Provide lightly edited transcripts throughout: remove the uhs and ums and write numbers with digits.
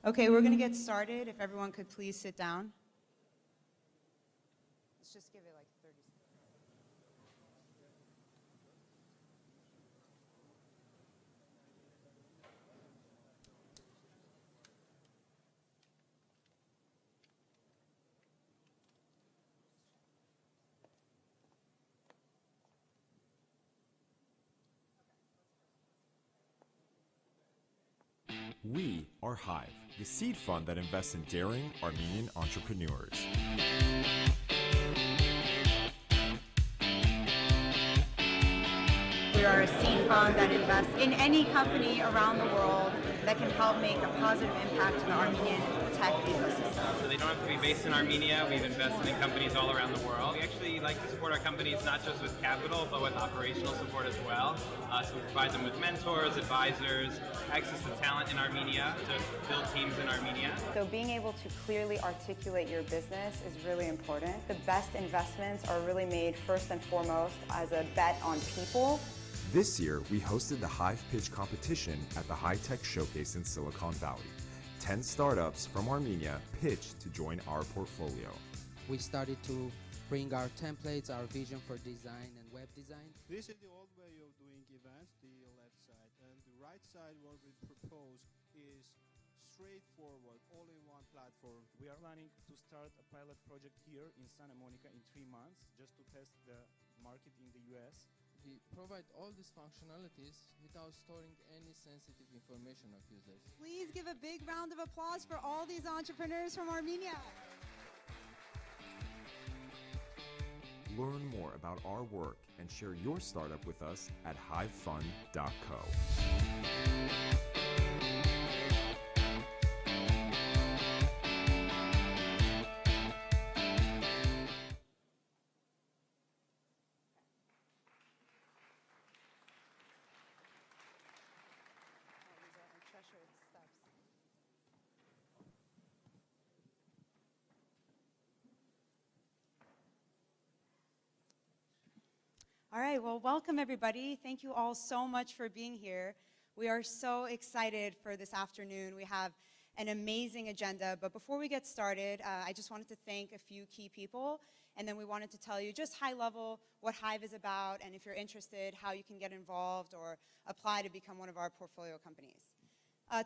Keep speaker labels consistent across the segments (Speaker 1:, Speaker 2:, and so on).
Speaker 1: Okay, we're going to get started. If everyone could please sit down. Let's just give it like 30 seconds.
Speaker 2: We are Hive, the seed fund that invests in daring Armenian entrepreneurs.
Speaker 1: We are a seed fund that invests in any company around the world that can help make a positive impact to the Armenian tech ecosystem.
Speaker 3: So they don't have to be based in Armenia. We've invested in companies all around the world. We actually like to support our companies not just with capital, but with operational support as well. So we provide them with mentors, advisors, access to talent in Armenia to build teams in Armenia.
Speaker 1: So being able to clearly articulate your business is really important. The best investments are really made first and foremost as a bet on people.
Speaker 2: This year, we hosted the Hive Pitch competition at the High Tech Showcase in Silicon Valley. 10 startups from Armenia pitched to join our portfolio.
Speaker 4: We started to bring our templates, our vision for design and web design.
Speaker 5: This is the old way of doing events, the left side. And the right side, what we propose is straightforward, all-in-one platform.
Speaker 6: We are planning to start a pilot project here in Santa Monica in 3 months just to test the market in the US.
Speaker 7: We provide all these functionalities without storing any sensitive information of users.
Speaker 1: Please give a big round of applause for all these entrepreneurs from Armenia.
Speaker 2: Learn more about our work and share your startup with us at hivefund.co.
Speaker 1: All right, well, welcome everybody. Thank you all so much for being here. We are so excited for this afternoon. We have an amazing agenda, but before we get started, I just wanted to thank a few key people, and then we wanted to tell you just high level what Hive is about, and if you're interested, how you can get involved or apply to become one of our portfolio companies.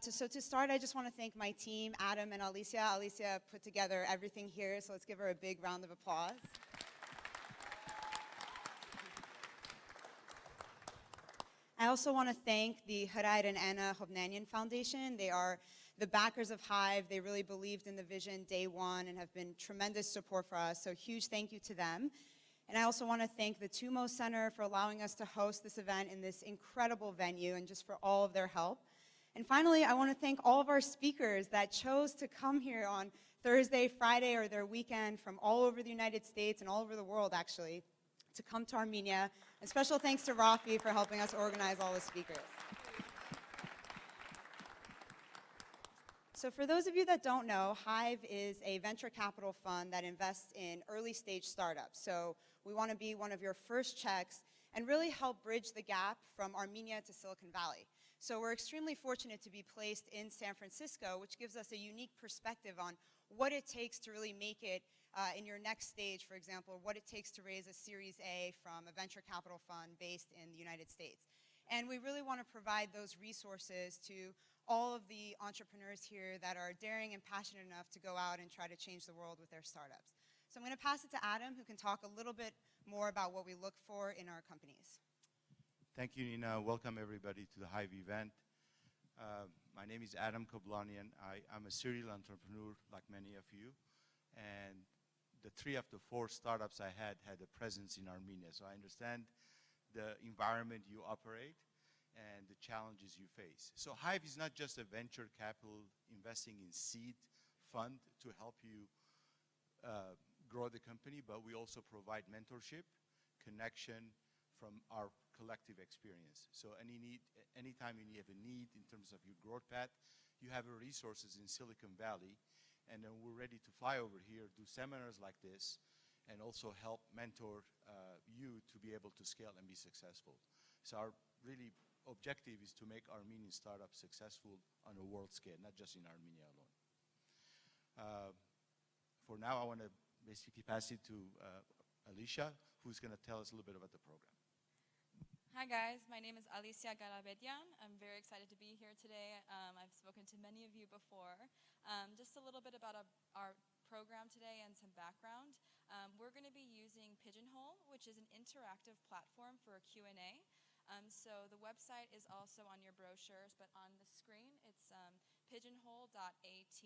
Speaker 1: So to start, I just want to thank my team, Adam and Alicia. Alicia put together everything here, so let's give her a big round of applause. I also want to thank the Harair and Anna Hovnanian Foundation. They are the backers of Hive. They really believed in the vision day one and have been tremendous support for us, so huge thank you to them. And I also want to thank the TUMO Center for allowing us to host this event in this incredible venue and just for all of their help. And finally, I want to thank all of our speakers that chose to come here on Thursday, Friday, or their weekend from all over the United States and all over the world, actually, to come to Armenia. And special thanks to Rafi for helping us organize all the speakers. So for those of you that don't know, Hive is a venture capital fund that invests in early stage startups. So we want to be one of your first checks and really help bridge the gap from Armenia to Silicon Valley. So we're extremely fortunate to be placed in San Francisco, which gives us a unique perspective on what it takes to really make it in your next stage, for example, what it takes to raise a Series A from a venture capital fund based in the United States. And we really want to provide those resources to all of the entrepreneurs here that are daring and passionate enough to go out and try to change the world with their startups. So I'm going to pass it to Adam, who can talk a little bit more about what we look for in our companies.
Speaker 5: Thank you, Nina. Welcome everybody to the Hive event. My name is Adam Koblanian. I'm a serial entrepreneur like many of you. And the 3 of the 4 startups I had a presence in Armenia. So I understand the environment you operate and the challenges you face. So Hive is not just a venture capital investing in seed fund to help you grow the company, but we also provide mentorship, connection from our collective experience. So anytime you have a need in terms of your growth path, you have resources in Silicon Valley, and then we're ready to fly over here, do seminars like this, and also help mentor you to be able to scale and be successful. So our really objective is to make Armenian startups successful on a world scale, not just in Armenia alone. For now, I want to basically pass it to Alicia, who's going to tell us a little bit about the program.
Speaker 8: Hi guys, my name is Alicia Garabedian. I'm very excited to be here today. I've spoken to many of you before. Just a little bit about our program today and some background. We're going to be using Pigeonhole, which is an interactive platform for a Q&A. So the website is also on your brochures, but on the screen it's pigeonhole.at,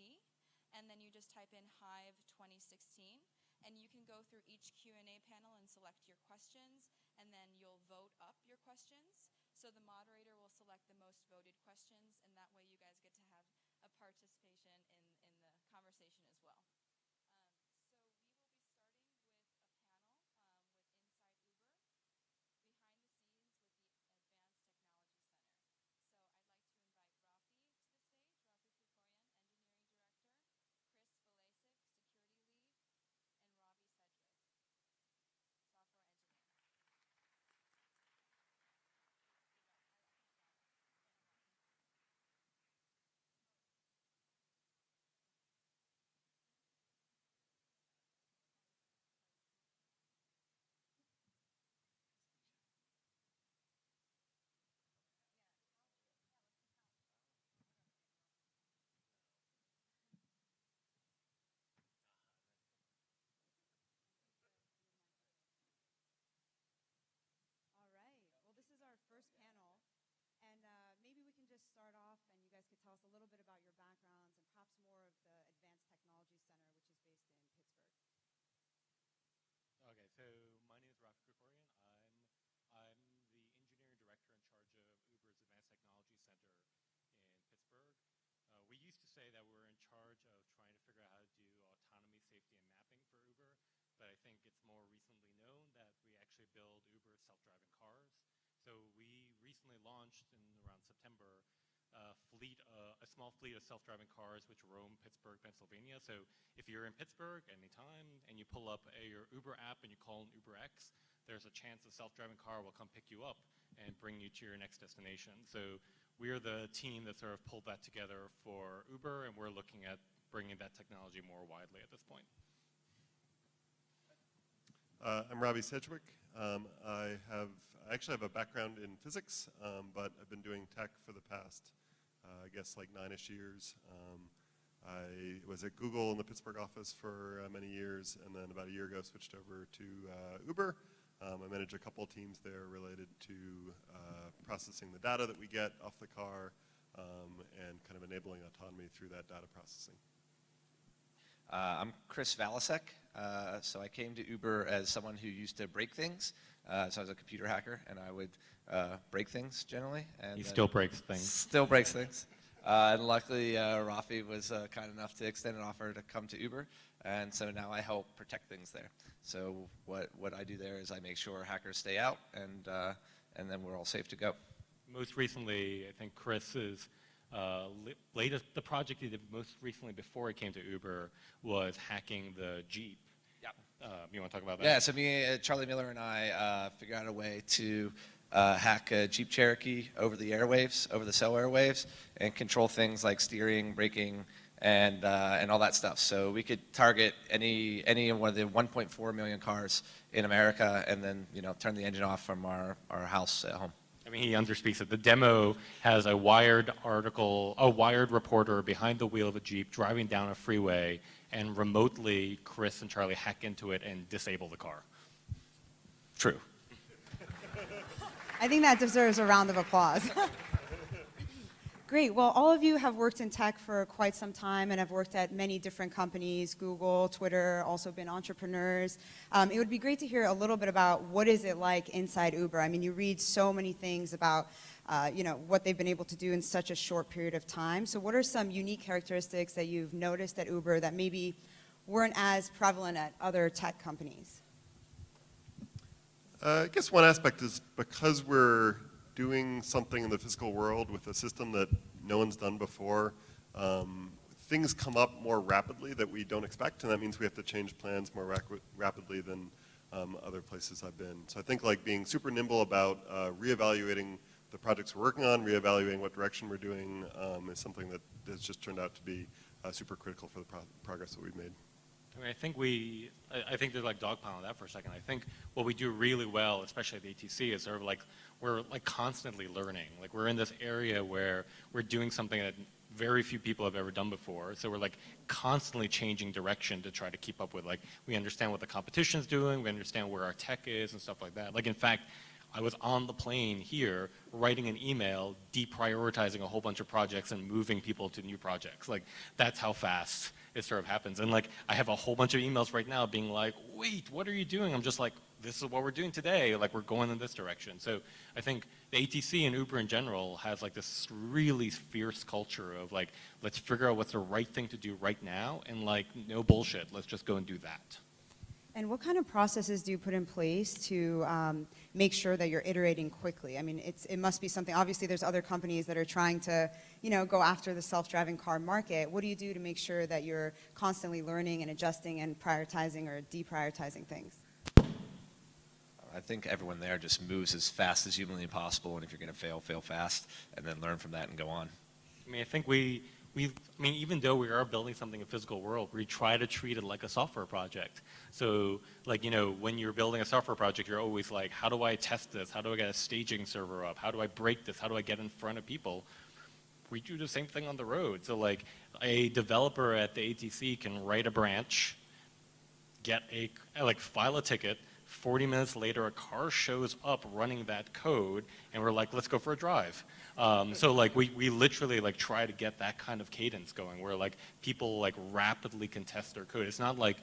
Speaker 8: and then you just type in Hive 2016. And you can go through each Q&A panel and select your questions, and then you'll vote up your questions. So the moderator will select the most voted questions, and that way you guys get to have a participation in the conversation as well. So we will be starting with a panel with Inside Uber, behind the scenes with the Advanced Technology Center. So I'd like to invite Rafi to the stage, Rafi Krikorian, Engineering Director, Chris Velasic, Security Lead, and Robbie Sedgwick, software engineer.
Speaker 1: All right. Well, this is our first panel. And maybe we can just start off and you guys could tell us a little bit about your backgrounds and perhaps more of the Advanced Technology Center, which is based in Pittsburgh.
Speaker 9: Okay, so my name is Rafi Krikorian. I'm the engineering director in charge of Uber's Advanced Technology Center in Pittsburgh. We used to say that we're in charge of trying to figure out how to do autonomy, safety, and mapping for Uber, but I think it's more recently known that we actually build Uber's self-driving cars. So we recently launched in around September a small fleet of self-driving cars which roam Pittsburgh, Pennsylvania. So if you're in Pittsburgh anytime and you pull up your Uber app and you call an UberX, there's a chance a self-driving car will come pick you up and bring you to your next destination. So we're the team that sort of pulled that together for Uber, and we're looking at bringing that technology more widely at this point.
Speaker 10: I'm Robbie Sedgwick. I actually have a background in physics, but I've been doing tech for the past, I guess, like 9-ish years. I was at Google in the Pittsburgh office for many years, and then about a year ago switched over to Uber. I manage a couple teams there related to processing the data that we get off the car and kind of enabling autonomy through that data processing.
Speaker 11: I'm Chris Valasek. So I came to Uber as someone who used to break things. So I was a computer hacker, and I would break things generally. And
Speaker 9: He still breaks things.
Speaker 11: Still breaks things. And luckily, Rafi was kind enough to extend an offer to come to Uber. And so now I help protect things there. So what I do there is I make sure hackers stay out, and then we're all safe to go.
Speaker 9: Most recently, I think Chris's the project he did most recently before he came to Uber was hacking the Jeep.
Speaker 11: Yeah.
Speaker 9: You want to talk about that?
Speaker 11: Yeah, so Charlie Miller and I figured out a way to hack a Jeep Cherokee over the airwaves, over the cell airwaves, and control things like steering, braking, and all that stuff. So we could target any one of the 1.4 million cars in America, and then turn the engine off from our house at home.
Speaker 9: I mean, he underspeaks it. The demo has a wired reporter behind the wheel of a Jeep driving down a freeway, and remotely Chris and Charlie hack into it and disable the car.
Speaker 11: True.
Speaker 1: I think that deserves a round of applause. Great. Well, all of you have worked in tech for quite some time and have worked at many different companies, Google, Twitter, also been entrepreneurs. It would be great to hear a little bit about what is it like inside Uber. I mean, you read so many things about what they've been able to do in such a short period of time. So what are some unique characteristics that you've noticed at Uber that maybe weren't as prevalent at other tech companies?
Speaker 10: I guess one aspect is because we're doing something in the physical world with a system that no one's done before, things come up more rapidly that we don't expect, and that means we have to change plans more rapidly than other places I've been. So I think like being super nimble about reevaluating the projects we're working on, reevaluating what direction we're doing is something that has just turned out to be super critical for the progress that we've made.
Speaker 9: I mean, I think there's like dogpile on that for a second. I think what we do really well, especially at the ATC, is sort of like we're like constantly learning. Like we're in this area where we're doing something that very few people have ever done before. So we're like constantly changing direction to try to keep up with, like, we understand what the competition's doing, we understand where our tech is and stuff like that. Like, in fact, I was on the plane here writing an email deprioritizing a whole bunch of projects and moving people to new projects. Like, that's how fast it sort of happens. And like, I have a whole bunch of emails right now being like, wait, what are you doing? I'm just like, this is what we're doing today. Like, we're going in this direction. So I think the ATC and Uber in general has like this really fierce culture of like, let's figure out what's the right thing to do right now, and like, no bullshit, let's just go and do that.
Speaker 1: And what kind of processes do you put in place to make sure that you're iterating quickly? I mean, it must be something, obviously there's other companies that are trying to, you know, go after the self-driving car market. What do you do to make sure that you're constantly learning and adjusting and prioritizing or deprioritizing things?
Speaker 11: I think everyone there just moves as fast as humanly possible, and if you're going to fail, fail fast, and then learn from that and go on.
Speaker 9: I mean, I think I mean, even though we are building something in the physical world, we try to treat it like a software project. So, like, you know, when you're building a software project, you're always like, how do I test this? How do I get a staging server up? How do I break this? How do I get in front of people? We do the same thing on the road. So, like, a developer at the ATC can write a branch, file a ticket. 40 minutes later, a car shows up running that code, and we're like, let's go for a drive. So like we literally like try to get that kind of cadence going, where like people like rapidly can test their code. It's not like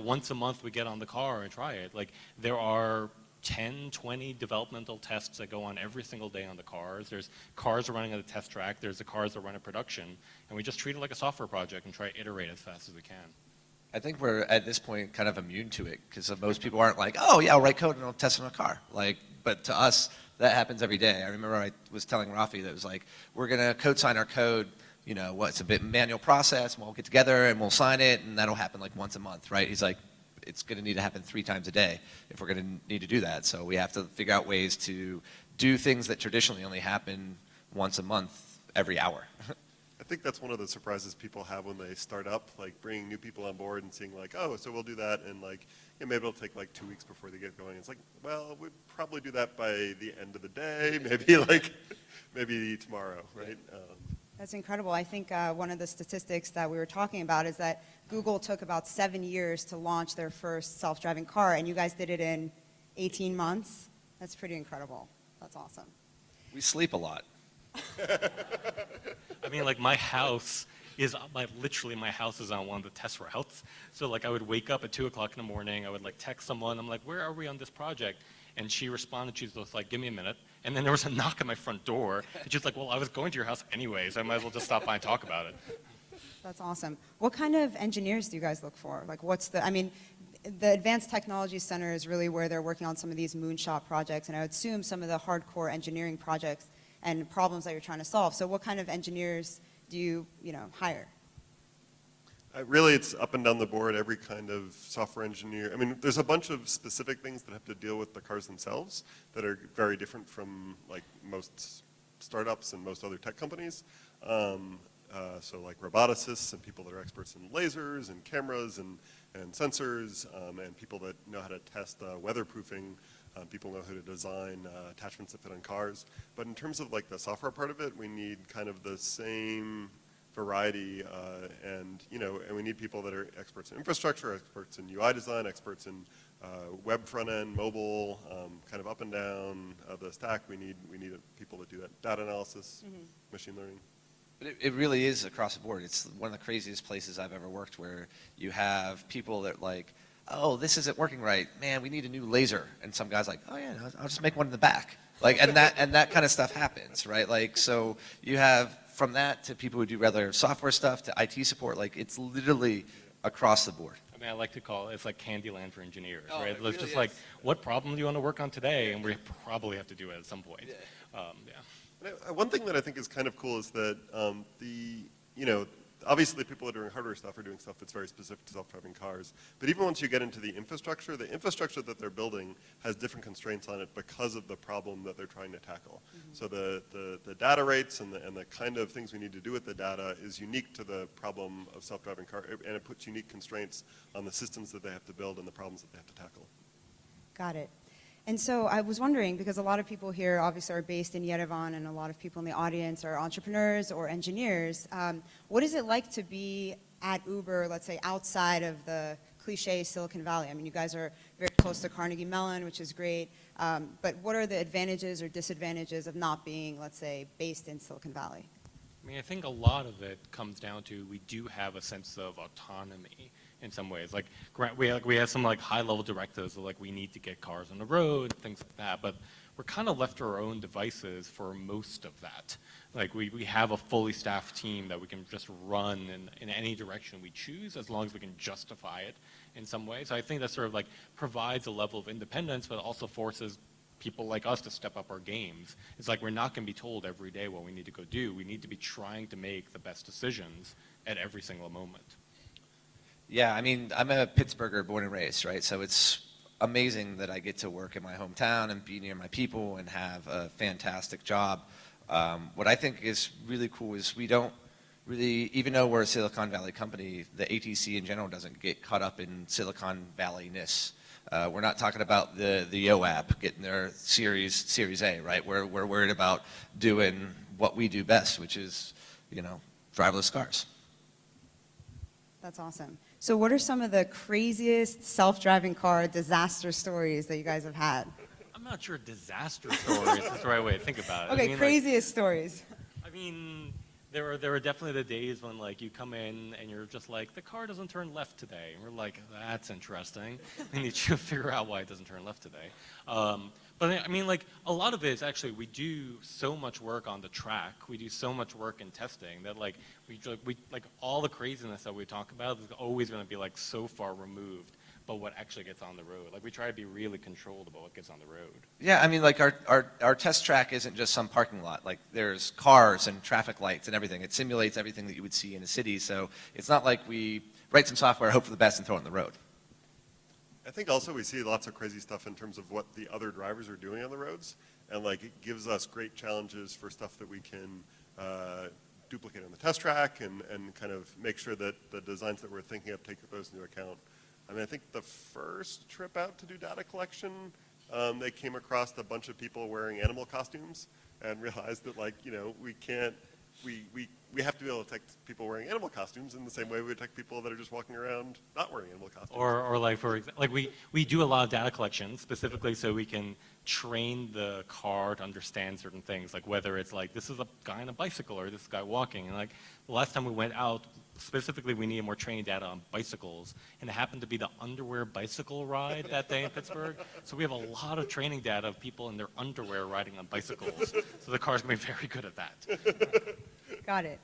Speaker 9: once a month we get on the car and try it. Like there are 10, 20 developmental tests that go on every single day on the cars. There's cars running on the test track. There's the cars that run in production, and we just treat it like a software project and try to iterate as fast as we can.
Speaker 11: I think we're, at this point, kind of immune to it, because most people aren't like, oh, yeah, I'll write code and I'll test it on a car. Like, but to us, that happens every day. I remember I was telling Rafi that it was like, we're going to code sign our code, you know, it's a bit manual process, and we'll get together and we'll sign it, and that'll happen like once a month, right? He's like, it's going to need to happen 3 times a day if we're going to need to do that. So we have to figure out ways to do things that traditionally only happen once a month, every hour.
Speaker 10: I think that's one of the surprises people have when they start up, like bringing new people on board and seeing like, oh, so we'll do that, and like, yeah, maybe it'll take like 2 weeks before they get going. It's like, well, we'd probably do that by the end of the day, maybe tomorrow, right?
Speaker 1: That's incredible. I think one of the statistics that we were talking about is that Google took about 7 years to launch their first self-driving car, and you guys did it in 18 months. That's pretty incredible. That's awesome.
Speaker 11: We sleep a lot.
Speaker 9: I mean, like my house is literally my house is on one of the test routes. So like I would wake up at 2 o'clock in the morning. I would like text someone. I'm like, where are we on this project? And she responded. She's just like, give me a minute. And then there was a knock at my front door. And she's like, well, I was going to your house anyways. I might as well just stop by and talk about it.
Speaker 1: That's awesome. What kind of engineers do you guys look for? Like I mean, the Advanced Technology Center is really where they're working on some of these moonshot projects. And I would assume some of the hardcore engineering projects and problems that you're trying to solve. So what kind of engineers do you hire?
Speaker 10: Really, it's up and down the board, every kind of software engineer. I mean, there's a bunch of specific things that have to deal with the cars themselves that are very different from like most startups and most other tech companies. So like roboticists and people that are experts in lasers and cameras and sensors, and people that know how to test weatherproofing. People know how to design attachments that fit on cars. But in terms of like the software part of it, we need kind of the same variety, and we need people that are experts in infrastructure, experts in UI design, experts in web front end, mobile, kind of up and down the stack. We need people that do that data analysis, machine learning.
Speaker 11: But it really is across the board. It's one of the craziest places I've ever worked, where you have people that like, oh, this isn't working right. Man, we need a new laser. And some guy's like, oh yeah, I'll just make one in the back. Like, and that kind of stuff happens, right? Like, so you have from that to people who do rather software stuff to IT support. Like, it's literally across the board.
Speaker 9: I mean, I like to call it, it's like Candyland for engineers,
Speaker 11: Oh,
Speaker 9: right?
Speaker 11: it
Speaker 9: It's
Speaker 11: really
Speaker 9: just
Speaker 11: is.
Speaker 9: like, what problem do you want to work on today? And we probably have to do it at some point.
Speaker 11: Yeah.
Speaker 10: One thing that I think is kind of cool is that obviously people that are doing hardware stuff are doing stuff that's very specific to self-driving cars. But even once you get into the infrastructure that they're building has different constraints on it because of the problem that they're trying to tackle. So the data rates and the kind of things we need to do with the data is unique to the problem of self-driving car, and it puts unique constraints on the systems that they have to build and the problems that they have to tackle.
Speaker 1: Got it. And so I was wondering, because a lot of people here obviously are based in Yerevan, and a lot of people in the audience are entrepreneurs or engineers, what is it like to be at Uber, let's say, outside of the cliche Silicon Valley? I mean, you guys are very close to Carnegie Mellon, which is great, but what are the advantages or disadvantages of not being, let's say, based in Silicon Valley?
Speaker 9: I mean, I think a lot of it comes down to we do have a sense of autonomy in some ways. Like we have some like high-level directives of like we need to get cars on the road, things like that, but we're kind of left to our own devices for most of that. Like we have a fully staffed team that we can just run in any direction we choose as long as we can justify it in some way. So I think that sort of like provides a level of independence, but also forces people like us to step up our games. It's like we're not going to be told every day what we need to go do. We need to be trying to make the best decisions at every single moment.
Speaker 11: Yeah, I mean, I'm a Pittsburgher born and raised, right? So it's amazing that I get to work in my hometown and be near my people and have a fantastic job. What I think is really cool is we don't really, even though we're a Silicon Valley company, the ATC in general doesn't get caught up in Silicon Valley-ness. We're not talking about the OAP getting their Series A, right? We're worried about doing what we do best, which is, you know, driverless cars.
Speaker 1: That's awesome. So what are some of the craziest self-driving car disaster stories that you guys have had?
Speaker 9: I'm not sure disaster stories is the right way to think about it.
Speaker 1: Okay,
Speaker 9: I mean,
Speaker 1: craziest stories.
Speaker 9: I mean, there are definitely the days when like you come in and you're just like, the car doesn't turn left today. And we're like, that's interesting. We need to figure out why it doesn't turn left today. But I mean, like a lot of it is actually we do so much work on the track. We do so much work in testing that like we like all the craziness that we talk about is always going to be like so far removed. But what actually gets on the road. Like we try to be really controlled about what gets on the road.
Speaker 11: Yeah, I mean, like our test track isn't just some parking lot. Like there's cars and traffic lights and everything. It simulates everything that you would see in a city. So it's not like we write some software, hope for the best, and throw it on the road.
Speaker 10: I think also we see lots of crazy stuff in terms of what the other drivers are doing on the roads, and like it gives us great challenges for stuff that we can duplicate on the test track and kind of make sure that the designs that we're thinking of take those into account. I mean, I think the first trip out to do data collection, they came across a bunch of people wearing animal costumes and realized that, like, you know, we can't, we have to be able to detect people wearing animal costumes in the same way we detect people that are just walking around not wearing animal costumes.
Speaker 9: Or like for example, like we do a lot of data collection specifically so we can train the car to understand certain things, like whether it's like this is a guy on a bicycle or this guy walking. And like the last time we went out, specifically we needed more training data on bicycles, and it happened to be the underwear bicycle ride that day in Pittsburgh. So we have a lot of training data of people in their underwear riding on bicycles. So the car's gonna be very good at that.
Speaker 1: Got it.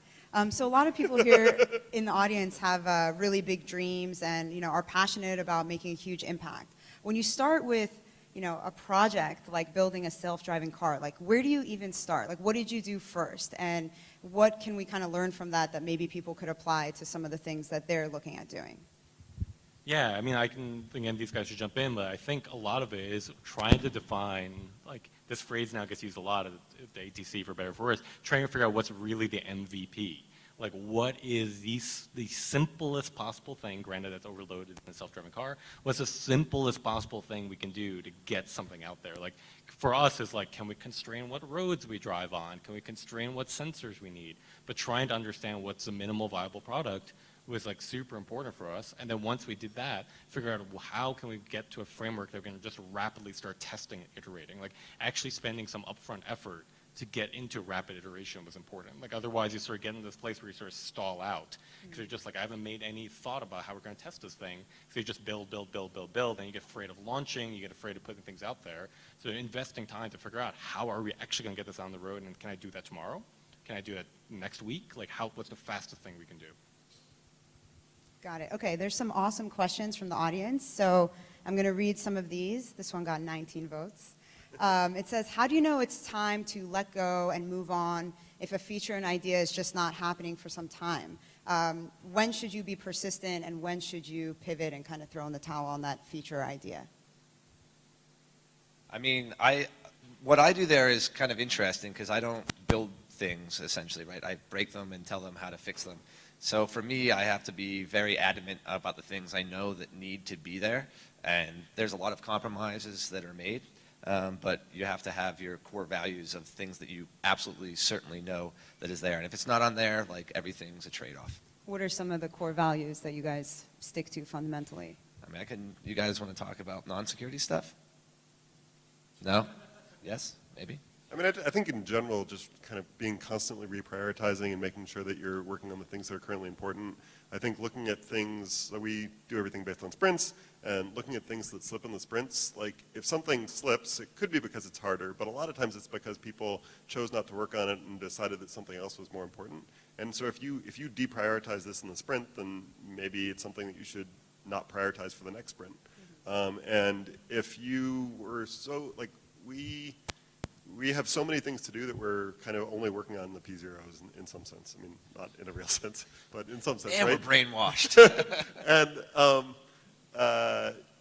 Speaker 1: So a lot of people here in the audience have really big dreams and, you know, are passionate about making a huge impact. When you start with, you know, a project like building a self-driving car, like where do you even start? Like what did you do first? And what can we kind of learn from that maybe people could apply to some of the things that they're looking at doing?
Speaker 9: Yeah, I mean, I can, again, these guys should jump in, but I think a lot of it is trying to define, like, this phrase now gets used a lot at the ATC, for better or for worse, trying to figure out what's really the MVP. Like, what is the simplest possible thing, granted that's overloaded in a self-driving car, what's the simplest possible thing we can do to get something out there? Like, for us, it's like, can we constrain what roads we drive on? Can we constrain what sensors we need? But trying to understand what's the minimal viable product was like super important for us. And then once we did that, figure out how can we get to a framework that we can just rapidly start testing and iterating. Like actually spending some upfront effort to get into rapid iteration was important. Like otherwise you sort of get into this place where you sort of stall out. Because you're just like, I haven't made any thought about how we're gonna test this thing. So you just build, and you get afraid of launching, you get afraid of putting things out there. So investing time to figure out how are we actually gonna get this on the road, and can I do that tomorrow? Can I do it next week? Like what's the fastest thing we can do?
Speaker 1: Got it. Okay, there's some awesome questions from the audience. So I'm going to read some of these. This one got 19 votes. It says, how do you know it's time to let go and move on if a feature and idea is just not happening for some time? When should you be persistent, and when should you pivot and kind of throw in the towel on that feature or idea?
Speaker 11: I mean, what I do there is kind of interesting because I don't build things essentially, right? I break them and tell them how to fix them. So for me, I have to be very adamant about the things I know that need to be there. And there's a lot of compromises that are made, but you have to have your core values of things that you absolutely certainly know that is there. And if it's not on there, like everything's a trade-off.
Speaker 1: What are some of the core values that you guys stick to fundamentally?
Speaker 11: I mean, you guys want to talk about non-security stuff? No? Yes? Maybe?
Speaker 10: I mean, I think in general, just kind of being constantly reprioritizing and making sure that you're working on the things that are currently important. I think looking at things, we do everything based on sprints, and looking at things that slip in the sprints, like if something slips, it could be because it's harder, but a lot of times it's because people chose not to work on it and decided that something else was more important. And so if you deprioritize this in the sprint, then maybe it's something that you should not prioritize for the next sprint. And if you were so, like, we have so many things to do that we're kind of only working on the P0s in some sense. I mean, not in a real sense, but in some sense,
Speaker 11: and
Speaker 10: right?
Speaker 11: We're brainwashed.
Speaker 10: And,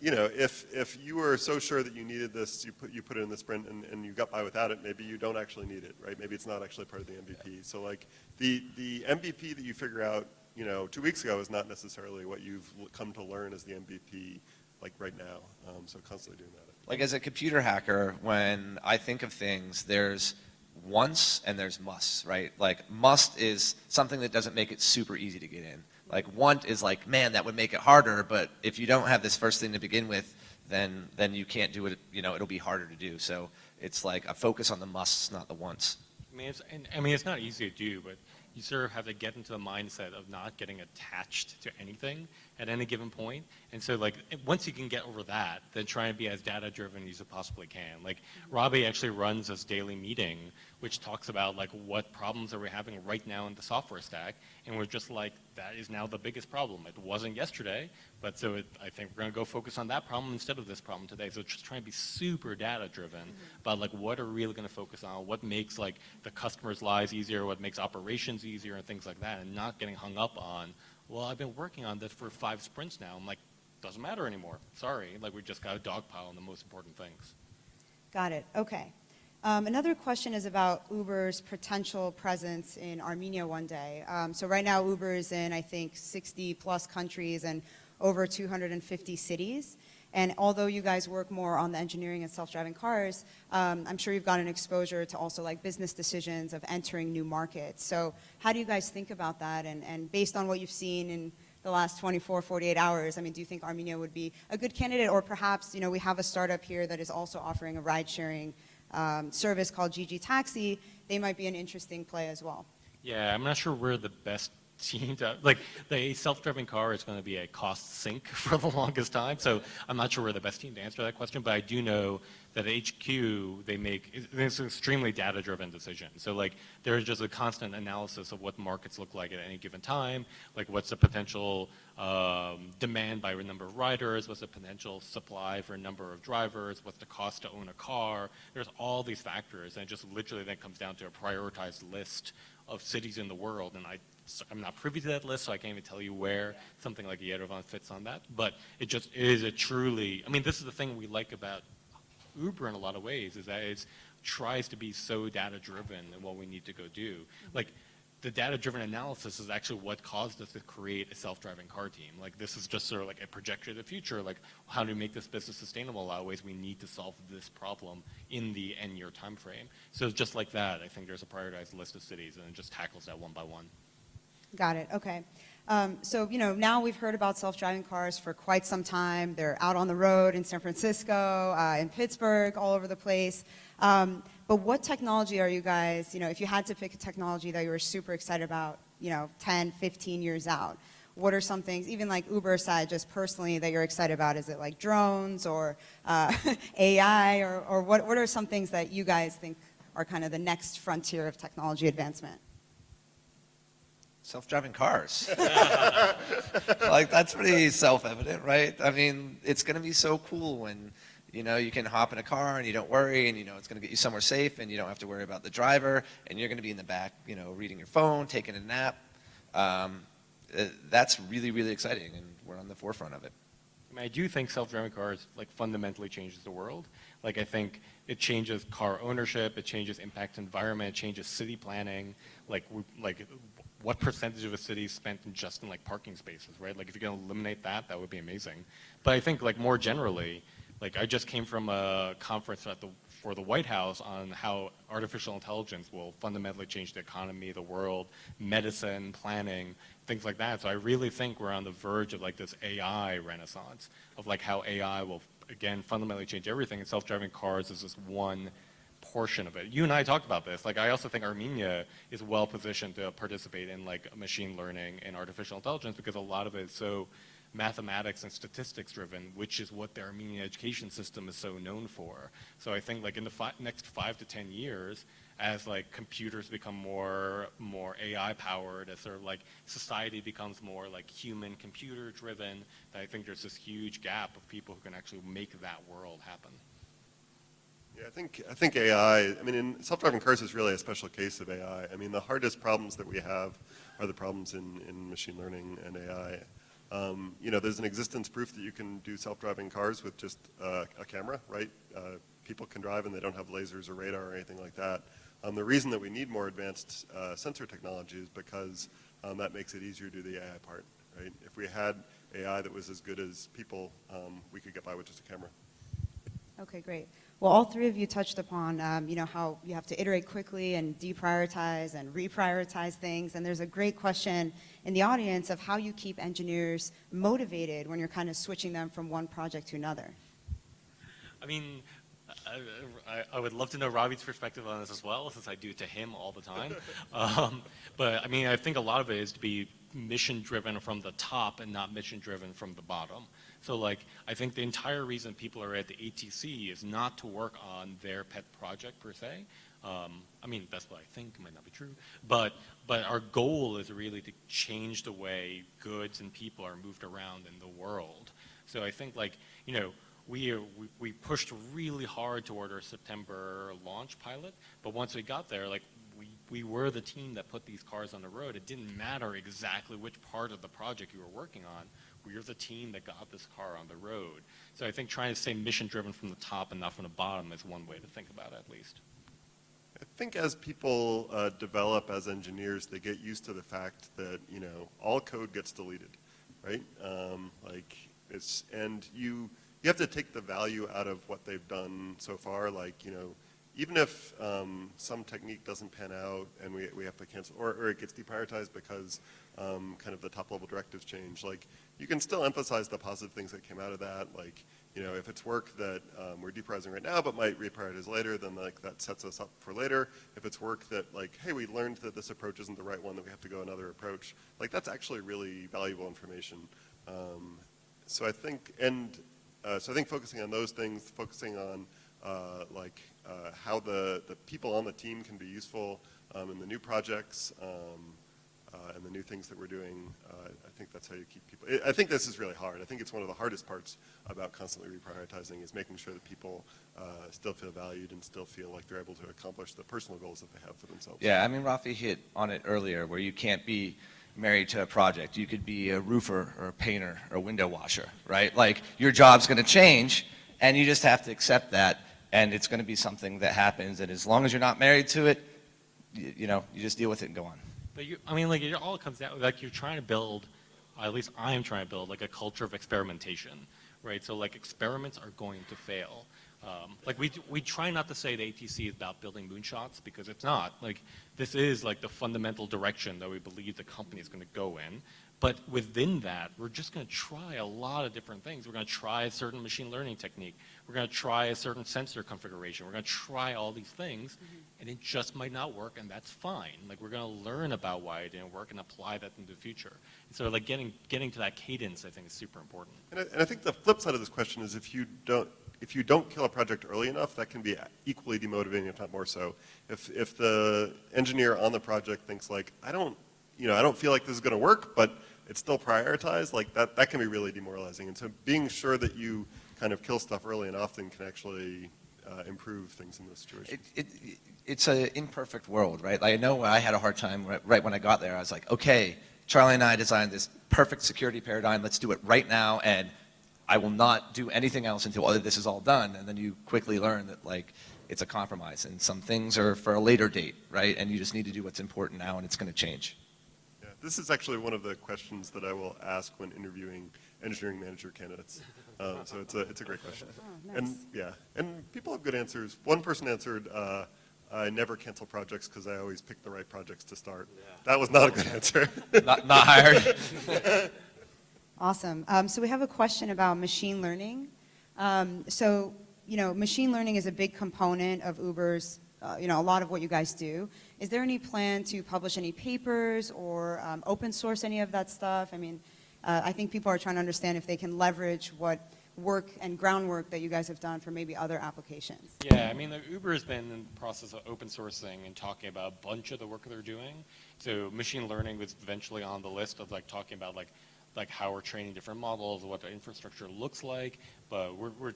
Speaker 10: you know, if you were so sure that you needed this, you put it in the sprint and you got by without it, maybe you don't actually need it, right? Maybe it's not actually part of the MVP. So like the MVP that you figure out, you know, 2 weeks ago is not necessarily what you've come to learn as the MVP like right now. So constantly doing that.
Speaker 11: Like as a computer hacker, when I think of things, there's wants and there's musts, right? Like must is something that doesn't make it super easy to get in. Like want is like, man, that would make it harder, but if you don't have this first thing to begin with, then you can't do it, you know, it'll be harder to do. So it's like a focus on the musts, not the wants.
Speaker 9: I mean, it's not easy to do, but you sort of have to get into the mindset of not getting attached to anything at any given point. And so like, once you can get over that, then try and be as data-driven as you possibly can. Like, Robbie actually runs this daily meeting, which talks about like, what problems are we having right now in the software stack? And we're just like, that is now the biggest problem. It wasn't yesterday, but so I think we're gonna go focus on that problem instead of this problem today. So just trying to be super data-driven about like, what are we really gonna focus on? What makes like the customer's lives easier? What makes operations easier and things like that, and not getting hung up on, well, I've been working on this for 5 sprints now. I'm like, doesn't matter anymore. Sorry, like we just got a dogpile on the most important things.
Speaker 1: Got it, okay. Another question is about Uber's potential presence in Armenia one day. So right now Uber is in, I think, 60 plus countries and over 250 cities. And although you guys work more on the engineering and self-driving cars, I'm sure you've gotten exposure to also like business decisions of entering new markets. So how do you guys think about that? And based on what you've seen in the last 24, 48 hours, I mean, do you think Armenia would be a good candidate? Or perhaps, you know, we have a startup here that is also offering a ride-sharing service called GG Taxi. They might be an interesting play as well.
Speaker 9: Yeah, I'm not sure we're the best team to, like, the self-driving car is going to be a cost sink for the longest time, so I'm not sure we're the best team to answer that question, but I do know that at HQ, it's an extremely data-driven decision. So like, there's just a constant analysis of what markets look like at any given time, like what's the potential demand by a number of riders, what's the potential supply for a number of drivers, what's the cost to own a car. There's all these factors, and it just literally then comes down to a prioritized list of cities in the world, and I'm not privy to that list, so I can't even tell you where something like Yerevan fits on that, but it is a truly, I mean, this is the thing we like about Uber in a lot of ways, is that it tries to be so data-driven in what we need to go do. Like, the data-driven analysis is actually what caused us to create a self-driving car team. Like, this is just sort of like a projection of the future, like, how do we make this business sustainable? A lot of ways we need to solve this problem in the N-year time frame. So just like that, I think there's a prioritized list of cities, and it just tackles that one by one.
Speaker 1: Got it, okay. So, you know, now we've heard about self-driving cars for quite some time. They're out on the road in San Francisco, in Pittsburgh, all over the place. But what technology are you guys, you know, if you had to pick a technology that you were super excited about, you know, 10, 15 years out, what are some things, even like Uber side, just personally, that you're excited about? Is it like drones or AI, or what are some things that you guys think are kind of the next frontier of technology advancement?
Speaker 11: Self-driving cars. Like, that's pretty self-evident, right? I mean, it's going to be so cool when You know, you can hop in a car and you don't worry, and you know it's going to get you somewhere safe, and you don't have to worry about the driver, and you're going to be in the back, you know, reading your phone, taking a nap. That's really, really exciting, and we're on the forefront of it.
Speaker 9: I mean, I do think self-driving cars like fundamentally changes the world. Like I think it changes car ownership, it changes impact environment, it changes city planning. Like what percentage of a city is spent just in like parking spaces, right? Like if you can eliminate that, that would be amazing. But I think like more generally, like I just came from a conference for the White House on how artificial intelligence will fundamentally change the economy, the world, medicine, planning, things like that. So I really think we're on the verge of like this AI renaissance of like how AI will again fundamentally change everything, and self-driving cars is just one portion of it. You and I talked about this. Like I also think Armenia is well positioned to participate in like machine learning and artificial intelligence because a lot of it is so mathematics and statistics driven, which is what the Armenian education system is so known for. So I think like in the next 5 to 10 years, as like computers become more AI powered, as sort of like society becomes more like human computer driven, I think there's this huge gap of people who can actually make that world happen.
Speaker 10: Yeah, I think AI, I mean, in self-driving cars is really a special case of AI. I mean, the hardest problems that we have are the problems in machine learning and AI. You know, there's an existence proof that you can do self-driving cars with just a camera, right? People can drive and they don't have lasers or radar or anything like that. The reason that we need more advanced sensor technology is because that makes it easier to do the AI part, right? If we had AI that was as good as people, we could get by with just a camera.
Speaker 1: Okay, great. Well, all three of you touched upon, you know, how you have to iterate quickly and deprioritize and reprioritize things. And there's a great question in the audience of how you keep engineers motivated when you're kind of switching them from one project to another.
Speaker 9: I mean, I would love to know Robbie's perspective on this as well, since I do it to him all the time. But I mean, I think a lot of it is to be mission driven from the top and not mission driven from the bottom. So like, I think the entire reason people are at the ATC is not to work on their pet project per se. I mean, that's what I think, might not be true. But our goal is really to change the way goods and people are moved around in the world. So I think like, you know, we pushed really hard toward our September launch pilot, but once we got there, like we were the team that put these cars on the road. It didn't matter exactly which part of the project you were working on. We're the team that got this car on the road. So I think trying to stay mission driven from the top and not from the bottom is one way to think about it, at least.
Speaker 10: I think as people develop as engineers, they get used to the fact that, you know, all code gets deleted, right? And you have to take the value out of what they've done so far. Like, you know, even if some technique doesn't pan out and we have to cancel, or it gets deprioritized because kind of the top level directives change, like you can still emphasize the positive things that came out of that. Like, you know, if it's work that we're deprioritizing right now but might reprioritize later, then like that sets us up for later. If it's work that like, hey, we learned that this approach isn't the right one, that we have to go another approach, like that's actually really valuable information. So I think focusing on those things, focusing on how the people on the team can be useful in the new projects and the new things that we're doing, I think that's how you keep people. I think this is really hard. I think it's one of the hardest parts about constantly reprioritizing is making sure that people still feel valued and still feel like they're able to accomplish the personal goals that they have for themselves.
Speaker 11: Yeah, I mean, Rafi hit on it earlier where you can't be married to a project. You could be a roofer or a painter or a window washer, right? Like your job's going to change and you just have to accept that, and it's going to be something that happens, and as long as you're not married to it, you know, you just deal with it and go on.
Speaker 9: But I mean, like it all comes down, like you're trying to build, at least I am trying to build like a culture of experimentation, right? So like experiments are going to fail. Like we try not to say the ATC is about building moonshots because it's not. Like this is like the fundamental direction that we believe the company is going to go in. But within that, we're just going to try a lot of different things. We're going to try a certain machine learning technique. We're going to try a certain sensor configuration. We're going to try all these things, and it just might not work, and that's fine. Like we're going to learn about why it didn't work and apply that into the future. And so like getting to that cadence, I think, is super important.
Speaker 10: And I think the flip side of this question is if you don't kill a project early enough, that can be equally demotivating, if not more so. If the engineer on the project thinks like, I don't feel like this is going to work, but it's still prioritized, like that can be really demoralizing. And so being sure that you kind of kill stuff early and often can actually improve things in those situations.
Speaker 11: It's an imperfect world, right? Like, I know I had a hard time right when I got there. I was like, okay, Charlie and I designed this perfect security paradigm. Let's do it right now, and I will not do anything else until this is all done. And then you quickly learn that, like, it's a compromise, and some things are for a later date, right? And you just need to do what's important now, and it's going to change.
Speaker 10: Yeah, this is actually one of the questions that I will ask when interviewing engineering manager candidates. So it's a great question.
Speaker 1: Oh, nice.
Speaker 10: And yeah, and people have good answers. One person answered, I never cancel projects because I always pick the right projects to start. Yeah. That was not a good answer.
Speaker 11: Not hired.
Speaker 1: Awesome. So we have a question about machine learning. So, machine learning is a big component of Uber's, a lot of what you guys do. Is there any plan to publish any papers or open source any of that stuff? I mean, I think people are trying to understand if they can leverage what work and groundwork that you guys have done for maybe other applications.
Speaker 9: Yeah, I mean, Uber has been in the process of open sourcing and talking about a bunch of the work they're doing. So machine learning was eventually on the list of like talking about like how we're training different models, what the infrastructure looks like, but we're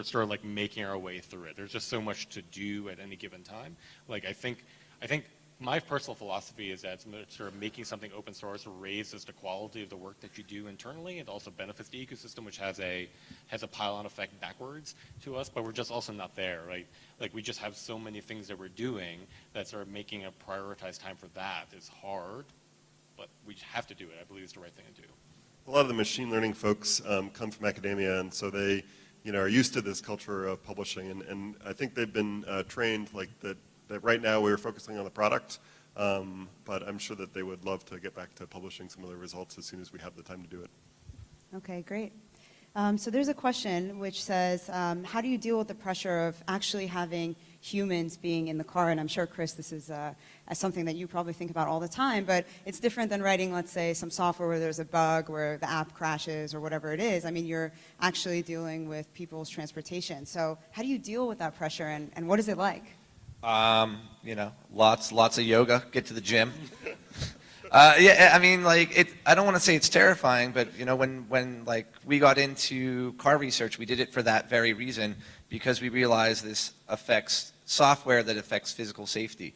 Speaker 9: sort of like making our way through it. There's just so much to do at any given time. Like I think my personal philosophy is that sort of making something open source raises the quality of the work that you do internally. It also benefits the ecosystem, which has a pile-on effect backwards to us, but we're just also not there, right? Like we just have so many things that we're doing that sort of making a prioritized time for that is hard, but we have to do it. I believe it's the right thing to do.
Speaker 10: A lot of the machine learning folks come from academia, and so they, are used to this culture of publishing, and I think they've been trained like that right now we're focusing on the product, but I'm sure that they would love to get back to publishing some of the results as soon as we have the time to do it. Okay,
Speaker 1: great. So there's a question which says, how do you deal with the pressure of actually having humans being in the car? And I'm sure, Chris, this is something that you probably think about all the time, but it's different than writing, let's say, some software where there's a bug, where the app crashes, or whatever it is. I mean, you're actually dealing with people's transportation. So how do you deal with that pressure, and what is it like?
Speaker 11: Lots of yoga, get to the gym. Yeah, I mean, like, I don't want to say it's terrifying, but, when like, we got into car research, we did it for that very reason, because we realized this affects software that affects physical safety.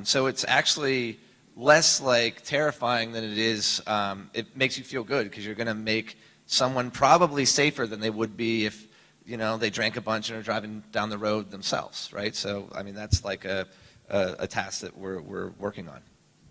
Speaker 11: So it's actually less, like, terrifying than it is, it makes you feel good, because you're going to make someone probably safer than they would be if, they drank a bunch and are driving down the road themselves, right? So, I mean, that's like a task that we're working on.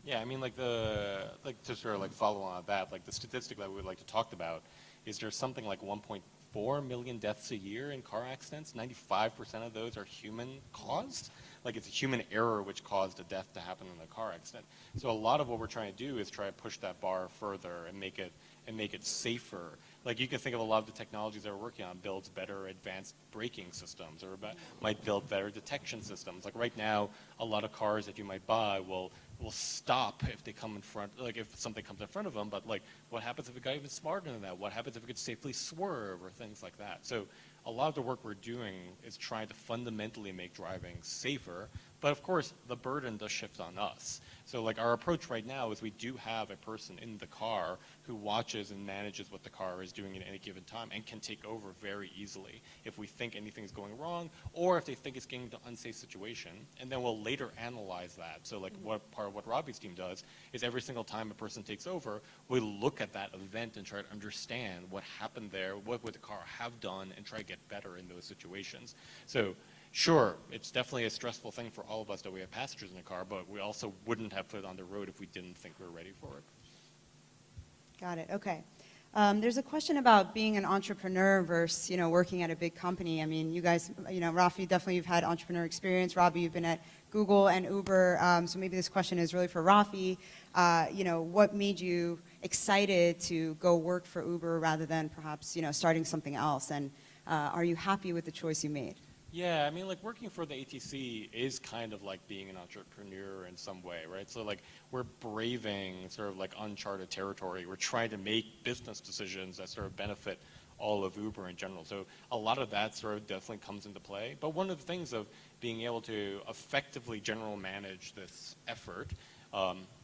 Speaker 9: Yeah, I mean, to sort of like follow on that, like the statistic that we would like to talk about is there's something like 1.4 million deaths a year in car accidents. 95% of those are human caused. Like it's a human error which caused a death to happen in a car accident. So a lot of what we're trying to do is try to push that bar further and make it safer. Like you can think of a lot of the technologies that we're working on builds better advanced braking systems, or might build better detection systems. Like right now, a lot of cars that you might buy will stop if they come in front, like if something comes in front of them, but like what happens if a guy even smarter than that? What happens if it could safely swerve or things like that? So a lot of the work we're doing is trying to fundamentally make driving safer, but of course the burden does shift on us. So like our approach right now is we do have a person in the car who watches and manages what the car is doing at any given time and can take over very easily if we think anything's going wrong or if they think it's getting to an unsafe situation, and then we'll later analyze that. So like part of what Robbie's team does is every single time a person takes over, we look at that event and try to understand what happened there, what would the car have done, and try to get better in those situations. So sure, it's definitely a stressful thing for all of us that we have passengers in the car, but we also wouldn't have put it on the road if we didn't think we were ready for it.
Speaker 1: Got it, okay. There's a question about being an entrepreneur versus, working at a big company. I mean, you guys, Rafi, definitely you've had entrepreneur experience. Robbie, you've been at Google and Uber. So maybe this question is really for Rafi. What made you excited to go work for Uber rather than perhaps, starting something else? And are you happy with the choice you made?
Speaker 9: Yeah, I mean, like working for the ATC is kind of like being an entrepreneur in some way, right? So like we're braving sort of like uncharted territory. We're trying to make business decisions that sort of benefit all of Uber in general. So a lot of that sort of definitely comes into play. But one of the things of being able to effectively general manage this effort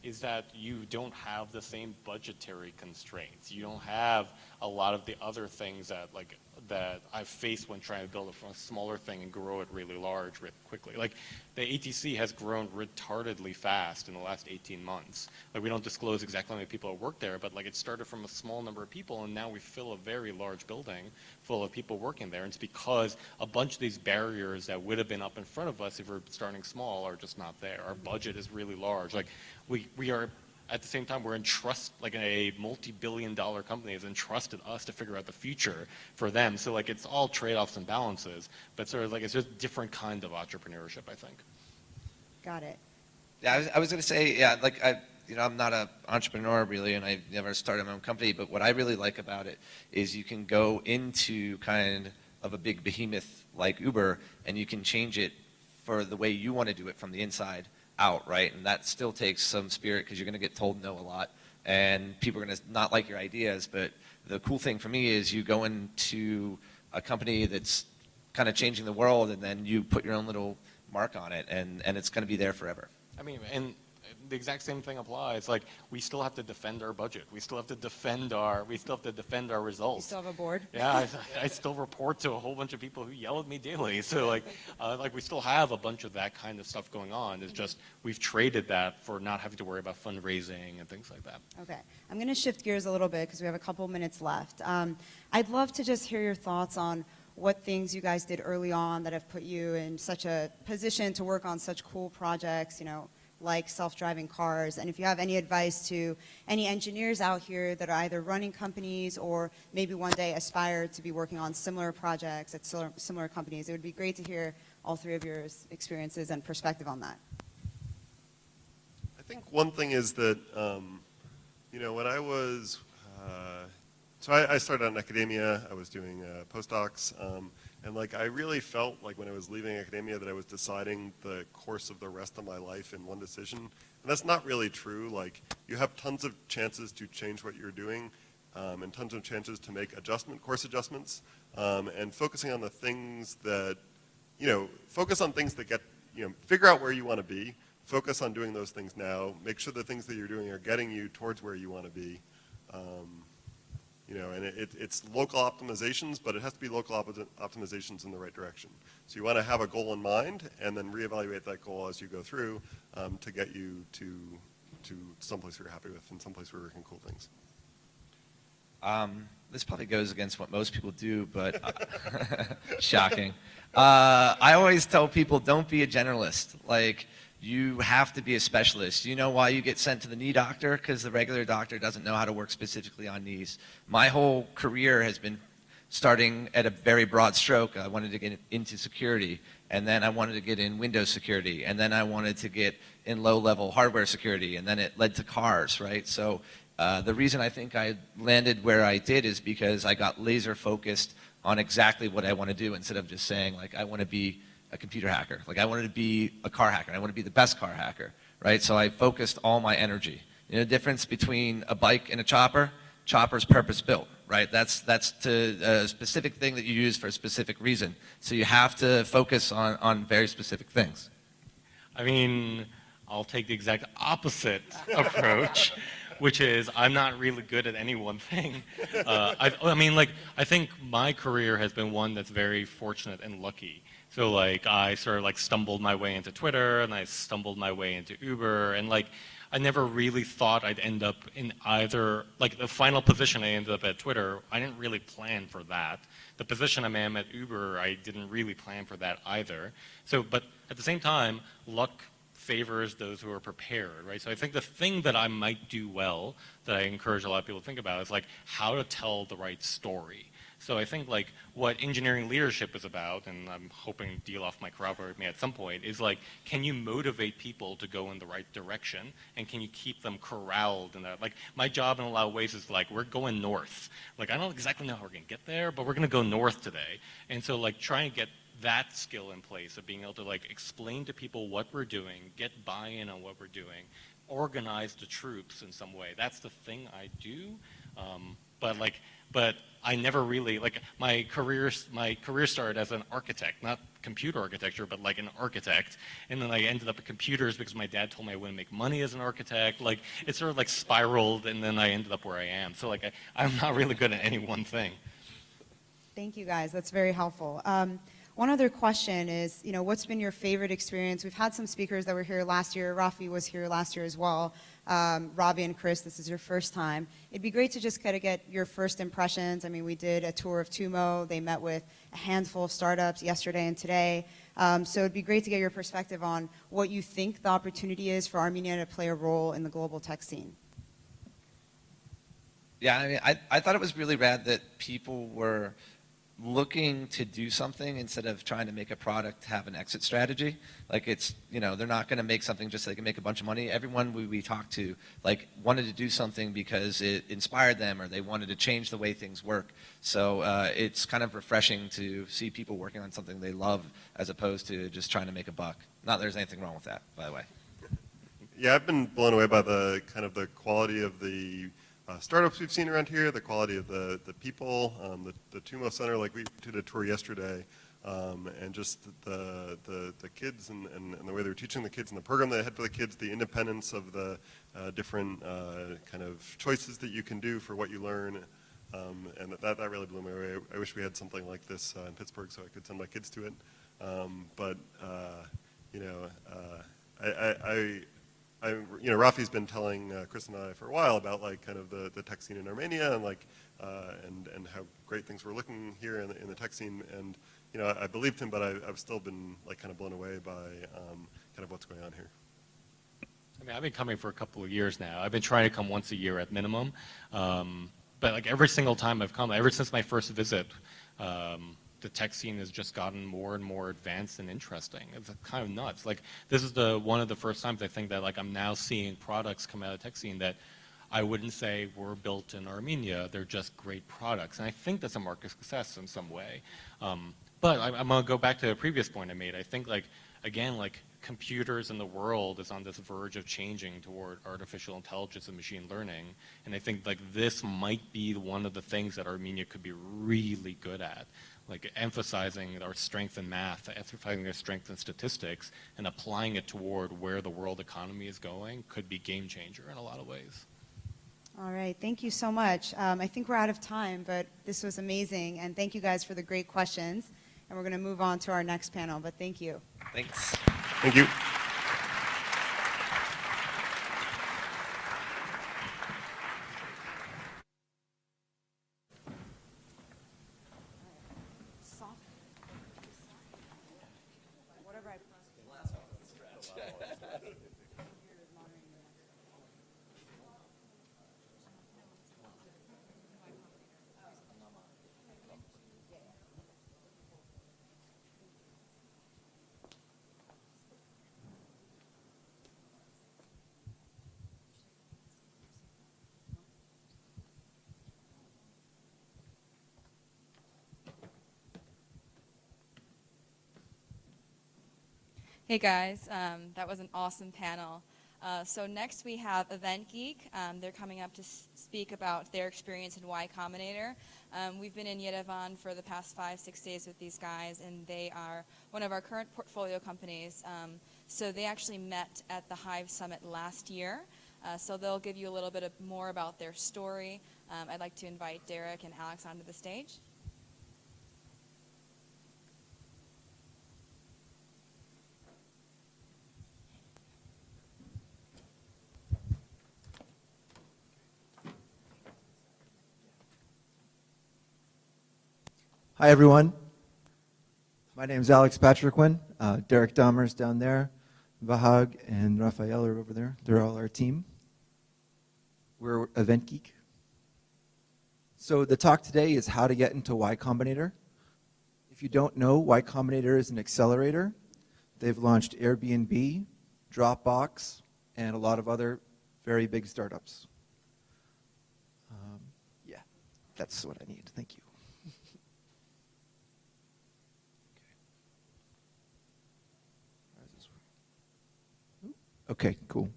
Speaker 9: is that you don't have the same budgetary constraints. You don't have a lot of the other things that like that I've faced when trying to build it from a smaller thing and grow it really large really quickly. Like the ATC has grown retardedly fast in the last 18 months. Like we don't disclose exactly how many people work there, but like it started from a small number of people and now we fill a very large building full of people working there. And it's because a bunch of these barriers that would have been up in front of us if we're starting small are just not there. Our budget is really large. Like we are, at the same time, we're like a multi-billion-dollar company has entrusted us to figure out the future for them. So like it's all trade-offs and balances, but sort of like it's just different kind of entrepreneurship, I think.
Speaker 1: Got it.
Speaker 11: Yeah, I was going to say, yeah, like I'm not an entrepreneur really, and I've never started my own company, but what I really like about it is you can go into kind of a big behemoth like Uber, and you can change it for the way you want to do it from the inside out, right? And that still takes some spirit because you're going to get told no a lot, and people are going to not like your ideas. But the cool thing for me is you go into a company that's kind of changing the world, and then you put your own little mark on it, and it's going to be there forever.
Speaker 9: I mean, and the exact same thing applies. Like we still have to defend our budget. We still have to defend our results.
Speaker 1: You still have a board?
Speaker 9: Yeah, I still report to a whole bunch of people who yell at me daily. So like we still have a bunch of that kind of stuff going on. It's just we've traded that for not having to worry about fundraising and things like that.
Speaker 1: Okay, I'm going to shift gears a little bit because we have a couple minutes left. I'd love to just hear your thoughts on what things you guys did early on that have put you in such a position to work on such cool projects, you know, like self-driving cars, and if you have any advice to any engineers out here that are either running companies or maybe one day aspire to be working on similar projects at similar companies, it would be great to hear all three of your experiences and perspective on that.
Speaker 10: I think one thing is that, you know, when I was, so I started out in academia, I was doing postdocs, and like I really felt like when I was leaving academia that I was deciding the course of the rest of my life in one decision. And that's not really true. Like you have tons of chances to change what you're doing and tons of chances to make course adjustments, and focusing on the things that, you know, focus on things that get, you know, figure out where you want to be, focus on doing those things now, make sure the things that you're doing are getting you towards where you want to be. You know, and it's local optimizations, but it has to be local optimizations in the right direction. So you want to have a goal in mind and then reevaluate that goal as you go through to get you to someplace you're happy with and someplace where you're working cool things.
Speaker 11: This probably goes against what most people do, but shocking. I always tell people don't be a generalist. Like, you have to be a specialist. You know why you get sent to the knee doctor? Because the regular doctor doesn't know how to work specifically on knees. My whole career has been starting at a very broad stroke. I wanted to get into security, and then I wanted to get in Windows security, and then I wanted to get in low-level hardware security, and then it led to cars, right? So the reason I think I landed where I did is because I got laser focused on exactly what I want to do instead of just saying, like, I want to be a computer hacker. Like, I wanted to be a car hacker. I want to be the best car hacker, right? So I focused all my energy. You know the difference between a bike and a chopper? Chopper's purpose-built, right? That's to a specific thing that you use for a specific reason. So you have to focus on very specific things.
Speaker 9: I mean, I'll take the exact opposite approach, which is I'm not really good at any one thing. I mean, like, I think my career has been one that's very fortunate and lucky. So like I sort of like stumbled my way into Twitter, and I stumbled my way into Uber, and like I never really thought I'd end up in either, like the final position I ended up at Twitter, I didn't really plan for that. The position I'm at Uber, I didn't really plan for that either. So, but at the same time, luck favors those who are prepared, right? So I think the thing that I might do well, that I encourage a lot of people to think about, is like how to tell the right story. So I think like what engineering leadership is about, and I'm hoping DLoff might corroborate me at some point, is like, can you motivate people to go in the right direction, and can you keep them corralled in that? Like my job in a lot of ways is like, we're going north. Like I don't exactly know how we're gonna get there, but we're gonna go north today. And so like trying to get that skill in place of being able to like explain to people what we're doing, get buy-in on what we're doing, organize the troops in some way. That's the thing I do. But I never really, like my career started as an architect, not computer architecture, but like an architect. And then I ended up at computers because my dad told me I wouldn't make money as an architect. Like it sort of like spiraled, and then I ended up where I am. So like I'm not really good at any one thing.
Speaker 1: Thank you, guys. That's very helpful. One other question is, what's been your favorite experience? We've had some speakers that were here last year. Rafi was here last year as well. Robbie and Chris, this is your first time. It'd be great to just kind of get your first impressions. I mean, we did a tour of Tumo. They met with a handful of startups yesterday and today. So it'd be great to get your perspective on what you think the opportunity is for Armenia to play a role in the global tech scene.
Speaker 11: Yeah, I mean, I thought it was really rad that people were looking to do something instead of trying to make a product have an exit strategy. Like it's, they're not going to make something just so they can make a bunch of money. Everyone we talked to, like, wanted to do something because it inspired them or they wanted to change the way things work. So it's kind of refreshing to see people working on something they love as opposed to just trying to make a buck. Not that there's anything wrong with that, by the way.
Speaker 10: Yeah, I've been blown away by the kind of the quality of the startups we've seen around here, the quality of the people, the Tumo Center, like we did a tour yesterday, and just the kids and the way they were teaching the kids and the program they had for the kids, the independence of the different kind of choices that you can do for what you learn, and that really blew me away. I wish we had something like this in Pittsburgh so I could send my kids to it, but Rafi's been telling Chris and I for a while about like kind of the tech scene in Armenia and like and how great things were looking here in the tech scene, and I believed him, but I've still been like kind of blown away by kind of what's going on here.
Speaker 9: I mean, I've been coming for a couple of years now. I've been trying to come once a year at minimum, but like every single time I've come, ever since my first visit, the tech scene has just gotten more and more advanced and interesting. It's kind of nuts. Like this is one of the first times I think that like I'm now seeing products come out of the tech scene that I wouldn't say were built in Armenia. They're just great products, and I think that's a mark of success in some way. But I'm gonna go back to the previous point I made. I think like again, like computers in the world is on this verge of changing toward artificial intelligence and machine learning, and I think like this might be one of the things that Armenia could be really good at. Like emphasizing our strength in math, emphasizing our strength in statistics, and applying it toward where the world economy is going could be game changer in a lot of ways.
Speaker 1: All right, thank you so much. I think we're out of time, but this was amazing, and thank you guys for the great questions. And we're going to move on to our next panel, but thank you.
Speaker 11: Thanks.
Speaker 10: Thank you.
Speaker 8: Hey guys, that was an awesome panel. So next we have Event Geek. They're coming up to speak about their experience in Y Combinator. We've been in Yerevan for the past 5-6 days with these guys, and they are one of our current portfolio companies. So they actually met at the Hive Summit last year. So they'll give you a little bit more about their story. I'd like to invite Derek and Alex onto the stage.
Speaker 12: Hi, everyone. My name is Alex Patriquin. Derek Dahmer's down there. Vahag and Raphael are over there. They're all our team. We're Event Geek. So the talk today is how to get into Y Combinator. If you don't know, Y Combinator is an accelerator. They've launched Airbnb, Dropbox, and a lot of other very big startups. Yeah, that's what I need. Thank you. Okay, cool.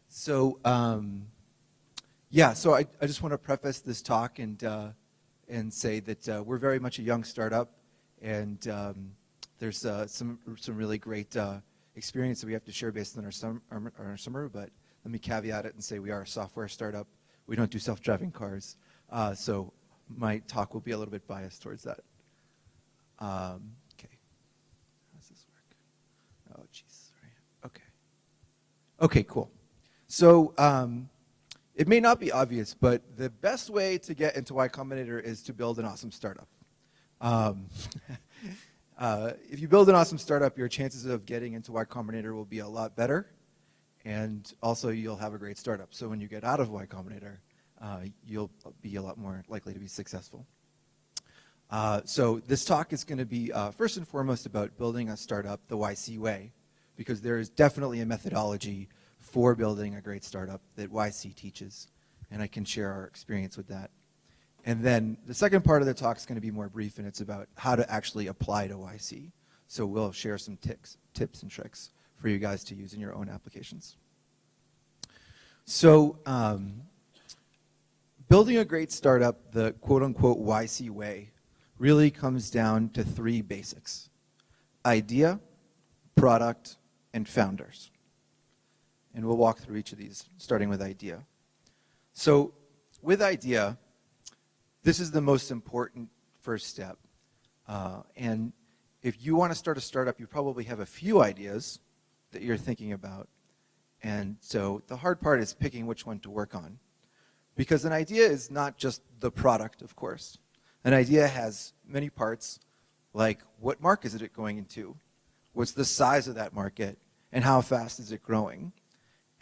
Speaker 12: So, yeah, so I just want to preface this talk and say that we're very much a young startup, and there's some really great experience that we have to share based on our summer, but let me caveat it and say we are a software startup. We don't do self-driving cars, so my talk will be a little bit biased towards that. Okay. How does this work? Oh, jeez. Okay. Okay, cool. So it may not be obvious, but the best way to get into Y Combinator is to build an awesome startup. If you build an awesome startup, your chances of getting into Y Combinator will be a lot better, and also you'll have a great startup. So when you get out of Y Combinator, you'll be a lot more likely to be successful. So this talk is going to be first and foremost about building a startup the YC way, because there is definitely a methodology for building a great startup that YC teaches, and I can share our experience with that. And then the second part of the talk is going to be more brief, and it's about how to actually apply to YC. So we'll share some tips and tricks for you guys to use in your own applications. So building a great startup the quote-unquote YC way really comes down to 3 basics: idea, product, and founders. And we'll walk through each of these, starting with idea. So with idea, this is the most important first step. And if you want to start a startup, you probably have a few ideas that you're thinking about. And so the hard part is picking which one to work on. Because an idea is not just the product, of course. An idea has many parts, like what market is it going into? What's the size of that market? And how fast is it growing?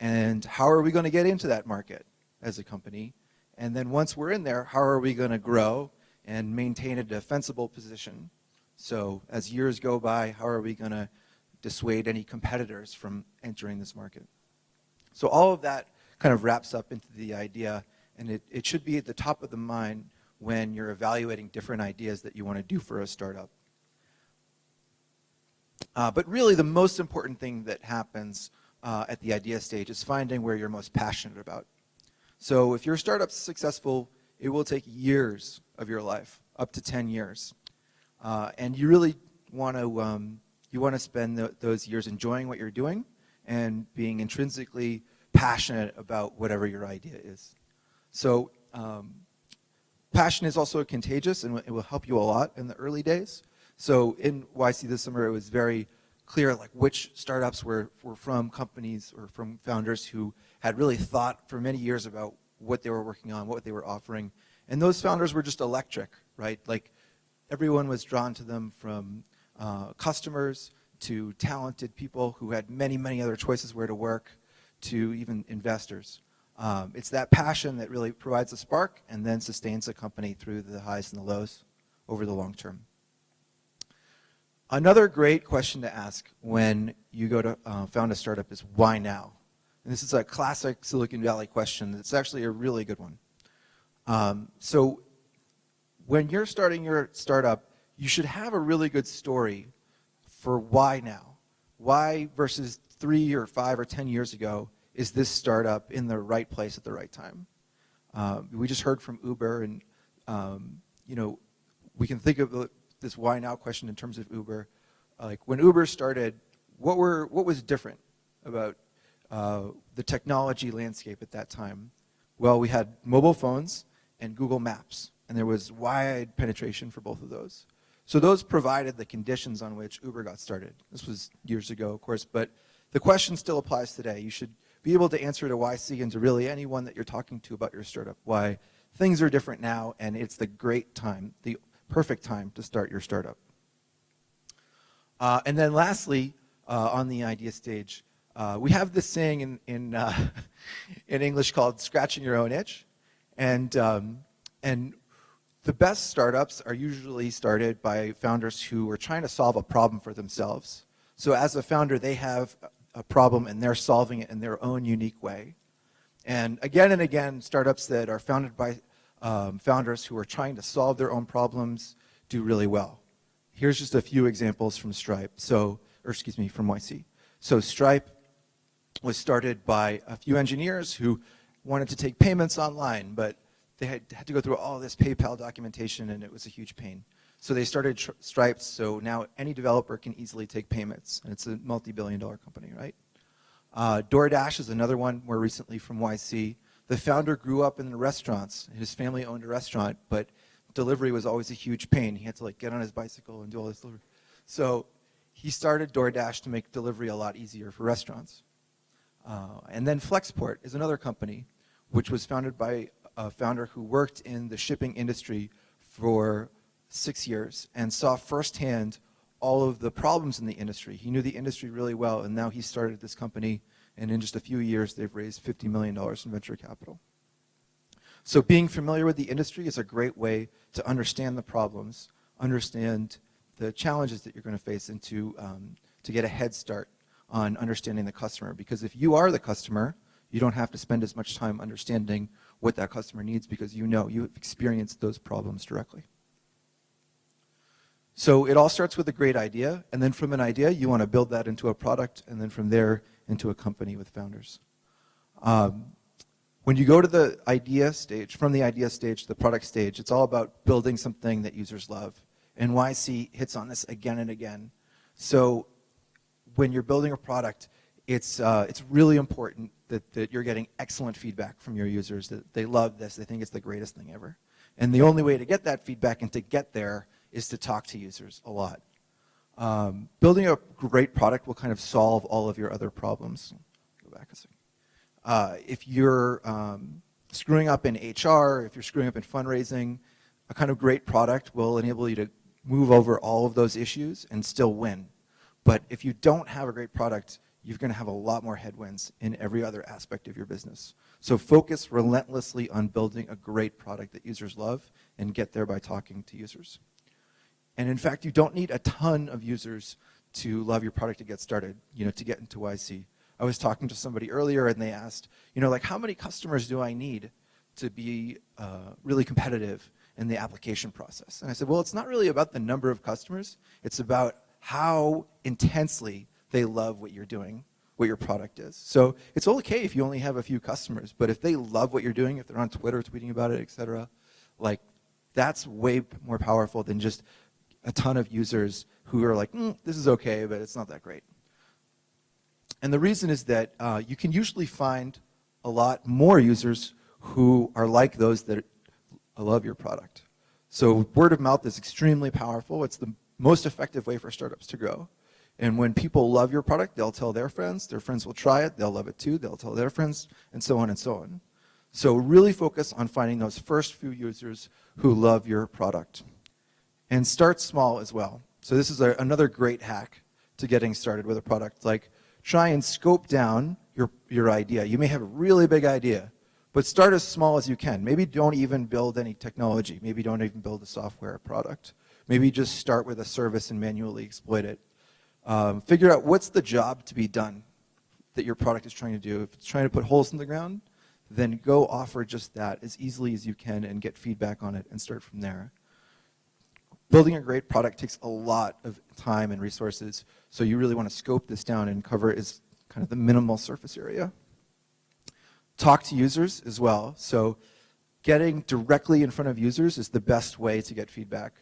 Speaker 12: And how are we going to get into that market as a company? And then once we're in there, how are we going to grow and maintain a defensible position? So as years go by, how are we going to dissuade any competitors from entering this market? So all of that kind of wraps up into the idea, and it should be at the top of the mind when you're evaluating different ideas that you want to do for a startup. But really the most important thing that happens at the idea stage is finding where you're most passionate about. So if your startup's successful, it will take years of your life, up to 10 years. And you really want to spend those years enjoying what you're doing and being intrinsically passionate about whatever your idea is. So passion is also contagious, and it will help you a lot in the early days. So in YC this summer, it was very clear like which startups were from companies or from founders who had really thought for many years about what they were working on, what they were offering. And those founders were just electric, right? Like everyone was drawn to them, from customers to talented people who had many, many other choices where to work, to even investors. It's that passion that really provides a spark and then sustains a company through the highs and the lows over the long term. Another great question to ask when you go to found a startup is, why now? And this is a classic Silicon Valley question. It's actually a really good one. So when you're starting your startup, you should have a really good story for why now. Why versus 3 or 5 or 10 years ago is this startup in the right place at the right time? We just heard from Uber, and you know, we can think of this why now question in terms of Uber. Like when Uber started, what was different about the technology landscape at that time? Well, we had mobile phones and Google Maps, and there was wide penetration for both of those. So those provided the conditions on which Uber got started. This was years ago, of course, but the question still applies today. You should be able to answer to YC and to really anyone that you're talking to about your startup why things are different now, and it's the great time, the perfect time to start your startup. And then lastly, on the idea stage, we have this saying in English called scratching your own itch. And the best startups are usually started by founders who are trying to solve a problem for themselves. So as a founder, they have a problem and they're solving it in their own unique way. And again, startups that are founded by founders who are trying to solve their own problems do really well. Here's just a few examples from Stripe, from YC. So Stripe was started by a few engineers who wanted to take payments online, but they had to go through all this PayPal documentation, and it was a huge pain. So they started Stripe, so now any developer can easily take payments, and it's a multi-billion-dollar company, right? DoorDash is another one more recently from YC. The founder grew up in the restaurants. His family owned a restaurant, but delivery was always a huge pain. He had to like get on his bicycle and do all this delivery. So he started DoorDash to make delivery a lot easier for restaurants. And then Flexport is another company which was founded by a founder who worked in the shipping industry for 6 years and saw firsthand all of the problems in the industry. He knew the industry really well, and now he started this company, and in just a few years, they've raised $50 million in venture capital. So being familiar with the industry is a great way to understand the problems, understand the challenges that you're going to face, and to get a head start on understanding the customer. Because if you are the customer, you don't have to spend as much time understanding what that customer needs because you've experienced those problems directly. So it all starts with a great idea, and then from an idea, you want to build that into a product, and then from there, into a company with founders. When you go to the idea stage, from the idea stage to the product stage, it's all about building something that users love. And YC hits on this again and again. So when you're building a product, it's really important that you're getting excellent feedback from your users, that they love this, they think it's the greatest thing ever. And the only way to get that feedback and to get there is to talk to users a lot. Building a great product will kind of solve all of your other problems. Go back a second. If you're screwing up in HR, if you're screwing up in fundraising, a kind of great product will enable you to move over all of those issues and still win. But if you don't have a great product, you're going to have a lot more headwinds in every other aspect of your business. So focus relentlessly on building a great product that users love and get there by talking to users. And in fact, you don't need a ton of users to love your product to get started, to get into YC. I was talking to somebody earlier and they asked, like how many customers do I need to be really competitive in the application process? And I said, well, it's not really about the number of customers. It's about how intensely they love what you're doing, what your product is. So it's okay if you only have a few customers, but if they love what you're doing, if they're on Twitter tweeting about it, et cetera, like that's way more powerful than just a ton of users who are like, this is okay, but it's not that great. And the reason is that you can usually find a lot more users who are like those that love your product. So word of mouth is extremely powerful. It's the most effective way for startups to grow. And when people love your product, they'll tell their friends will try it, they'll love it too, they'll tell their friends, and so on and so on. So really focus on finding those first few users who love your product. And start small as well. So this is another great hack to getting started with a product. Like try and scope down your idea. You may have a really big idea, but start as small as you can. Maybe don't even build any technology. Maybe don't even build a software product. Maybe just start with a service and manually exploit it. Figure out what's the job to be done that your product is trying to do. If it's trying to put holes in the ground, then go offer just that as easily as you can and get feedback on it and start from there. Building a great product takes a lot of time and resources, so you really want to scope this down and cover as kind of the minimal surface area. Talk to users as well. So getting directly in front of users is the best way to get feedback.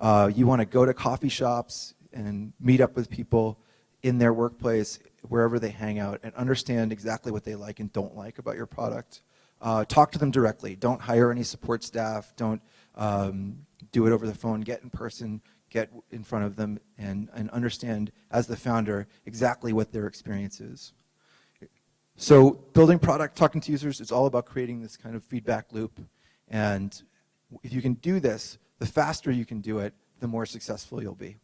Speaker 12: You want to go to coffee shops and meet up with people in their workplace, wherever they hang out, and understand exactly what they like and don't like about your product. Talk to them directly. Don't hire any support staff. Don't do it over the phone. Get in person, get in front of them, and understand, as the founder, exactly what their experience is. So building product, talking to users, it's all about creating this kind of feedback loop. And if you can do this, the faster you can do it, the more successful you'll be.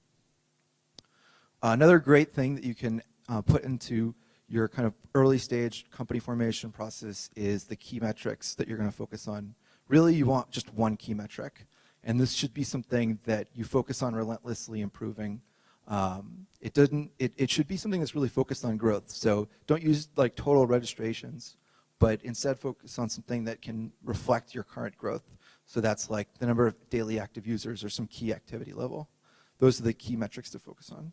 Speaker 12: Another great thing that you can put into your kind of early stage company formation process is the key metrics that you're going to focus on. Really, you want just one key metric. And this should be something that you focus on relentlessly improving. It should be something that's really focused on growth. So don't use like total registrations, but instead focus on something that can reflect your current growth. So that's like the number of daily active users or some key activity level. Those are the key metrics to focus on.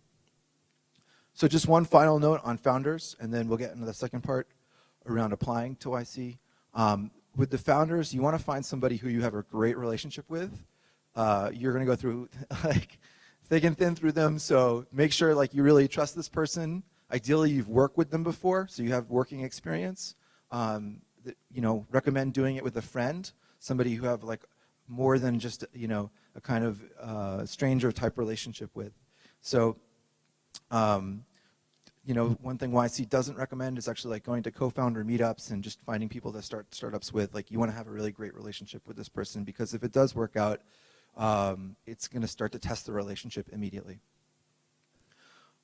Speaker 12: So just one final note on founders, and then we'll get into the second part around applying to YC. With the founders, you want to find somebody who you have a great relationship with. You're going to go through like thick and thin through them, so make sure like you really trust this person. Ideally, you've worked with them before, so you have working experience. Recommend doing it with a friend, somebody who have like more than just, a kind of stranger type relationship with. So, one thing YC doesn't recommend is actually like going to co-founder meetups and just finding people to start startups with. Like, you want to have a really great relationship with this person, because if it does work out, it's going to start to test the relationship immediately.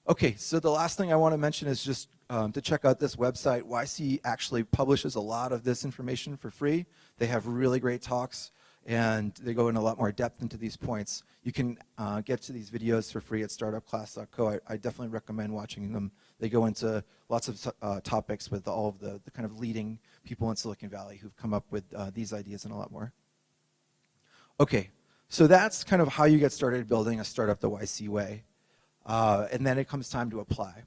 Speaker 12: Okay, so the last thing I want to mention is just to check out this website. YC actually publishes a lot of this information for free. They have really great talks, and they go in a lot more depth into these points. You can get to these videos for free at startupclass.co. I definitely recommend watching them. They go into lots of topics with all of the kind of leading people in Silicon Valley who've come up with these ideas and a lot more. Okay, so that's kind of how you get started building a startup the YC way. And then it comes time to apply.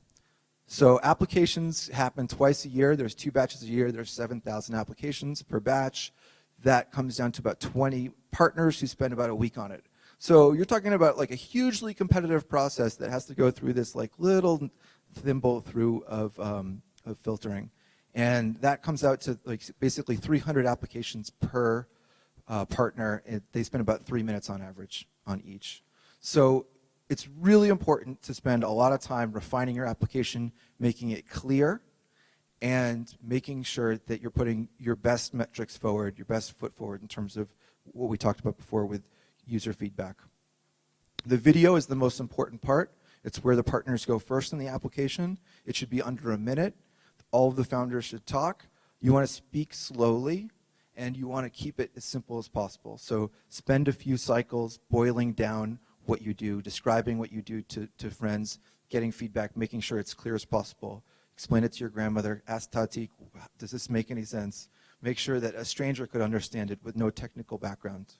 Speaker 12: So applications happen twice a year. There's 2 batches a year. There's 7,000 applications per batch. That comes down to about 20 partners who spend about a week on it. So you're talking about like a hugely competitive process that has to go through this like little thimble through of filtering. And that comes out to like basically 300 applications per partner. They spend about 3 minutes on average on each. So it's really important to spend a lot of time refining your application, making it clear, and making sure that you're putting your best metrics forward, your best foot forward in terms of what we talked about before with user feedback. The video is the most important part. It's where the partners go first in the application. It should be under a minute. All of the founders should talk. You want to speak slowly, and you want to keep it as simple as possible. So spend a few cycles boiling down what you do, describing what you do to friends, getting feedback, making sure it's clear as possible. Explain it to your grandmother. Ask Tati, does this make any sense? Make sure that a stranger could understand it with no technical background.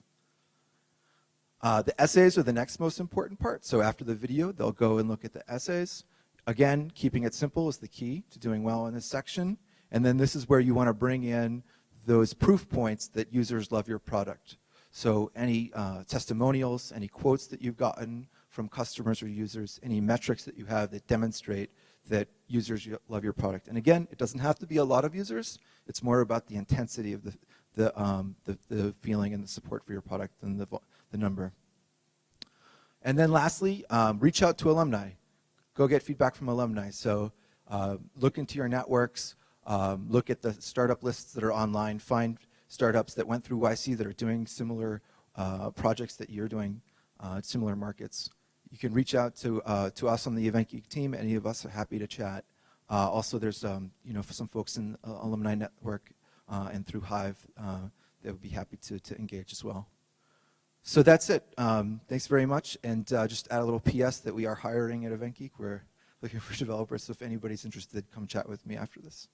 Speaker 12: The essays are the next most important part. So after the video, they'll go and look at the essays. Again, keeping it simple is the key to doing well in this section. And then this is where you want to bring in those proof points that users love your product. So any testimonials, any quotes that you've gotten from customers or users, any metrics that you have that demonstrate that users love your product. And again, it doesn't have to be a lot of users. It's more about the intensity of the feeling and the support for your product than the number. And then lastly, reach out to alumni. Go get feedback from alumni. So look into your networks, look at the startup lists that are online, find startups that went through YC that are doing similar projects that you're doing, similar markets. You can reach out to us on the EventGeek team. Any of us are happy to chat. Also, there's some folks in the alumni network and through Hive that would be happy to engage as well. So that's it. Thanks very much. And just add a little PS that we are hiring at EventGeek. We're looking for developers. So if anybody's interested, come chat with me after this.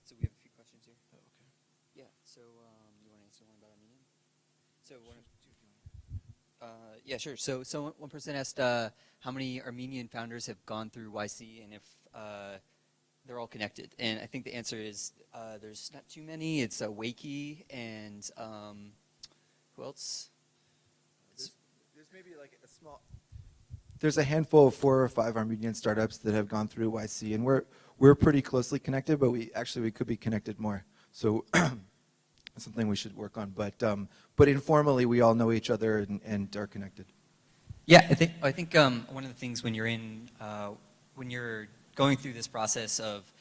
Speaker 13: So we have a few questions here. Oh, okay. Yeah. So you want to answer one about Armenian? So yeah, sure. So one person asked how many Armenian founders have gone through YC and if they're all connected. And I think the answer is there's not too many. It's Wakey and who else?
Speaker 12: There's maybe like a small. There's a handful of 4 or 5 Armenian startups that have gone through YC, and we're pretty closely connected, but we could be connected more. So that's something we should work on. But informally, we all know each other and are connected.
Speaker 13: Yeah, I think one of the things when you're going through this process of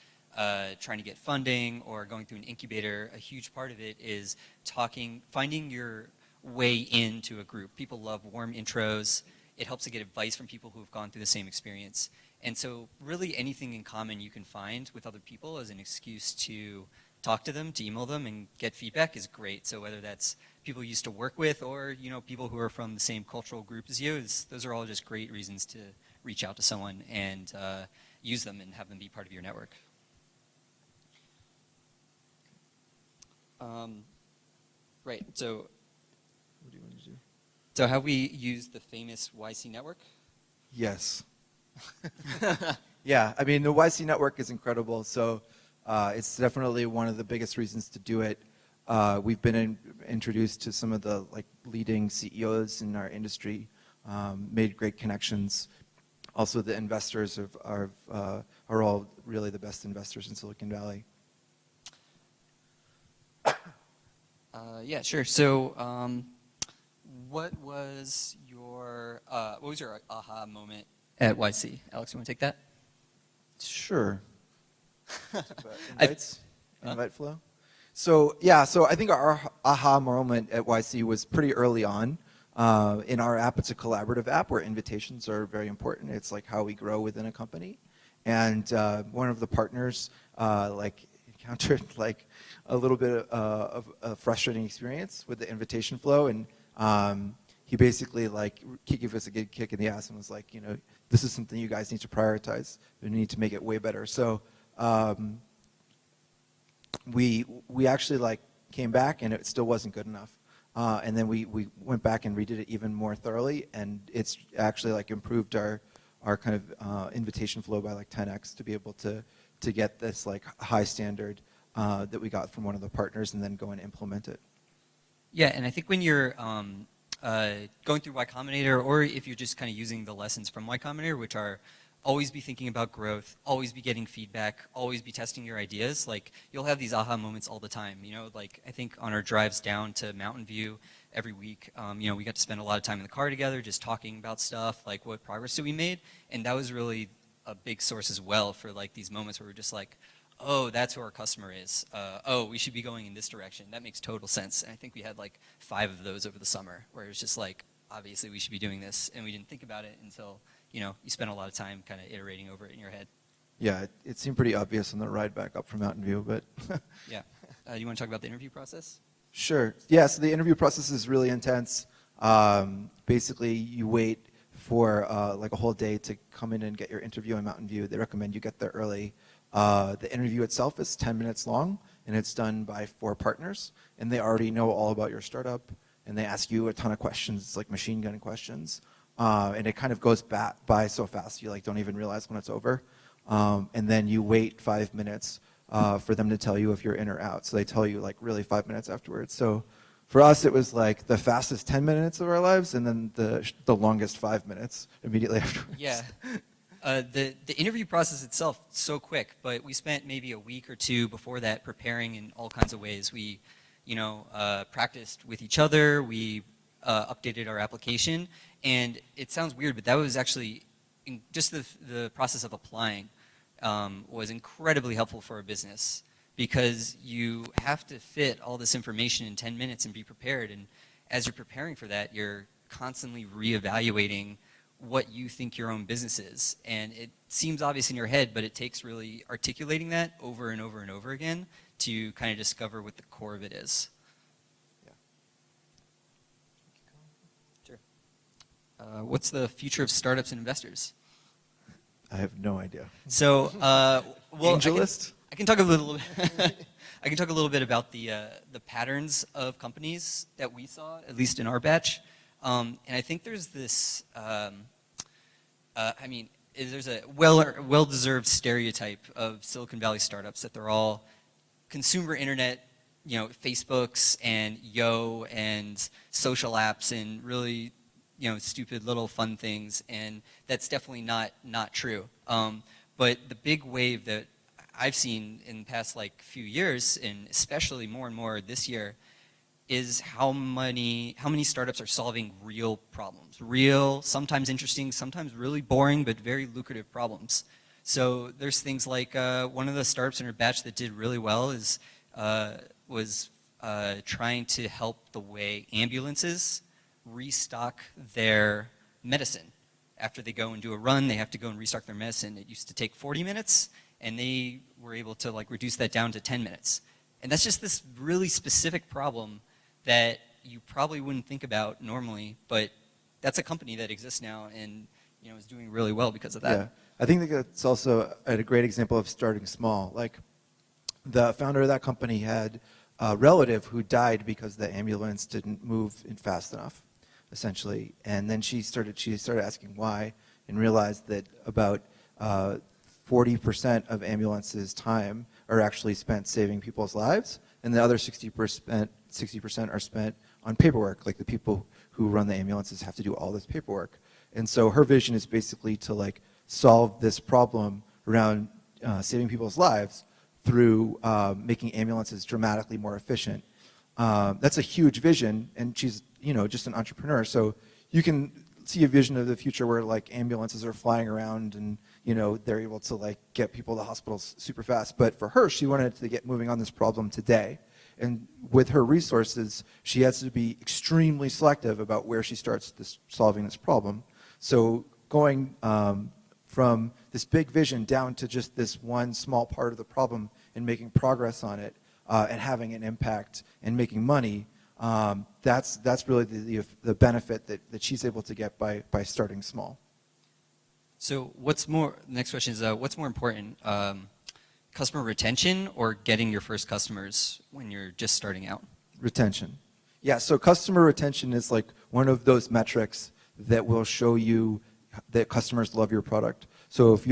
Speaker 13: trying to get funding or going through an incubator, a huge part of it is finding your way into a group. People love warm intros. It helps to get advice from people who have gone through the same experience. And so really anything in common you can find with other people as an excuse to talk to them, to email them, and get feedback is great. So whether that's people you used to work with or people who are from the same cultural group as you, those are all just great reasons to reach out to someone and use them and have them be part of your network. Right, so
Speaker 12: what do you want to do?
Speaker 13: So have we used the famous YC network?
Speaker 12: Yes. Yeah, I mean, the YC network is incredible. So it's definitely one of the biggest reasons to do it. We've been introduced to some of the leading CEOs in our industry, made great connections. also the investors are all really the best investors in Silicon Valley.
Speaker 13: Yeah, sure. So, what was your aha moment at YC? Alex, you want to take that?
Speaker 12: Sure. Invite flow. So yeah, so I think our aha moment at YC was pretty early on. In our app, it's a collaborative app where invitations are very important. It's like how we grow within a company. And one of the partners encountered like a little bit of a frustrating experience with the invitation flow, and he basically he gave us a good kick in the ass and was like, you know, this is something you guys need to prioritize. We need to make it way better. So we actually came back and it still wasn't good enough. And then we went back and redid it even more thoroughly, and it's actually improved our kind of invitation flow by 10x to be able to get this high standard that we got from one of the partners and then go and implement it.
Speaker 13: Yeah, and I think when you're going through Y Combinator, or if you're just kind of using the lessons from Y Combinator, which are always be thinking about growth, always be getting feedback, always be testing your ideas, you'll have these aha moments all the time. You know, I think on our drives down to Mountain View every week, you know, we got to spend a lot of time in the car together just talking about stuff, like what progress did we made, and that was really a big source as well for these moments where we're just oh, that's who our customer is. Oh, we should be going in this direction. That makes total sense. And I think we had 5 of those over the summer where it was just obviously we should be doing this, and we didn't think about it until, you know, you spent a lot of time kind of iterating over it in your head.
Speaker 12: Yeah, it seemed pretty obvious on the ride back up from Mountain View, but
Speaker 13: yeah. You want to talk about the interview process?
Speaker 12: Sure. Yeah, so the interview process is really intense. Basically, you wait for a whole day to come in and get your interview in Mountain View. They recommend you get there early. The interview itself is 10 minutes long, and it's done by 4 partners, and they already know all about your startup, and they ask you a ton of questions. It's like machine gun questions, and it kind of goes by so fast you don't even realize when it's over. And then you wait 5 minutes for them to tell you if you're in or out. So they tell you really 5 minutes afterwards. So for us, it was the fastest 10 minutes of our lives, and then the longest 5 minutes immediately afterwards.
Speaker 13: Yeah. The interview process itself, so quick, but we spent maybe a week or 2 before that preparing in all kinds of ways. We, you know, practiced with each other. We updated our application, and it sounds weird, but that was actually just the process of applying was incredibly helpful for a business, because you have to fit all this information in 10 minutes and be prepared. And as you're preparing for that, you're constantly reevaluating what you think your own business is. And it seems obvious in your head, but it takes really articulating that over and over and over again to kind of discover what the core of it is.
Speaker 12: Yeah.
Speaker 13: Sure. What's the future of startups and investors?
Speaker 12: I have no idea.
Speaker 13: So, well,
Speaker 12: AngelList?
Speaker 13: I can talk a little bit. I can talk a little bit about the patterns of companies that we saw, at least in our batch. And I think there's this. I mean, there's a well-deserved stereotype of Silicon Valley startups that they're all consumer internet, you know, Facebooks and Yo and social apps and really, you know, stupid little fun things, and that's definitely not true. But the big wave that I've seen in the past few years, and especially more and more this year, is how many startups are solving real problems, real, sometimes interesting, sometimes really boring, but very lucrative problems. So there's things like one of the startups in our batch that did really well was trying to help the way ambulances restock their medicine. After they go and do a run, they have to go and restock their medicine. It used to take 40 minutes, and they were able to reduce that down to 10 minutes. And that's just this really specific problem that you probably wouldn't think about normally, but that's a company that exists now and, you know, is doing really well because of that.
Speaker 12: Yeah, I think that's also a great example of starting small. The founder of that company had a relative who died because the ambulance didn't move fast enough, essentially. And then she started asking why, and realized that about 40% of ambulances' time are actually spent saving people's lives, and the other 60% are spent on paperwork. The people who run the ambulances have to do all this paperwork. And so her vision is basically to like solve this problem around saving people's lives through making ambulances dramatically more efficient. That's a huge vision, and she's, you know, just an entrepreneur. So you can see a vision of the future where like ambulances are flying around and, you know, they're able to like get people to hospitals super fast. But for her, she wanted to get moving on this problem today. And with her resources, she has to be extremely selective about where she starts solving this problem. So going from this big vision down to just this one small part of the problem and making progress on it and having an impact and making money, that's really the benefit that she's able to get by starting small.
Speaker 13: So next question is, what's more important, customer retention or getting your first customers when you're just starting out? Retention.
Speaker 12: Yeah, so customer retention is like one of those metrics that will show you that customers love your product. So if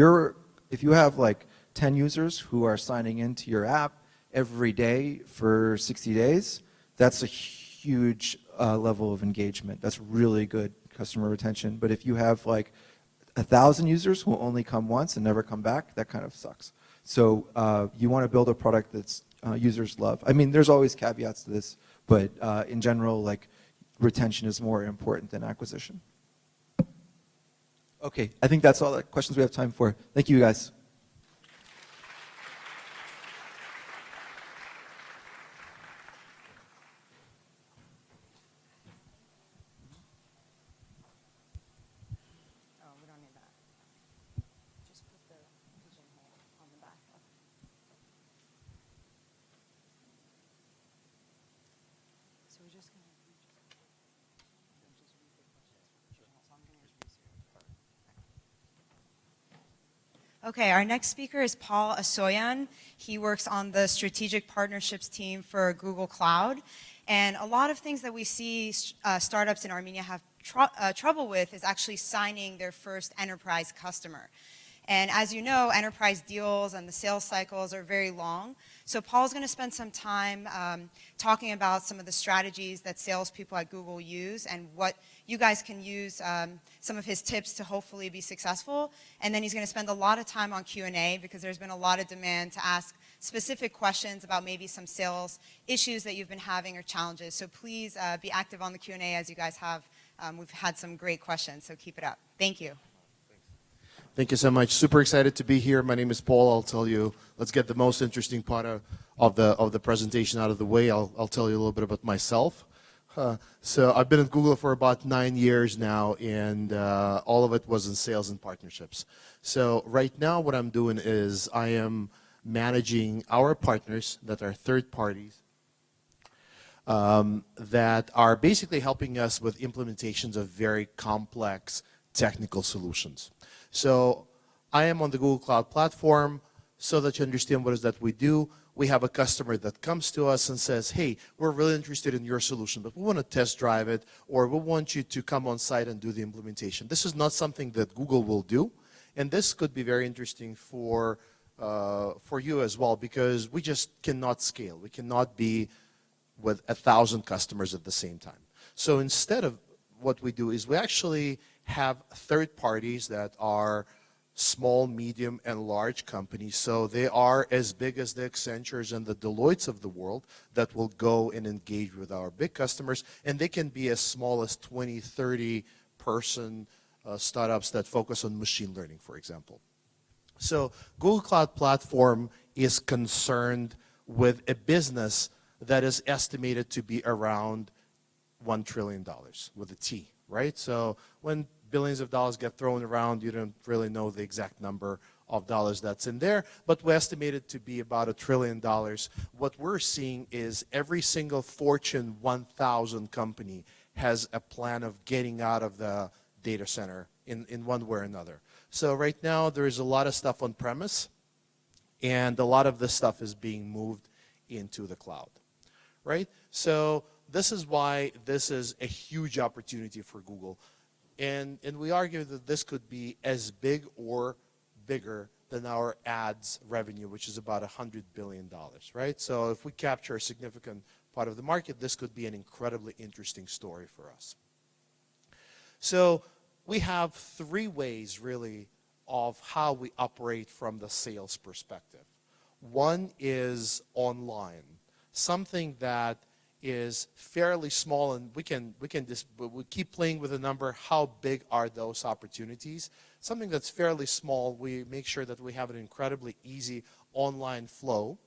Speaker 12: you have like 10 users who are signing into your app every day for 60 days, that's a huge level of engagement. That's really good customer retention. But if you have like 1,000 users who only come once and never come back, that kind of sucks. So you want to build a product that's users love. I mean, there's always caveats to this, but in general, like retention is more important than acquisition. Okay, I think that's all the questions we have time for. Thank you, guys.
Speaker 1: Okay, our next speaker is Paul Asoyan. He works on the strategic partnerships team for Google Cloud. And a lot of things that we see startups in Armenia have trouble with is actually signing their first enterprise customer. And as you know, enterprise deals and the sales cycles are very long. So Paul's going to spend some time talking about some of the strategies that salespeople at Google use and what you guys can use some of his tips to hopefully be successful. And then he's going to spend a lot of time on Q&A because there's been a lot of demand to ask specific questions about maybe some sales issues that you've been having or challenges. So please be active on the Q&A as you guys have. We've had some great questions, so keep it up. Thank you.
Speaker 14: Thank you so much. Super excited to be here. My name is Paul. I'll tell you, let's get the most interesting part of the presentation out of the way. I'll tell you a little bit about myself. So I've been at Google for about 9 years now, and all of it was in sales and partnerships. So right now what I'm doing is I am managing our partners that are third parties that are basically helping us with implementations of very complex technical solutions. So I am on the Google Cloud Platform. So that you understand what is that we do, we have a customer that comes to us and says, hey, we're really interested in your solution, but we want to test drive it, or we want you to come on site and do the implementation. This is not something that Google will do, and this could be very interesting for you as well, because we just cannot scale. We cannot be with 1,000 customers at the same time. So instead of what we do is we actually have third parties that are small, medium, and large companies. So they are as big as the Accentures and the Deloittes of the world that will go and engage with our big customers. And they can be as small as 20, 30 person startups that focus on machine learning, for example. So Google Cloud Platform is concerned with a business that is estimated to be around $1 trillion with a T, right? So when billions of dollars get thrown around, you don't really know the exact number of dollars that's in there, but we estimate it to be about $1 trillion. What we're seeing is every single Fortune 1000 company has a plan of getting out of the data center in one way or another. So right now there is a lot of stuff on premise, and a lot of this stuff is being moved into the cloud, right? So this is why this is a huge opportunity for Google. And we argue that this could be as big or bigger than our ads revenue, which is about $100 billion, right? So if we capture a significant part of the market, this could be an incredibly interesting story for us. So we have three ways really of how we operate from the sales perspective. One is online, something that is fairly small, and we keep playing with the number. How big are those opportunities? Something that's fairly small, we make sure that we have an incredibly easy online flow,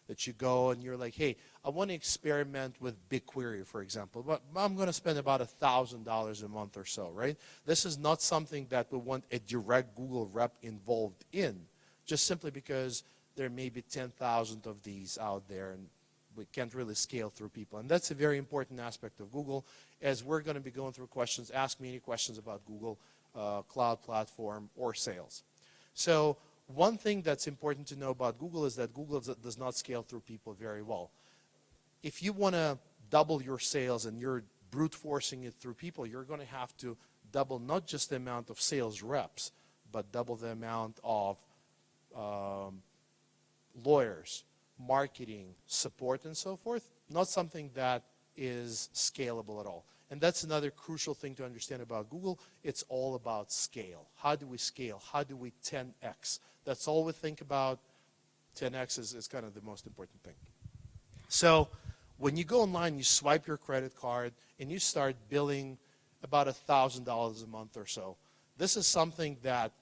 Speaker 14: that you go and you're like, hey, I want to experiment with BigQuery, for example, but I'm going to spend about $1,000 a month or so, right? This is not something that we want a direct Google rep involved in, just simply because there may be 10,000 of these out there, and we can't really scale through people. And that's a very important aspect of Google. As we're going to be going through questions, ask me any questions about Google Cloud Platform or sales. So one thing that's important to know about Google is that Google does not scale through people very well. If you want to double your sales and you're brute forcing it through people, you're going to have to double not just the amount of sales reps, but double the amount of lawyers, marketing, support, and so forth. Not something that is scalable at all. And that's another crucial thing to understand about Google. It's all about scale. How do we scale? How do we 10x? That's all we think about. 10x is kind of the most important thing. So when you go online, you swipe your credit card, and you start billing about $1,000 a month or so. This is something that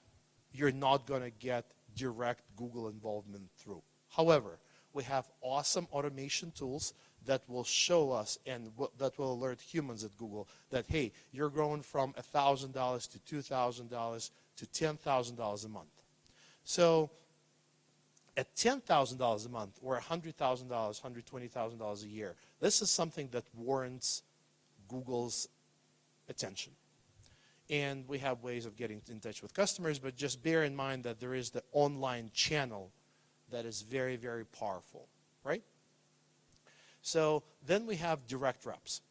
Speaker 14: you're not going to get direct Google involvement through. However, we have awesome automation tools that will show us and that will alert humans at Google that, hey, you're growing from $1,000 to $2,000 to $10,000 a month. So at $10,000 a month or $100,000, $120,000 a year, this is something that warrants Google's attention. And we have ways of getting in touch with customers, but just bear in mind that there is the online channel that is very, very powerful, right? So then we have direct reps,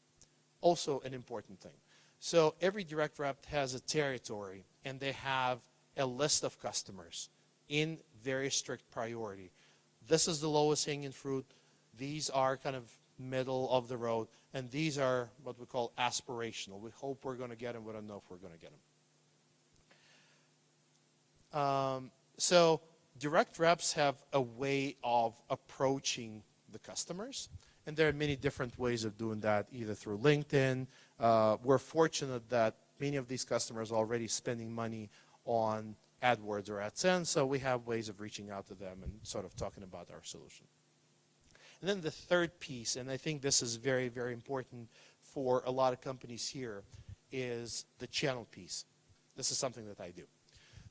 Speaker 14: also an important thing. So every direct rep has a territory, and they have a list of customers in very strict priority. This is the lowest hanging fruit. These are kind of middle of the road, and these are what we call aspirational. We hope we're going to get them. We don't know if we're going to get them. So direct reps have a way of approaching the customers, and there are many different ways of doing that, either through LinkedIn. We're fortunate that many of these customers are already spending money on AdWords or AdSense, so we have ways of reaching out to them and sort of talking about our solution. And then the third piece, and I think this is very, very important for a lot of companies here, is the channel piece. This is something that I do.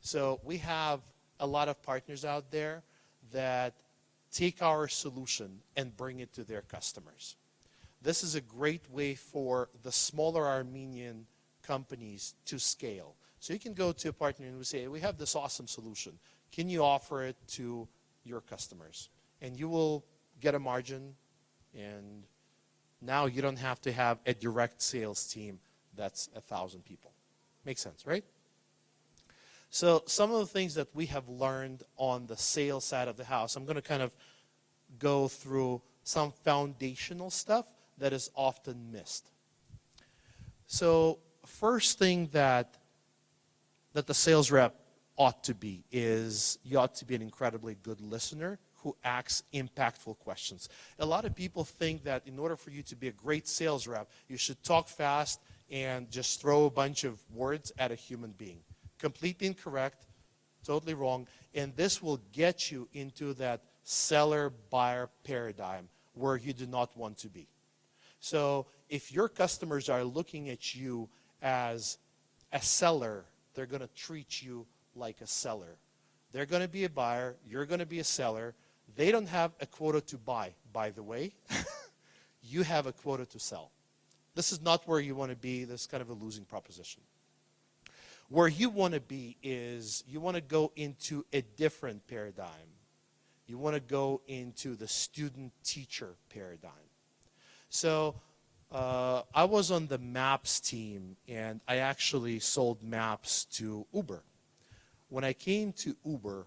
Speaker 14: So we have a lot of partners out there that take our solution and bring it to their customers. This is a great way for the smaller Armenian companies to scale. So you can go to a partner and we say, we have this awesome solution. Can you offer it to your customers? And you will get a margin, and now you don't have to have a direct sales team that's 1,000 people. Makes sense, right? So some of the things that we have learned on the sales side of the house, I'm going to kind of go through some foundational stuff that is often missed. So first thing that the sales rep ought to be is you ought to be an incredibly good listener who asks impactful questions. A lot of people think that in order for you to be a great sales rep, you should talk fast and just throw a bunch of words at a human being. Completely incorrect, totally wrong, and this will get you into that seller-buyer paradigm where you do not want to be. So if your customers are looking at you as a seller, they're going to treat you like a seller. They're going to be a buyer, you're going to be a seller. They don't have a quota to buy, by the way. You have a quota to sell. This is not where you want to be. This is kind of a losing proposition. Where you want to be is you want to go into a different paradigm. You want to go into the student-teacher paradigm. So I was on the Maps team, and I actually sold Maps to Uber. When I came to Uber,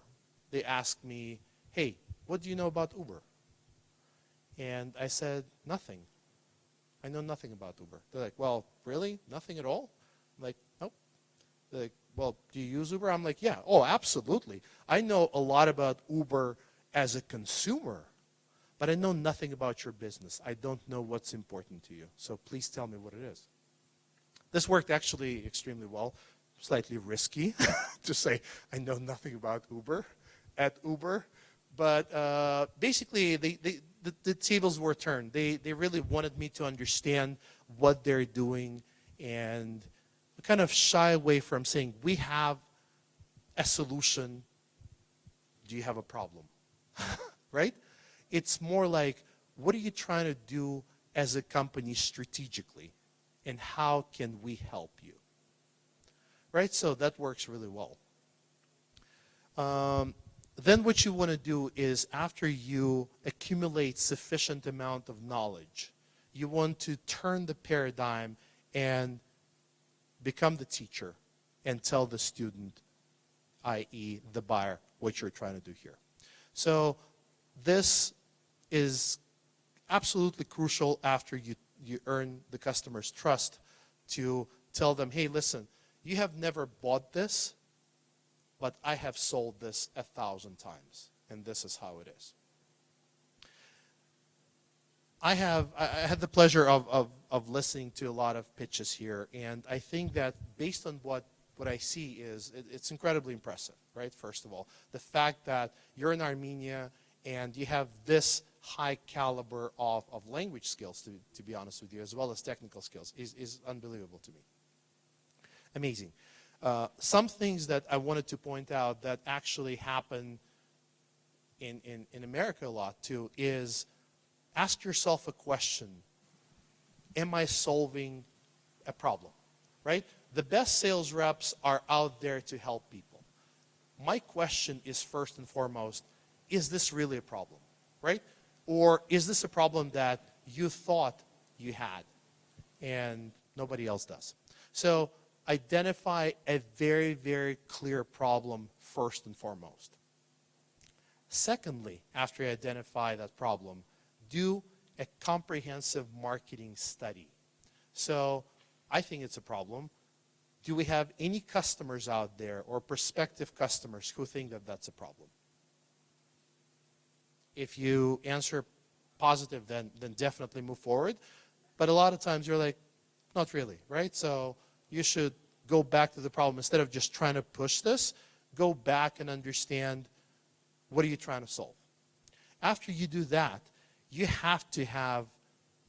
Speaker 14: they asked me, hey, what do you know about Uber? And I said, nothing. I know nothing about Uber. They're like, well, really? Nothing at all? I'm like, nope. They're like, well, do you use Uber? I'm like, yeah, oh, absolutely. I know a lot about Uber as a consumer, but I know nothing about your business. I don't know what's important to you. So please tell me what it is. This worked actually extremely well. Slightly risky to say I know nothing about Uber at Uber. But basically, the tables were turned. They really wanted me to understand what they're doing and kind of shy away from saying, we have a solution. Do you have a problem? Right? It's more like, what are you trying to do as a company strategically? And how can we help you? Right? So that works really well. Then what you want to do is, after you accumulate sufficient amount of knowledge, you want to turn the paradigm and become the teacher and tell the student, i.e. the buyer, what you're trying to do here. So this is absolutely crucial after you earn the customer's trust, to tell them, hey, listen, you have never bought this, but I have sold this 1,000 times, and this is how it is. I had the pleasure of listening to a lot of pitches here, and I think that based on what I see is, it's incredibly impressive, right? First of all, the fact that you're in Armenia and you have this high caliber of language skills, to be honest with you, as well as technical skills, is unbelievable to me. Amazing. Some things that I wanted to point out that actually happen in America a lot too is, ask yourself a question. Am I solving a problem? Right? The best sales reps are out there to help people. My question is, first and foremost, is this really a problem? Right? Or is this a problem that you thought you had and nobody else does? So identify a very, very clear problem first and foremost. Secondly, after you identify that problem, do a comprehensive marketing study. So I think it's a problem. Do we have any customers out there or prospective customers who think that that's a problem? If you answer positive, then definitely move forward. But a lot of times you're like, not really, right? So you should go back to the problem. Instead of just trying to push this, go back and understand, what are you trying to solve? After you do that, you have to have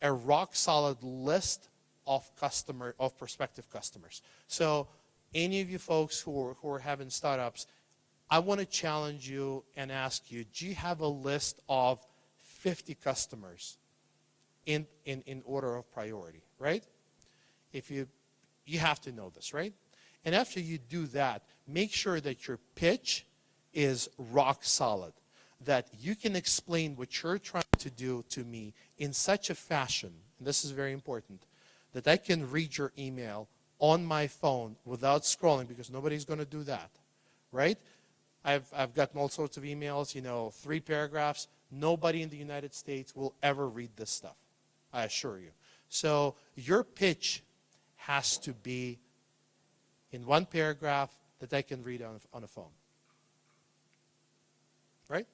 Speaker 14: a rock solid list of prospective customers. So any of you folks who are having startups, I want to challenge you and ask you, do you have a list of 50 customers in order of priority, right? If you have to know this, right? And after you do that, make sure that your pitch is rock solid, that you can explain what you're trying to do to me in such a fashion, and this is very important, that I can read your email on my phone without scrolling, because nobody's going to do that, right? I've gotten all sorts of emails, 3 paragraphs. Nobody in the United States will ever read this stuff, I assure you. So your pitch has to be in 1 paragraph that I can read on a phone, right?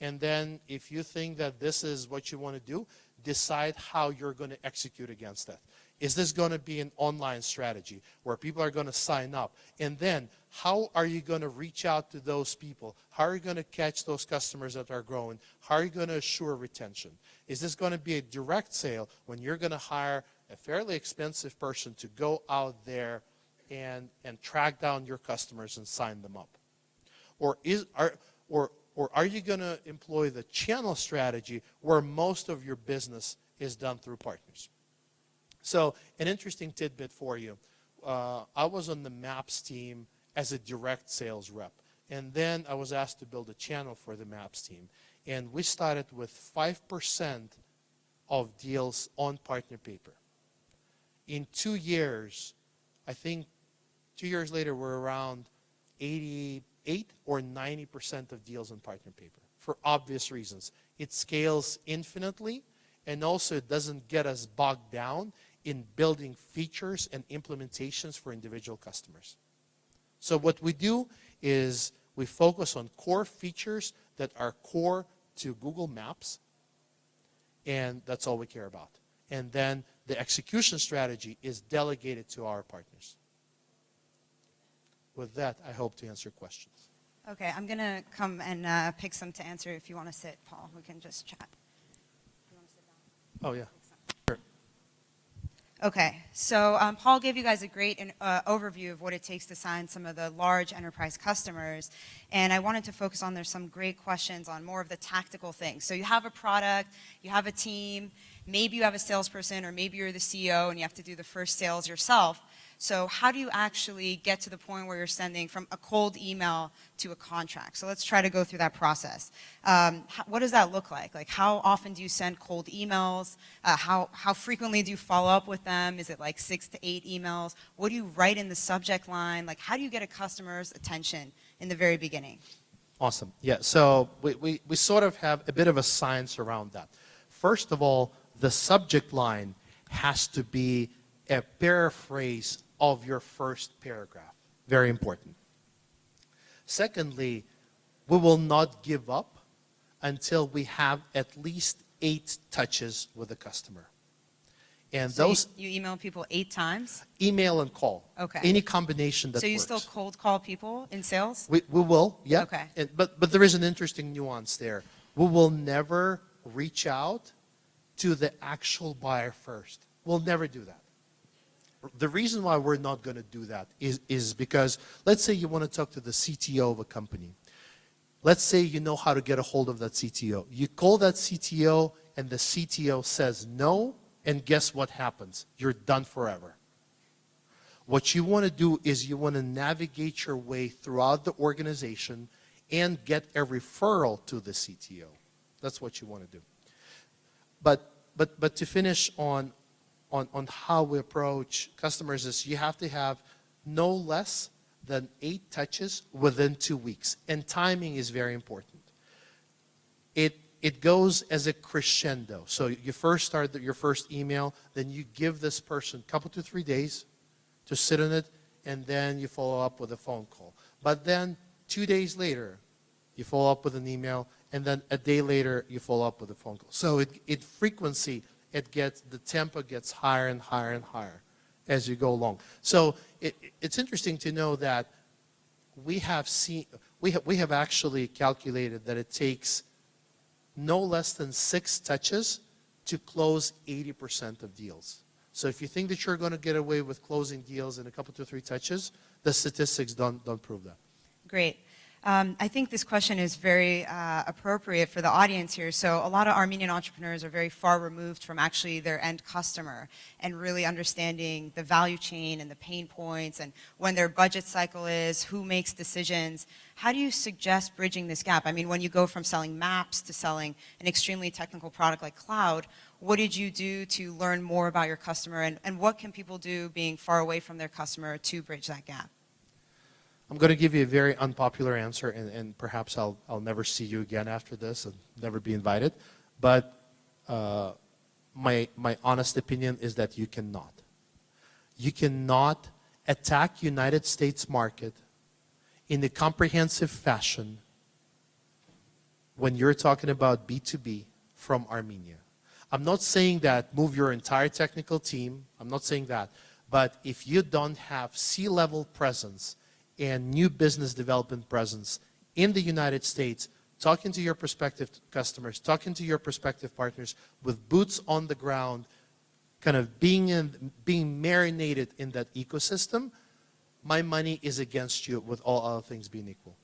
Speaker 14: And then if you think that this is what you want to do, decide how you're going to execute against that. Is this going to be an online strategy where people are going to sign up? And then how are you going to reach out to those people? How are you going to catch those customers that are growing? How are you going to assure retention? Is this going to be a direct sale when you're going to hire a fairly expensive person to go out there and track down your customers and sign them up? Or are you going to employ the channel strategy where most of your business is done through partners? So an interesting tidbit for you. I was on the MAPS team as a direct sales rep. And then I was asked to build a channel for the MAPS team. And we started with 5% of deals on partner paper. In 2 years, I think 2 years later, we're around 88 or 90% of deals on partner paper, for obvious reasons. It scales infinitely, and also it doesn't get us bogged down in building features and implementations for individual customers. So what we do is we focus on core features that are core to Google Maps, and that's all we care about. And then the execution strategy is delegated to our partners. With that, I hope to answer questions.
Speaker 1: Okay, I'm going to come and pick some to answer. If you want to sit, Paul, we can just chat.
Speaker 14: Oh, yeah.
Speaker 1: Okay, so Paul gave you guys a great overview of what it takes to sign some of the large enterprise customers, and I wanted to focus on there's some great questions on more of the tactical things. So you have a product, you have a team, maybe you have a salesperson, or maybe you're the CEO and you have to do the first sales yourself. So how do you actually get to the point where you're sending from a cold email to a contract? So let's try to go through that process. What does that look like? Like, how often do you send cold emails? How frequently do you follow up with them? Is it like 6 to 8 emails? What do you write in the subject line? Like, how do you get a customer's attention in the very beginning?
Speaker 14: Awesome. Yeah, so we sort of have a bit of a science around that. First of all, the subject line has to be a paraphrase of your first paragraph. Very important. Secondly, we will not give up until we have at least 8 touches with the customer. And
Speaker 1: So
Speaker 14: those
Speaker 1: you email people 8 times?
Speaker 14: email and call.
Speaker 1: Okay.
Speaker 14: Any combination that
Speaker 1: So you
Speaker 14: works.
Speaker 1: still cold call people in sales?
Speaker 14: We will, yeah.
Speaker 1: Okay.
Speaker 14: But there is an interesting nuance there. We will never reach out to the actual buyer first. We'll never do that. The reason why we're not going to do that is because, let's say you want to talk to the CTO of a company. Let's say you know how to get a hold of that CTO. You call that CTO and the CTO says no, and guess what happens? You're done forever. What you want to do is you want to navigate your way throughout the organization and get a referral to the CTO. That's what you want to do. But to finish on how we approach customers is you have to have no less than 8 touches within 2 weeks. And timing is very important. It goes as a crescendo. So you first start your first email, then you give this person a couple to 3 days to sit on it, and then you follow up with a phone call. But then 2 days later, you follow up with an email, and then a day later, you follow up with a phone call. So the tempo gets higher and higher and higher as you go along. So it's interesting to know that we have actually calculated that it takes no less than 6 touches to close 80% of deals. So if you think that you're going to get away with closing deals in a couple to 3 touches, the statistics don't prove that.
Speaker 1: Great. I think this question is very appropriate for the audience here. So a lot of Armenian entrepreneurs are very far removed from actually their end customer and really understanding the value chain and the pain points and when their budget cycle is, who makes decisions. How do you suggest bridging this gap? I mean, when you go from selling maps to selling an extremely technical product like cloud, what did you do to learn more about your customer, and what can people do being far away from their customer to bridge that gap?
Speaker 14: I'm going to give you a very unpopular answer, and perhaps I'll never see you again after this and never be invited. But my honest opinion is that you cannot. You cannot attack United States market in a comprehensive fashion when you're talking about B2B from Armenia. I'm not saying that move your entire technical team. I'm not saying that. But if you don't have C-level presence and new business development presence in the United States, talking to your prospective customers, talking to your prospective partners with boots on the ground, kind of being marinated in that ecosystem, my money is against you with all other things being equal.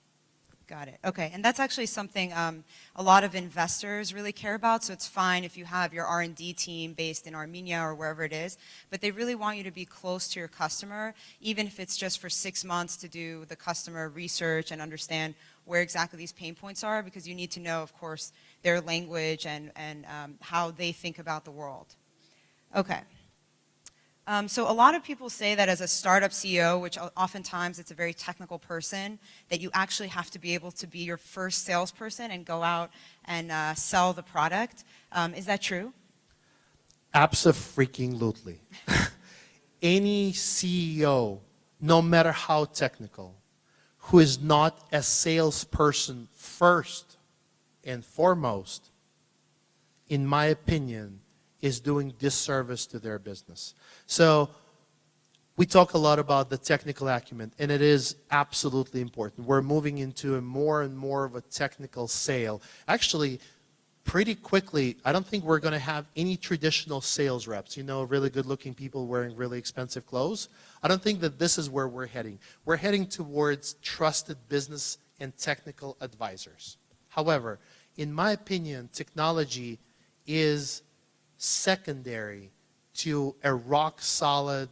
Speaker 1: Got it. Okay, and that's actually something a lot of investors really care about, so it's fine if you have your R&D team based in Armenia or wherever it is, but they really want you to be close to your customer, even if it's just for 6 months to do the customer research and understand where exactly these pain points are, because you need to know, of course, their language and how they think about the world. Okay. So a lot of people say that as a startup CEO, which oftentimes it's a very technical person, that you actually have to be able to be your first salesperson and go out and sell the product. Is that true?
Speaker 14: Abso-freaking-lutely. Any CEO, no matter how technical, who is not a salesperson first and foremost, in my opinion, is doing disservice to their business. So we talk a lot about the technical acumen, and it is absolutely important. We're moving into a more and more of a technical sale. Actually, pretty quickly, I don't think we're going to have any traditional sales reps, you know, really good-looking people wearing really expensive clothes. I don't think that this is where we're heading. We're heading towards trusted business and technical advisors. However, in my opinion, technology is secondary to a rock-solid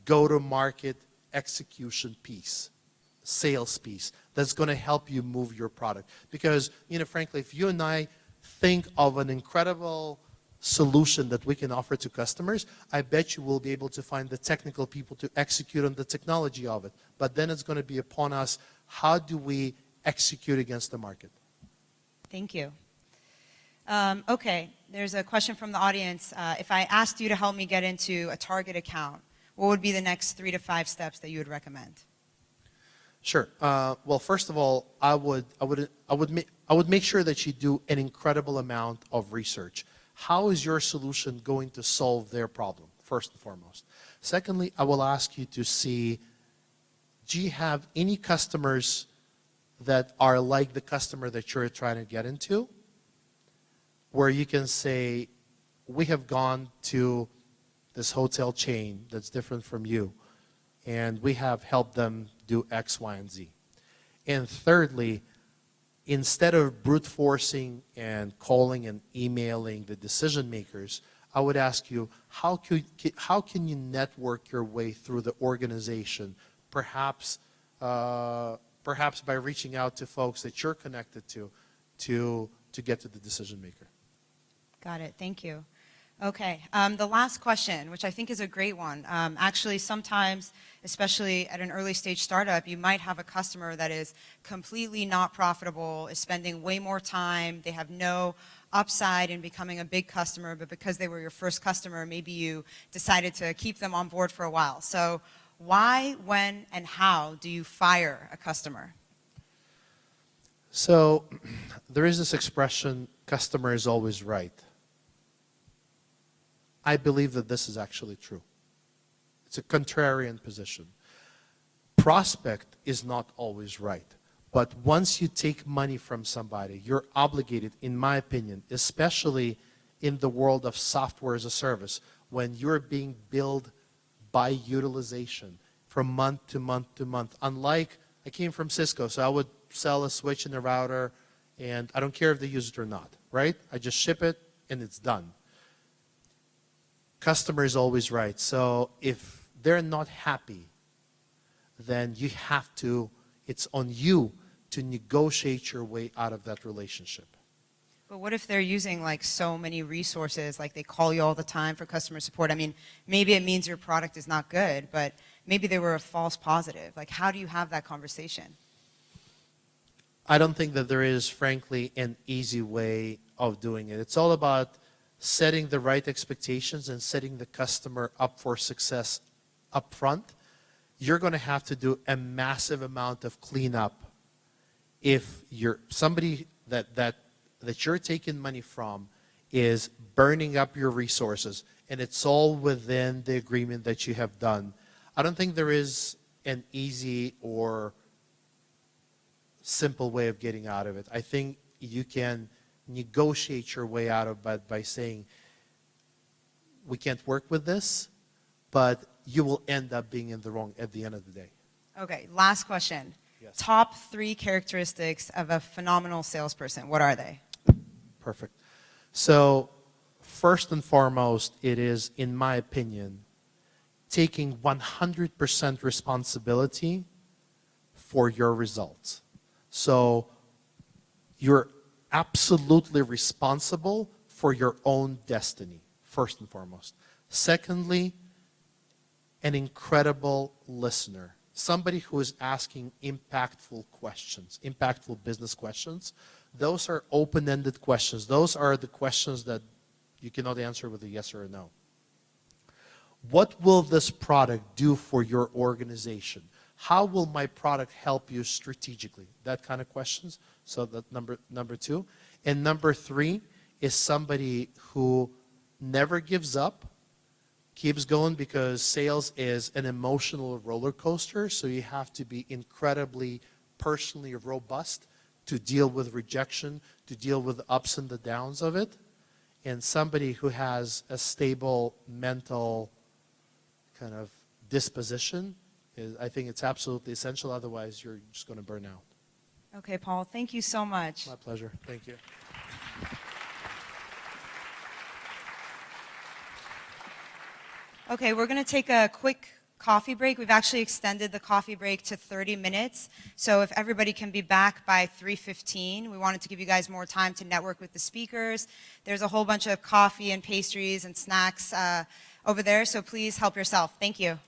Speaker 14: go-to-market execution piece, sales piece, that's going to help you move your product. Because, you know, frankly, if you and I think of an incredible solution that we can offer to customers, I bet you will be able to find the technical people to execute on the technology of it. But then it's going to be upon us, how do we execute against the market?
Speaker 1: Thank you. Okay, there's a question from the audience. If I asked you to help me get into a Target account, what would be the next 3 to 5 steps that you would recommend?
Speaker 14: Sure. Well, first of all, I would make sure that you do an incredible amount of research. How is your solution going to solve their problem, first and foremost? Secondly, I will ask you to see, do you have any customers that are like the customer that you're trying to get into, where you can say, we have gone to this hotel chain that's different from you, and we have helped them do X, Y, and Z. And thirdly, instead of brute forcing and calling and emailing the decision makers, I would ask you, how can you network your way through the organization, perhaps by reaching out to folks that you're connected to get to the decision maker.
Speaker 1: Got it. Thank you. Okay. The last question, which I think is a great one. Actually, sometimes, especially at an early stage startup, you might have a customer that is completely not profitable, is spending way more time, they have no upside in becoming a big customer, but because they were your first customer, maybe you decided to keep them on board for a while. So why, when, and how do you fire a customer?
Speaker 14: So there is this expression, customer is always right. I believe that this is actually true. It's a contrarian position. Prospect is not always right. But once you take money from somebody, you're obligated, in my opinion, especially in the world of software as a service, when you're being billed by utilization from month to month to month. Unlike, I came from Cisco, so I would sell a switch and a router, and I don't care if they use it or not, right? I just ship it, and it's done. Customer is always right. So if they're not happy, then you have to, it's on you to negotiate your way out of that relationship.
Speaker 1: But what if they're using like so many resources, like they call you all the time for customer support? I mean, maybe it means your product is not good, but maybe they were a false positive. Like, how do you have that conversation?
Speaker 14: I don't think that there is, frankly, an easy way of doing it. It's all about setting the right expectations and setting the customer up for success up front. You're going to have to do a massive amount of cleanup if you're somebody that you're taking money from is burning up your resources, and it's all within the agreement that you have done. I don't think there is an easy or simple way of getting out of it. I think you can negotiate your way out of it by saying, we can't work with this, but you will end up being in the wrong at the end of the day.
Speaker 1: Okay, last question.
Speaker 14: Yes.
Speaker 1: Top 3 characteristics of a phenomenal salesperson. What are they?
Speaker 14: Perfect. So first and foremost, it is, in my opinion, taking 100% responsibility for your results. So you're absolutely responsible for your own destiny, first and foremost. Secondly, an incredible listener, somebody who is asking impactful questions, impactful business questions. Those are open-ended questions. Those are the questions that you cannot answer with a yes or a no. What will this product do for your organization? how will my product help you strategically? That kind of questions. So that number two. And number three is somebody who never gives up, keeps going, because sales is an emotional roller coaster. So you have to be incredibly personally robust to deal with rejection, to deal with the ups and the downs of it. And somebody who has a stable mental kind of disposition, I think it's absolutely essential. Otherwise, you're just going to burn out.
Speaker 1: Okay, Paul, thank you so much.
Speaker 14: My pleasure. Thank you.
Speaker 1: Okay, we're going to take a quick coffee break. We've actually extended the coffee break to 30 minutes. So if everybody can be back by 3:15, we wanted to give you guys more time to network with the speakers. There's a whole bunch of coffee and pastries and snacks over there, so please help yourself. Thank you.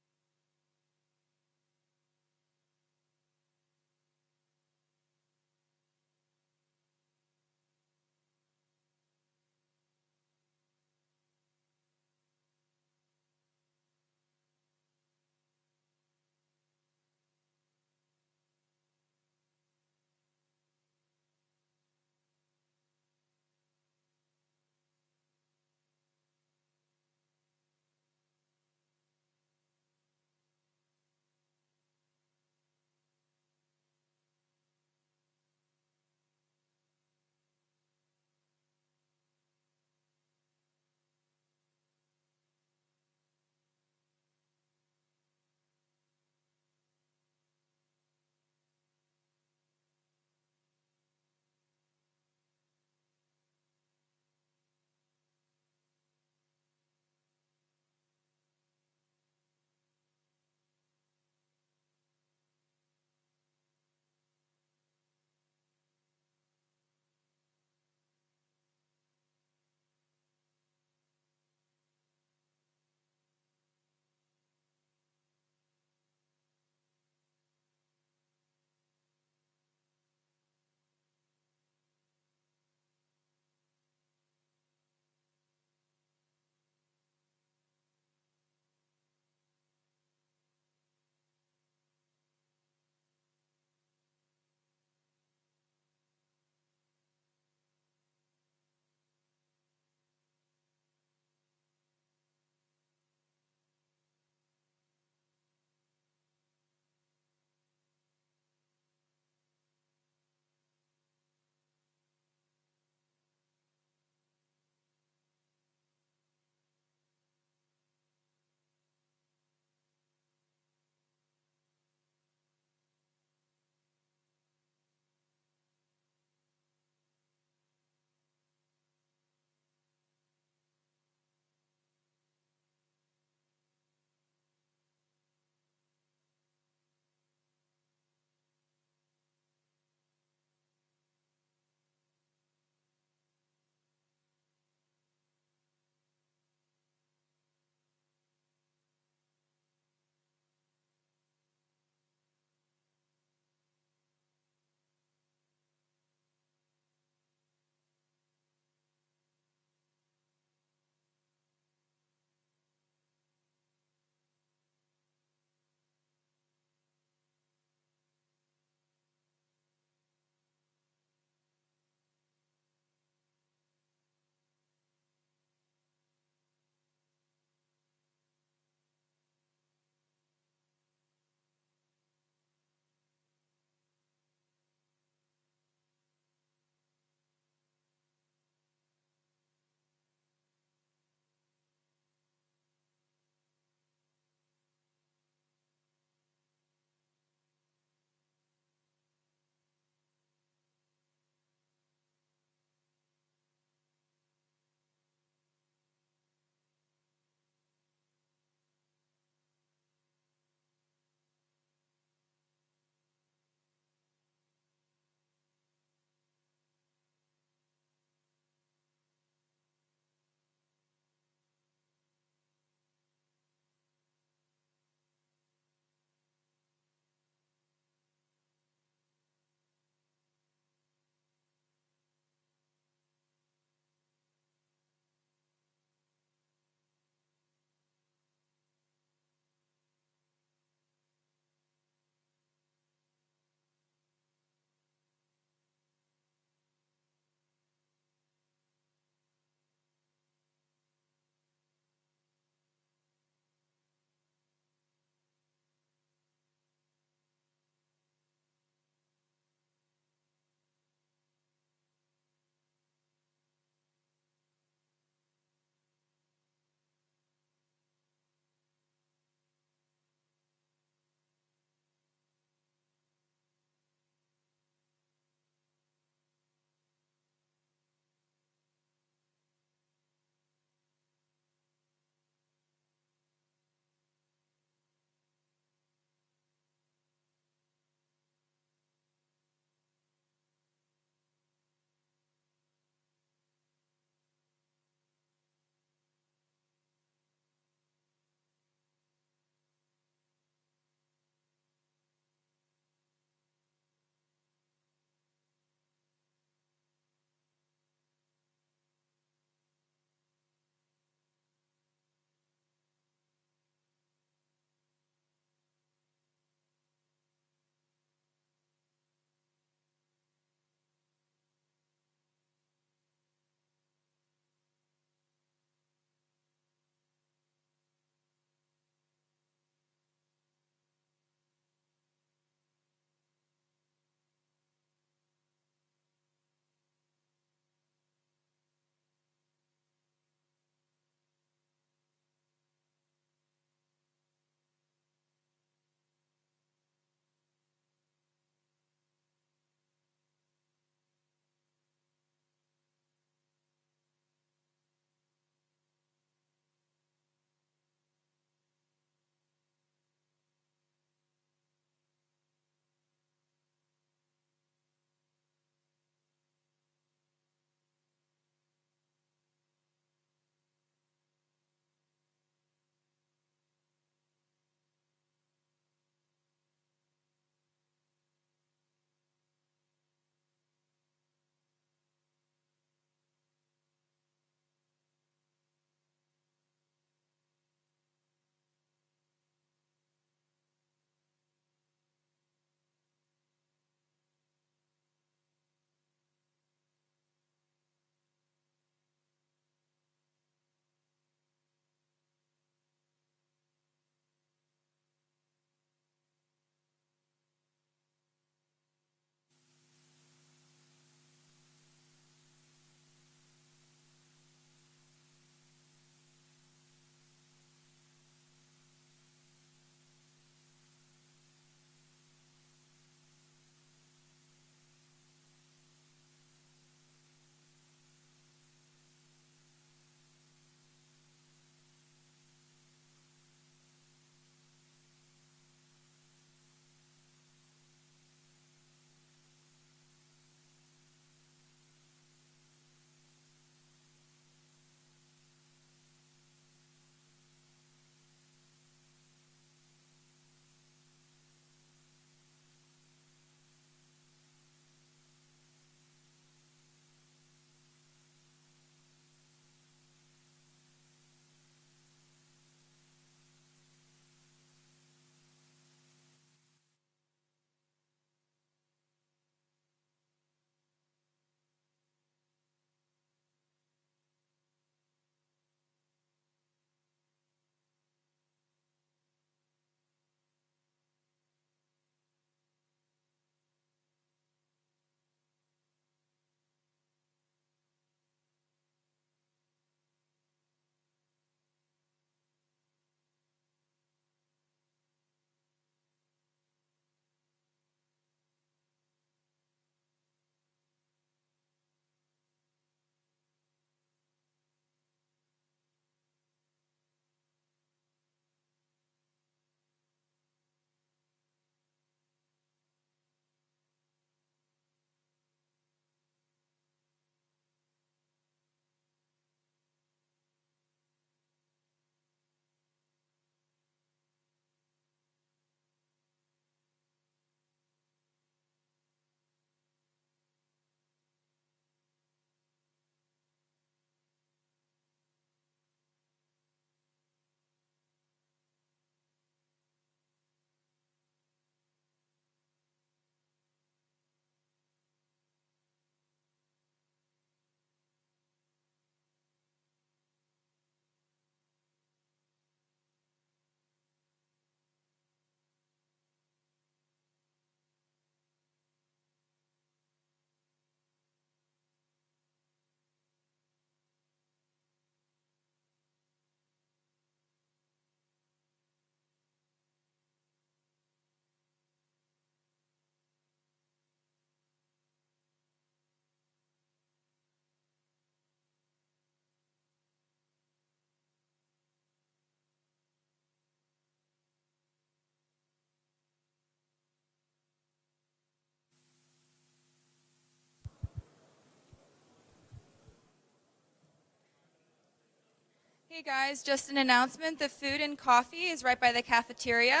Speaker 8: Hey guys, just an announcement. The food and coffee is right by the cafeteria.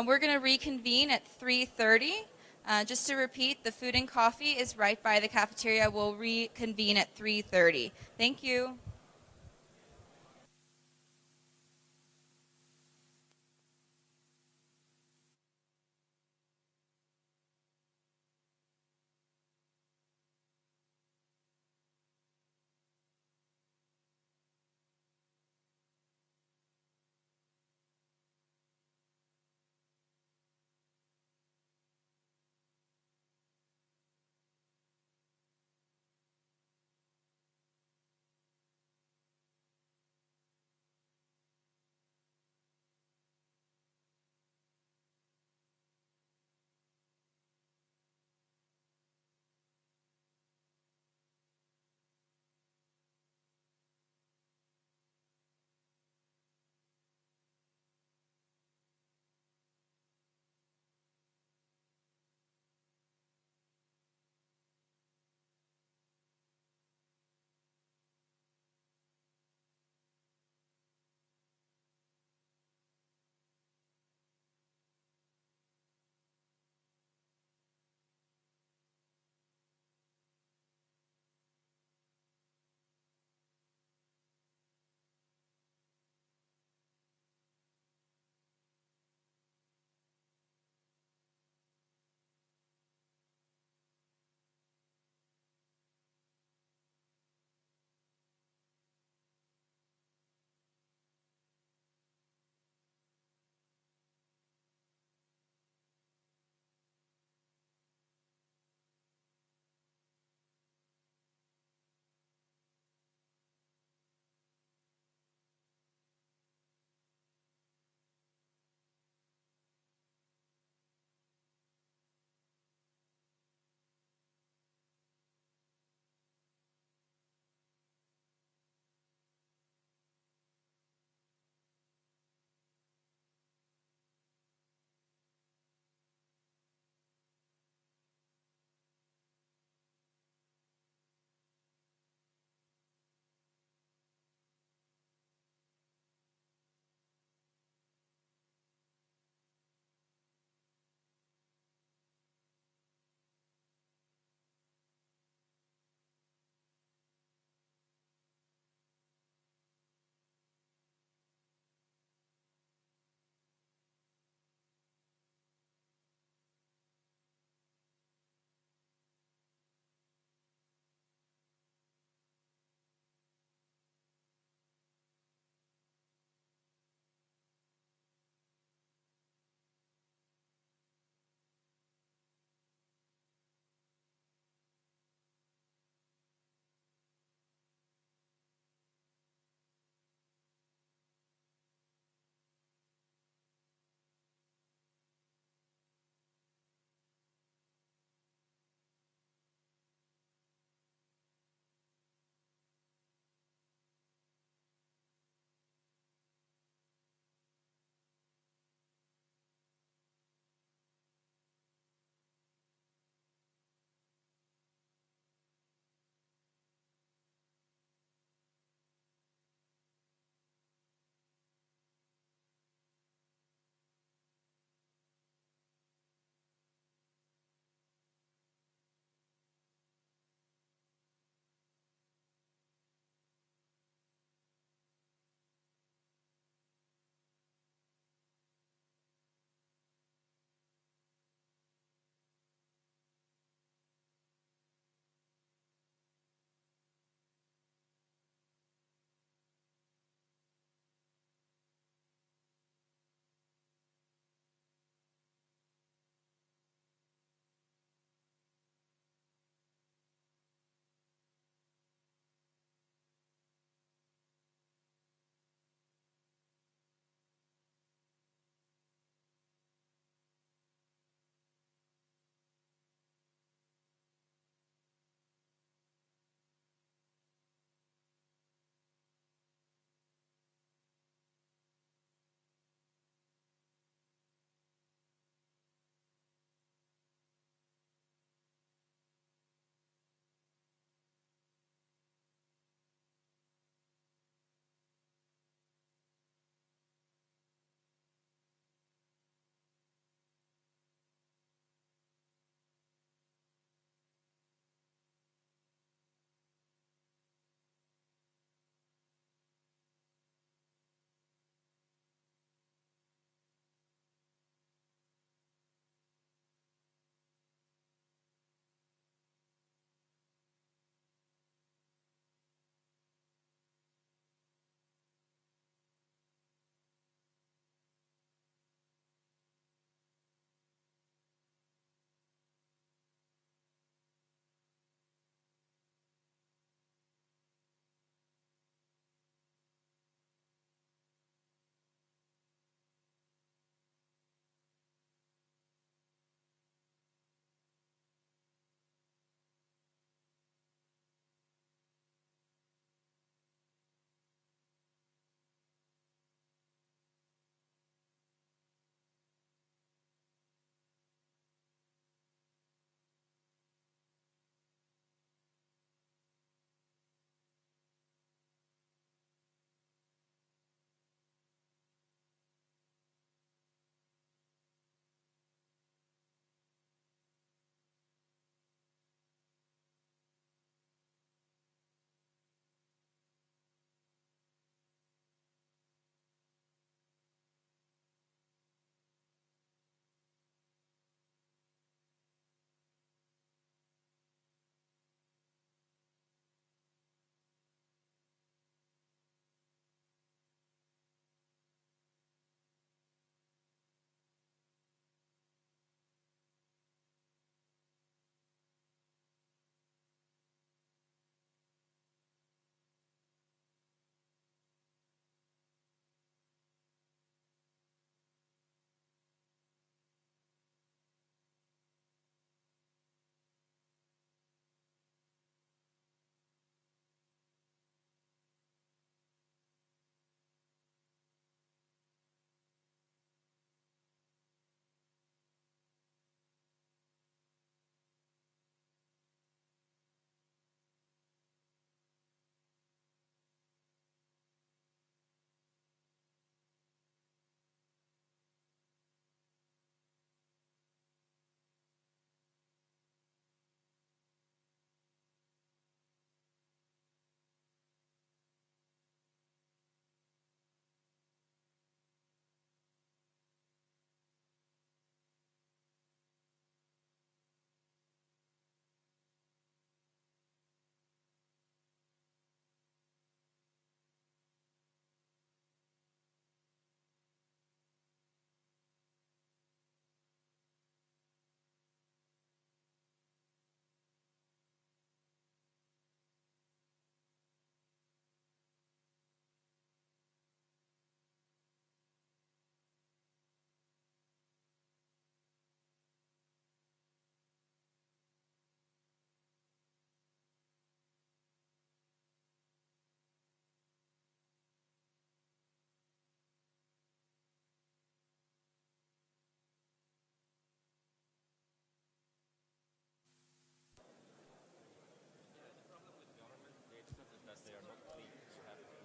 Speaker 8: We're going to reconvene at 3:30. Just to repeat, the food and coffee is right by the cafeteria. We'll reconvene at 3:30. Thank you.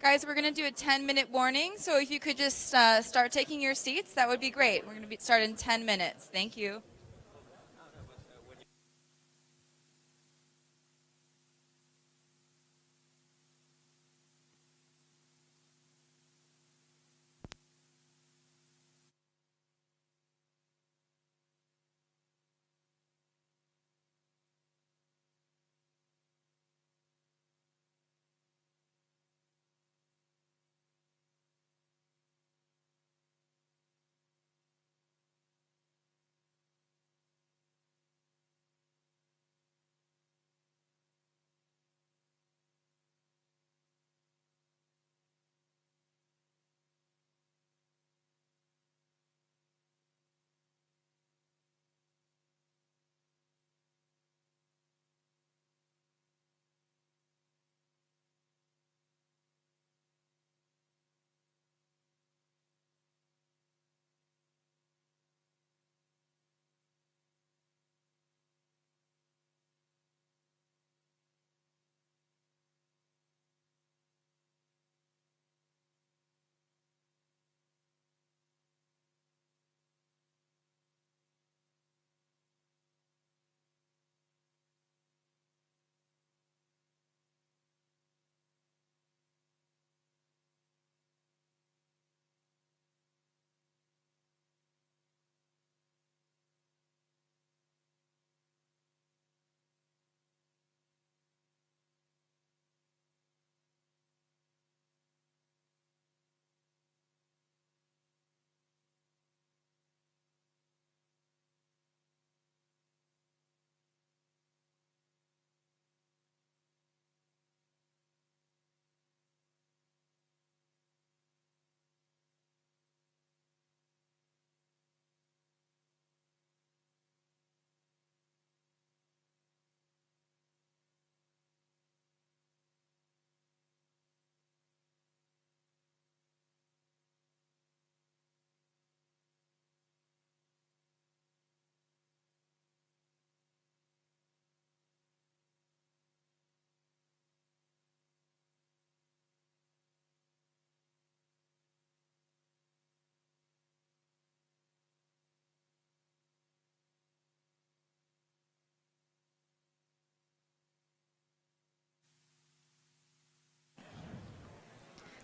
Speaker 8: Guys, we're going to do a 10-minute warning, so if you could just start taking your seats, that would be great. We're going to start in 10 minutes. Thank you.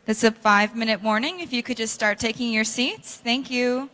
Speaker 8: This is a 5-minute warning. If you could just start taking your seats. Thank you.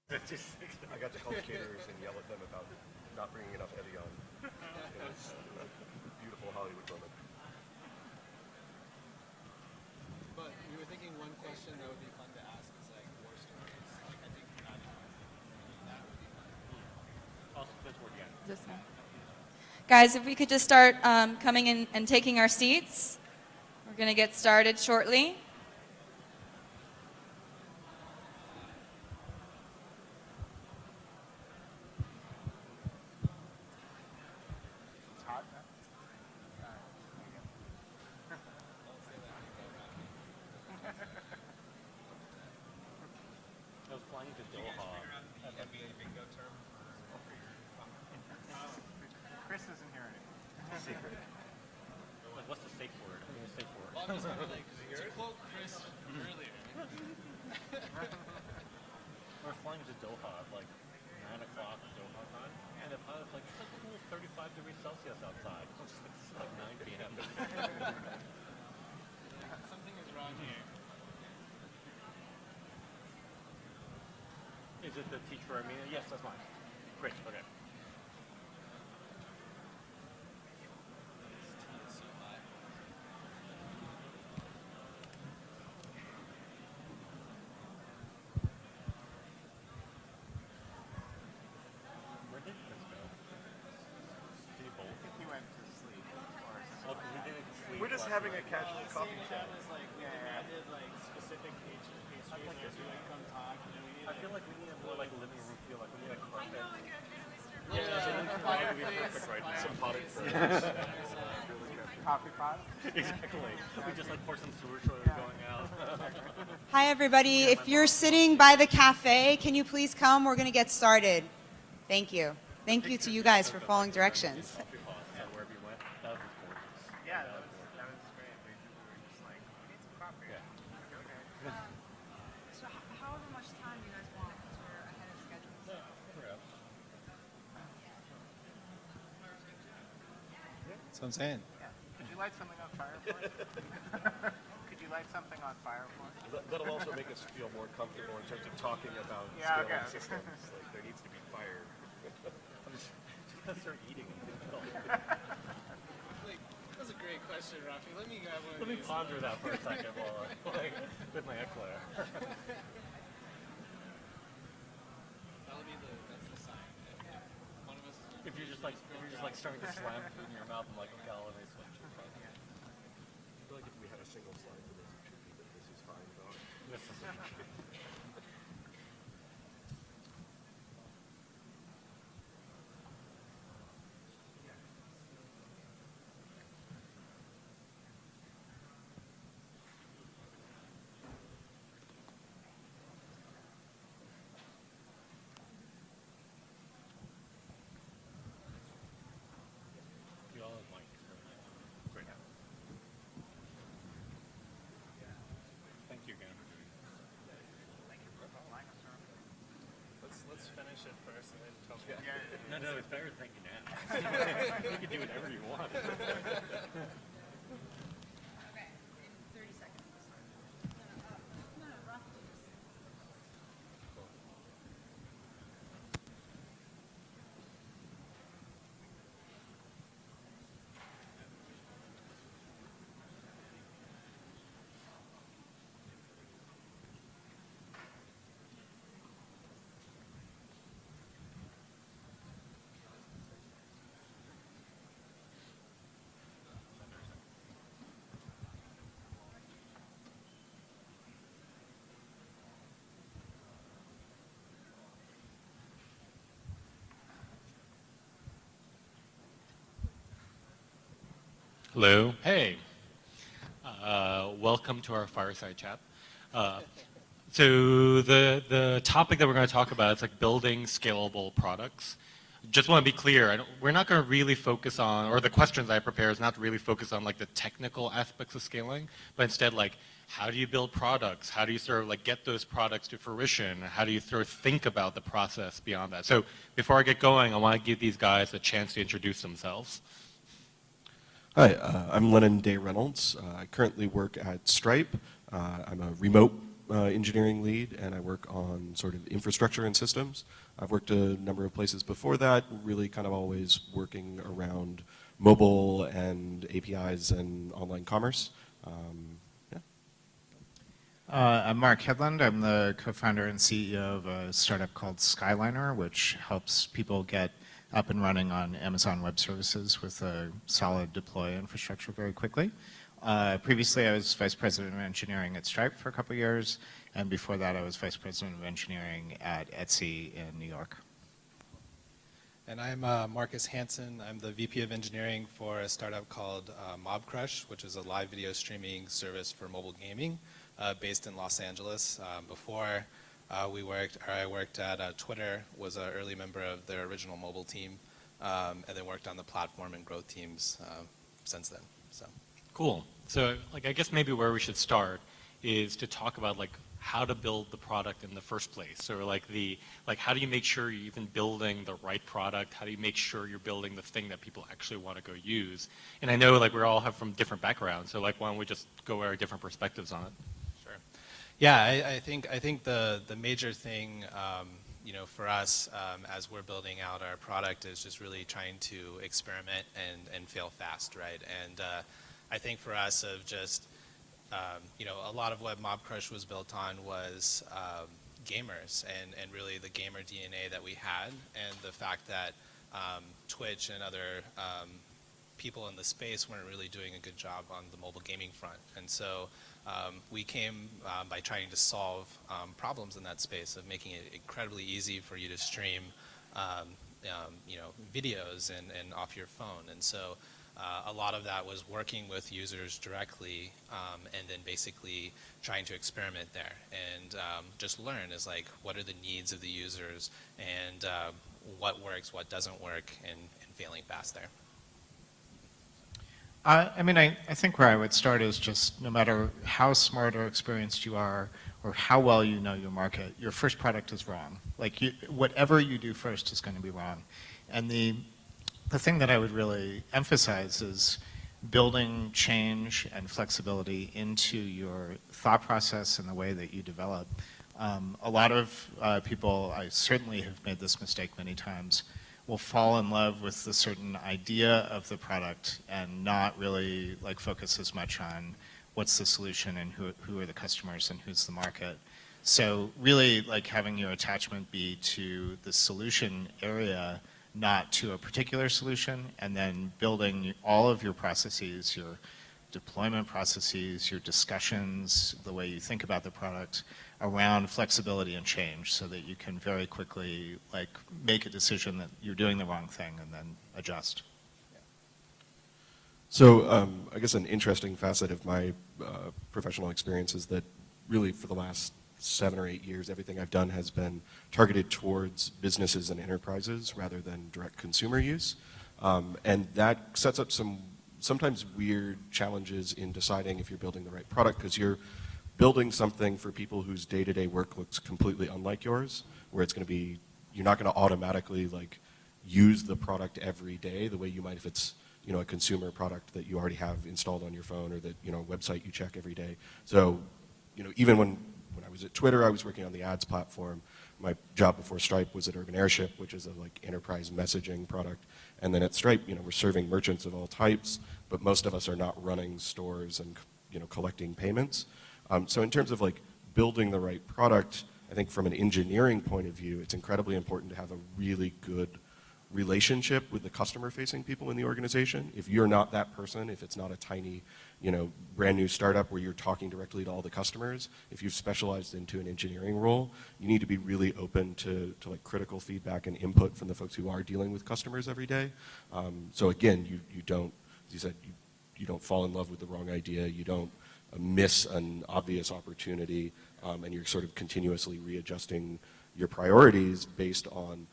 Speaker 15: I got to call the caterers and yell at them about not bringing enough Evian. It was a beautiful Hollywood moment.
Speaker 7: But we were thinking one question that would be fun to ask is like war stories. Like I think that would be fun.
Speaker 9: Also, that's where again.
Speaker 8: This now. Guys, if we could just start coming in and taking our seats. We're going to get started shortly.
Speaker 9: I was flying to Doha. NBA bingo term.
Speaker 3: Chris isn't here anymore.
Speaker 9: Secret. Like, what's the safe word? I mean, the safe word.
Speaker 7: Well, I'm just like, to quote Chris earlier.
Speaker 9: We're flying to Doha at like 9 o'clock Doha time, and the pilot's like, it's like cool 35 degrees Celsius outside. It's like 9 p.m.
Speaker 7: Something is wrong here.
Speaker 9: Is it the teacher Armenia? Yes, that's mine. Great, okay. Where did Chris go? Did he bolt?
Speaker 3: He went to sleep.
Speaker 9: Oh, 'cause we didn't sleep.
Speaker 15: We're just having a casual coffee chat.
Speaker 3: I did like specific pastries. So like come talk. And then we need
Speaker 9: I feel like we need a more like living room feel, like we need a carpet.
Speaker 3: Yeah,
Speaker 9: That would be perfect right now.
Speaker 15: Some potted fruit.
Speaker 3: coffee pot.
Speaker 9: Exactly. We just like pour some sewer toilet going out.
Speaker 1: Hi, everybody. If you're sitting by the cafe, can you please come? We're going to get started. Thank you. Thank you to you guys for following directions.
Speaker 9: Wherever you went, that was gorgeous.
Speaker 3: Yeah, that was great. We were just like, we need some coffee.
Speaker 9: Yeah.
Speaker 16: So however much time you guys want, because we're ahead of schedule.
Speaker 3: That's what I'm saying. Yeah. Could you light something on fire for us? Could you light something on fire for us?
Speaker 15: That'll also make us feel more comfortable in terms of talking about
Speaker 3: Yeah,
Speaker 15: scaling
Speaker 3: okay.
Speaker 15: systems. Like there needs to be fire.
Speaker 9: I'm just gonna start eating.
Speaker 7: Like, that's a great question, Rafi. Let me grab one of
Speaker 9: Let me
Speaker 7: these.
Speaker 9: ponder that for a second while I like with my eclair.
Speaker 7: That'll be that's the sign. If one of us is
Speaker 9: If you're just like starting to slam food in your mouth, I'm like, okay, I'll let me switch.
Speaker 15: I feel like if we had a single slide for this, it should be that this is fine though.
Speaker 9: This is You all have mics. Great. Thank you again.
Speaker 3: Let's finish it first and then tell me.
Speaker 9: No, it's better thank you now. You can do whatever you want.
Speaker 16: Okay, in 30 seconds. No, Rafi.
Speaker 9: Hello. Hey. Welcome to our fireside chat. So the topic that we're going to talk about is like building scalable products. Just want to be clear, we're not going to really focus on, or the questions I prepare is not to really focus on like the technical aspects of scaling, but instead like how do you build products? How do you sort of like get those products to fruition? How do you sort of think about the process beyond that? So before I get going, I want to give these guys a chance to introduce themselves.
Speaker 15: Hi, I'm Lennon Day Reynolds. I currently work at Stripe. I'm a remote engineering lead, and I work on sort of infrastructure and systems. I've worked a number of places before that, really kind of always working around mobile and APIs and online commerce.
Speaker 17: I'm Mark Hedlund. I'm the co-founder and CEO of a startup called Skyliner, which helps people get up and running on Amazon Web Services with a solid deploy infrastructure very quickly. Previously, I was vice president of engineering at Stripe for a couple of years, and before that, I was vice president of engineering at Etsy in New York.
Speaker 7: And I'm Marcus Hansen. I'm the VP of engineering for a startup called MobCrush, which is a live video streaming service for mobile gaming based in Los Angeles. Before I worked at Twitter, was an early member of their original mobile team, and then worked on the platform and growth teams since then. So.
Speaker 9: Cool. So, like, I guess maybe where we should start is to talk about like how to build the product in the first place. So, like how do you make sure you're even building the right product? How do you make sure you're building the thing that people actually want to go use? And I know like we all have from different backgrounds. So, like, why don't we just go our different perspectives on it?
Speaker 7: Sure. Yeah, I think the major thing, you know, for us as we're building out our product is just really trying to experiment and fail fast, right? And I think for us of just, you know, a lot of what MobCrush was built on was gamers and really the gamer DNA that we had, and the fact that Twitch and other people in the space weren't really doing a good job on the mobile gaming front. And so we came by trying to solve problems in that space of making it incredibly easy for you to stream, you know, videos and off your phone. And so a lot of that was working with users directly and then basically trying to experiment there and just learn is like what are the needs of the users and what works, what doesn't work, and failing fast there.
Speaker 17: I mean, I think where I would start is just no matter how smart or experienced you are or how well you know your market, your first product is wrong. Like whatever you do first is going to be wrong. And the thing that I would really emphasize is building change and flexibility into your thought process and the way that you develop. A lot of people, I certainly have made this mistake many times, will fall in love with the certain idea of the product and not really like focus as much on what's the solution and who are the customers and who's the market. So really like having your attachment be to the solution area, not to a particular solution, and then building all of your processes, your deployment processes, your discussions, the way you think about the product around flexibility and change so that you can very quickly like make a decision that you're doing the wrong thing and then adjust.
Speaker 15: So I guess an interesting facet of my professional experience is that really for the last 7 or 8 years, everything I've done has been targeted towards businesses and enterprises rather than direct consumer use. And that sets up some sometimes weird challenges in deciding if you're building the right product, because you're building something for people whose day-to-day work looks completely unlike yours, where it's going to be, you're not going to automatically like use the product every day the way you might if it's, you know, a consumer product that you already have installed on your phone or that, you know, website you check every day. So, you know, even when I was at Twitter, I was working on the ads platform. My job before Stripe was at Urban Airship, which is a like enterprise messaging product. And then at Stripe, you know, we're serving merchants of all types, but most of us are not running stores and, you know, collecting payments. So in terms of like building the right product, I think from an engineering point of view, it's incredibly important to have a really good relationship with the customer-facing people in the organization. If you're not that person, if it's not a tiny, you know, brand new startup where you're talking directly to all the customers, if you've specialized into an engineering role, you need to be really open to like critical feedback and input from the folks who are dealing with customers every day. So again, you don't, as you said, you don't fall in love with the wrong idea, you don't miss an obvious opportunity, and you're sort of continuously readjusting your priorities based on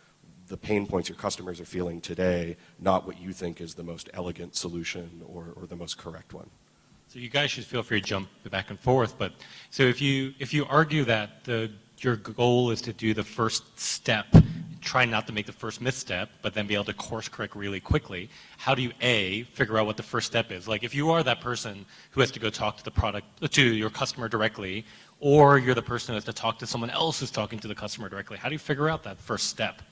Speaker 15: the pain points your customers are feeling today, not what you think is the most elegant solution or the most correct one.
Speaker 9: So you guys should feel free to jump back and forth, but so if you argue that your goal is to do the first step try not to make the first misstep, but then be able to course correct really quickly. How do you figure out what the first step is? Like if you are that person who has to go talk to the product, to your customer directly, or you're the person who has to talk to someone else who's talking to the customer directly, how do you figure out that first step?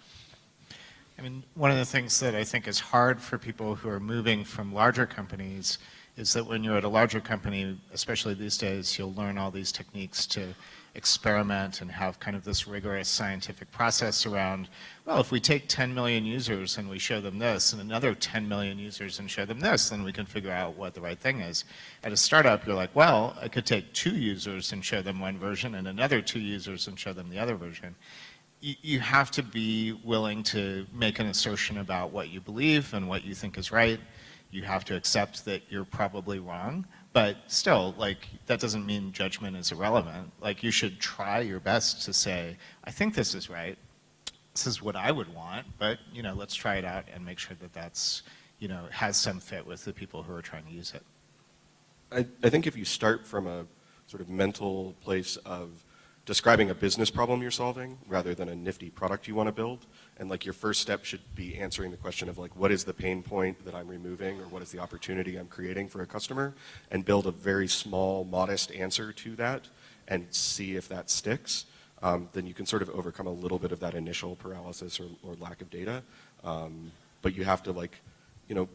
Speaker 17: I mean, one of the things that I think is hard for people who are moving from larger companies is that when you're at a larger company, especially these days, you'll learn all these techniques to experiment and have kind of this rigorous scientific process around, well, if we take 10 million users and we show them this, and another 10 million users and show them this, then we can figure out what the right thing is. At a startup, you're like, well, I could take 2 users and show them one version, and another 2 users and show them the other version. You have to be willing to make an assertion about what you believe and what you think is right. You have to accept that you're probably wrong, but still, like, that doesn't mean judgment is irrelevant. Like, you should try your best to say, I think this is right. This is what I would want, but, you know, let's try it out and make sure that that's, you know, has some fit with the people who are trying to use it.
Speaker 15: I think if you start from a sort of mental place of describing a business problem you're solving rather than a nifty product you want to build, and like your first step should be answering the question of like, what is the pain point that I'm removing, or what is the opportunity I'm creating for a customer, and build a very small, modest answer to that and see if that sticks. Then you can sort of overcome a little bit of that initial paralysis or lack of data. But you have to, like, you know,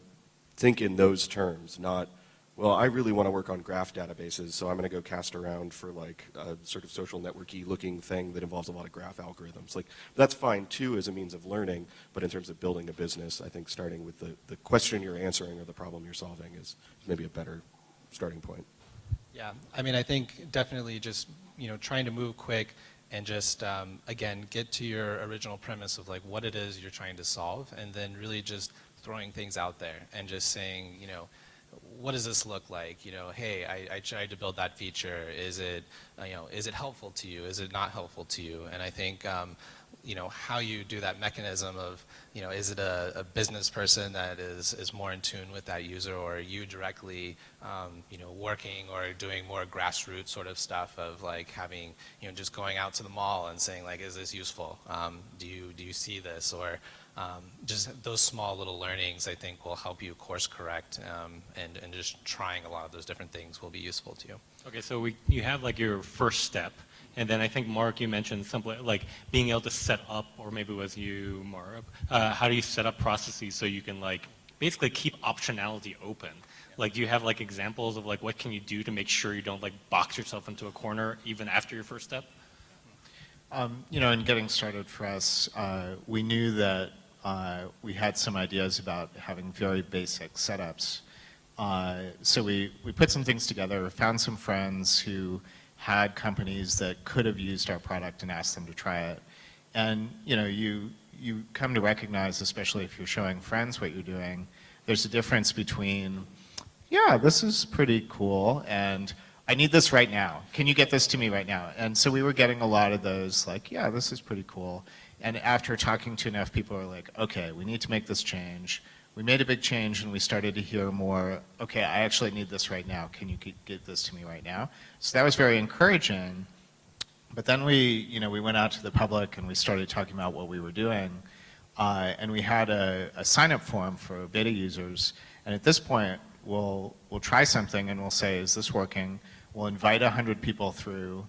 Speaker 15: think in those terms, not, well, I really want to work on graph databases, so I'm going to go cast around for like a sort of social networky looking thing that involves a lot of graph algorithms. Like, that's fine too as a means of learning, but in terms of building a business, I think starting with the question you're answering or the problem you're solving is maybe a better starting point.
Speaker 7: Yeah, I mean, I think definitely just, you know, trying to move quick and just, again, get to your original premise of like what it is you're trying to solve, and then really just throwing things out there and just saying, you know, what does this look like? You know, hey, I tried to build that feature. Is it, you know, is it helpful to you? Is it not helpful to you? And I think, you know, how you do that mechanism of, you know, is it a business person that is more in tune with that user, or are you directly, you know, working or doing more grassroots sort of stuff of like having, you know, just going out to the mall and saying like, is this useful? Do you see this? Or just those small little learnings, I think, will help you course correct, and just trying a lot of those different things will be useful to you.
Speaker 9: Okay, so you have like your first step, and then I think, Mark, you mentioned simply like being able to set up, or maybe it was you, Mark, how do you set up processes so you can like basically keep optionality open? Like, do you have like examples of like what can you do to make sure you don't like box yourself into a corner even after your first step?
Speaker 17: You know, in getting started for us, we knew that we had some ideas about having very basic setups. So we put some things together, found some friends who had companies that could have used our product and asked them to try it. And, you know, you come to recognize, especially if you're showing friends what you're doing, there's a difference between, yeah, this is pretty cool, and I need this right now. Can you get this to me right now? And so we were getting a lot of those, like, yeah, this is pretty cool. And after talking to enough people, we're like, okay, we need to make this change. We made a big change, and we started to hear more, okay, I actually need this right now. Can you get this to me right now? So that was very encouraging. But then we went out to the public, and we started talking about what we were doing. And we had a sign-up form for beta users. And at this point, we'll try something, and we'll say, is this working? We'll invite 100 people through.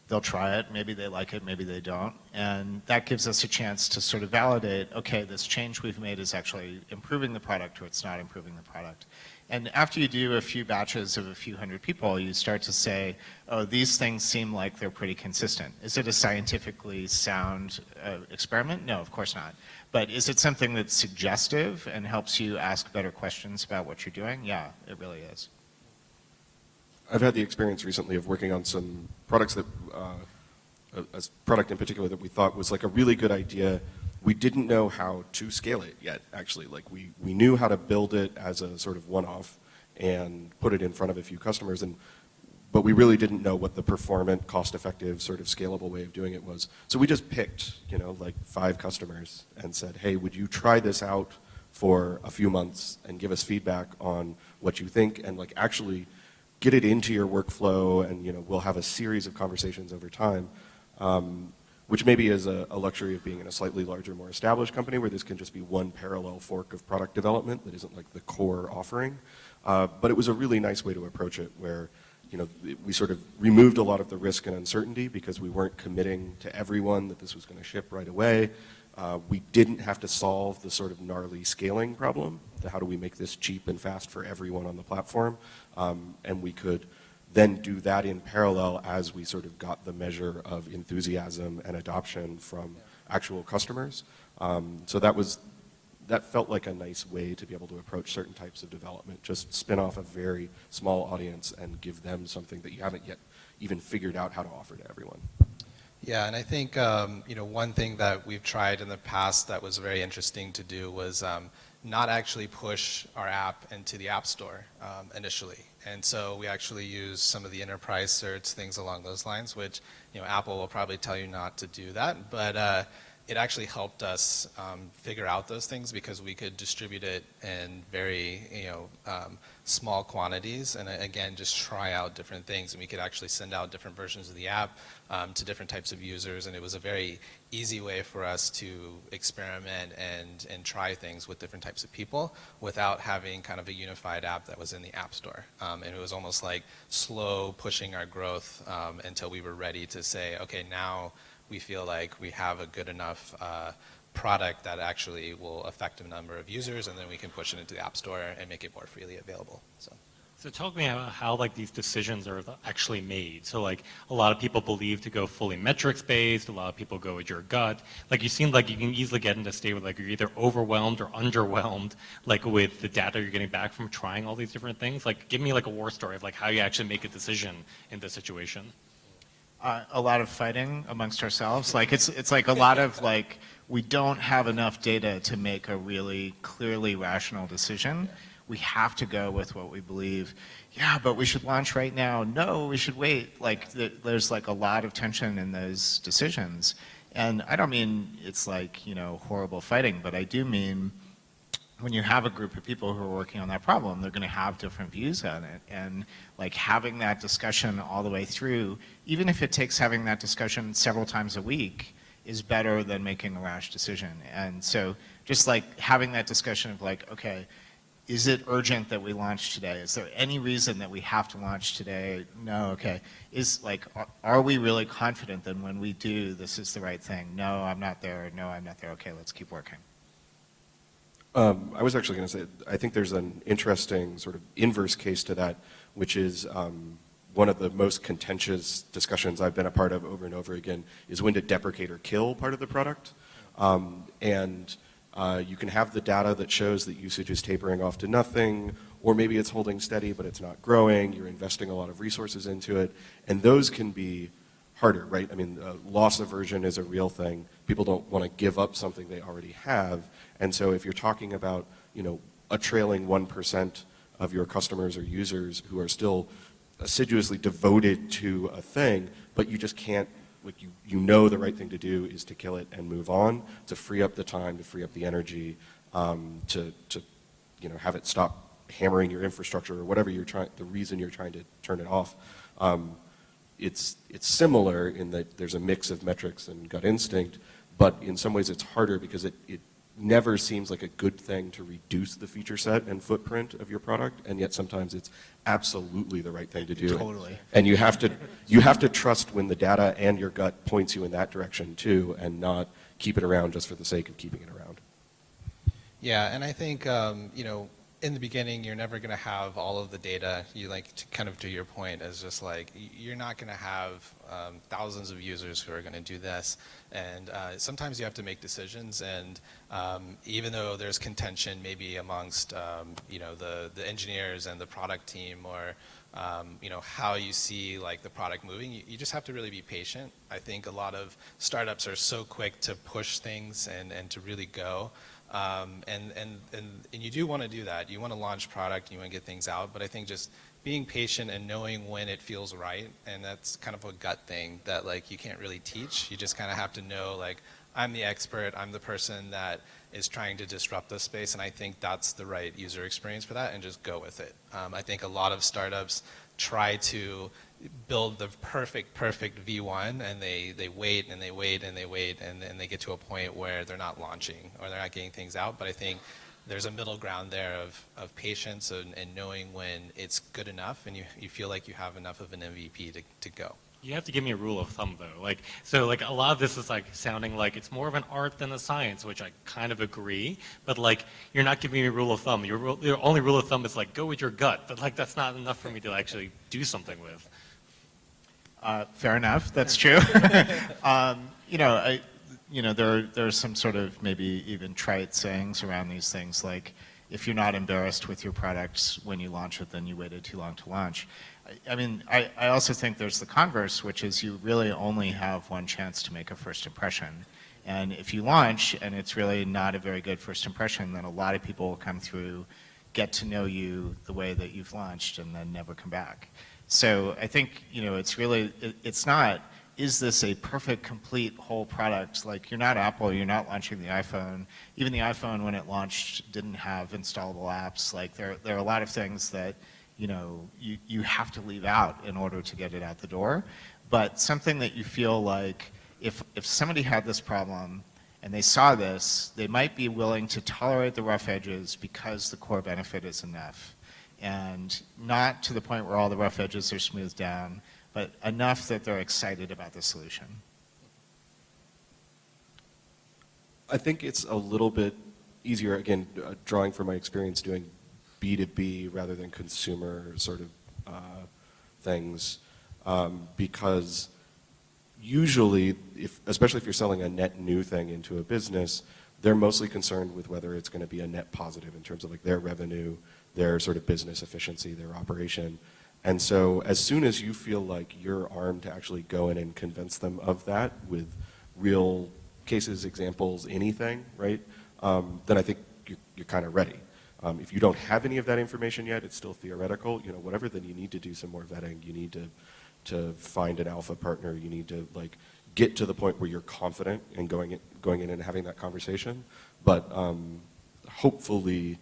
Speaker 17: They'll try it, maybe they like it, maybe they don't. And that gives us a chance to sort of validate, okay, this change we've made is actually improving the product, or it's not improving the product. And after you do a few batches of a few hundred people, you start to say, oh, these things seem like they're pretty consistent. Is it a scientifically sound experiment? No, of course not. But is it something that's suggestive and helps you ask better questions about what you're doing? Yeah, it really is.
Speaker 15: I've had the experience recently of working on some products that, a product in particular that we thought was like a really good idea. We didn't know how to scale it yet, actually. Like we knew how to build it as a sort of one-off and put it in front of a few customers, but we really didn't know what the performant, cost-effective, sort of scalable way of doing it was. So we just picked, you know, like 5 customers and said, hey, would you try this out for a few months and give us feedback on what you think, and like actually get it into your workflow, and, you know, we'll have a series of conversations over time. which maybe is a luxury of being in a slightly larger, more established company where this can just be one parallel fork of product development that isn't like the core offering. But it was a really nice way to approach it where, you know, we sort of removed a lot of the risk and uncertainty because we weren't committing to everyone that this was going to ship right away. We didn't have to solve the sort of gnarly scaling problem, the how do we make this cheap and fast for everyone on the platform, and we could then do that in parallel as we sort of got the measure of enthusiasm and adoption from actual customers. So that felt like a nice way to be able to approach certain types of development. Just spin off a very small audience and give them something that you haven't yet even figured out how to offer to everyone.
Speaker 7: Yeah, and I think you know, one thing that we've tried in the past that was very interesting to do was not actually push our app into the App Store initially. And so we actually use some of the enterprise certs, things along those lines, which, you know, Apple will probably tell you not to do that, but it actually helped us figure out those things because we could distribute it in very, you know, small quantities and again, just try out different things. And we could actually send out different versions of the app to different types of users. And it was a very easy way for us to experiment and try things with different types of people without having kind of a unified app that was in the App Store. And it was almost like slow pushing our growth until we were ready to say, okay, now we feel like we have a good enough product that actually will affect a number of users, and then we can push it into the App Store and make it more freely available.
Speaker 9: So talk to me about how like these decisions are actually made. So like a lot of people believe to go fully metrics based, a lot of people go with your gut. Like you seem like you can easily get into a state where like you're either overwhelmed or underwhelmed like with the data you're getting back from trying all these different things. Like give me like a war story of like how you actually make a decision in this situation.
Speaker 17: A lot of fighting amongst ourselves. Like it's like a lot of like, we don't have enough data to make a really clearly rational decision. We have to go with what we believe. Yeah, but we should launch right now. No, we should wait. Like there's like a lot of tension in those decisions. And I don't mean it's like, you know, horrible fighting, but I do mean when you have a group of people who are working on that problem, they're going to have different views on it. And like having that discussion all the way through, even if it takes having that discussion several times a week, is better than making a rash decision. And so just like having that discussion of like, okay, is it urgent that we launch today? Is there any reason that we have to launch today? No, okay. Is like, are we really confident that when we do, this is the right thing? No, I'm not there. No, I'm not there. Okay, let's keep working.
Speaker 15: I was actually going to say, I think there's an interesting sort of inverse case to that, which is one of the most contentious discussions I've been a part of over and over again is when to deprecate or kill part of the product. You can have the data that shows that usage is tapering off to nothing, or maybe it's holding steady but it's not growing, you're investing a lot of resources into it, and those can be harder, right? I mean, loss aversion is a real thing. People don't want to give up something they already have, and so if you're talking about, you know, a trailing 1% of your customers or users who are still assiduously devoted to a thing, but you just can't, like you know the right thing to do is to kill it and move on, to free up the time, to free up the energy, to you know, have it stop hammering your infrastructure or whatever you're trying, the reason you're trying to turn it off. It's similar in that there's a mix of metrics and gut instinct, but in some ways it's harder because it never seems like a good thing to reduce the feature set and footprint of your product, and yet sometimes it's absolutely the right thing to do.
Speaker 17: Totally.
Speaker 15: And you have to trust when the data and your gut points you in that direction too, and not keep it around just for the sake of keeping it around.
Speaker 7: Yeah, and I think, you know, in the beginning, you're never going to have all of the data. You like to kind of to your point as just like, you're not going to have thousands of users who are going to do this. And sometimes you have to make decisions. And even though there's contention maybe amongst, you know, the engineers and the product team, or, you know, how you see like the product moving, you just have to really be patient. I think a lot of startups are so quick to push things and to really go. And you do want to do that. You want to launch product, you want to get things out, but I think just being patient and knowing when it feels right, and that's kind of a gut thing that like you can't really teach. You just kind of have to know like, I'm the expert, I'm the person that is trying to disrupt this space, and I think that's the right user experience for that, and just go with it. I think a lot of startups try to build the perfect V1, and they wait and they wait and they wait, and then they get to a point where they're not launching or they're not getting things out. But I think there's a middle ground there of patience and knowing when it's good enough and you feel like you have enough of an MVP to go.
Speaker 9: You have to give me a rule of thumb though. Like, so like a lot of this is like sounding like it's more of an art than a science, which I kind of agree, but like you're not giving me a rule of thumb. Your only rule of thumb is like go with your gut, but like that's not enough for me to actually do something with.
Speaker 17: Fair enough, that's true. There are some sort of maybe even trite sayings around these things, like if you're not embarrassed with your products when you launch it, then you waited too long to launch. I also think there's the converse, which is you really only have one chance to make a first impression. And if you launch and it's really not a very good first impression, then a lot of people will come through, get to know you the way that you've launched, and then never come back. So I think, it's really, it's not, is this a perfect, complete, whole product? Like, you're not Apple, you're not launching the iPhone. Even the iPhone, when it launched, didn't have installable apps. Like, there are a lot of things that, you have to leave out in order to get it out the door. But something that you feel like, if somebody had this problem and they saw this, they might be willing to tolerate the rough edges because the core benefit is enough. And not to the point where all the rough edges are smoothed down, but enough that they're excited about the solution.
Speaker 15: I think it's a little bit easier, again, drawing from my experience doing B2B rather than consumer sort of things, because usually, especially if you're selling a net new thing into a business, they're mostly concerned with whether it's going to be a net positive in terms of like their revenue, their sort of business efficiency, their operation. And so as soon as you feel like you're armed to actually go in and convince them of that with real cases, examples, anything, right, then I think you're kind of ready. If you don't have any of that information yet, it's still theoretical, whatever, then you need to do some more vetting. You need to find an alpha partner. You need to like get to the point where you're confident in going in and having that conversation. But hopefully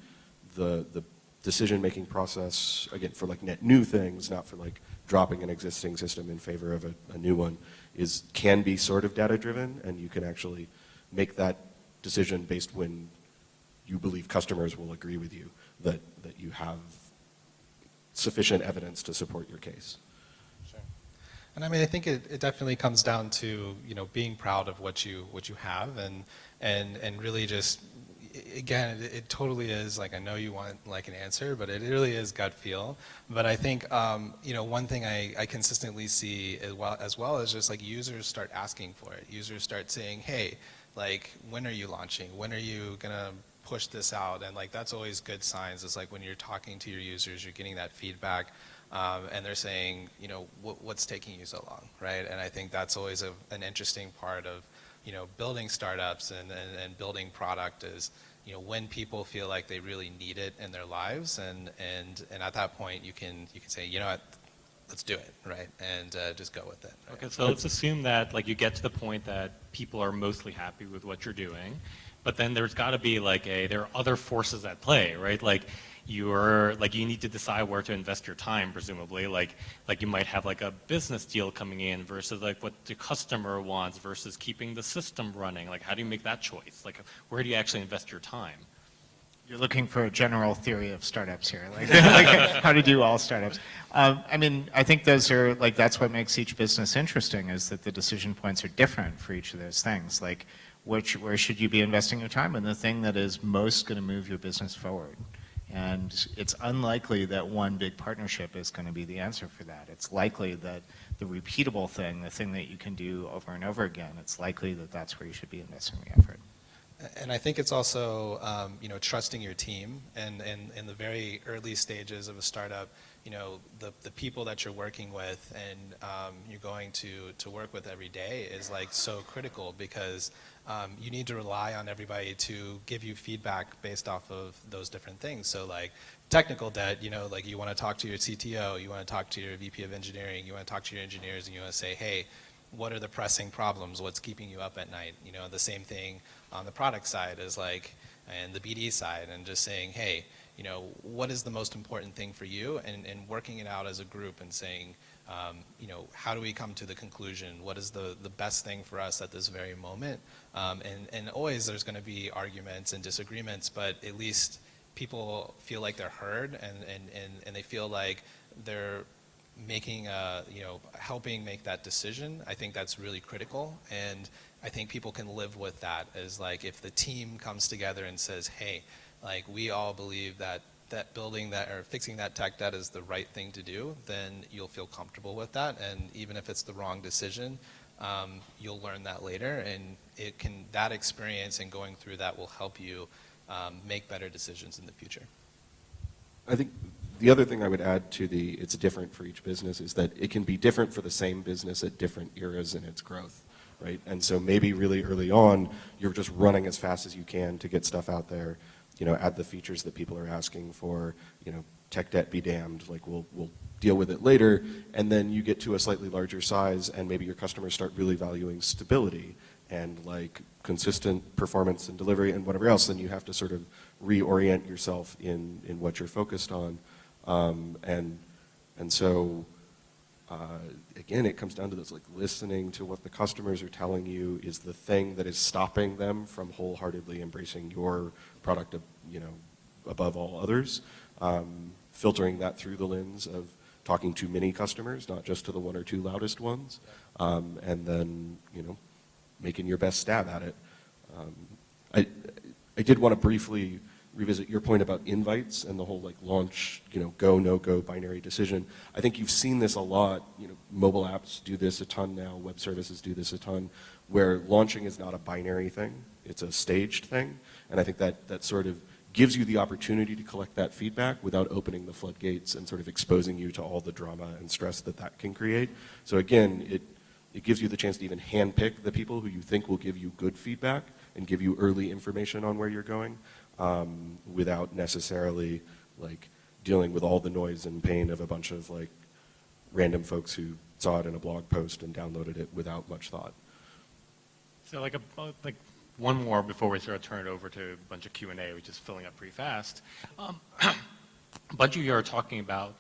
Speaker 15: the decision-making process, again, for like net new things, not for like dropping an existing system in favor of a new one, can be sort of data-driven, and you can actually make that decision based when you believe customers will agree with you that you have sufficient evidence to support your case.
Speaker 7: Sure. And I think it definitely comes down to being proud of what you have and really just, again, it totally is like, I know you want like an answer, but it really is gut feel. But I think one thing I consistently see as well is just like users start asking for it. Users start saying, hey, like, when are you launching? When are you gonna push this out? And like that's always good signs. It's like when you're talking to your users, you're getting that feedback, and they're saying, what's taking you so long, right? And I think that's always an interesting part of building startups and building product is when people feel like they really need it in their lives, and at that point you can say, what, let's do it, right? And just go with it. Right?
Speaker 9: Okay, so let's assume that like you get to the point that people are mostly happy with what you're doing, but then there's got to be like there are other forces at play, right? Like you need to decide where to invest your time, presumably. Like you might have like a business deal coming in versus like what the customer wants versus keeping the system running. Like how do you make that choice? Like where do you actually invest your time?
Speaker 17: You're looking for a general theory of startups here, like how to do all startups. I think those are that's what makes each business interesting, is that the decision points are different for each of those things. Like where should you be investing your time in the thing that is most going to move your business forward? And it's unlikely that one big partnership is going to be the answer for that. It's likely that the repeatable thing, the thing that you can do over and over again, it's likely that that's where you should be investing the effort.
Speaker 7: And I think it's also, trusting your team, and in the very early stages of a startup, the people that you're working with and you're going to work with every day is like so critical, because you need to rely on everybody to give you feedback based off of those different things. So like technical debt, like you want to talk to your CTO, you want to talk to your VP of engineering, you want to talk to your engineers, and you want to say, hey, what are the pressing problems? What's keeping you up at night? The same thing on the product side is like, and the BD side, and just saying, hey, what is the most important thing for you? And working it out as a group and saying, how do we come to the conclusion? What is the best thing for us at this very moment? And always there's going to be arguments and disagreements, but at least people feel like they're heard and they feel like they're making helping make that decision. I think that's really critical, and I think people can live with that as like if the team comes together and says, hey, like we all believe that building that or fixing that tech debt is the right thing to do, then you'll feel comfortable with that, and even if it's the wrong decision, you'll learn that later, and that experience and going through that will help you make better decisions in the future.
Speaker 15: I think the other thing I would add to it's different for each business is that it can be different for the same business at different eras in its growth, right? And so maybe really early on, you're just running as fast as you can to get stuff out there, add the features that people are asking for, tech debt be damned, like we'll deal with it later, and then you get to a slightly larger size and maybe your customers start really valuing stability and like consistent performance and delivery and whatever else, then you have to sort of reorient yourself in what you're focused on. And so, again, it comes down to this, like listening to what the customers are telling you is the thing that is stopping them from wholeheartedly embracing your product, above all others. Filtering that through the lens of talking to many customers, not just to the one or two loudest ones, and then, making your best stab at it. I did want to briefly revisit your point about invites and the whole like launch, go, no go binary decision. I think you've seen this a lot. Mobile apps do this a ton now. Web services do this a ton, where launching is not a binary thing. It's a staged thing. And I think that sort of gives you the opportunity to collect that feedback without opening the floodgates and sort of exposing you to all the drama and stress that can create. So again, it gives you the chance to even handpick the people who you think will give you good feedback and give you early information on where you're going, without necessarily like dealing with all the noise and pain of a bunch of like random folks who saw it in a blog post and downloaded it without much thought.
Speaker 9: So like one more before we sort of turn it over to a bunch of Q&A, which is filling up pretty fast. A bunch of you are talking about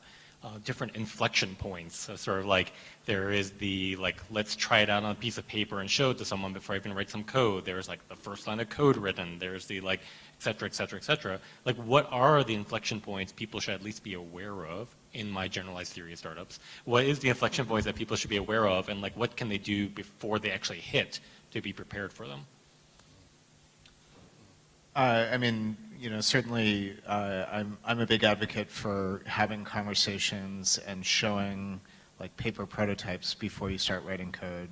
Speaker 9: different inflection points. So sort of like there is the like, let's try it out on a piece of paper and show it to someone before I even write some code. There's like the first line of code written. There's the like, et cetera, et cetera, et cetera. Like what are the inflection points people should at least be aware of in my generalized theory of startups? What is the inflection points that people should be aware of, and like what can they do before they actually hit to be prepared for them?
Speaker 17: I mean, certainly I'm a big advocate for having conversations and showing like paper prototypes before you start writing code.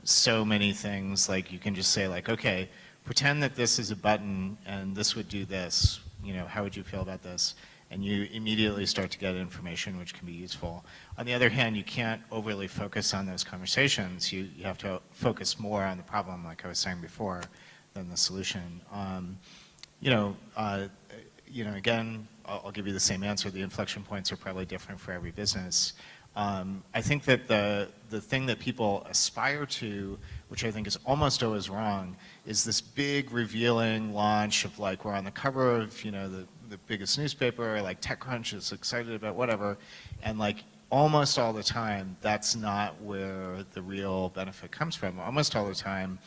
Speaker 17: So many things, like you can just say like, okay, pretend that this is a button and this would do this, how would you feel about this? And you immediately start to get information which can be useful. On the other hand, you can't overly focus on those conversations. You have to focus more on the problem, like I was saying before, than the solution. Again, I'll give you the same answer. The inflection points are probably different for every business. I think that the thing that people aspire to, which I think is almost always wrong, is this big revealing launch of like, we're on the cover of, the biggest newspaper, like TechCrunch is excited about whatever, and like almost all the time, that's not where the real benefit comes from. Almost all the time,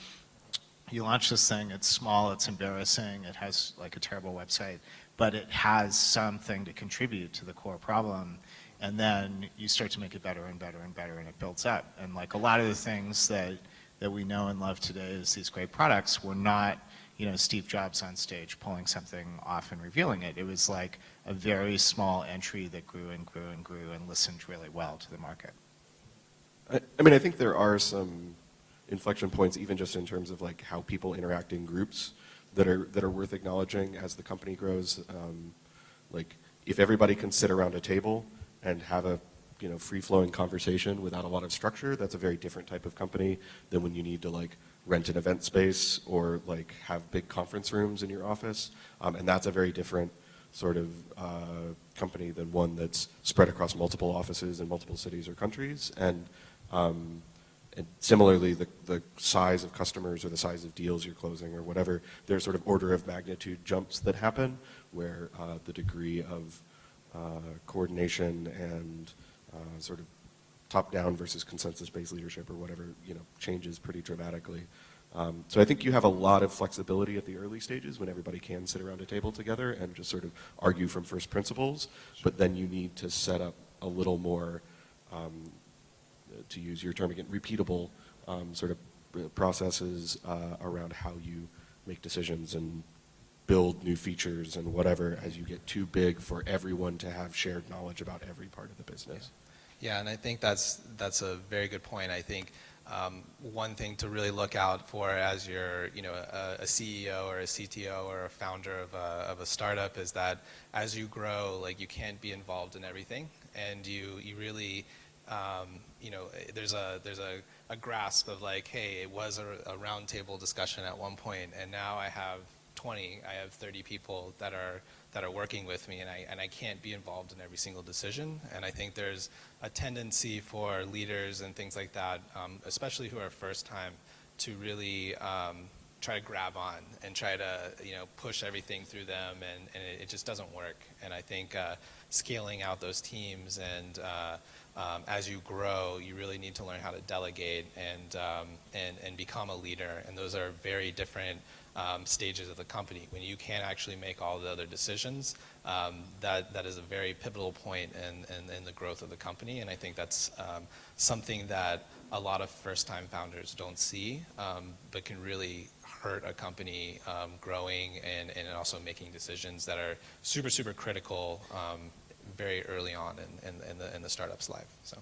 Speaker 17: you launch this thing, it's small, it's embarrassing, it has like a terrible website, but it has something to contribute to the core problem. And then you start to make it better and better and better, and it builds up. And like a lot of the things that we know and love today as these great products were not, Steve Jobs on stage pulling something off and revealing it. It was like a very small entry that grew and grew and grew and listened really well to the market.
Speaker 15: I think there are some inflection points, even just in terms of like how people interact in groups, that are worth acknowledging as the company grows. Like if everybody can sit around a table and have a free-flowing conversation without a lot of structure, that's a very different type of company than when you need to like rent an event space or like have big conference rooms in your office. And that's a very different sort of company than one that's spread across multiple offices in multiple cities or countries. And similarly, the size of customers or the size of deals you're closing or whatever, there's sort of order of magnitude jumps that happen where the degree of coordination and sort of top-down versus consensus-based leadership or whatever, changes pretty dramatically. So I think you have a lot of flexibility at the early stages when everybody can sit around a table together and just sort of argue from first principles, but then you need to set up a little more, to use your term again, repeatable sort of processes around how you make decisions and build new features and whatever as you get too big for everyone to have shared knowledge about every part of the business.
Speaker 7: Yeah, and I think that's a very good point. I think one thing to really look out for as you're, a CEO or a CTO or a founder of a startup is that as you grow, like you can't be involved in everything, and you really, there's a grasp of like, hey, it was a roundtable discussion at one point, and now I have 20, I have 30 people that are working with me, and I can't be involved in every single decision. And I think there's a tendency for leaders and things like that, especially who are first time, to really try to grab on and try to push everything through them, and it just doesn't work. And I think scaling out those teams and as you grow, you really need to learn how to delegate and become a leader. And those are very different stages of the company. When you can't actually make all the other decisions, that is a very pivotal point in the growth of the company. And I think that's something that a lot of first-time founders don't see, but can really hurt a company growing and also making decisions that are super, super critical very early on in the startup's life. So,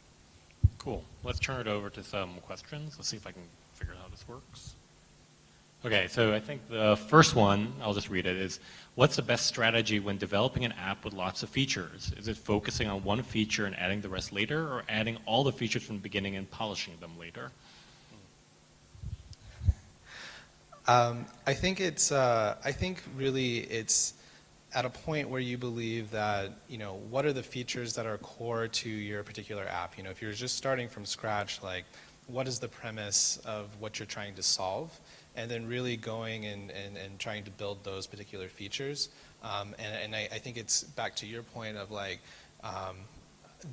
Speaker 9: cool. Let's turn it over to some questions. Let's see if I can figure out how this works. Okay, so I think the first one, I'll just read it, is what's the best strategy when developing an app with lots of features? Is it focusing on one feature and adding the rest later, or adding all the features from the beginning and polishing them later?
Speaker 7: I think really it's at a point where you believe that, what are the features that are core to your particular app? If you're just starting from scratch, like, what is the premise of what you're trying to solve? And then really going and trying to build those particular features. And I think it's back to your point of like,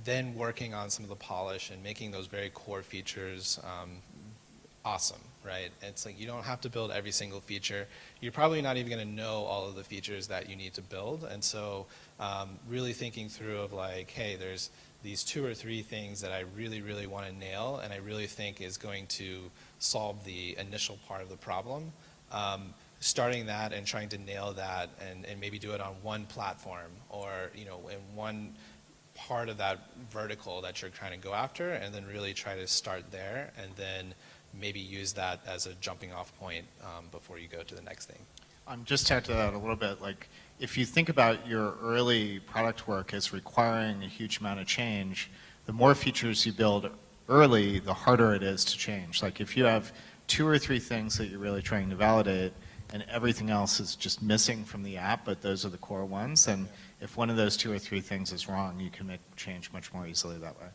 Speaker 7: then working on some of the polish and making those very core features awesome, right? It's like you don't have to build every single feature. You're probably not even going to know all of the features that you need to build. And so really thinking through of like, hey, there's these 2 or 3 things that I really, really want to nail and I really think is going to solve the initial part of the problem. Starting that and trying to nail that and maybe do it on one platform or, in one part of that vertical that you're trying to go after, and then really try to start there and then maybe use that as a jumping off point before you go to the next thing.
Speaker 17: Just to add to that a little bit, like if you think about your early product work as requiring a huge amount of change, the more features you build early, the harder it is to change. Like if you have 2 or 3 things that you're really trying to validate and everything else is just missing from the app, but those are the core ones, then if one of those 2 or 3 things is wrong, you can make change much more easily that way.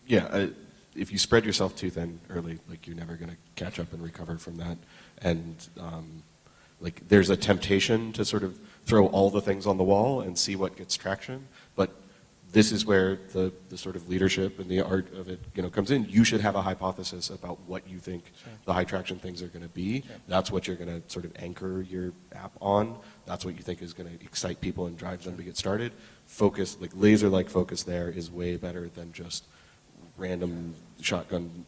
Speaker 15: Yeah, if you spread yourself too thin early, like you're never going to catch up and recover from that. And like there's a temptation to sort of throw all the things on the wall and see what gets traction, but this is where the sort of leadership and the art of it comes in. You should have a hypothesis about what you think the high traction things are going to be. That's what you're going to sort of anchor your app on. That's what you think is going to excite people and drive them to get started. Focus, like laser-like focus there is way better than just random shotgun,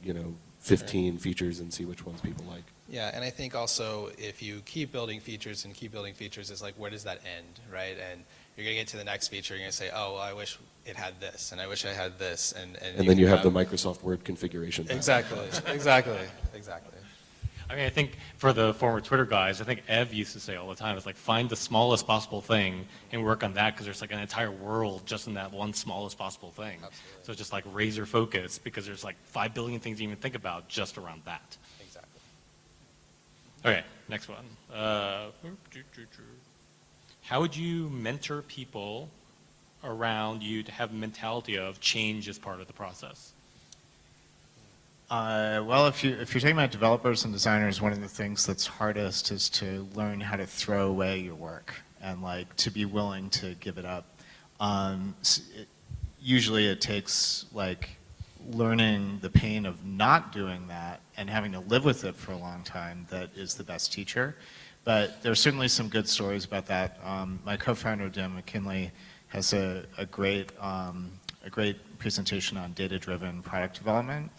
Speaker 15: 15 features and see which ones people like.
Speaker 7: Yeah, and I think also if you keep building features and keep building features, it's like, where does that end, right? And you're going to get to the next feature, you're going to say, oh, well, I wish it had this, and I wish I had this.
Speaker 15: And then you have the Microsoft Word configuration.
Speaker 7: Exactly, exactly.
Speaker 9: I mean, I think for the former Twitter guys, I think Ev used to say all the time, it's like find the smallest possible thing and work on that because there's like an entire world just in that one smallest possible thing.
Speaker 7: Absolutely.
Speaker 9: So just like razor focus because there's like 5 billion things you even think about just around that.
Speaker 7: Exactly.
Speaker 9: Okay, next one. How would you mentor people around you to have a mentality of change as part of the process?
Speaker 17: Well, if you're talking about developers and designers, one of the things that's hardest is to learn how to throw away your work and like to be willing to give it up. usually it takes like learning the pain of not doing that and having to live with it for a long time that is the best teacher. But there's certainly some good stories about that. My co-founder, Dan McKinley, has a great presentation on data-driven product development.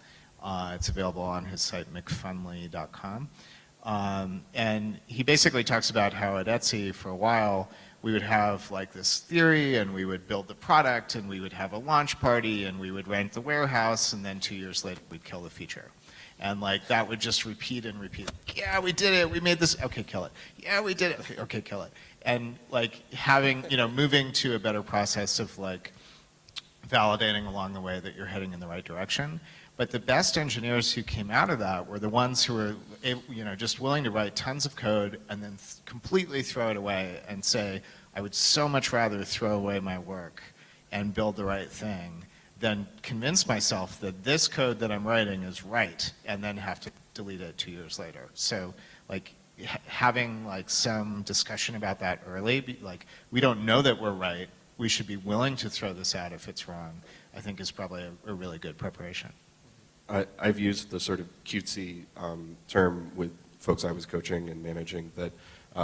Speaker 17: It's available on his site, mcfunley.com. And he basically talks about how at Etsy for a while, we would have like this theory and we would build the product and we would have a launch party and we would rent the warehouse and then 2 years later we'd kill the feature. And like that would just repeat and repeat. Yeah, we did it. We made this. Okay, kill it. Yeah, we did it. Okay, kill it. And like having, moving to a better process of like validating along the way that you're heading in the right direction. But the best engineers who came out of that were the ones who were, just willing to write tons of code and then completely throw it away and say, I would so much rather throw away my work and build the right thing than convince myself that this code that I'm writing is right and then have to delete it 2 years later. So like having like some discussion about that early, like we don't know that we're right, we should be willing to throw this out if it's wrong, I think is probably a really good preparation.
Speaker 15: I've used the sort of cutesy term with folks I was coaching and managing that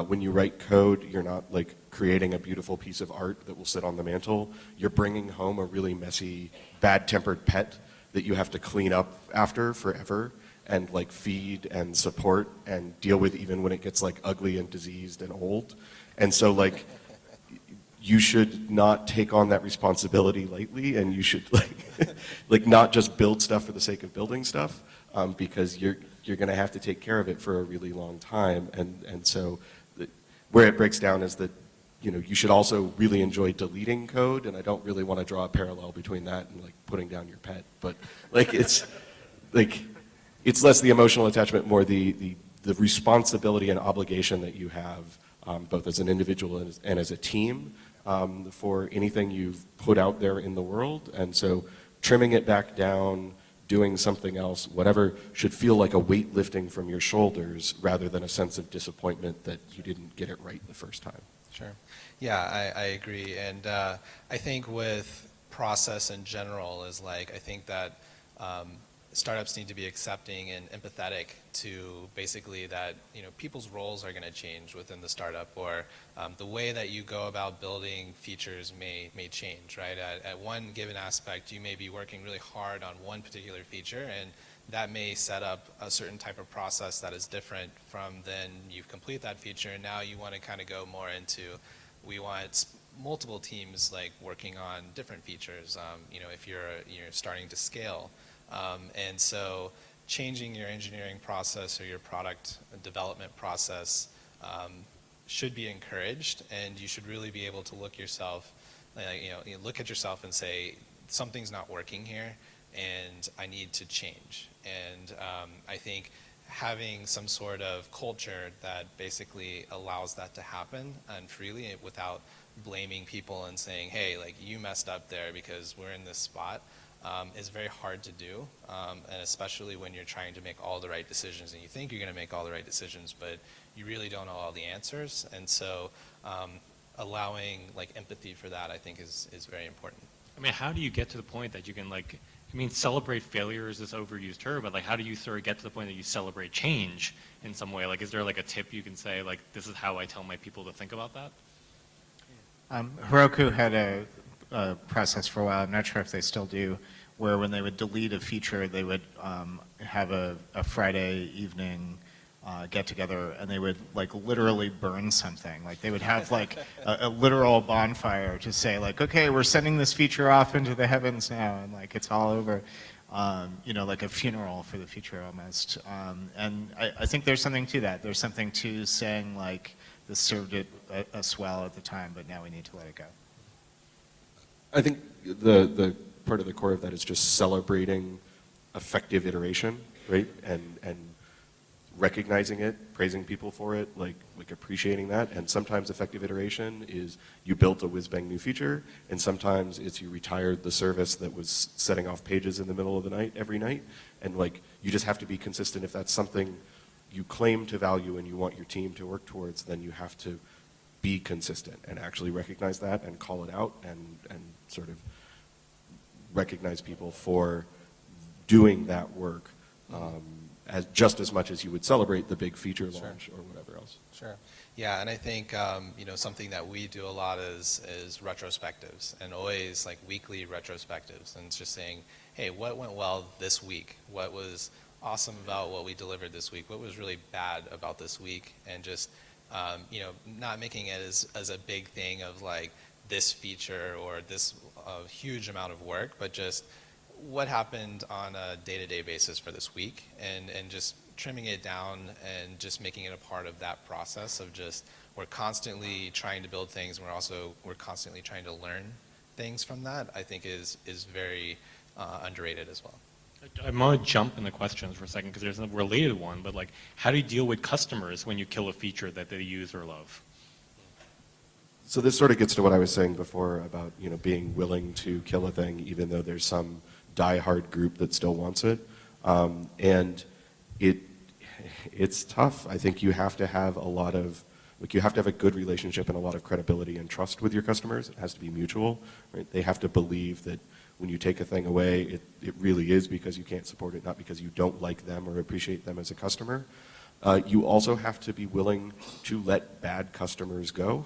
Speaker 15: when you write code, you're not like creating a beautiful piece of art that will sit on the mantle. You're bringing home a really messy, bad-tempered pet that you have to clean up after forever and like feed and support and deal with even when it gets like ugly and diseased and old. And so like you should not take on that responsibility lightly, and you should like not just build stuff for the sake of building stuff, because you're going to have to take care of it for a really long time. And so where it breaks down is that you should also really enjoy deleting code, and I don't really want to draw a parallel between that and like putting down your pet, but like it's less the emotional attachment, more the responsibility and obligation that you have, both as an individual and as a team, for anything you've put out there in the world. And so trimming it back down, doing something else, whatever, should feel like a weight lifting from your shoulders rather than a sense of disappointment that you didn't get it right the first time.
Speaker 7: Sure. Yeah, I agree. And I think with process in general is like, I think that startups need to be accepting and empathetic to basically that, people's roles are going to change within the startup, or the way that you go about building features may change, right? At one given aspect, you may be working really hard on one particular feature, and that may set up a certain type of process that is different from then you complete that feature, and now you want to kind of go more into, we want multiple teams like working on different features, if you're starting to scale. And so changing your engineering process or your product development process should be encouraged, and you should really be able to look at yourself and say, something's not working here and I need to change. And I think having some sort of culture that basically allows that to happen and freely without blaming people and saying, hey, like you messed up there because we're in this spot, is very hard to do, and especially when you're trying to make all the right decisions and you think you're going to make all the right decisions, but you really don't know all the answers. And so allowing like empathy for that, I think is very important.
Speaker 9: I mean, how do you get to the point that you can celebrate failure is this overused term, but like how do you sort of get to the point that you celebrate change in some way? Like is there like a tip you can say, like this is how I tell my people to think about that?
Speaker 17: Heroku had a process for a while, I'm not sure if they still do, where when they would delete a feature, they would have a Friday evening get together, and they would like literally burn something. Like they would have like a literal bonfire to say like, okay, we're sending this feature off into the heavens now, and like it's all over. Like a funeral for the feature almost. And I think there's something to that. There's something to saying like, this served us well at the time, but now we need to let it go.
Speaker 15: I think the part of the core of that is just celebrating effective iteration, right? And recognizing it, praising people for it, like appreciating that. And sometimes effective iteration is you built a whiz-bang new feature, and sometimes it's you retired the service that was setting off pages in the middle of the night every night. And like you just have to be consistent. If that's something you claim to value and you want your team to work towards, then you have to be consistent and actually recognize that and call it out and sort of recognize people for doing that work just as much as you would celebrate the big feature launch or whatever else.
Speaker 7: Sure. Yeah, and I think something that we do a lot is retrospectives, and always like weekly retrospectives, and it's just saying, hey, what went well this week? What was awesome about what we delivered this week? What was really bad about this week? And just not making it as a big thing of like this feature or this huge amount of work, but just what happened on a day-to-day basis for this week, and just trimming it down and just making it a part of that process of just we're constantly trying to build things, and we're constantly trying to learn things from that, I think is very underrated as well.
Speaker 9: I want to jump in the questions for a second because there's a related one, but like, how do you deal with customers when you kill a feature that they use or love?
Speaker 15: So this sort of gets to what I was saying before about being willing to kill a thing even though there's some diehard group that still wants it, and it's tough. I think you have to have you have to have a good relationship and a lot of credibility and trust with your customers. It has to be mutual, right? They have to believe that when you take a thing away, it really is because you can't support it, not because you don't like them or appreciate them as a customer. You also have to be willing to let bad customers go.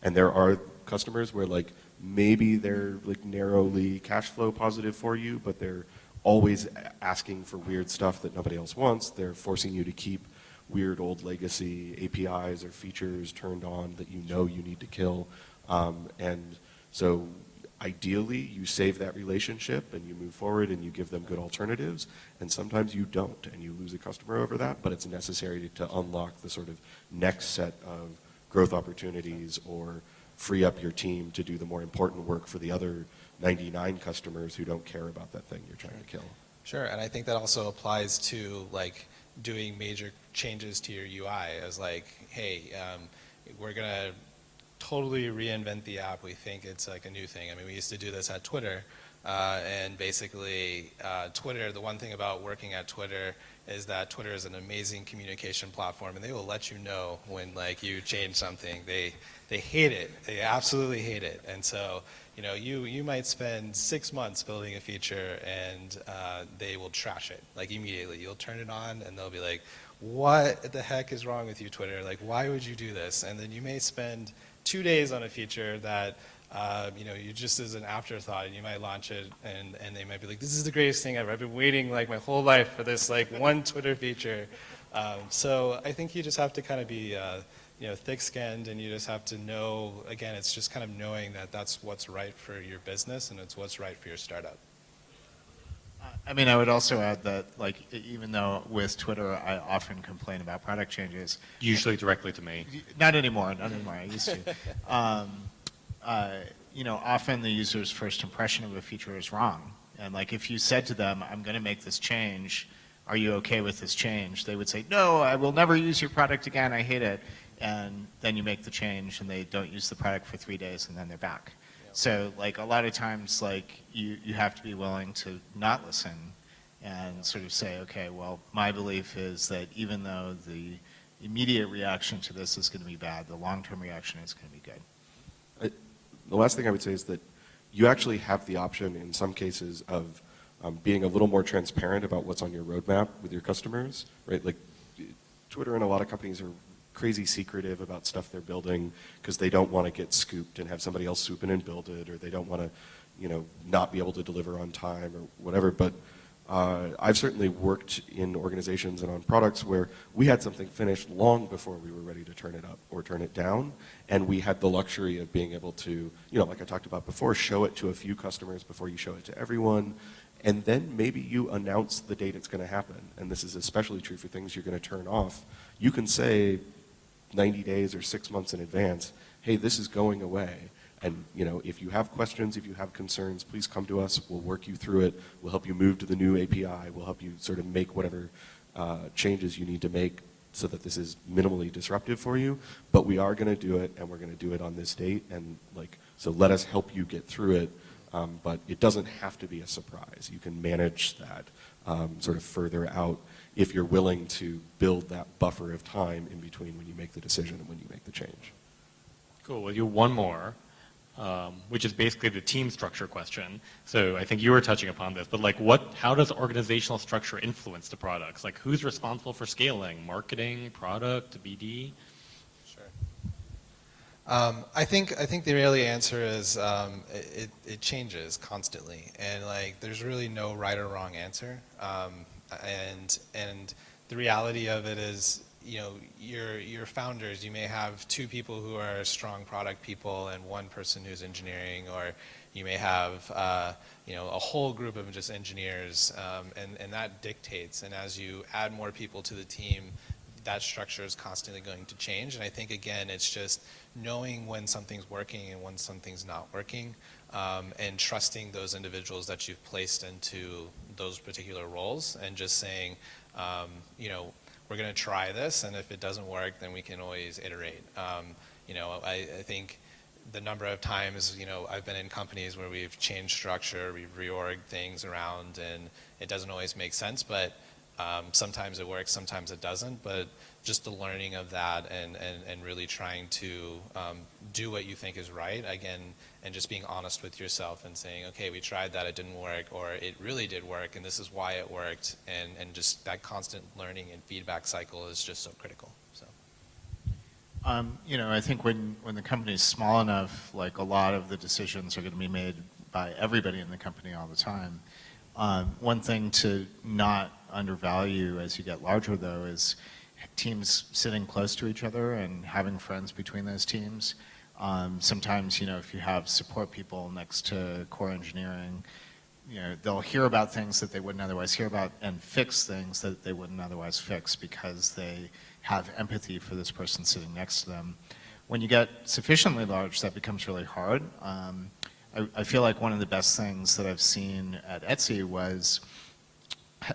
Speaker 15: And there are customers where like maybe they're like narrowly cash flow positive for you, but they're always asking for weird stuff that nobody else wants. They're forcing you to keep weird old legacy APIs or features turned on that you need to kill. And so ideally you save that relationship and you move forward and you give them good alternatives, and sometimes you don't and you lose a customer over that, but it's necessary to unlock the sort of next set of growth opportunities or free up your team to do the more important work for the other 99 customers who don't care about that thing you're trying to kill.
Speaker 7: Sure, and I think that also applies to like doing major changes to your UI as like, hey, we're gonna totally reinvent the app. We think it's like a new thing. I mean, we used to do this at Twitter, and basically Twitter, the one thing about working at Twitter is that Twitter is an amazing communication platform, and they will let you know when like you change something. They hate it. They absolutely hate it. And so, you might spend 6 months building a feature, and they will trash it like immediately. You'll turn it on, and they'll be like, "What the heck is wrong with you, Twitter? Like, why would you do this?" And then you may spend 2 days on a feature that you just as an afterthought, and you might launch it, and they might be like, "This is the greatest thing ever. I've been waiting like my whole life for this like one Twitter feature." So I think you just have to kind of be thick-skinned, and you just have to know, again, it's just kind of knowing that that's what's right for your business and it's what's right for your startup.
Speaker 17: I mean, I would also add that, like, even though with Twitter I often complain about product changes.
Speaker 9: Usually directly to me.
Speaker 17: Not anymore, I used to. Often the user's first impression of a feature is wrong. And like, if you said to them, I'm gonna make this change, are you okay with this change? They would say, no, I will never use your product again, I hate it. And then you make the change and they don't use the product for 3 days and then they're back. So like a lot of times, like you have to be willing to not listen and sort of say, okay, well, my belief is that even though the immediate reaction to this is going to be bad, the long-term reaction is going to be good.
Speaker 15: The last thing I would say is that you actually have the option in some cases of being a little more transparent about what's on your roadmap with your customers, right? Like Twitter and a lot of companies are crazy secretive about stuff they're building because they don't want to get scooped and have somebody else swoop in and build it, or they don't want to, not be able to deliver on time or whatever. But I've certainly worked in organizations and on products where we had something finished long before we were ready to turn it up or turn it down, and we had the luxury of being able to, like I talked about before, show it to a few customers before you show it to everyone. And then maybe you announce the date it's going to happen. And this is especially true for things you're going to turn off. You can say 90 days or 6 months in advance, hey, this is going away. And if you have questions, if you have concerns, please come to us. We'll work you through it. We'll help you move to the new API. We'll help you sort of make whatever changes you need to make so that this is minimally disruptive for you. But we are going to do it, and we're going to do it on this date. And so let us help you get through it. But it doesn't have to be a surprise. You can manage that sort of further out if you're willing to build that buffer of time in between when you make the decision and when you make the change.
Speaker 9: Cool, we'll do one more. which is basically the team structure question. So I think you were touching upon this, but like how does organizational structure influence the products? Like who's responsible for scaling? Marketing, product, BD?
Speaker 7: I think the really answer is it changes constantly, and like there's really no right or wrong answer. And the reality of it is, you know, your founders, you may have two people who are strong product people and one person who's engineering, or you may have you know, a whole group of just engineers, and that dictates. And as you add more people to the team, that structure is constantly going to change. And I think, again, it's just knowing when something's working and when something's not working, and trusting those individuals that you've placed into those particular roles, and just saying, you know, we're going to try this, and if it doesn't work, then we can always iterate. You know, I think the number of times, you know, I've been in companies where we've changed structure, we've reorged things around, and it doesn't always make sense, but sometimes it works, sometimes it doesn't, but just the learning of that, and really trying to do what you think is right, again, and just being honest with yourself and saying, okay, we tried that, it didn't work, or it really did work, and this is why it worked, and just that constant learning and feedback cycle is just so critical. So.
Speaker 17: You know, I think when the company is small enough, like a lot of the decisions are going to be made by everybody in the company all the time. One thing to not undervalue as you get larger, though, is teams sitting close to each other and having friends between those teams. Sometimes, you know, if you have support people next to core engineering, you know, they'll hear about things that they wouldn't otherwise hear about and fix things that they wouldn't otherwise fix because they have empathy for this person sitting next to them. When you get sufficiently large, that becomes really hard. I feel like one of the best things that I've seen at Etsy was,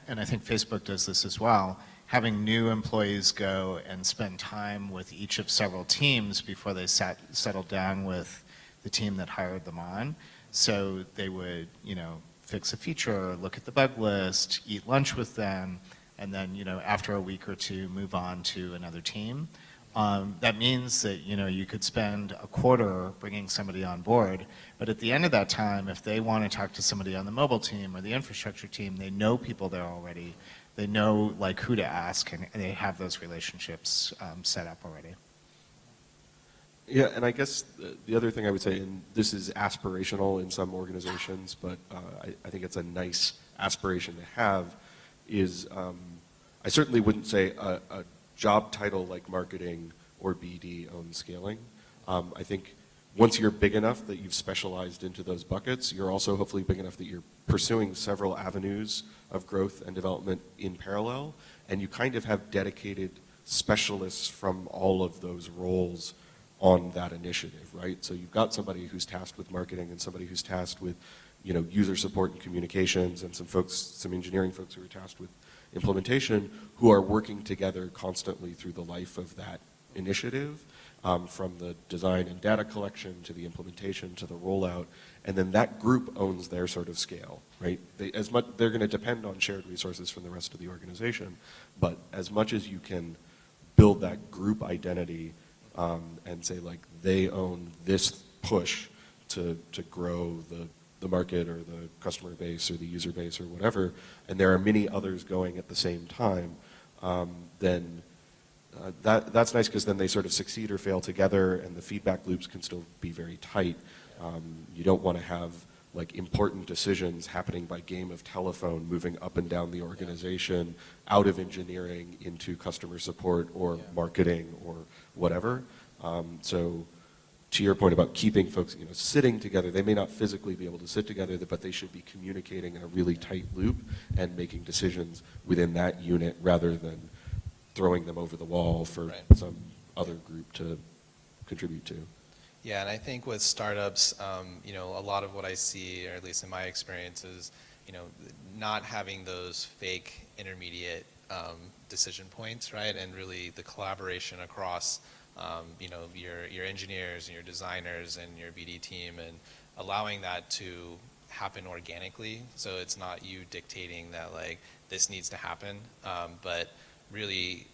Speaker 17: and I think Facebook does this as well, having new employees go and spend time with each of several teams before they settled down with the team that hired them on. So they would, you know, fix a feature, look at the bug list, eat lunch with them, and then, you know, after a week or two, move on to another team. That means that, you know, you could spend a quarter bringing somebody on board, but at the end of that time, if they want to talk to somebody on the mobile team or the infrastructure team, they know people there already. They know like who to ask, and they have those relationships set up already.
Speaker 15: Yeah, and I guess the other thing I would say, and this is aspirational in some organizations, but I think it's a nice aspiration to have, is I certainly wouldn't say a job title like marketing or BD owns scaling. I think once you're big enough that you've specialized into those buckets, you're also hopefully big enough that you're pursuing several avenues of growth and development in parallel, and you kind of have dedicated specialists from all of those roles on that initiative, right? So you've got somebody who's tasked with marketing and somebody who's tasked with, you know, user support and communications, and some folks, some engineering folks who are tasked with implementation, who are working together constantly through the life of that initiative, from the design and data collection to the implementation to the rollout, and then that group owns their sort of scale, right? They're going to depend on shared resources from the rest of the organization, but as much as you can build that group identity and say like they own this push to grow the market or the customer base or the user base or whatever, and there are many others going at the same time, then that's nice, because then they sort of succeed or fail together, and the feedback loops can still be very tight. You don't want to have like important decisions happening by game of telephone, moving up and down the organization, out of engineering into customer support or marketing or whatever. So to your point about keeping folks, you know, sitting together, they may not physically be able to sit together, but they should be communicating in a really tight loop and making decisions within that unit rather than throwing them over the wall for some other group to contribute to.
Speaker 7: Yeah, and I think with startups, you know, a lot of what I see, or at least in my experience, is, you know, not having those fake intermediate decision points, right? And really the collaboration across, you know, your engineers and your designers and your BD team, and allowing that to happen organically. So it's not you dictating that like this needs to happen, but really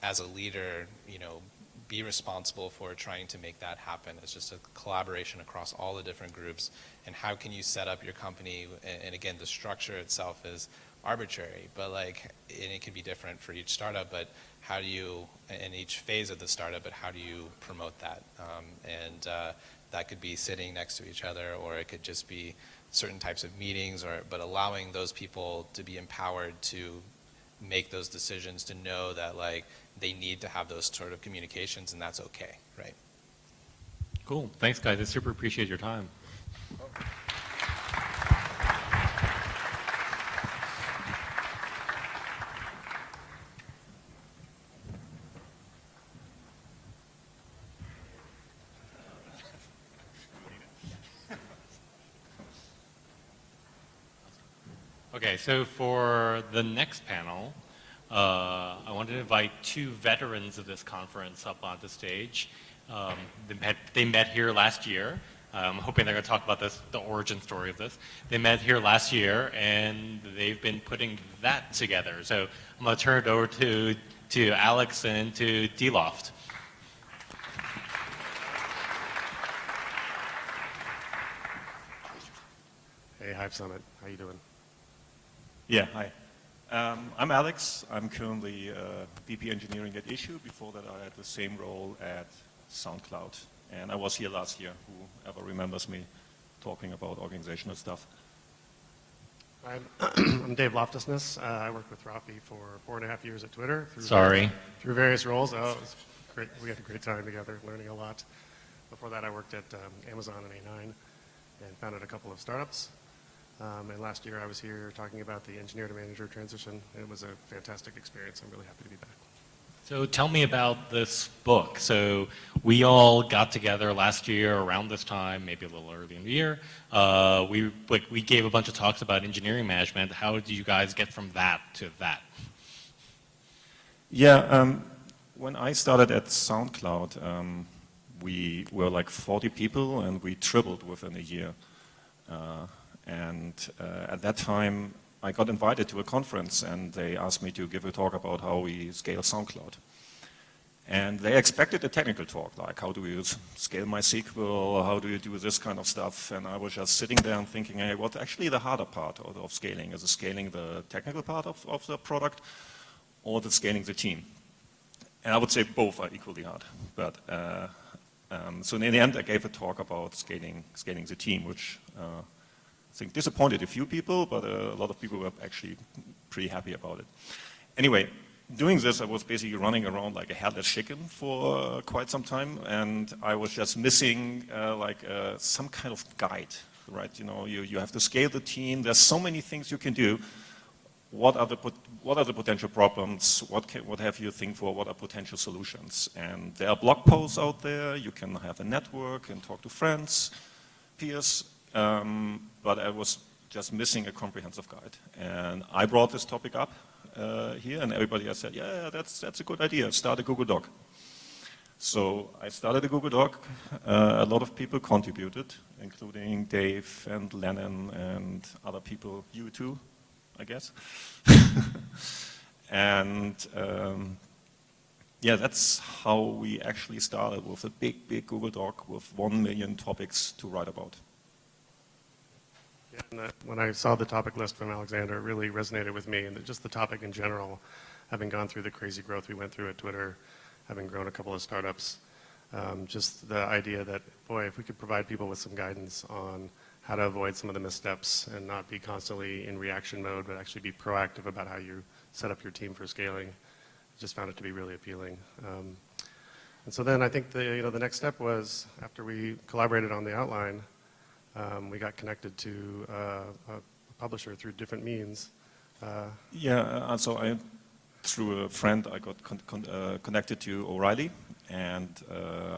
Speaker 7: as a leader, you know, be responsible for trying to make that happen? It's just a collaboration across all the different groups. And how can you set up your company? And again, the structure itself is arbitrary, but like, and it can be different for each startup, but how do you, in each phase of the startup, but how do you promote that? That could be sitting next to each other, or it could just be certain types of meetings, but allowing those people to be empowered to make those decisions, to know that like they need to have those sort of communications, and that's okay, right?
Speaker 9: Cool. Thanks, guys. I super appreciate your time. Okay, so for the next panel, I wanted to invite two veterans of this conference up onto stage. They met here last year. I'm hoping they're going to talk about this, the origin story of this. They met here last year, and they've been putting that together. So I'm going to turn it over to Alex and to D-Loft.
Speaker 18: Hey, Hive Summit. How you doing?
Speaker 19: Yeah, hi. I'm Alex. I'm currently VP Engineering at Issue. Before that, I had the same role at SoundCloud. And I was here last year. Whoever remembers me talking about organizational stuff.
Speaker 18: I'm Dave Loftusness. I worked with Rafi for 4.5 years at Twitter. Through various roles. Oh, it was great. We had a great time together, learning a lot. Before that, I worked at Amazon and A9 and founded a couple of startups. And last year I was here talking about the engineer to manager transition. It was a fantastic experience. I'm really happy to be back.
Speaker 9: So tell me about this book. So we all got together last year around this time, maybe a little early in the year. We gave a bunch of talks about engineering management. How did you guys get from that to that?
Speaker 19: Yeah, when I started at SoundCloud, we were like 40 people and we tripled within a year. At that time, I got invited to a conference and they asked me to give a talk about how we scale SoundCloud. And they expected a technical talk, like how do you scale MySQL, how do you do this kind of stuff. And I was just sitting there and thinking, hey, what's actually the harder part of scaling? Is it scaling the technical part of the product, or is it scaling the team? And I would say both are equally hard. But so in the end, I gave a talk about scaling the team, which I think disappointed a few people, but a lot of people were actually pretty happy about it. Anyway, doing this, I was basically running around like a headless chicken for quite some time, and I was just missing some kind of guide, right? You know, you have to scale the team. There's so many things you can do. What are the potential problems? What have you think for? What are potential solutions? And there are blog posts out there. You can have a network and talk to friends, peers. But I was just missing a comprehensive guide. And I brought this topic up here, and everybody has said, yeah, that's a good idea. Start a Google Doc. So I started a Google Doc. A lot of people contributed, including Dave and Lennon and other people, you too, I guess. And yeah, that's how we actually started, with a big Google Doc with 1 million topics to write about.
Speaker 18: Yeah, and when I saw the topic list from Alexander, it really resonated with me, and just the topic in general, having gone through the crazy growth we went through at Twitter, having grown a couple of startups, just the idea that, boy, if we could provide people with some guidance on how to avoid some of the missteps and not be constantly in reaction mode, but actually be proactive about how you set up your team for scaling, I just found it to be really appealing. And so then I think the next step was, after we collaborated on the outline, we got connected to a publisher through different means.
Speaker 19: Yeah, so through a friend, I got connected to O'Reilly, and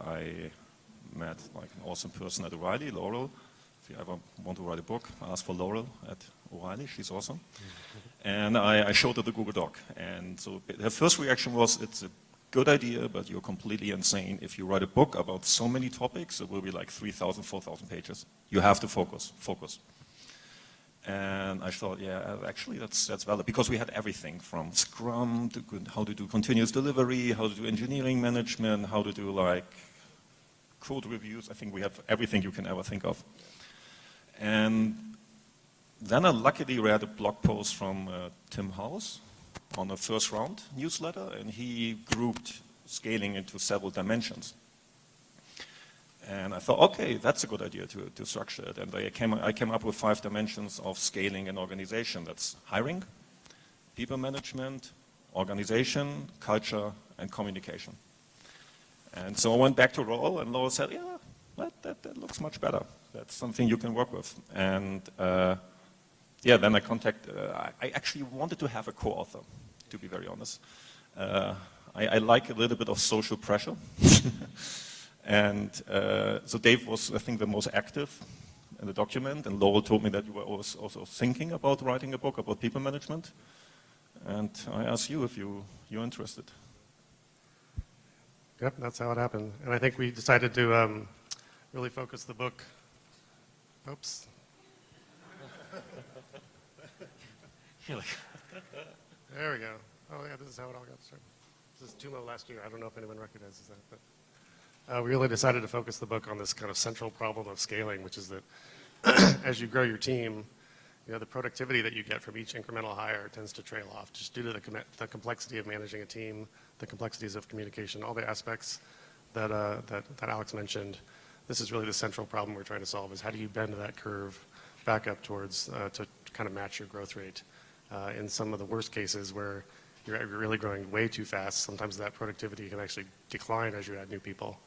Speaker 19: I met like an awesome person at O'Reilly, Laurel. If you ever want to write a book, ask for Laurel at O'Reilly. She's awesome. And I showed her the Google Doc. And so her first reaction was, it's a good idea, but you're completely insane. If you write a book about so many topics, it will be like 3,000, 4,000 pages. You have to focus. And I thought, yeah, actually that's valid, because we had everything from Scrum to how to do continuous delivery, how to do engineering management, how to do like code reviews. I think we have everything you can ever think of. And then I luckily read a blog post from Tim House on the First Round newsletter, and he grouped scaling into several dimensions. And I thought, okay, that's a good idea to structure it. And I came up with 5 dimensions of scaling an organization. That's hiring, people management, organization, culture, and communication. And so I went back to Roll, and Laura said, yeah, that looks much better. That's something you can work with. And yeah, then I actually wanted to have a co-author, to be very honest. I like a little bit of social pressure. And so Dave was, I think, the most active in the document, and Laurel told me that you were also thinking about writing a book about people management. And I asked you if you're interested.
Speaker 18: Yep, that's how it happened. And I think we decided to really focus the book. Oops. There we go. Oh yeah, this is how it all got started. This is Tumo last year. I don't know if anyone recognizes that, but we really decided to focus the book on this kind of central problem of scaling, which is that as you grow your team, you know, the productivity that you get from each incremental hire tends to trail off just due to the complexity of managing a team, the complexities of communication, all the aspects that Alex mentioned. This is really the central problem we're trying to solve, is how do you bend that curve back up towards to kind of match your growth rate. In some of the worst cases where you're really growing way too fast, sometimes that productivity can actually decline as you add new people.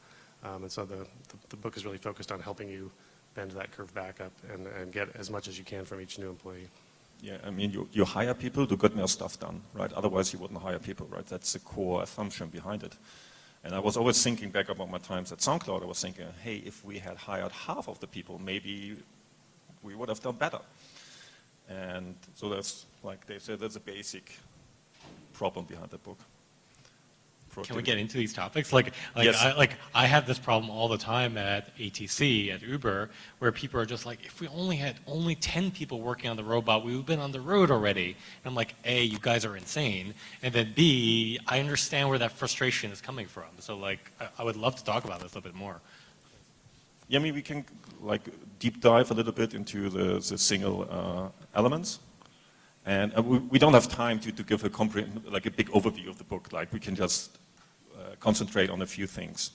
Speaker 18: And so the book is really focused on helping you bend that curve back up and get as much as you can from each new employee.
Speaker 19: Yeah, I mean, you hire people to get more stuff done, right? Otherwise, you wouldn't hire people, right? That's the core assumption behind it. And I was always thinking back about my times at SoundCloud. I was thinking, hey, if we had hired half of the people, maybe we would have done better. And so that's, like they said, that's a basic problem behind the book.
Speaker 9: Can we get into these topics?
Speaker 19: Yes.
Speaker 9: I have this problem all the time at ATC, at Uber, where people are just like, if we only had 10 people working on the robot, we would have been on the road already. And I'm like, A, you guys are insane. And then B, I understand where that frustration is coming from. So like, I would love to talk about this a little bit more.
Speaker 19: Yeah, I mean, we can like deep dive a little bit into the single elements. And we don't have time to give a big overview of the book. Like, we can just concentrate on a few things.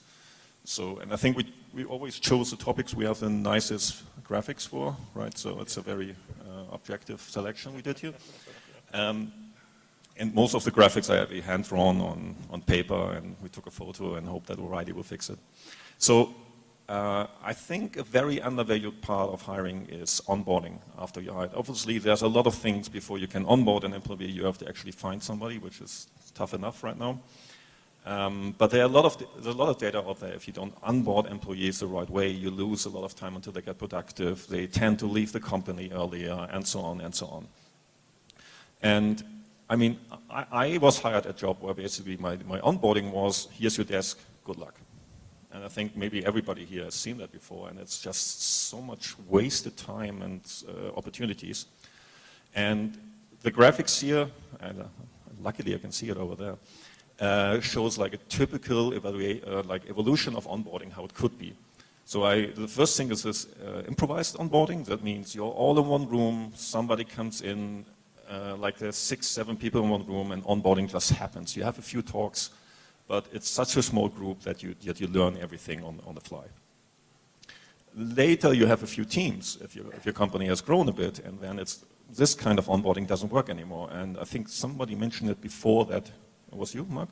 Speaker 19: So, and I think we always chose the topics we have the nicest graphics for, right? So it's a very objective selection we did here. And most of the graphics I have hand-drawn on paper, and we took a photo and hope that O'Reilly will fix it. So I think a very undervalued part of hiring is onboarding after you hire. Obviously, there's a lot of things before you can onboard an employee. You have to actually find somebody, which is tough enough right now. But there's a lot of data out there. If you don't onboard employees the right way, you lose a lot of time until they get productive. They tend to leave the company earlier, and so on and so on. And I mean, I was hired at a job where basically my onboarding was, here's your desk, good luck. And I think maybe everybody here has seen that before, and it's just so much wasted time and opportunities. And the graphics here, and luckily I can see it over there, shows like a typical evolution of onboarding, how it could be. So the first thing is this improvised onboarding. That means you're all in one room, somebody comes in, like there's 6, 7 people in one room, and onboarding just happens. You have a few talks, but it's such a small group that you learn everything on the fly. Later, you have a few teams if your company has grown a bit, and then this kind of onboarding doesn't work anymore. And I think somebody mentioned it before, that it was you, Mark,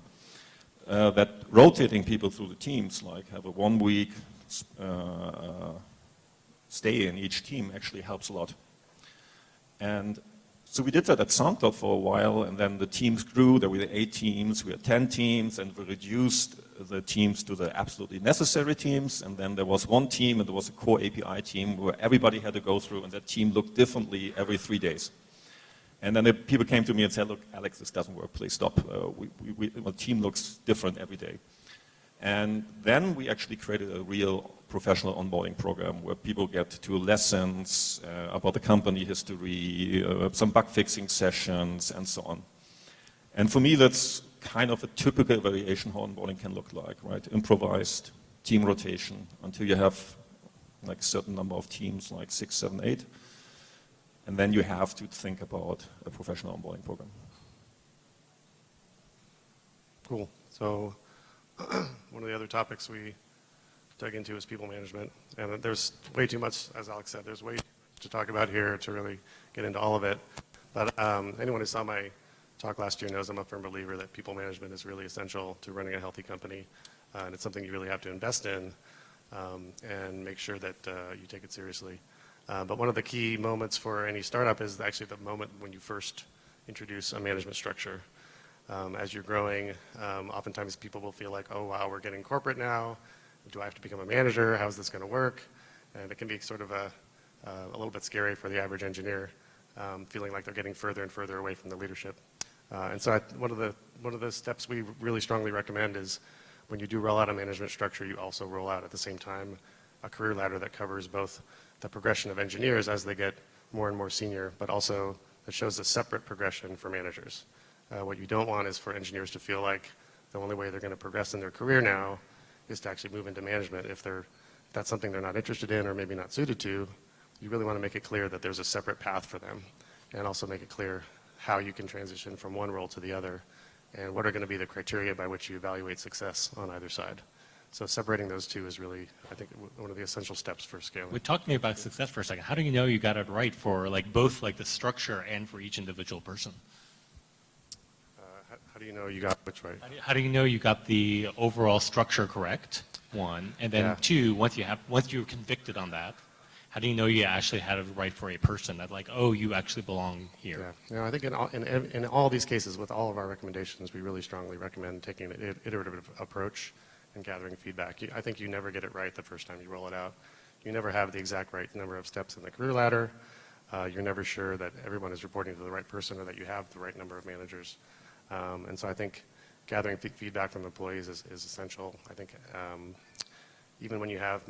Speaker 19: that rotating people through the teams, like have a 1-week stay in each team, actually helps a lot. And so we did that at SoundCloud for a while, and then the teams grew. There were 8 teams, we had 10 teams, and we reduced the teams to the absolutely necessary teams. And then there was one team, and there was a core API team where everybody had to go through, and that team looked differently every 3 days. And then the people came to me and said, look, Alex, this doesn't work, please stop. The team looks different every day. And then we actually created a real professional onboarding program where people get to lessons about the company history, some bug fixing sessions, and so on. And for me, that's kind of a typical variation how onboarding can look like, right? Improvised, team rotation, until you have like a certain number of teams, like 6, 7, 8. And then you have to think about a professional onboarding program.
Speaker 18: Cool. So one of the other topics we dug into is people management. And there's way too much, as Alex said, there's way to talk about here to really get into all of it. But anyone who saw my talk last year knows I'm a firm believer that people management is really essential to running a healthy company. And it's something you really have to invest in and make sure that you take it seriously. But one of the key moments for any startup is actually the moment when you first introduce a management structure. As you're growing, oftentimes people will feel like, oh, wow, we're getting corporate now. Do I have to become a manager? How is this going to work? And it can be sort of a little bit scary for the average engineer, feeling like they're getting further and further away from the leadership. And so one of the steps we really strongly recommend is when you do roll out a management structure, you also roll out at the same time a career ladder that covers both the progression of engineers as they get more and more senior, but also that shows a separate progression for managers. What you don't want is for engineers to feel like the only way they're going to progress in their career now is to actually move into management. If that's something they're not interested in or maybe not suited to, you really want to make it clear that there's a separate path for them, and also make it clear how you can transition from one role to the other, and what are going to be the criteria by which you evaluate success on either side. So separating those two is really, I think, one of the essential steps for scaling.
Speaker 9: Well, talk to me about success for a second. How do you know you got it right for like both like the structure and for each individual person?
Speaker 18: How do you know you got which right?
Speaker 9: How do you know you got the overall structure correct? One, and then two, once you're convicted on that, how do you know you actually had it right for a person? That like, oh, you actually belong here.
Speaker 18: Yeah, I think in all these cases, with all of our recommendations, we really strongly recommend taking an iterative approach and gathering feedback. I think you never get it right the first time you roll it out. You never have the exact right number of steps in the career ladder. You're never sure that everyone is reporting to the right person or that you have the right number of managers. And so I think gathering feedback from employees is essential. I think even when you have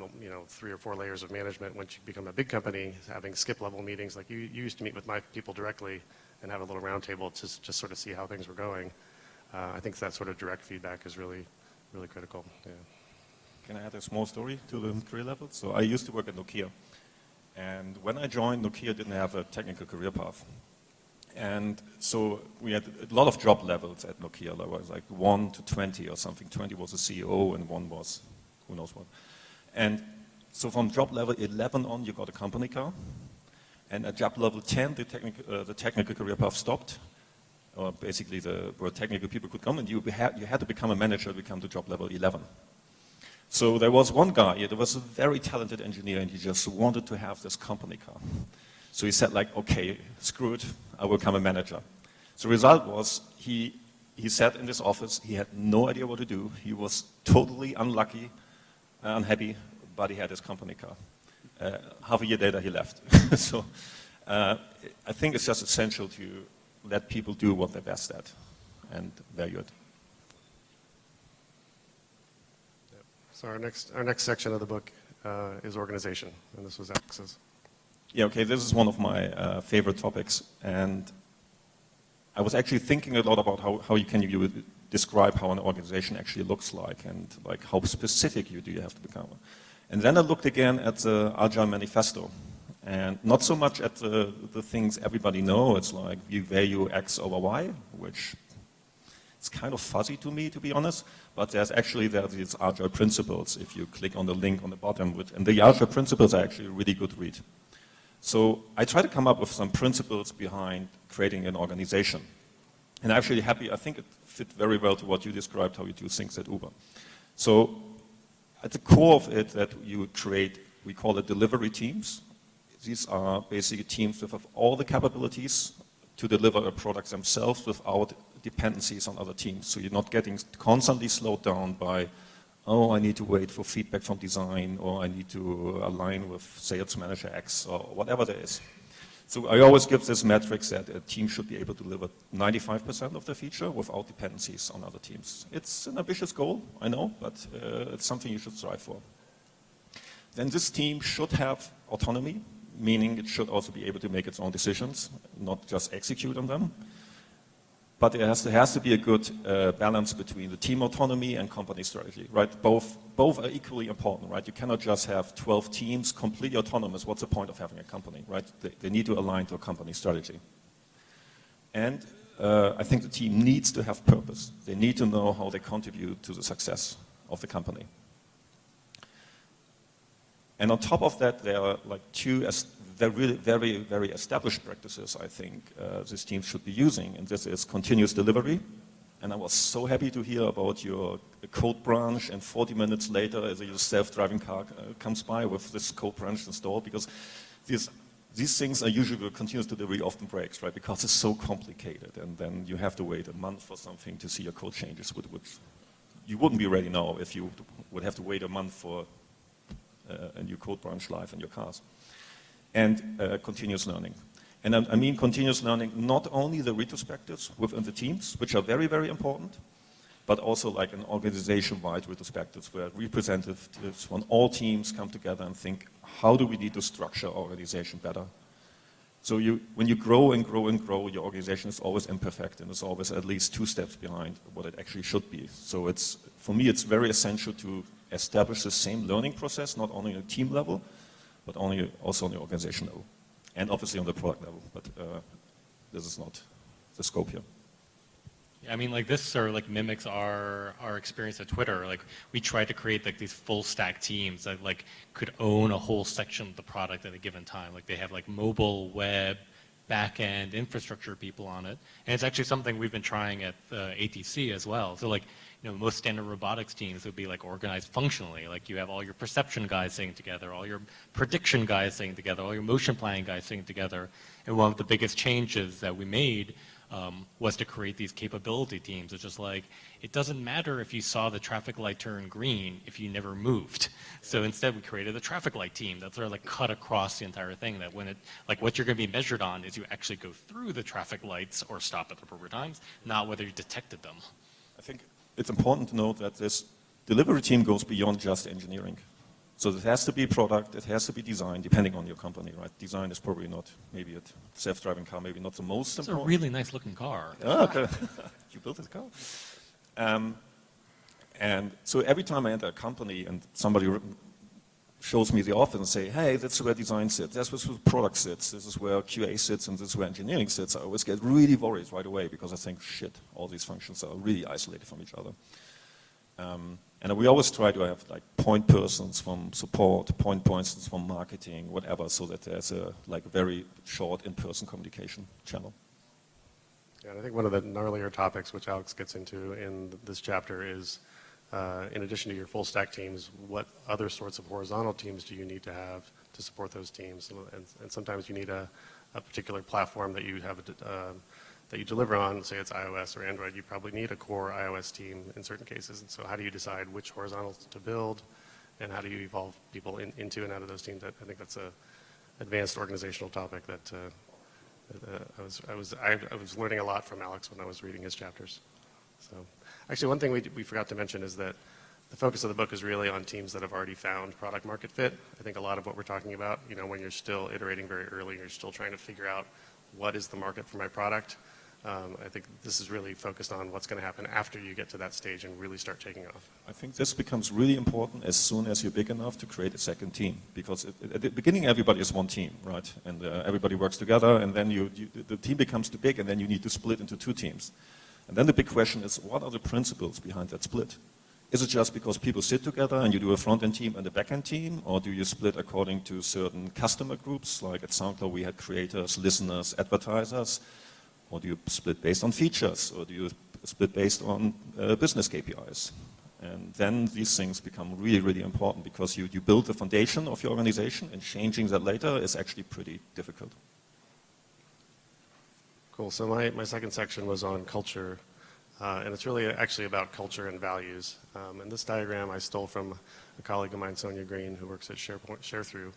Speaker 18: 3 or 4 layers of management, once you become a big company, having skip level meetings, like you used to meet with my people directly and have a little round table to just sort of see how things were going. I think that sort of direct feedback is really critical. Yeah.
Speaker 19: Can I add a small story to the career level? So I used to work at Nokia. And when I joined, Nokia didn't have a technical career path. And so we had a lot of job levels at Nokia. There was like 1 to 20 or something. 20 was a CEO and 1 was who knows what. And so from job level 11 on, you got a company car. And at job level 10, the technical career path stopped. Or basically, where technical people could come, and you had to become a manager to become to job level 11. So there was one guy, there was a very talented engineer, and he just wanted to have this company car. So he said like, okay, screw it, I will become a manager. So the result was he sat in this office, he had no idea what to do, he was totally unlucky, unhappy, but he had his company car. Half a year later he left. So I think it's just essential to let people do what they're best at and value it.
Speaker 18: So our next section of the book is organization, and this was Alex's.
Speaker 19: Yeah, okay, this is one of my favorite topics, and I was actually thinking a lot about how you describe how an organization actually looks like, and like how specific do you have to become. And then I looked again at the Agile Manifesto, and not so much at the things everybody know. It's like we value X over Y, which it's kind of fuzzy to me, to be honest. But there are these Agile principles. If you click on the link on the bottom, and the Agile principles are actually a really good read. So I try to come up with some principles behind creating an organization. And I'm actually happy. I think it fit very well to what you described, how you do things at Uber. So at the core of it, that you create, we call it delivery teams. These are basically teams that have all the capabilities to deliver a product themselves without dependencies on other teams. So you're not getting constantly slowed down by, oh, I need to wait for feedback from design, or I need to align with sales manager X, or whatever there is. So I always give this metrics that a team should be able to deliver 95% of the feature without dependencies on other teams. It's an ambitious goal, I know, but it's something you should strive for. then this team should have autonomy, meaning it should also be able to make its own decisions, not just execute on them. But there has to be a good balance between the team autonomy and company strategy, right? Both are equally important, right? You cannot just have 12 teams completely autonomous. What's the point of having a company, right? They need to align to a company strategy. And I think the team needs to have purpose. They need to know how they contribute to the success of the company. And on top of that, there are like two very, very established practices I think this team should be using, and this is continuous delivery. And I was so happy to hear about your code branch, and 40 minutes later, as a self-driving car comes by with this code branch installed, because these things are usually where continuous delivery often breaks, right? Because it's so complicated, and then you have to wait a month for something to see your code changes, which you wouldn't be ready now if you would have to wait a month for a new code branch live in your cars. And continuous learning. And I mean continuous learning, not only the retrospectives within the teams, which are very, very important, but also like an organization-wide retrospectives where representatives from all teams come together and think, how do we need to structure our organization better? So when you grow and grow and grow, your organization is always imperfect and is always at least 2 steps behind what it actually should be. So for me, it's very essential to establish the same learning process, not only on a team level, but also on the organization level, and obviously on the product level, but this is not the scope here.
Speaker 9: Yeah, I mean, like this sort of like mimics our experience at Twitter. Like we tried to create like these full stack teams that like could own a whole section of the product at a given time. Like they have like mobile, web, back-end, infrastructure people on it. And it's actually something we've been trying at ATC as well. So like, you know, most standard robotics teams would be like organized functionally. Like you have all your perception guys sitting together, all your prediction guys sitting together, all your motion planning guys sitting together. And one of the biggest changes that we made was to create these capability teams. It's just like, it doesn't matter if you saw the traffic light turn green if you never moved. So instead we created a traffic light team that's sort of like cut across the entire thing, that when it, like what you're gonna be measured on is you actually go through the traffic lights or stop at the appropriate times, not whether you detected them.
Speaker 19: I think it's important to note that this delivery team goes beyond just engineering. So it has to be product, it has to be design, depending on your company, right? Design is probably not, maybe a self-driving car, maybe not the most important.
Speaker 9: It's a really nice looking car.
Speaker 19: Oh, okay. You built this car? And so every time I enter a company and somebody shows me the office and say, hey, that's where design sits, that's where product sits, this is where QA sits, and this is where engineering sits, I always get really worried right away because I think, shit, all these functions are really isolated from each other. And we always try to have like point persons from support, point persons from marketing, whatever, so that there's a like very short in-person communication channel.
Speaker 18: Yeah, and I think one of the gnarlier topics which Alex gets into in this chapter is, in addition to your full stack teams, what other sorts of horizontal teams do you need to have to support those teams? And sometimes you need a particular platform that you have that you deliver on, say it's iOS or Android. You probably need a core iOS team in certain cases. And so how do you decide which horizontals to build, and how do you evolve people into and out of those teams? I think that's a advanced organizational topic that I was learning a lot from Alex when I was reading his chapters. So actually one thing we forgot to mention is that the focus of the book is really on teams that have already found product market fit. I think a lot of what we're talking about, you know, when you're still iterating very early, you're still trying to figure out what is the market for my product. I think this is really focused on what's going to happen after you get to that stage and really start taking off.
Speaker 19: I think this becomes really important as soon as you're big enough to create a second team, because at the beginning everybody is one team, right? And everybody works together, and then the team becomes too big, and then you need to split into 2 teams. And then the big question is, what are the principles behind that split? Is it just because people sit together and you do a front-end team and a back-end team, or do you split according to certain customer groups? Like at SoundCloud we had creators, listeners, advertisers. Or do you split based on features? Or do you split based on business KPIs? And then these things become really, really important, because you build the foundation of your organization, and changing that later is actually pretty difficult.
Speaker 18: Cool. So my second section was on culture. And it's really actually about culture and values. And this diagram I stole from a colleague of mine, Sonia Green, who works at ShareThrough.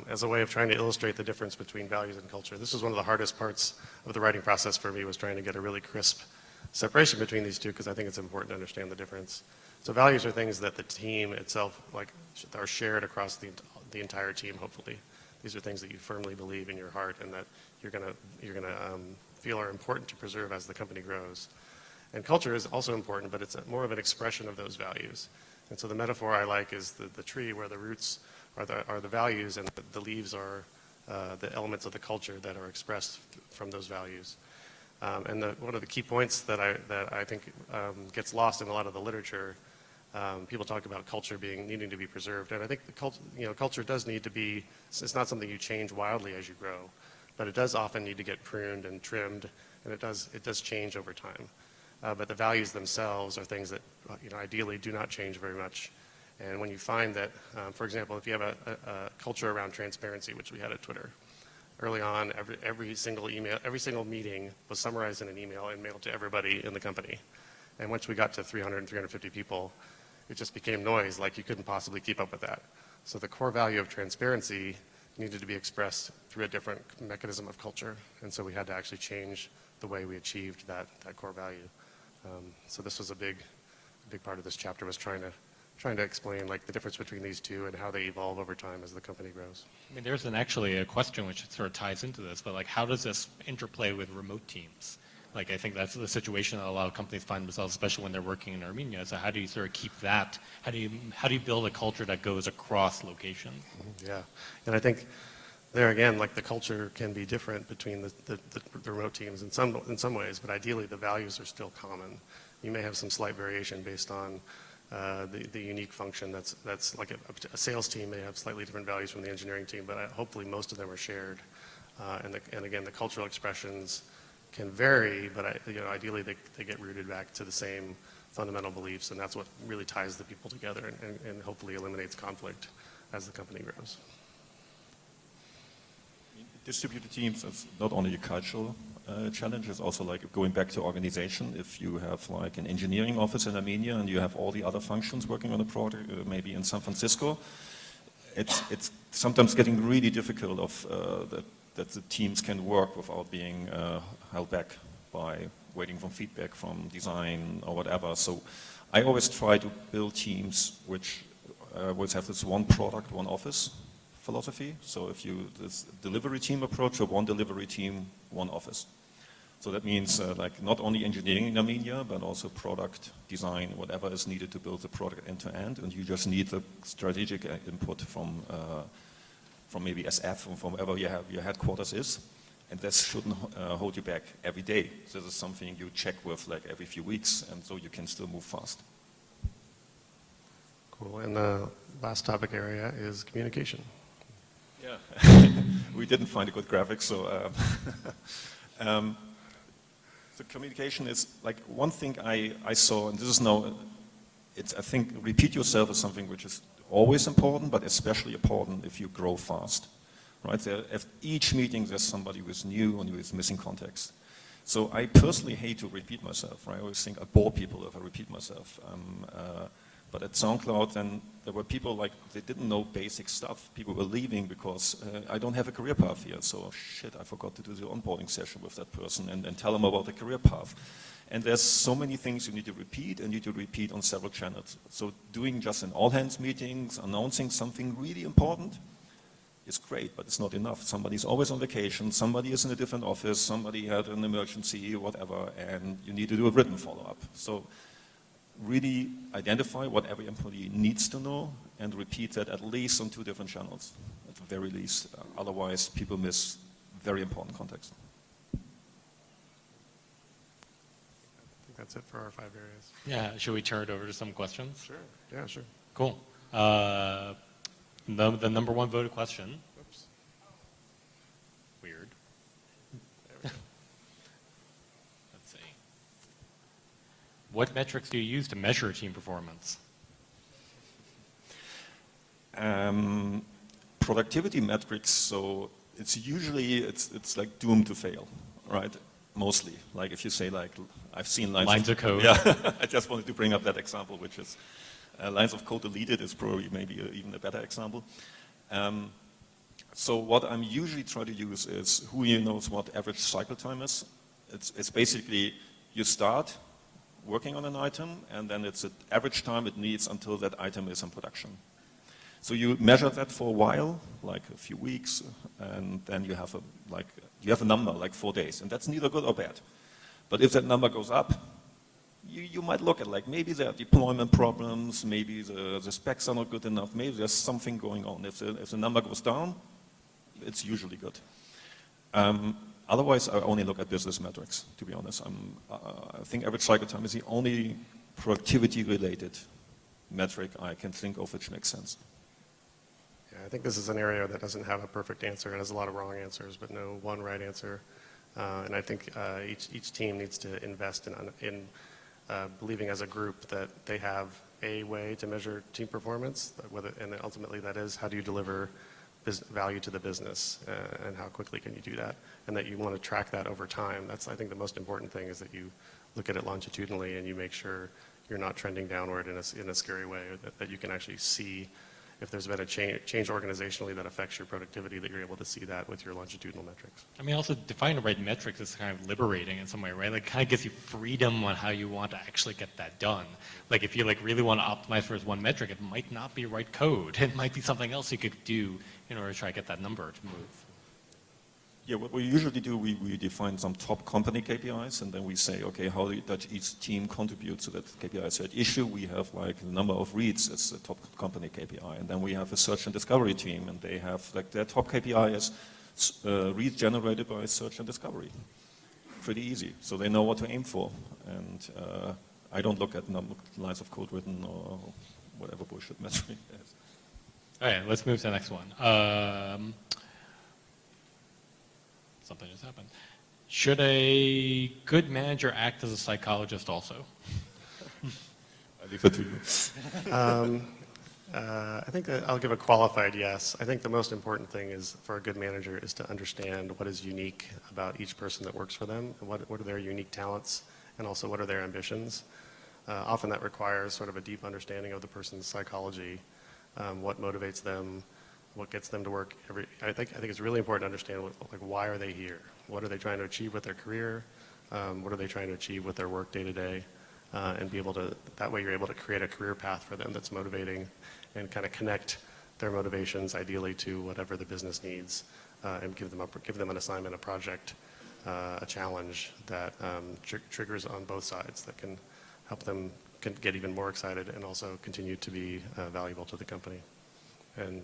Speaker 18: As a way of trying to illustrate the difference between values and culture. This was one of the hardest parts of the writing process for me, was trying to get a really crisp separation between these two, because I think it's important to understand the difference. So values are things that the team itself are shared across the entire team. Hopefully, these are things that you firmly believe in your heart and that you're gonna feel are important to preserve as the company grows. And culture is also important, but it's more of an expression of those values. And so the metaphor I like is the tree, where the roots are the values and the leaves are the elements of the culture that are expressed from those values. And one of the key points that I think gets lost in a lot of the literature, people talk about culture needing to be preserved, and I think culture does need to be. It's not something you change wildly as you grow, but it does often need to get pruned and trimmed, and it does change over time. But the values themselves are things that ideally do not change very much. And when you find that, for example, if you have a culture around transparency, which we had at Twitter, early on, every single meeting was summarized in an email and mailed to everybody in the company. And once we got to 300 and 350 people, it just became noise, like you couldn't possibly keep up with that. So the core value of transparency needed to be expressed through a different mechanism of culture. And so we had to actually change the way we achieved that core value. So this was a big part of this chapter, was trying to explain the difference between these two and how they evolve over time as the company grows.
Speaker 9: I mean, there's actually a question which sort of ties into this, but how does this interplay with remote teams? I think that's the situation that a lot of companies find themselves, especially when they're working in Armenia. So how do you sort of keep that? How do you build a culture that goes across locations?
Speaker 18: Yeah, and I think there again, the culture can be different between the remote teams in some ways, but ideally the values are still common. You may have some slight variation based on the unique function. That's like a sales team may have slightly different values from the engineering team, but hopefully most of them are shared. And again, the cultural expressions can vary, but ideally they get rooted back to the same fundamental beliefs, and that's what really ties the people together and hopefully eliminates conflict as the company grows.
Speaker 19: Distributed teams is not only a cultural challenge, it's also going back to organization. If you have an engineering office in Armenia and you have all the other functions working on a project, maybe in San Francisco, it's sometimes getting really difficult that the teams can work without being held back by waiting for feedback from design or whatever. So I always try to build teams which always have this one product, one office philosophy. So if this delivery team approach, or one delivery team, one office. So that means not only engineering in Armenia, but also product design, whatever is needed to build the product end to end, and you just need the strategic input from maybe SF or from wherever your headquarters is, and this shouldn't hold you back every day. So this is something you check with every few weeks, and so you can still move fast.
Speaker 18: Cool, and the last topic area is communication.
Speaker 19: Yeah, we didn't find a good graphic, so the communication is one thing I saw, and this is now, I think repeat yourself is something which is always important, but especially important if you grow fast, right? At each meeting there's somebody who is new and who is missing context. So I personally hate to repeat myself, right? I always think I bore people if I repeat myself. But at SoundCloud, then there were people they didn't know basic stuff. People were leaving because I don't have a career path here. So shit, I forgot to do the onboarding session with that person and tell them about the career path. And there's so many things you need to repeat, and you need to repeat on several channels. So doing just an all-hands meetings, announcing something really important is great, but it's not enough. Somebody's always on vacation, somebody is in a different office, somebody had an emergency, whatever, and you need to do a written follow-up. So really identify what every employee needs to know and repeat that at least on 2 different channels, at the very least. Otherwise, people miss very important context.
Speaker 18: I think that's it for our 5 areas.
Speaker 9: Yeah, should we turn it over to some questions?
Speaker 18: Sure, yeah, sure.
Speaker 9: Cool. The number one voted question.
Speaker 18: Oops.
Speaker 9: Weird.
Speaker 18: There we go.
Speaker 9: Let's see. What metrics do you use to measure team performance?
Speaker 19: Productivity metrics, so it's usually, it's doomed to fail, right? Mostly. If you say I've seen lines
Speaker 9: of code.
Speaker 19: Yeah, I just wanted to bring up that example, which is lines of code deleted is probably maybe even a better example. So what I'm usually trying to use is who knows what average cycle time is. It's basically you start working on an item, and then it's the average time it needs until that item is in production. So you measure that for a while, like a few weeks, and then you have a number, like 4 days, and that's neither good or bad. But if that number goes up, you might look at like maybe there are deployment problems, maybe the specs are not good enough, maybe there's something going on. If the number goes down, it's usually good. Otherwise, I only look at business metrics, to be honest. I think average cycle time is the only productivity-related metric I can think of which makes sense.
Speaker 18: Yeah, I think this is an area that doesn't have a perfect answer. It has a lot of wrong answers, but no one right answer. And I think each team needs to invest in believing as a group that they have a way to measure team performance, and ultimately that is how do you deliver value to the business, and how quickly can you do that, and that you want to track that over time. That's, I think, the most important thing, is that you look at it longitudinally and you make sure you're not trending downward in a scary way, or that you can actually see if there's been a change organizationally that affects your productivity, that you're able to see that with your longitudinal metrics.
Speaker 9: I mean, also defining the right metrics is kind of liberating in some way, right? Like, kind of gives you freedom on how you want to actually get that done. Like, if you like really want to optimize for one metric, it might not be right code. It might be something else you could do in order to try to get that number to move.
Speaker 19: Yeah, what we usually do, we define some top company KPIs, and then we say, okay, how does each team contribute to that KPI? So at issue, we have like the number of reads as the top company KPI, and then we have a search and discovery team, and they have like their top KPI is reads generated by search and discovery. Pretty easy, so they know what to aim for, and I don't look at lines of code written or whatever bullshit metric it is.
Speaker 9: All right, let's move to the next one. Something just happened. Should a good manager act as a psychologist also?
Speaker 19: I leave it to you.
Speaker 18: I think that I'll give a qualified yes. I think the most important thing is for a good manager is to understand what is unique about each person that works for them, and what are their unique talents, and also what are their ambitions. Often that requires sort of a deep understanding of the person's psychology, what motivates them, what gets them to work I think it's really important to understand why are they here? What are they trying to achieve with their career? What are they trying to achieve with their work day to day? And be able to, that way you're able to create a career path for them that's motivating, and kind of connect their motivations ideally to whatever the business needs, and give them an assignment, a project, a challenge that triggers on both sides, that can help them get even more excited and also continue to be valuable to the company. And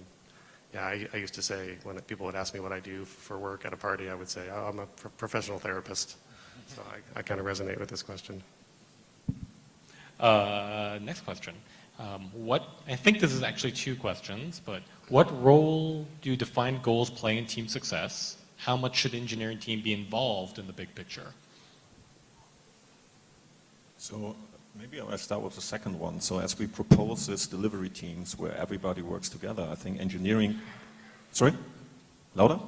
Speaker 18: yeah, I used to say, when people would ask me what I do for work at a party, I would say, oh, I'm a professional therapist. So I kind of resonate with this question.
Speaker 9: Next question. I think this is actually two questions, but what role do defined goals play in team success? How much should the engineering team be involved in the big picture?
Speaker 19: So maybe I'll start with the second one. So as we propose this delivery teams where everybody works together, I think engineering, sorry? Louder?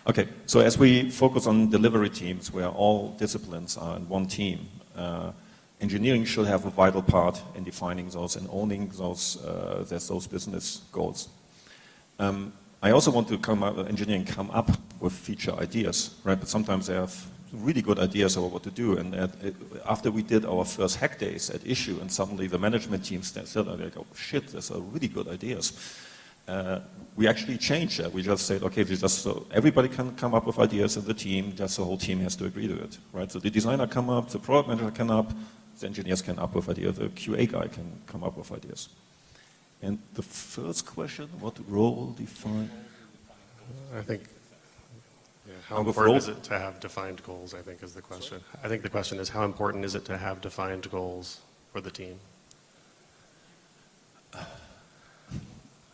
Speaker 19: Okay, so as we focus on delivery teams where all disciplines are in one team, engineering should have a vital part in defining those and owning those business goals. I also want to engineering come up with feature ideas, right? But sometimes they have really good ideas about what to do, and after we did our first hack days at issue, and suddenly the management team said, oh shit, those are really good ideas. We actually changed that. We just said, okay, so everybody can come up with ideas in the team, just the whole team has to agree to it, right? So the designer come up, the product manager can up, the engineers can up with ideas, the QA guy can come up with ideas. And the first question, what role define?
Speaker 18: I think, how important is it to have defined goals, I think is the question. I think the question is, how important is it to have defined goals for the team?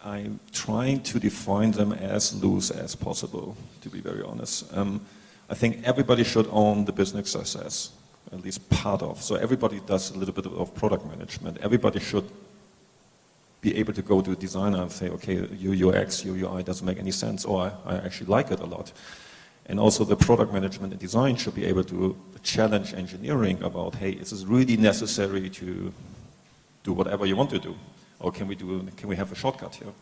Speaker 19: I'm trying to define them as loose as possible, to be very honest. I think everybody should own the business success, at least part of. So everybody does a little bit of product management. Everybody should be able to go to a designer and say, okay, your UX, your UI doesn't make any sense, or I actually like it a lot. And also the product management and design should be able to challenge engineering about, hey, is this really necessary to do whatever you want to do? Or can we have a shortcut here?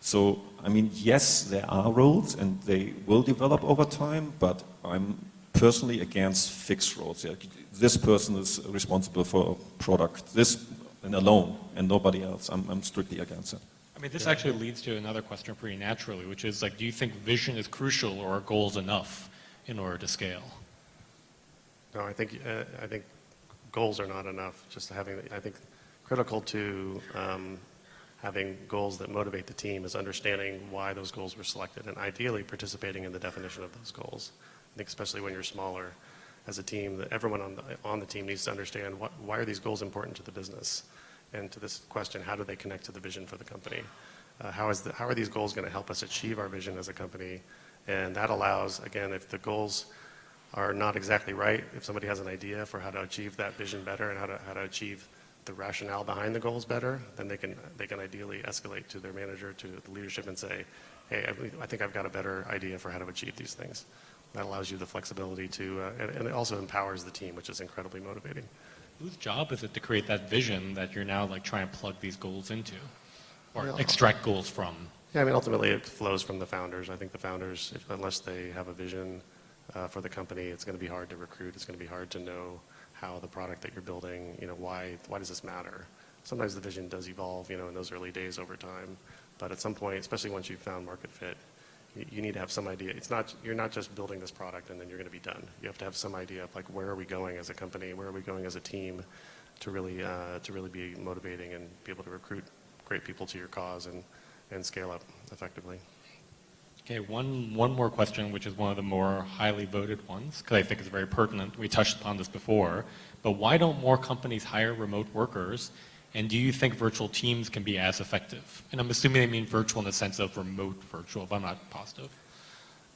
Speaker 19: So, I mean, yes, there are roles and they will develop over time, but I'm personally against fixed roles. Yeah, this person is responsible for a product, this and alone, and nobody else. I'm strictly against it.
Speaker 9: I mean, this actually leads to another question pretty naturally, which is like, do you think vision is crucial or are goals enough in order to scale?
Speaker 18: No, I think goals are not enough. Just having, I think, critical to having goals that motivate the team is understanding why those goals were selected, and ideally participating in the definition of those goals. I think especially when you're smaller, as a team, that everyone on the team needs to understand why are these goals important to the business, and to this question, how do they connect to the vision for the company? How are these goals going to help us achieve our vision as a company? And that allows, again, if the goals are not exactly right, if somebody has an idea for how to achieve that vision better and how to achieve the rationale behind the goals better, then they can ideally escalate to their manager, to the leadership, and say, hey, I think I've got a better idea for how to achieve these things. That allows you the flexibility to, and it also empowers the team, which is incredibly motivating.
Speaker 9: Whose job is it to create that vision that you're now like trying to plug these goals into, or
Speaker 18: Well,
Speaker 9: extract goals from?
Speaker 18: Yeah, I mean, ultimately it flows from the founders. I think the founders, unless they have a vision for the company, it's going to be hard to recruit. It's going to be hard to know how the product that you're building, why does this matter? Sometimes the vision does evolve, in those early days over time. But at some point, especially once you've found market fit, you need to have some idea. You're not just building this product and then you're going to be done. You have to have some idea of like, where are we going as a company? Where are we going as a team to really be motivating and be able to recruit great people to your cause and scale up effectively.
Speaker 9: Okay, one more question, which is one of the more highly voted ones, because I think it's very pertinent. We touched upon this before, but why don't more companies hire remote workers? And do you think virtual teams can be as effective? And I'm assuming they mean virtual in the sense of remote virtual, but I'm not positive.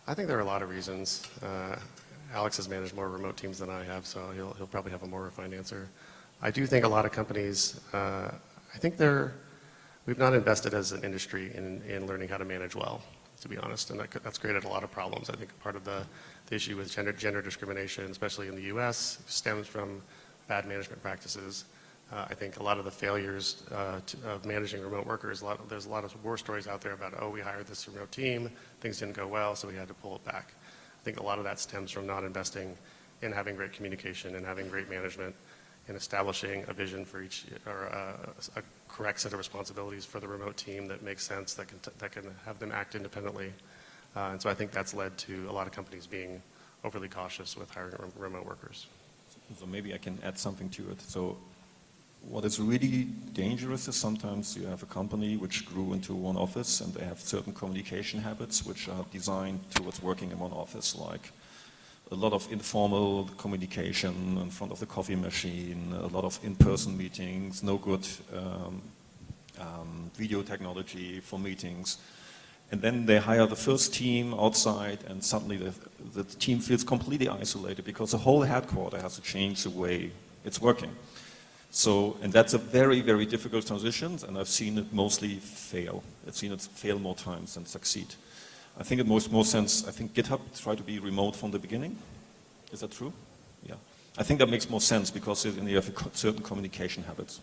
Speaker 18: I think there are a lot of reasons. Alex has managed more remote teams than I have, so he'll probably have a more refined answer. I do think a lot of companies, I think we've not invested as an industry in learning how to manage well, to be honest, and that's created a lot of problems. I think part of the issue with gender discrimination, especially in the US, stems from bad management practices. I think a lot of the failures of managing remote workers, there's a lot of war stories out there about, we hired this remote team, things didn't go well, so we had to pull it back. I think a lot of that stems from not investing in having great communication and having great management and establishing a vision for each, or a correct set of responsibilities for the remote team that makes sense, that can have them act independently. And so I think that's led to a lot of companies being overly cautious with hiring remote workers.
Speaker 19: So maybe I can add something to it. So what is really dangerous is sometimes you have a company which grew into one office and they have certain communication habits which are designed towards working in one office, like a lot of informal communication in front of the coffee machine, a lot of in-person meetings, no good video technology for meetings. And then they hire the first team outside and suddenly the team feels completely isolated because the whole headquarters has to change the way it's working. So, and that's a very, very difficult transition, and I've seen it mostly fail. I've seen it fail more times than succeed. I think it makes more sense. I think GitHub tried to be remote from the beginning. Is that true? Yeah. I think that makes more sense because you have certain communication habits.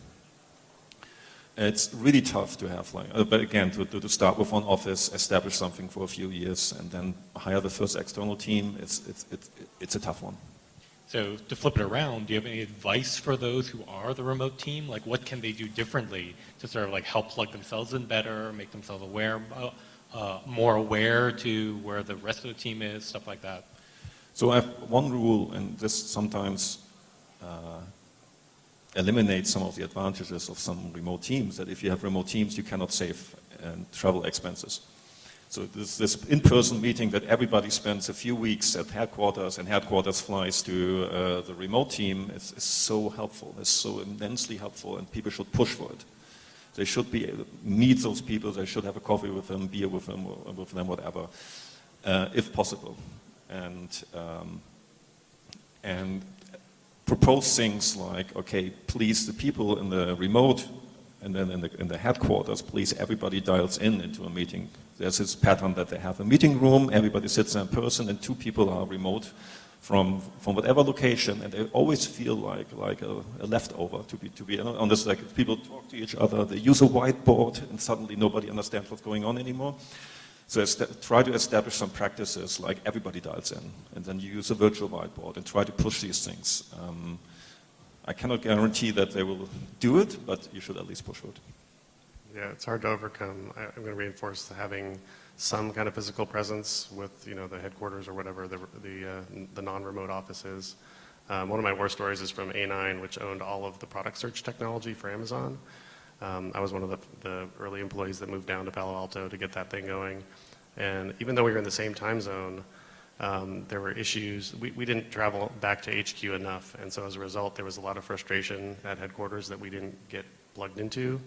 Speaker 19: It's really tough to have, but again, to start with one office, establish something for a few years, and then hire the first external team, it's a tough one.
Speaker 9: So to flip it around, do you have any advice for those who are the remote team? Like what can they do differently to sort of like help plug themselves in better, make themselves aware, more aware to where the rest of the team is, stuff like that?
Speaker 19: So I have one rule, and this sometimes eliminates some of the advantages of some remote teams, that if you have remote teams, you cannot save travel expenses. So this in-person meeting that everybody spends a few weeks at headquarters and headquarters flies to the remote team is so helpful. It's so immensely helpful, and people should push for it. They should meet those people. They should have a coffee with them, beer with them, whatever, if possible. And propose things like, okay, please, the people in the remote and then in the headquarters, please, everybody dials into a meeting. There's this pattern that they have a meeting room, everybody sits there in person, and two people are remote from whatever location, and they always feel like a leftover to be honest. Like people talk to each other, they use a whiteboard, and suddenly nobody understands what's going on anymore. So try to establish some practices like everybody dials in, and then you use a virtual whiteboard and try to push these things. I cannot guarantee that they will do it, but you should at least push for it.
Speaker 18: Yeah, it's hard to overcome. I'm going to reinforce having some kind of physical presence with, you know, the headquarters or whatever the non-remote office is. One of my war stories is from A9, which owned all of the product search technology for Amazon. I was one of the early employees that moved down to Palo Alto to get that thing going. And even though we were in the same time zone, there were issues. We didn't travel back to HQ enough, and so as a result, there was a lot of frustration at headquarters that we didn't get plugged into.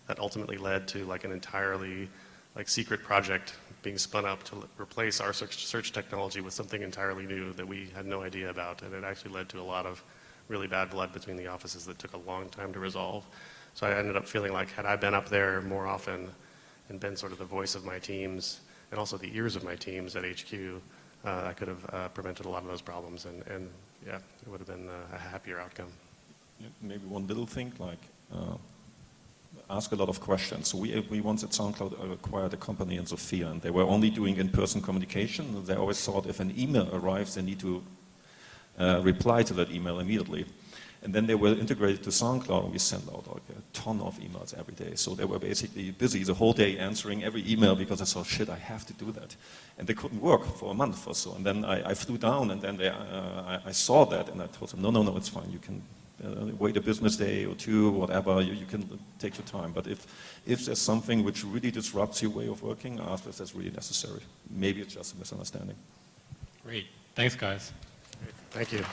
Speaker 18: That ultimately led to like an entirely like secret project being spun up to replace our search technology with something entirely new that we had no idea about, and it actually led to a lot of really bad blood between the offices that took a long time to resolve. So I ended up feeling like had I been up there more often and been sort of the voice of my teams and also the ears of my teams at HQ, I could have prevented a lot of those problems, and yeah, it would have been a happier outcome.
Speaker 19: Maybe one little thing, like ask a lot of questions. So we once at SoundCloud acquired a company in Sofia, and they were only doing in-person communication. They always thought if an email arrives, they need to reply to that email immediately. And then they were integrated to SoundCloud, and we sent out like a ton of emails every day. So they were basically busy the whole day answering every email because I thought, shit, I have to do that. And they couldn't work for a month or so. And then I flew down, and then I saw that, and I told them, no, it's fine. You can wait a business day or two, whatever. You can take your time. But if there's something which really disrupts your way of working, ask if that's really necessary. Maybe it's just a misunderstanding.
Speaker 9: Great. Thanks, guys.
Speaker 18: Great. Thank you.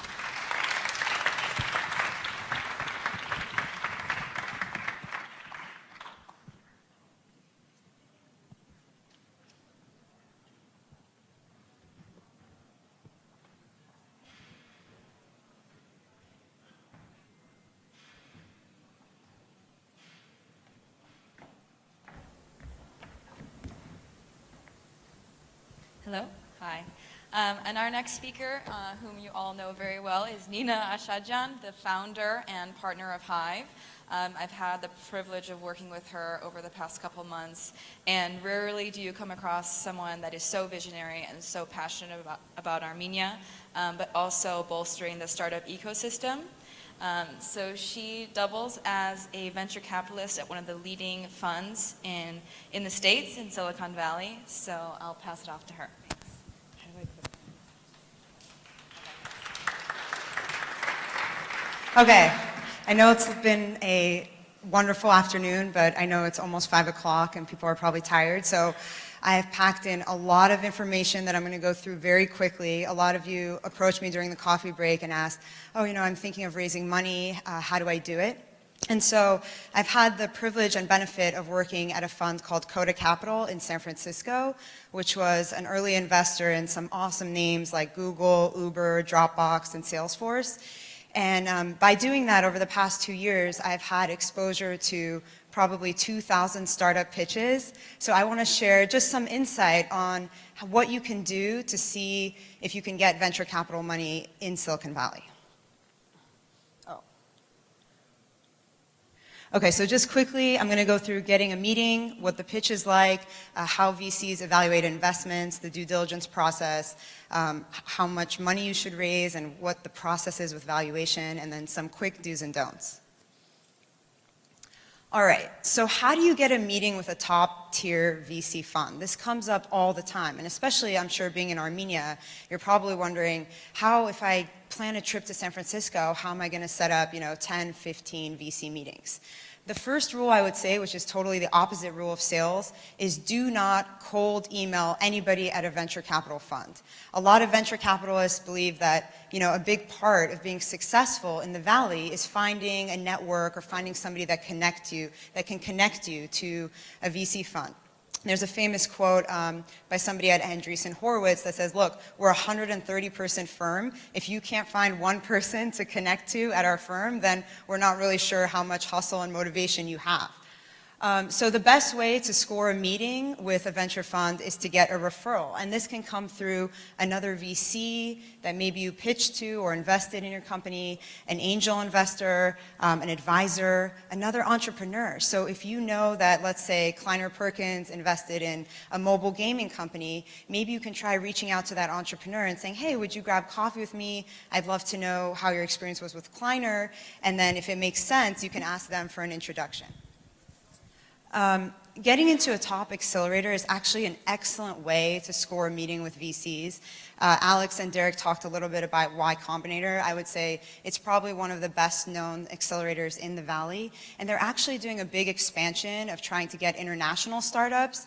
Speaker 8: Hello. Hi. And our next speaker, whom you all know very well, is Nina Ashadjan, the founder and partner of Hive. I've had the privilege of working with her over the past couple months, and rarely do you come across someone that is so visionary and so passionate about Armenia, but also bolstering the startup ecosystem. So she doubles as a venture capitalist at one of the leading funds in the States, in Silicon Valley. So I'll pass it off to her.
Speaker 1: Okay, I know it's been a wonderful afternoon, but I know it's almost 5 o'clock and people are probably tired. So I have packed in a lot of information that I'm going to go through very quickly. A lot of you approached me during the coffee break and asked, oh, you know, I'm thinking of raising money. How do I do it? And so I've had the privilege and benefit of working at a fund called Coda Capital in San Francisco, which was an early investor in some awesome names like Google, Uber, Dropbox, and Salesforce. And by doing that over the past 2 years, I've had exposure to probably 2,000 startup pitches. So I want to share just some insight on what you can do to see if you can get venture capital money in Silicon Valley. Okay, so just quickly, I'm going to go through getting a meeting, what the pitch is like, how VCs evaluate investments, the due diligence process, how much money you should raise, and what the process is with valuation, and then some quick do's and don'ts. All right, so how do you get a meeting with a top-tier VC fund? This comes up all the time, and especially, I'm sure, being in Armenia, you're probably wondering, how, if I plan a trip to San Francisco, how am I going to set up, 10, 15 VC meetings? The first rule I would say, which is totally the opposite rule of sales, is do not cold email anybody at a venture capital fund. A lot of venture capitalists believe that, a big part of being successful in the Valley is finding a network or finding somebody that can connect you to a VC fund. There's a famous quote by somebody at Andreessen Horowitz that says, look, we're a 130-person firm. If you can't find one person to connect to at our firm, then we're not really sure how much hustle and motivation you have. So the best way to score a meeting with a venture fund is to get a referral. And this can come through another VC that maybe you pitched to or invested in your company, an angel investor, an advisor, another entrepreneur. So if you know that, let's say, Kleiner Perkins invested in a mobile gaming company, maybe you can try reaching out to that entrepreneur and saying, hey, would you grab coffee with me? I'd love to know how your experience was with Kleiner. And then if it makes sense, you can ask them for an introduction. Getting into a top accelerator is actually an excellent way to score a meeting with VCs. Alex and Derek talked a little bit about Y Combinator. I would say it's probably one of the best known accelerators in the Valley. And they're actually doing a big expansion of trying to get international startups.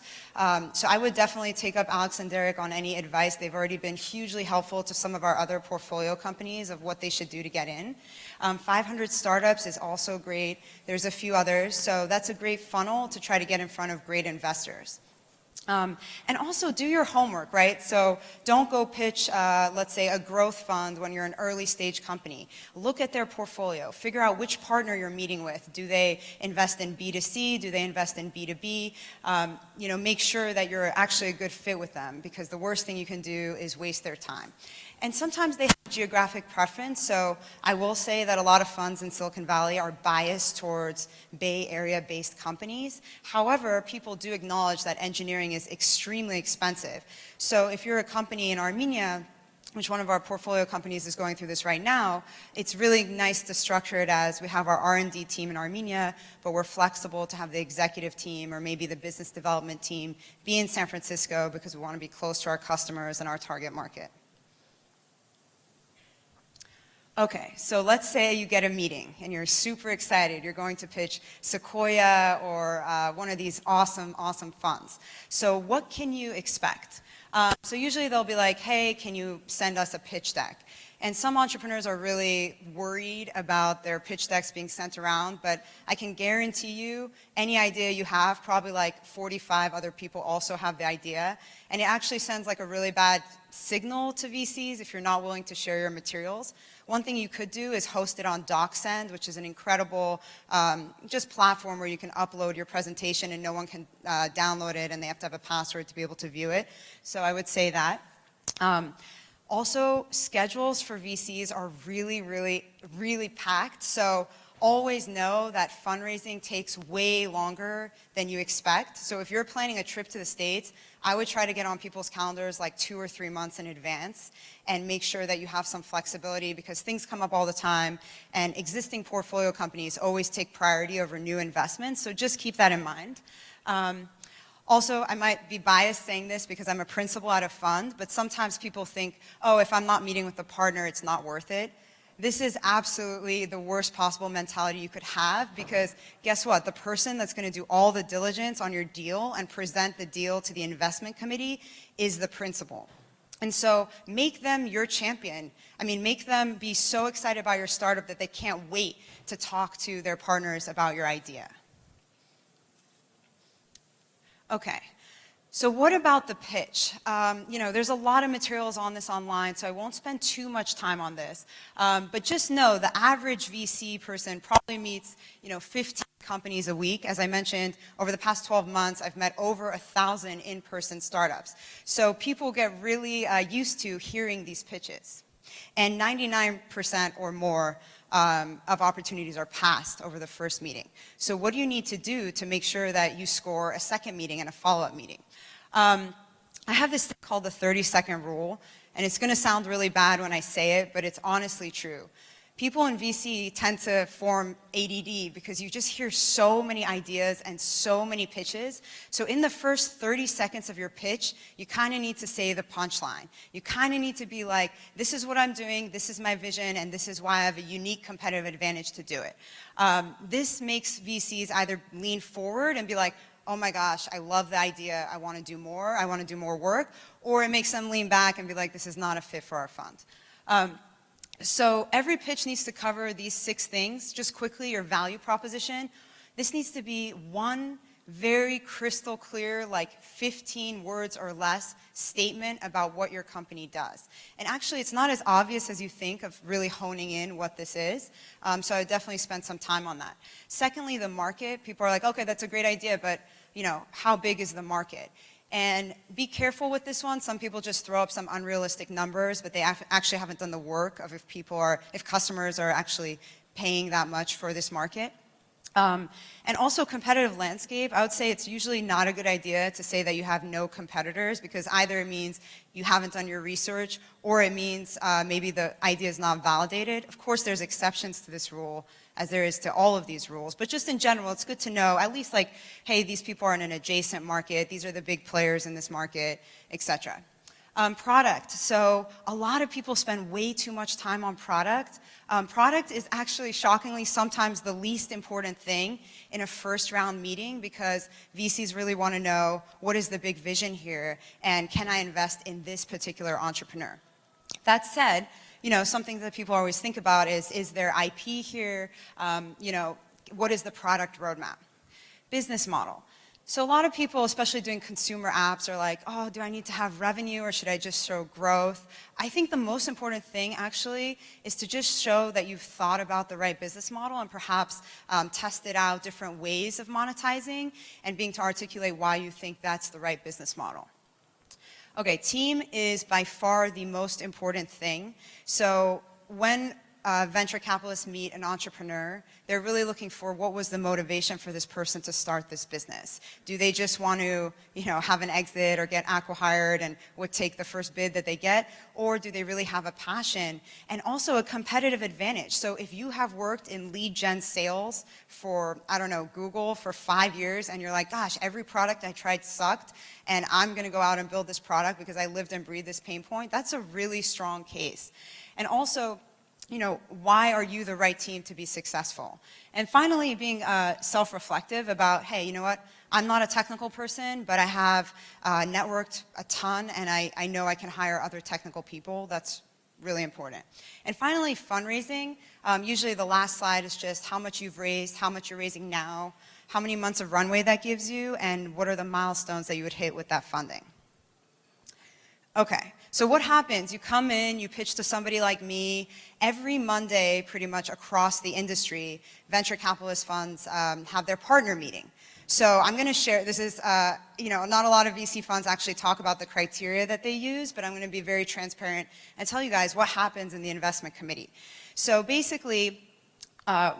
Speaker 1: So I would definitely take up Alex and Derek on any advice. They've already been hugely helpful to some of our other portfolio companies of what they should do to get in. 500 Startups is also great. There's a few others. So that's a great funnel to try to get in front of great investors. And also do your homework, right? So don't go pitch, let's say, a growth fund when you're an early stage company. Look at their portfolio. Figure out which partner you're meeting with. Do they invest in B2C? Do they invest in B2B? You know, make sure that you're actually a good fit with them, because the worst thing you can do is waste their time. And sometimes they have geographic preference, so I will say that a lot of funds in Silicon Valley are biased towards Bay Area-based companies. However, people do acknowledge that engineering is extremely expensive. So if you're a company in Armenia, which one of our portfolio companies is going through this right now, it's really nice to structure it as we have our R&D team in Armenia, but we're flexible to have the executive team or maybe the business development team be in San Francisco because we want to be close to our customers and our target market. Okay, so let's say you get a meeting and you're super excited. You're going to pitch Sequoia or one of these awesome, awesome funds. So what can you expect? So usually they'll be like, hey, can you send us a pitch deck? And some entrepreneurs are really worried about their pitch decks being sent around, but I can guarantee you any idea you have, probably like 45 other people also have the idea. And it actually sends like a really bad signal to VCs if you're not willing to share your materials. One thing you could do is host it on DocSend, which is an incredible just platform where you can upload your presentation and no one can download it and they have to have a password to be able to view it. So I would say that. Also, schedules for VCs are really, really, really packed. So always know that fundraising takes way longer than you expect. So if you're planning a trip to the States, I would try to get on people's calendars like 2 or 3 months in advance and make sure that you have some flexibility, because things come up all the time and existing portfolio companies always take priority over new investments. So just keep that in mind. Also, I might be biased saying this because I'm a principal at a fund, but sometimes people think, oh, if I'm not meeting with the partner, it's not worth it. This is absolutely the worst possible mentality you could have, because guess what? The person that's going to do all the diligence on your deal and present the deal to the investment committee is the principal. And so make them your champion. I mean, make them be so excited about your startup that they can't wait to talk to their partners about your idea. Okay. So what about the pitch? You know, there's a lot of materials on this online, so I won't spend too much time on this. But just know the average VC person probably meets, 15 companies a week. As I mentioned, over the past 12 months, I've met over 1,000 in-person startups. So people get really used to hearing these pitches. And 99% or more of opportunities are passed over the first meeting. So what do you need to do to make sure that you score a second meeting and a follow-up meeting? I have this thing called the 30-second rule, and it's going to sound really bad when I say it, but it's honestly true. People in VC tend to form ADD because you just hear so many ideas and so many pitches. So in the first 30 seconds of your pitch, you kind of need to say the punchline. You kind of need to be like, this is what I'm doing, this is my vision, and this is why I have a unique competitive advantage to do it. This makes VCs either lean forward and be like, oh my gosh, I love the idea, I want to do more, I want to do more work, or it makes them lean back and be like, this is not a fit for our fund. So every pitch needs to cover these 6 things. Just quickly, your value proposition. This needs to be 1 Very crystal clear, like 15 words or less statement about what your company does. And actually, it's not as obvious as you think of really honing in what this is. So I would definitely spend some time on that. Secondly, the market. People are like, okay, that's a great idea, but how big is the market? And be careful with this one. Some people just throw up some unrealistic numbers, but they actually haven't done the work of if customers are actually paying that much for this market. And also competitive landscape, I would say it's usually not a good idea to say that you have no competitors, because either it means you haven't done your research, or it means maybe the idea is not validated. Of course, there's exceptions to this rule, as there is to all of these rules. But just in general, it's good to know, at least like, hey, these people are in an adjacent market, these are the big players in this market, etc. Product. So a lot of people spend way too much time on product. Product is actually shockingly sometimes the least important thing in a first round meeting, because VCs really want to know, what is the big vision here, and can I invest in this particular entrepreneur? That said, something that people always think about is there IP here? What is the product roadmap? Business model. So a lot of people, especially doing consumer apps, are like, oh, do I need to have revenue, or should I just show growth? I think the most important thing, actually, is to just show that you've thought about the right business model and perhaps tested out different ways of monetizing and being to articulate why you think that's the right business model. Okay, team is by far the most important thing. So when venture capitalists meet an entrepreneur, they're really looking for what was the motivation for this person to start this business. Do they just want to, have an exit or get acqui-hired and would take the first bid that they get? Or do they really have a passion and also a competitive advantage? So if you have worked in lead gen sales for, Google for 5 years, and you're like, gosh, every product I tried sucked, and I'm going to go out and build this product because I lived and breathed this pain point, that's a really strong case. And also, why are you the right team to be successful? And finally, being self-reflective about, hey, you know what? I'm not a technical person, but I have networked a ton, and I know I can hire other technical people. That's really important. And finally, fundraising. Usually the last slide is just how much you've raised, how much you're raising now, how many months of runway that gives you, and what are the milestones that you would hit with that funding. Okay, so what happens? You come in, you pitch to somebody like me. Every Monday, pretty much across the industry, venture capitalist funds have their partner meeting. So I'm going to share, this is, not a lot of VC funds actually talk about the criteria that they use, but I'm going to be very transparent and tell you guys what happens in the investment committee. So basically,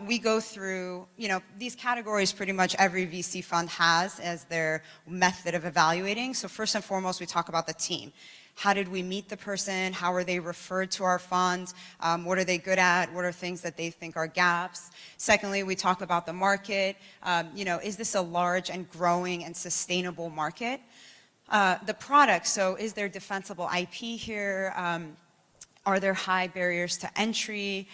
Speaker 1: we go through, these categories pretty much every VC fund has as their method of evaluating. So first and foremost, we talk about the team. How did we meet the person? How are they referred to our fund? What are they good at? What are things that they think are gaps? Secondly, we talk about the market. Is this a large and growing and sustainable market? The product, so is there defensible IP here? Are there high barriers to entry?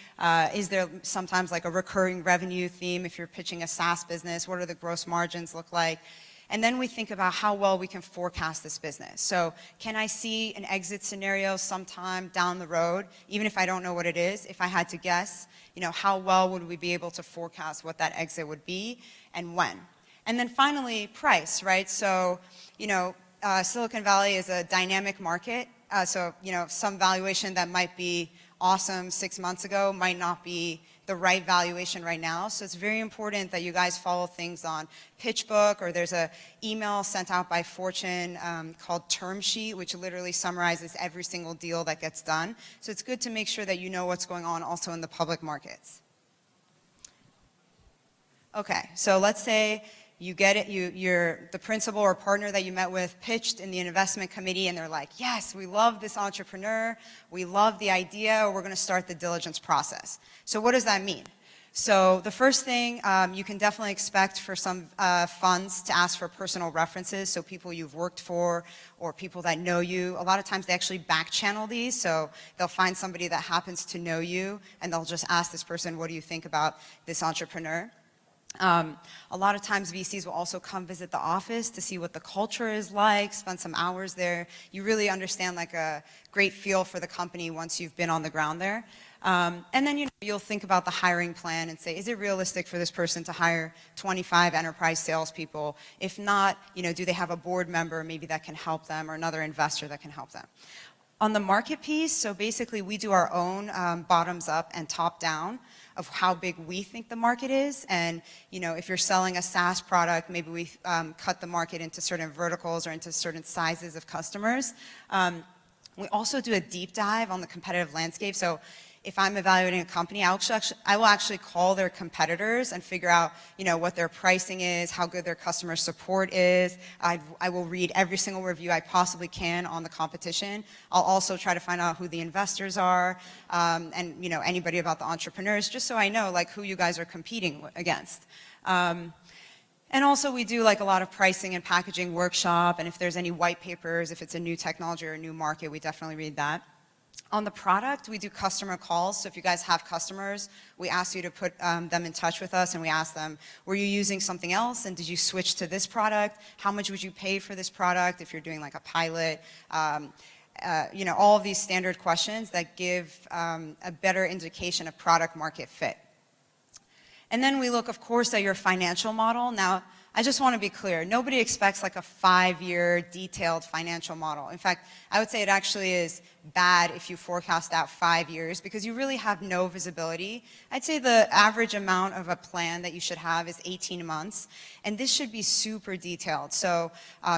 Speaker 1: Is there sometimes like a recurring revenue theme if you're pitching a SaaS business? What do the gross margins look like? And then we think about how well we can forecast this business. So can I see an exit scenario sometime down the road, even if I don't know what it is? If I had to guess, how well would we be able to forecast what that exit would be and when? And then finally, price, right? So, Silicon Valley is a dynamic market. So, some valuation that might be awesome 6 months ago might not be the right valuation right now. So it's very important that you guys follow things on PitchBook, or there's an email sent out by Fortune called Term Sheet, which literally summarizes every single deal that gets done. So it's good to make sure that you know what's going on also in the public markets. Okay, so let's say you get it, you're the principal or partner that you met with pitched in the investment committee, and they're like, yes, we love this entrepreneur, we love the idea, we're going to start the diligence process. So what does that mean? So the first thing, you can definitely expect for some funds to ask for personal references, so people you've worked for or people that know you. A lot of times they actually back channel these, so they'll find somebody that happens to know you, and they'll just ask this person, what do you think about this entrepreneur? A lot of times VCs will also come visit the office to see what the culture is like, spend some hours there. You really understand like a great feel for the company once you've been on the ground there. And then you'll think about the hiring plan and say, is it realistic for this person to hire 25 enterprise salespeople? If not, do they have a board member maybe that can help them, or another investor that can help them? On the market piece, so basically we do our own bottoms up and top down of how big we think the market is. And if you're selling a SaaS product, maybe we cut the market into certain verticals or into certain sizes of customers. We also do a deep dive on the competitive landscape. So if I'm evaluating a company, I will actually call their competitors and figure out, what their pricing is, how good their customer support is. I will read every single review I possibly can on the competition. I'll also try to find out who the investors are, and anybody about the entrepreneurs, just so I know who you guys are competing against. And also we do a lot of pricing and packaging workshop, and if there's any white papers, if it's a new technology or a new market, we definitely read that. On the product, we do customer calls. So if you guys have customers, we ask you to put them in touch with us, and we ask them, were you using something else, and did you switch to this product? How much would you pay for this product if you're doing a pilot? All of these standard questions that give a better indication of product market fit. And then we look, of course, at your financial model. Now, I just want to be clear. Nobody expects a 5-year detailed financial model. In fact, I would say it actually is bad if you forecast out 5 years, because you really have no visibility. I'd say the average amount of a plan that you should have is 18 months, and this should be super detailed. So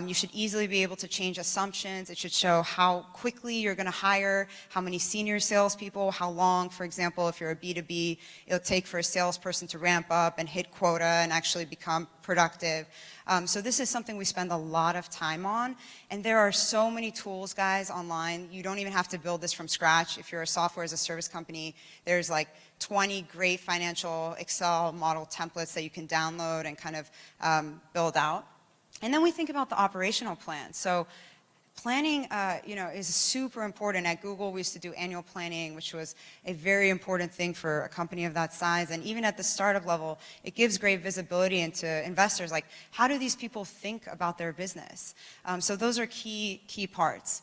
Speaker 1: you should easily be able to change assumptions. It should show how quickly you're going to hire, how many senior salespeople, how long, for example, if you're a B2B, it'll take for a salesperson to ramp up and hit quota and actually become productive. So this is something we spend a lot of time on, and there are so many tools, guys, online. You don't even have to build this from scratch. If you're a software as a service company, there's 20 great financial Excel model templates that you can download and kind of build out. And then we think about the operational plan. So planning, is super important. At Google, we used to do annual planning, which was a very important thing for a company of that size. And even at the startup level, it gives great visibility into investors. How do these people think about their business? So those are key parts.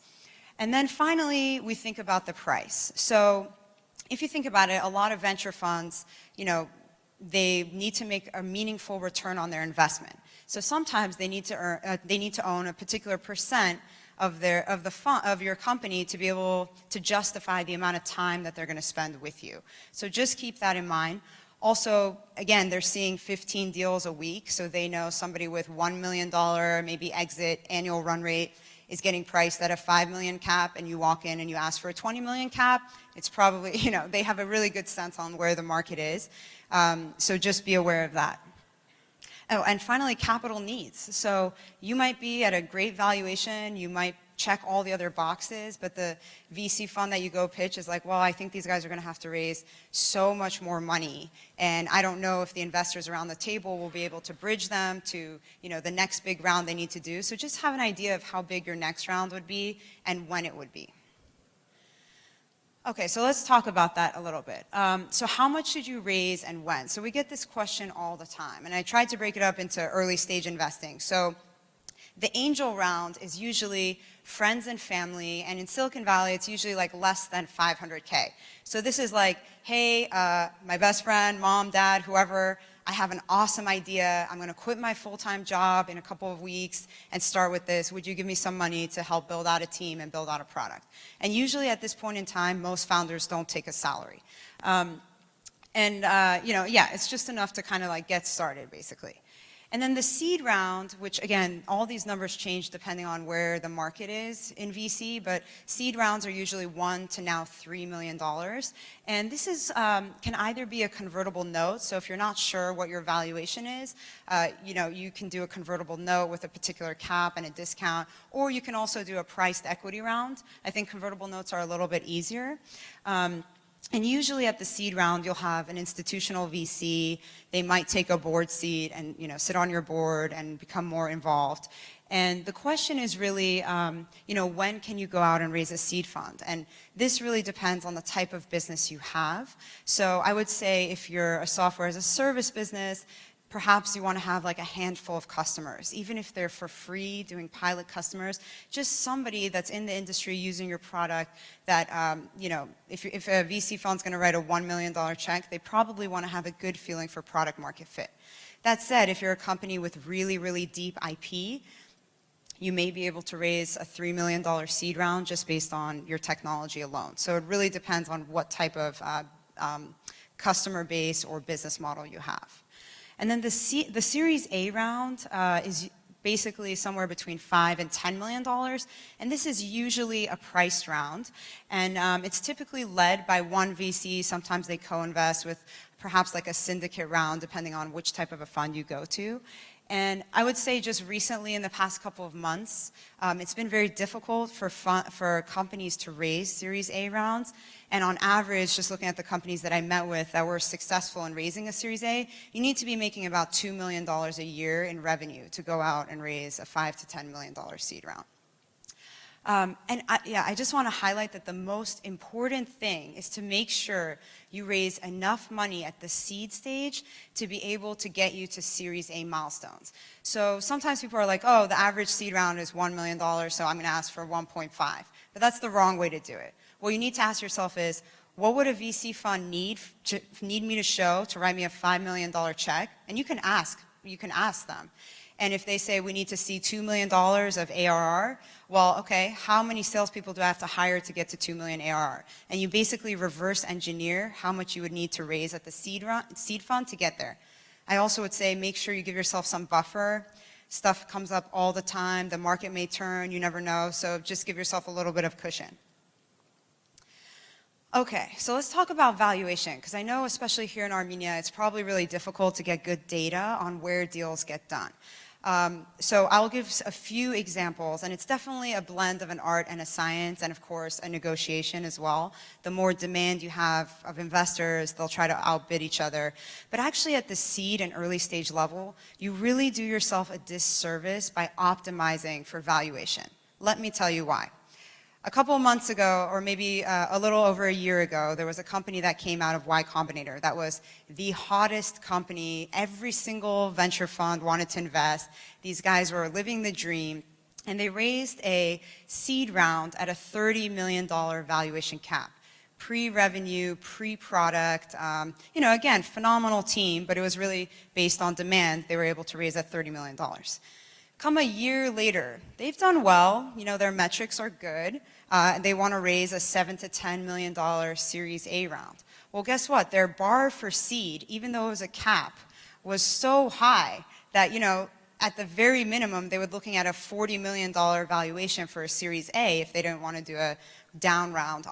Speaker 1: And then finally, we think about the price. So if you think about it, a lot of venture funds, they need to make a meaningful return on their investment. So sometimes they need to own a particular percent of your company to be able to justify the amount of time that they're going to spend with you. So just keep that in mind. Also, again, they're seeing 15 deals a week, so they know somebody with $1 million, maybe exit annual run rate, is getting priced at a $5 million cap, and you walk in and you ask for a $20 million cap. It's probably, they have a really good sense on where the market is. So just be aware of that. Oh, and finally, capital needs. So you might be at a great valuation, you might check all the other boxes, but the VC fund that you go pitch is well, I think these guys are going to have to raise so much more money, and I don't know if the investors around the table will be able to bridge them to, the next big round they need to do. So just have an idea of how big your next round would be and when it would be. Okay, so let's talk about that a little bit. So how much should you raise and when? So we get this question all the time, and I tried to break it up into early stage investing. So the angel round is usually friends and family, and in Silicon Valley, it's usually less than 500K. So this is hey, my best friend, mom, dad, whoever, I have an awesome idea. I'm going to quit my full-time job in a couple of weeks and start with this. Would you give me some money to help build out a team and build out a product? And usually at this point in time, most founders don't take a salary. It's just enough to kind of get started, basically. And then the seed round, which again, all these numbers change depending on where the market is in VC, but seed rounds are usually $1 to now $3 million. And this is, can either be a convertible note, so if you're not sure what your valuation is, you can do a convertible note with a particular cap and a discount, or you can also do a priced equity round. I think convertible notes are a little bit easier. And usually at the seed round, you'll have an institutional VC. They might take a board seat and sit on your board and become more involved. And the question is really, when can you go out and raise a seed fund? And this really depends on the type of business you have. So I would say if you're a software as a service business, perhaps you want to have like a handful of customers, even if they're for free, doing pilot customers, just somebody that's in the industry using your product that, you know, if a VC fund's going to write a $1 million check, they probably want to have a good feeling for product market fit. That said, if you're a company with really, really deep IP, you may be able to raise a $3 million seed round just based on your technology alone. So it really depends on what type of customer base or business model you have. And then the Series A round is basically somewhere between $5 and $10 million, and this is usually a priced round, and it's typically led by one VC. Sometimes they co-invest with perhaps like a syndicate round, depending on which type of a fund you go to. And I would say just recently, in the past couple of months, it's been very difficult for companies to raise Series A rounds. And on average, just looking at the companies that I met with that were successful in raising a Series A, you need to be making about $2 million a year in revenue to go out and raise a $5 to $10 million seed round. I just want to highlight that the most important thing is to make sure you raise enough money at the seed stage to be able to get you to Series A milestones. So sometimes people are like, oh, the average seed round is $1 million, so I'm going to ask for 1.5. But that's the wrong way to do it. What you need to ask yourself is, what would a VC fund need me to show to write me a $5 million check? And you can ask them. And if they say we need to see $2 million of ARR, well, okay, how many salespeople do I have to hire to get to 2 million ARR? And you basically reverse engineer how much you would need to raise at the seed fund to get there. I also would say make sure you give yourself some buffer. Stuff comes up all the time. The market may turn. You never know. So just give yourself a little bit of cushion. Okay, so let's talk about valuation, because I know especially here in Armenia, it's probably really difficult to get good data on where deals get done. So I'll give a few examples, and it's definitely a blend of an art and a science, and of course a negotiation as well. The more demand you have of investors, they'll try to outbid each other. But actually at the seed and early stage level, you really do yourself a disservice by optimizing for valuation. Let me tell you why. A couple of months ago, or maybe a little over a year ago, there was a company that came out of Y Combinator that was the hottest company. Every single venture fund wanted to invest. These guys were living the dream, and they raised a seed round at a $30 million valuation cap. Pre-revenue, pre-product, you know, again, phenomenal team, but it was really based on demand. They were able to raise at $30 million. Come a year later, they've done well, you know, their metrics are good, they want to raise a $7 to $10 million Series A round. Well, guess what? Their bar for seed, even though it was a cap, was so high that, you know, at the very minimum, they were looking at a $40 million valuation for a Series A if they didn't want to do a down round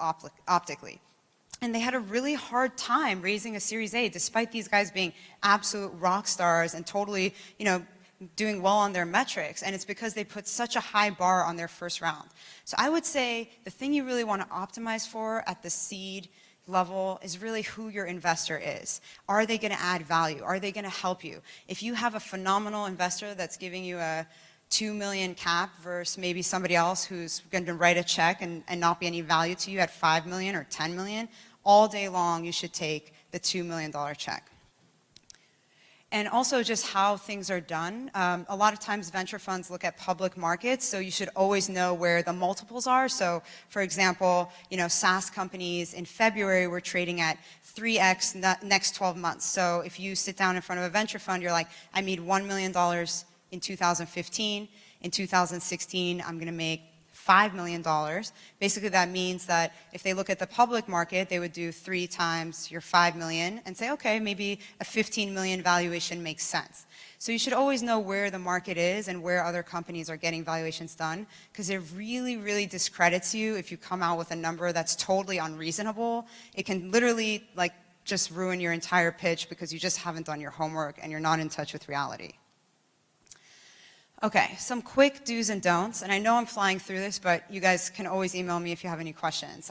Speaker 1: optically. And they had a really hard time raising a Series A, despite these guys being absolute rock stars and totally, you know, doing well on their metrics, and it's because they put such a high bar on their first round. So I would say the thing you really want to optimize for at the seed level is really who your investor is. Are they going to add value? Are they going to help you? If you have a phenomenal investor that's giving you a 2 million cap versus maybe somebody else who's going to write a check and not be any value to you at 5 million or 10 million, all day long you should take the $2 million check. And also just how things are done. A lot of times venture funds look at public markets, so you should always know where the multiples are. So for example, you know, SaaS companies in February were trading at 3x next 12 months. So if you sit down in front of a venture fund, you're like, I made $1 million in 2015. In 2016, I'm gonna make $5 million. Basically, that means that if they look at the public market, they would do 3 times your 5 million and say, okay, maybe a 15 million valuation makes sense. So you should always know where the market is and where other companies are getting valuations done, because it really, really discredits you if you come out with a number that's totally unreasonable. It can literally like just ruin your entire pitch because you just haven't done your homework and you're not in touch with reality. Okay, some quick do's and don'ts, and I know I'm flying through this, but you guys can always email me if you have any questions.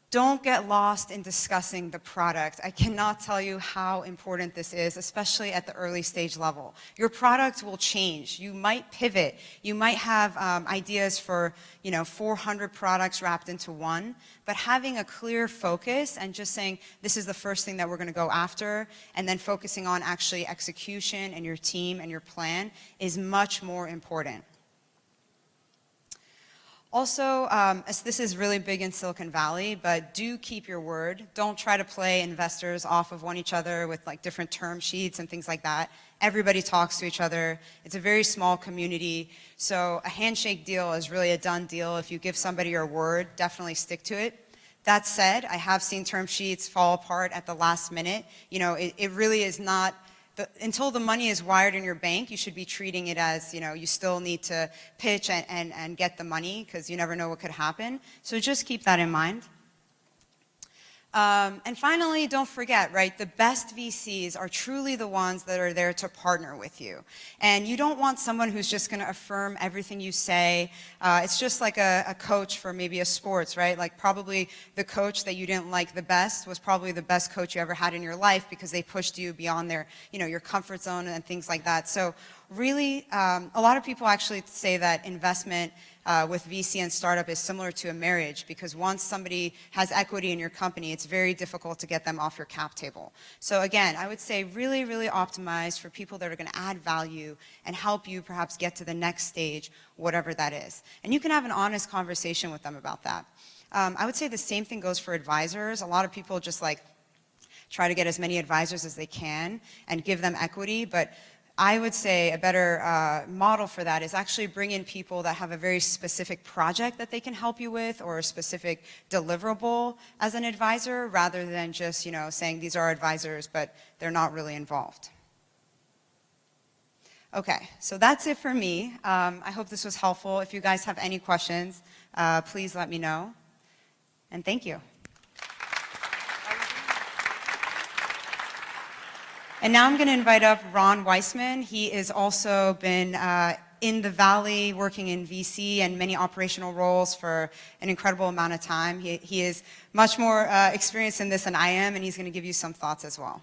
Speaker 1: Don't get lost in discussing the product. I cannot tell you how important this is, especially at the early stage level. Your product will change. You might pivot. You might have ideas for 400 products wrapped into one, but having a clear focus and just saying, this is the first thing that we're going to go after, and then focusing on actually execution and your team and your plan is much more important. Also, this is really big in Silicon Valley, but do keep your word. Don't try to play investors off of one each other with like different term sheets and things like that. Everybody talks to each other. It's a very small community. So a handshake deal is really a done deal. If you give somebody your word, definitely stick to it. That said, I have seen term sheets fall apart at the last minute. It really is not, until the money is wired in your bank, you should be treating it as, you still need to pitch and get the money because you never know what could happen. So just keep that in mind. And finally, don't forget, right, the best VCs are truly the ones that are there to partner with you. And you don't want someone who's just going to affirm everything you say. It's just like a coach for maybe a sports, right? Like probably the coach that you didn't like the best was probably the best coach you ever had in your life because they pushed you beyond your comfort zone and things like that. So really, a lot of people actually say that investment with VC and startup is similar to a marriage because once somebody has equity in your company, it's very difficult to get them off your cap table. So again, I would say really, really optimize for people that are going to add value and help you perhaps get to the next stage, whatever that is. And you can have an honest conversation with them about that. I would say the same thing goes for advisors. A lot of people just like try to get as many advisors as they can and give them equity, but I would say a better model for that is actually bring in people that have a very specific project that they can help you with or a specific deliverable as an advisor rather than just, saying these are advisors, but they're not really involved. Okay, so that's it for me. I hope this was helpful. If you guys have any questions, please let me know. And thank you. And now I'm going to invite up Ron Weissman. He has also been in the Valley working in VC and many operational roles for an incredible amount of time. He is much more experienced in this than I am, and he's going to give you some thoughts as well.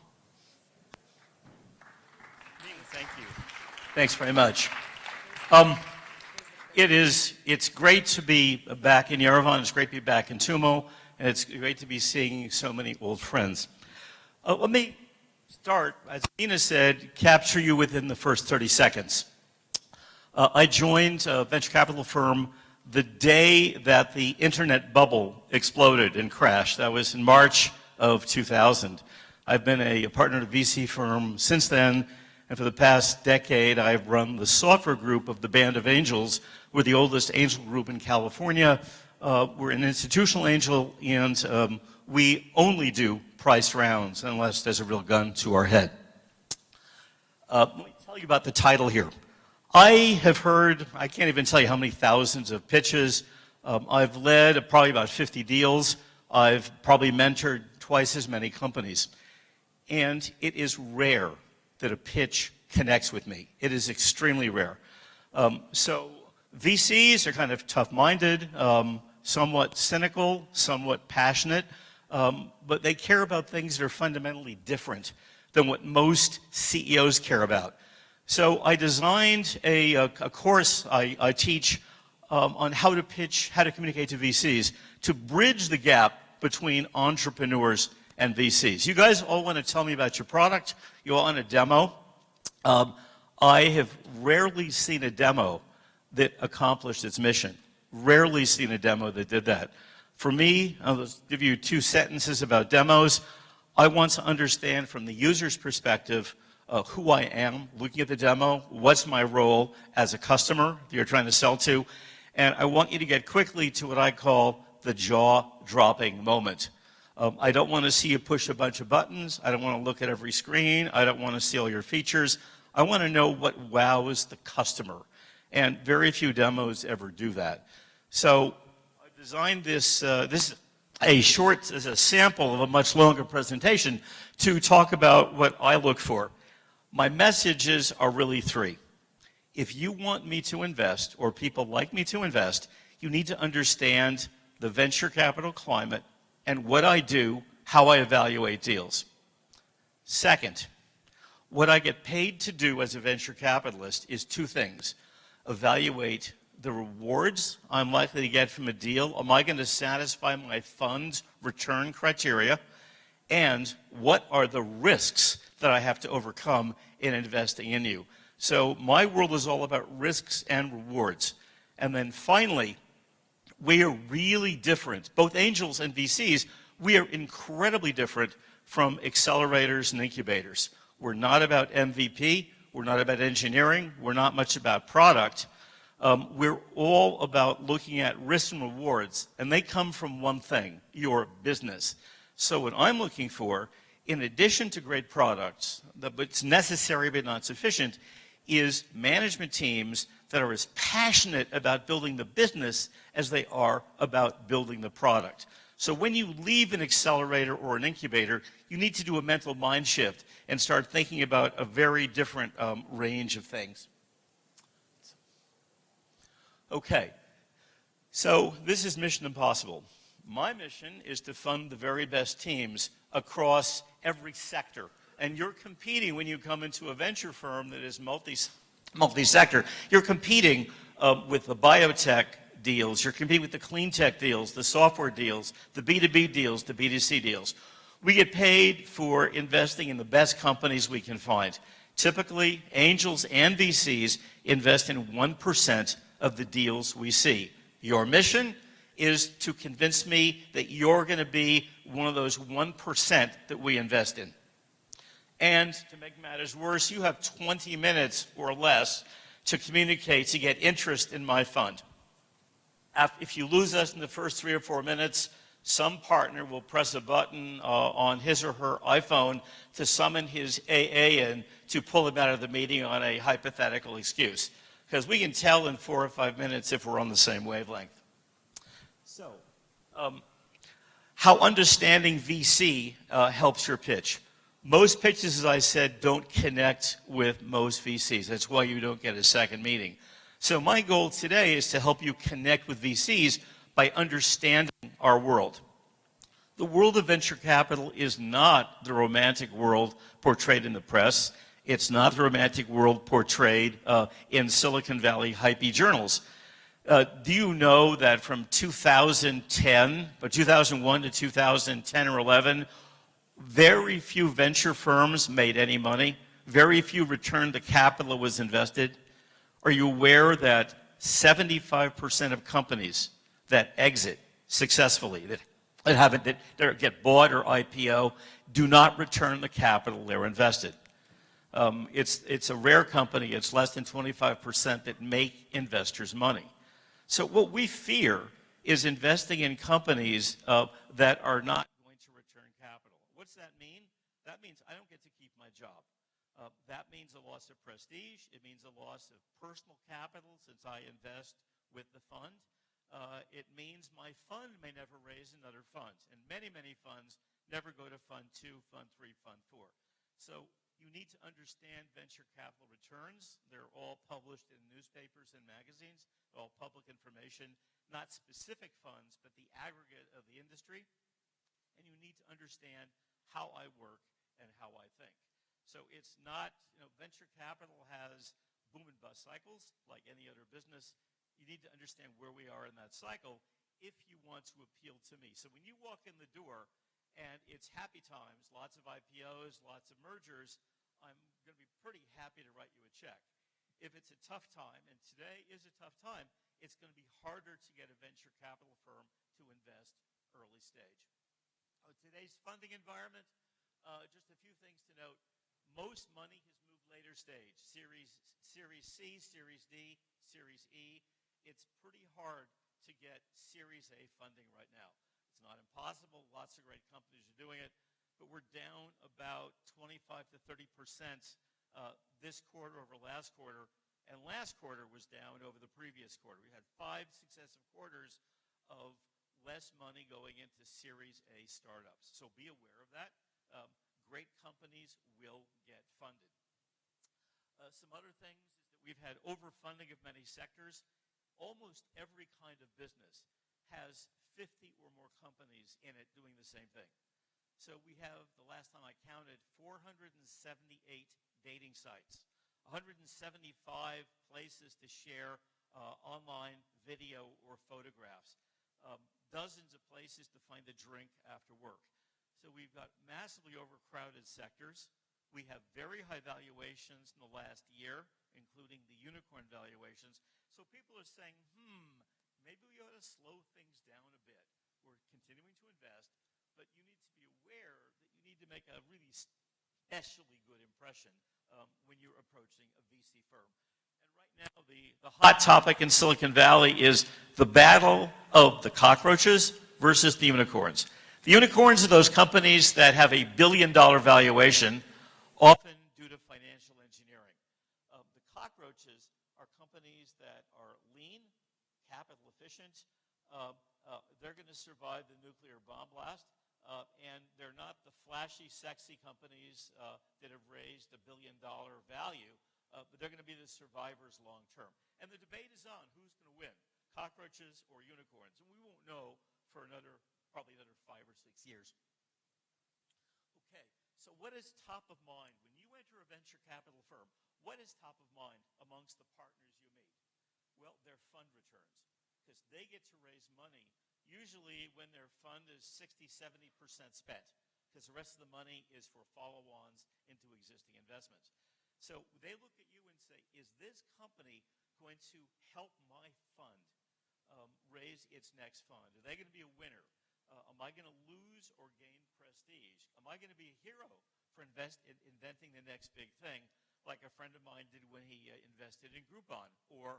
Speaker 20: Thank you. Thanks very much. It's great to be back in Yerevan. It's great to be back in Tumo, and it's great to be seeing so many old friends. Let me start, as Nina said, capture you within the first 30 seconds. I joined a venture capital firm the day that the internet bubble exploded and crashed. That was in March of 2000. I've been a partner at a VC firm since then, and for the past decade, I've run the software group of the Band of Angels. We're the oldest angel group in California. We're an institutional angel, and we only do priced rounds unless there's a real gun to our head. Let me tell you about the title here. I have heard, I can't even tell you how many thousands of pitches. I've led probably about 50 deals. I've probably mentored twice as many companies. And it is rare that a pitch connects with me. It is extremely rare. So VCs are kind of tough-minded, somewhat cynical, somewhat passionate. But they care about things that are fundamentally different than what most CEOs care about. So I designed a course I teach on how to pitch, how to communicate to VCs, to bridge the gap between entrepreneurs and VCs. You guys all want to tell me about your product. You all want a demo. I have rarely seen a demo that accomplished its mission. Rarely seen a demo that did that. For me, I'll give you 2 sentences about demos. I want to understand from the user's perspective who I am, looking at the demo, what's my role as a customer that you're trying to sell to, and I want you to get quickly to what I call the jaw-dropping moment. I don't want to see you push a bunch of buttons. I don't want to look at every screen. I don't want to see all your features. I want to know what wows the customer, and very few demos ever do that. So designed this, this is a sample of a much longer presentation to talk about what I look for. My messages are really 3. If you want me to invest, or people like me to invest, you need to understand the venture capital climate and what I do, how I evaluate deals. Second, what I get paid to do as a venture capitalist is two things. Evaluate the rewards I'm likely to get from a deal. Am I going to satisfy my fund's return criteria? And what are the risks that I have to overcome in investing in you? So my world is all about risks and rewards. And then finally, we are really different. Both angels and VCs, we are incredibly different from accelerators and incubators. We're not about MVP. We're not about engineering. We're not much about product. We're all about looking at risks and rewards, and they come from one thing, your business. So what I'm looking for, in addition to great products, that's necessary but not sufficient, is management teams that are as passionate about building the business as they are about building the product. So when you leave an accelerator or an incubator, you need to do a mental mind shift and start thinking about a very different range of things. Okay, so this is Mission Impossible. My mission is to fund the very best teams across every sector. And you're competing when you come into a venture firm that is multi-sector. You're competing with the biotech deals, you're competing with the clean tech deals, the software deals, the B2B deals, the B2C deals. We get paid for investing in the best companies we can find. Typically, angels and VCs invest in 1% of the deals we see. Your mission is to convince me that you're going to be one of those 1% that we invest in. And to make matters worse, you have 20 minutes or less to communicate, to get interest in my fund. If you lose us in the first 3 or 4 minutes, some partner will press a button on his or her iPhone to summon his AA in to pull him out of the meeting on a hypothetical excuse. Because we can tell in 4 or 5 minutes if we're on the same wavelength. So, how understanding VC helps your pitch. Most pitches, as I said, don't connect with most VCs. That's why you don't get a second meeting. So my goal today is to help you connect with VCs by understanding our world. The world of venture capital is not the romantic world portrayed in the press. It's not the romantic world portrayed in Silicon Valley hypey journals. Do you know that from 2010, or 2001 to 2010 or 11, very few venture firms made any money? Very few returned the capital that was invested? Are you aware that 75% of companies that exit successfully, that get bought or IPO, do not return the capital they're invested? It's a rare company. It's less than 25% that make investors money. So what we fear is investing in companies that are not going to return capital. What's that mean? That means I don't get to keep my job. That means a loss of prestige. It means a loss of personal capital since I invest with the fund. It means my fund may never raise another fund. And many, many funds never go to Fund 2, Fund 3, Fund 4. So you need to understand venture capital returns. They're all published in newspapers and magazines, all public information, not specific funds, but the aggregate of the industry. And you need to understand how I work and how I think. So it's not, venture capital has boom and bust cycles like any other business. You need to understand where we are in that cycle if you want to appeal to me. So when you walk in the door and it's happy times, lots of IPOs, lots of mergers, I'm going to be pretty happy to write you a check. If it's a tough time, and today is a tough time, it's going to be harder to get a venture capital firm to invest early stage. Today's funding environment, just a few things to note. Most money has moved later stage, Series C, Series D, Series E. It's pretty hard to get Series A funding right now. It's not impossible. Lots of great companies are doing it, but we're down about 25 to 30% this quarter over last quarter, and last quarter was down over the previous quarter. We had 5 successive quarters of less money going into Series A startups. So be aware of that. Great companies will get funded. Some other things is that we've had overfunding of many sectors. Almost every kind of business has 50 or more companies in it doing the same thing. So we have, the last time I counted, 478 dating sites, 175 places to share online video or photographs, dozens of places to find a drink after work. So we've got massively overcrowded sectors. We have very high valuations in the last year, including the unicorn valuations. So people are saying, maybe we ought to slow things down a bit. We're continuing to invest, but you need to be aware that you need to make a really especially good impression when you're approaching a VC firm. And right now, the hot topic in Silicon Valley is the battle of the cockroaches versus the unicorns. The unicorns are those companies that have a billion-dollar valuation, often due to financial engineering. The cockroaches are companies that are lean, capital efficient. They're going to survive the nuclear bomb blast. And they're not the flashy, sexy companies that have raised $1 billion value, but they're going to be the survivors long term. And the debate is on who's going to win, cockroaches or unicorns. And we won't know for probably another 5 or 6 years. Okay, so what is top of mind? When you enter a venture capital firm, what is top of mind amongst the partners you meet? Well, their fund returns, because they get to raise money usually when their fund is 60-70% spent, because the rest of the money is for follow-ons into existing investments. So they look at you and say, is this company going to help my fund raise its next fund? Are they going to be a winner? Am I going to lose or gain prestige? Am I going to be a hero for inventing the next big thing, like a friend of mine did when he invested in Groupon? Or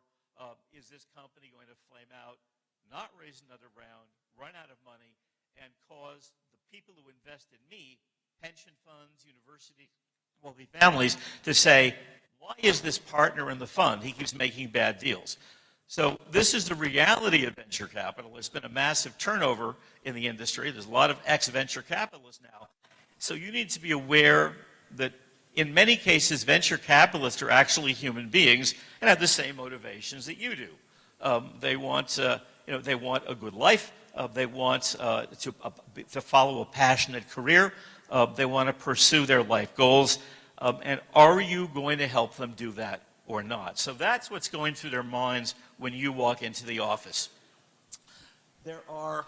Speaker 20: is this company going to flame out, not raise another round, run out of money, and cause the people who invest in me, pension funds, university, wealthy families, to say, why is this partner in the fund? He keeps making bad deals. So this is the reality of venture capital. There's been a massive turnover in the industry. There's a lot of ex-venture capitalists now. So you need to be aware that in many cases, venture capitalists are actually human beings and have the same motivations that you do. They want they want a good life. They want to follow a passionate career. They want to pursue their life goals. And are you going to help them do that or not? So that's what's going through their minds when you walk into the office. There are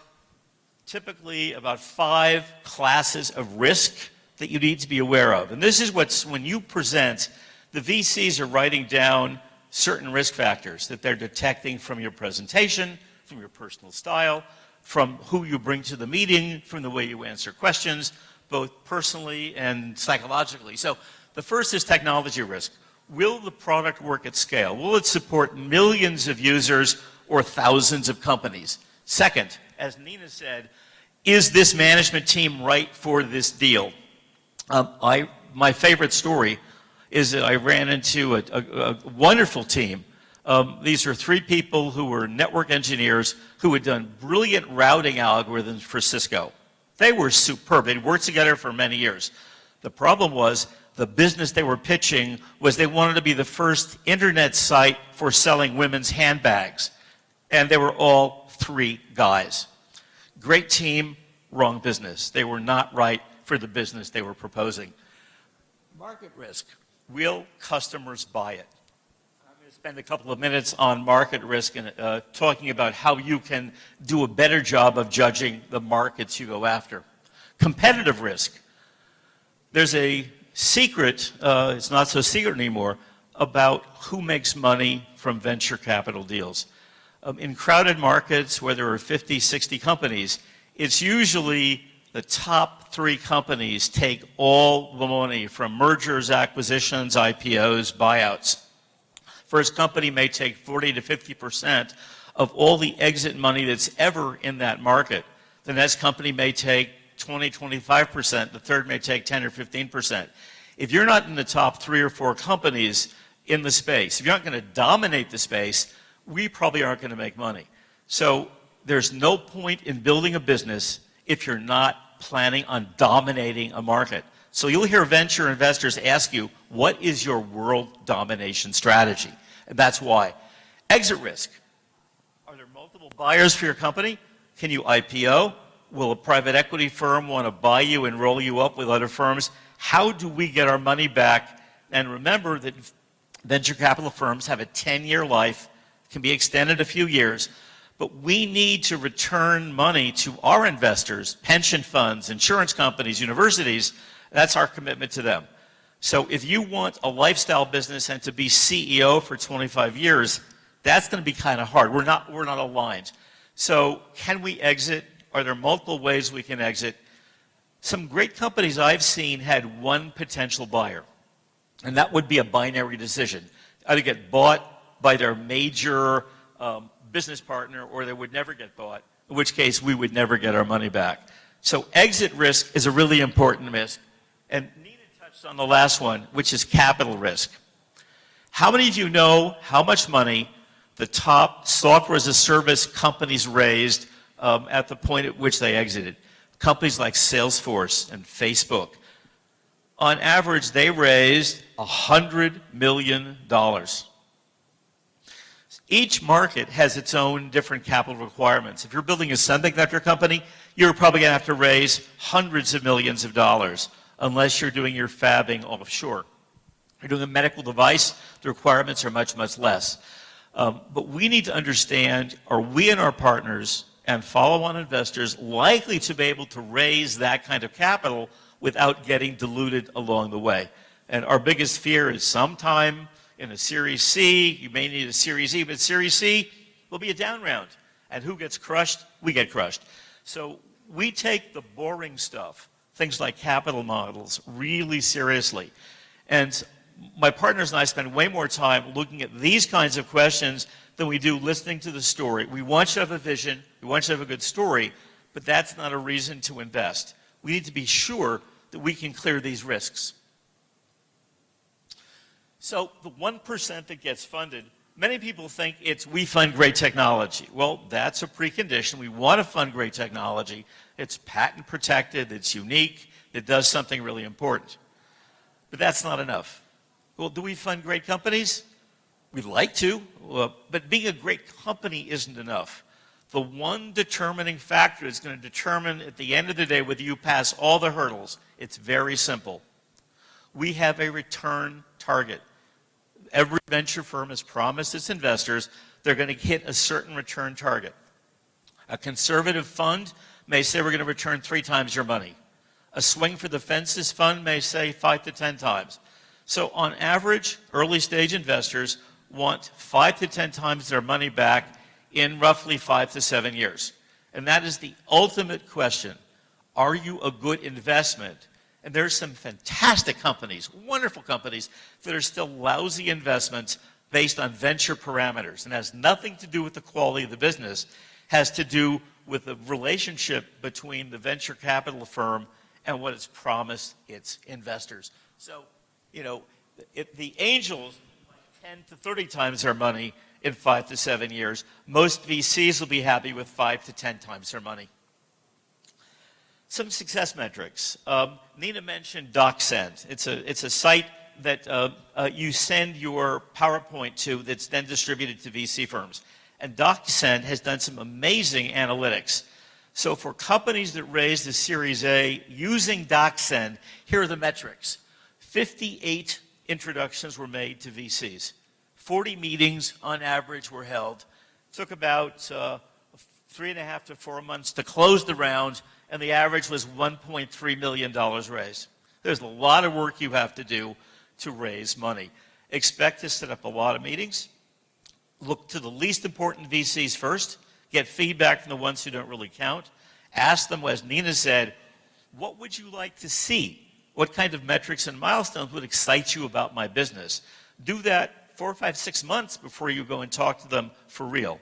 Speaker 20: typically about 5 classes of risk that you need to be aware of. And this is when you present, the VCs are writing down certain risk factors that they're detecting from your presentation, from your personal style, from who you bring to the meeting, from the way you answer questions, both personally and psychologically. So the first is technology risk. Will the product work at scale? Will it support millions of users or thousands of companies? Second, as Nina said, is this management team right for this deal? My favorite story is that I ran into a wonderful team. These are 3 people who were network engineers who had done brilliant routing algorithms for Cisco. They were superb. They'd worked together for many years. The problem was the business they were pitching was they wanted to be the first internet site for selling women's handbags. And they were all 3 guys. Great team, wrong business. They were not right for the business they were proposing. Market risk. Will customers buy it? I'm going to spend a couple of minutes on market risk and talking about how you can do a better job of judging the markets you go after. Competitive risk. There's a secret, it's not so secret anymore, about who makes money from venture capital deals. In crowded markets where there are 50, 60 companies, it's usually the top 3 companies take all the money from mergers, acquisitions, IPOs, buyouts. First company may take 40 to 50% of all the exit money that's ever in that market. The next company may take 20, 25%. The third may take 10 or 15%. If you're not in the top 3 or 4 companies in the space, if you're not going to dominate the space, we probably aren't going to make money. So there's no point in building a business if you're not planning on dominating a market. So you'll hear venture investors ask you, what is your world domination strategy? And that's why. Exit risk. Are there multiple buyers for your company? Can you IPO? Will a private equity firm want to buy you and roll you up with other firms? How do we get our money back? And remember that venture capital firms have a 10-year life, can be extended a few years, but we need to return money to our investors, pension funds, insurance companies, universities. That's our commitment to them. So if you want a lifestyle business and to be CEO for 25 years, that's going to be kind of hard. We're not aligned. So can we exit? Are there multiple ways we can exit? Some great companies I've seen had one potential buyer, and that would be a binary decision. Either get bought by their major business partner, or they would never get bought, in which case we would never get our money back. So exit risk is a really important risk. And Nina touched on the last one, which is capital risk. How many of you know how much money the top software as a service companies raised at the point at which they exited? Companies like Salesforce and Facebook. On average, they raised $100 million. Each market has its own different capital requirements. If you're building a semiconductor company, you're probably going to have to raise hundreds of millions of dollars, unless you're doing your fabbing offshore. If you're doing a medical device, the requirements are much, much less. But we need to understand, are we and our partners and follow-on investors likely to be able to raise that kind of capital without getting diluted along the way? And our biggest fear is sometime in a Series C, you may need a Series E, but Series C will be a down round. And who gets crushed? We get crushed. So we take the boring stuff, things like capital models, really seriously. And my partners and I spend way more time looking at these kinds of questions than we do listening to the story. We want you to have a vision, we want you to have a good story, but that's not a reason to invest. We need to be sure that we can clear these risks. So the 1% that gets funded, many people think it's we fund great technology. Well, that's a precondition. We want to fund great technology. It's patent protected, it's unique, it does something really important. But that's not enough. Well, do we fund great companies? We'd like to, but being a great company isn't enough. The one determining factor that's going to determine at the end of the day whether you pass all the hurdles, it's very simple. We have a return target. Every venture firm has promised its investors they're going to hit a certain return target. A conservative fund may say we're going to return 3 times your money. A swing for the fences fund may say 5 to 10 times. So on average, early stage investors want 5 to 10 times their money back in roughly 5 to 7 years. And that is the ultimate question. Are you a good investment? And there's some fantastic companies, wonderful companies, that are still lousy investments based on venture parameters. And has nothing to do with the quality of the business, has to do with the relationship between the venture capital firm and what it's promised its investors. So, you know, the angels 10 to 30 times their money in 5 to 7 years. Most VCs will be happy with 5 to 10 times their money. Some success metrics. Nina mentioned DocSend. It's a site that you send your PowerPoint to that's then distributed to VC firms. And DocSend has done some amazing analytics. So for companies that raised a Series A using DocSend, here are the metrics. 58 introductions were made to VCs. 40 meetings on average were held. It took about 3.5 to 4 months to close the round, and the average was $1.3 million raised. There's a lot of work you have to do to raise money. Expect to set up a lot of meetings. Look to the least important VCs first. Get feedback from the ones who don't really count. Ask them, as Nina said, what would you like to see? What kind of metrics and milestones would excite you about my business? Do that 4, 5, 6 months before you go and talk to them for real.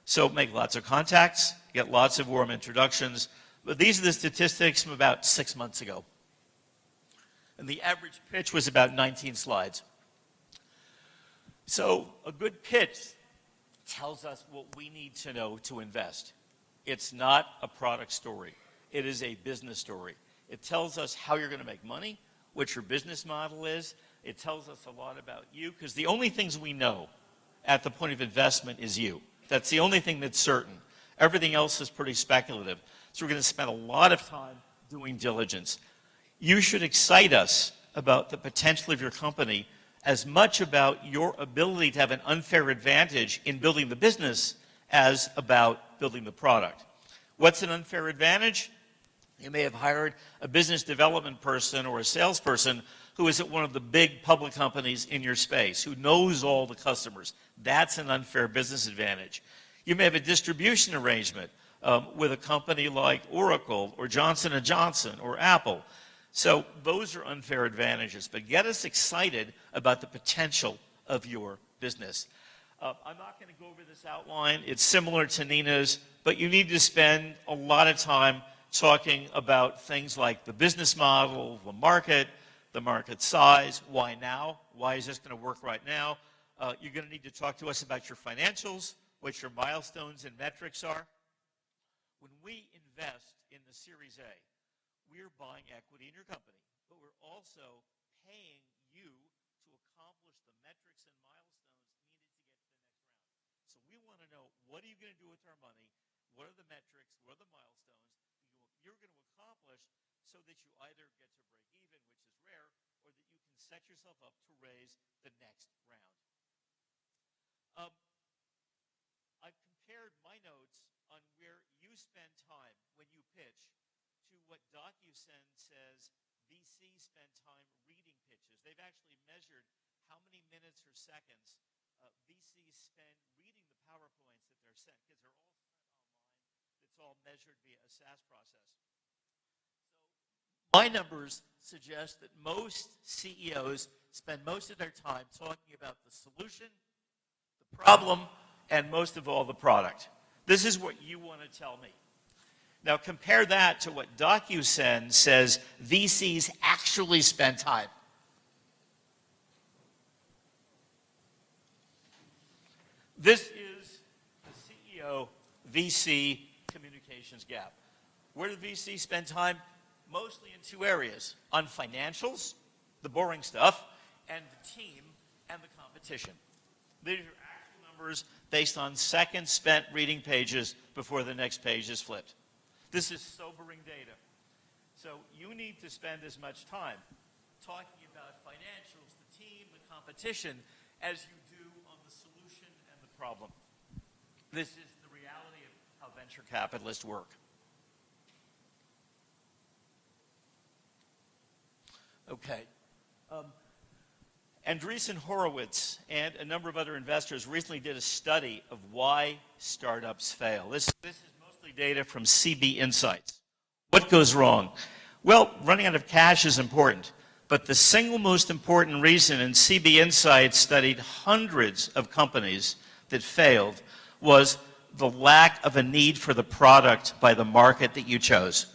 Speaker 20: So make lots of contacts, get lots of warm introductions. But these are the statistics from about 6 months ago. And the average pitch was about 19 slides. So a good pitch tells us what we need to know to invest. It's not a product story. It is a business story. It tells us how you're going to make money, what your business model is. It tells us a lot about you, because the only things we know at the point of investment is you. That's the only thing that's certain. Everything else is pretty speculative. So we're going to spend a lot of time doing diligence. You should excite us about the potential of your company as much about your ability to have an unfair advantage in building the business as about building the product. What's an unfair advantage? You may have hired a business development person or a salesperson who is at one of the big public companies in your space, who knows all the customers. That's an unfair business advantage. You may have a distribution arrangement with a company like Oracle or Johnson & Johnson or Apple. So those are unfair advantages, but get us excited about the potential of your business. I'm not going to go over this outline. It's similar to Nina's, but you need to spend a lot of time talking about things like the business model, the market size, why now, why is this going to work right now. You're going to need to talk to us about your financials, what your milestones and metrics are. When we invest in the Series A, we're buying equity in your company, but we're also paying you to accomplish the metrics and milestones needed to get to the next round. So we want to know, what are you going to do with our money? What are the metrics? What are the milestones you're going to accomplish so that you either get to break even, which is rare, or that you can set yourself up to raise the next round. I've compared my notes on where you spend time when you pitch to what DocuSend says VCs spend time reading pitches. They've actually measured how many minutes or seconds VCs spend reading the PowerPoints that they're sent, because they're all sent online. It's all measured via a SaaS process. So my numbers suggest that most CEOs spend most of their time talking about the solution, the problem, and most of all, the product. This is what you want to tell me. Now compare that to what DocuSend says VCs actually spend time. This is the CEO VC communications gap. Where do VCs spend time? Mostly in two areas: on financials, the boring stuff, and the team and the competition. These are actual numbers based on seconds spent reading pages before the next page is flipped. This is sobering data. So you need to spend as much time talking about financials, the team, the competition, as you do on the solution and the problem. This is the reality of how venture capitalists work. Okay. Andreessen Horowitz and a number of other investors recently did a study of why startups fail. This is mostly data from CB Insights. What goes wrong? Well, running out of cash is important, but the single most important reason, and CB Insights studied hundreds of companies that failed, was the lack of a need for the product by the market that you chose.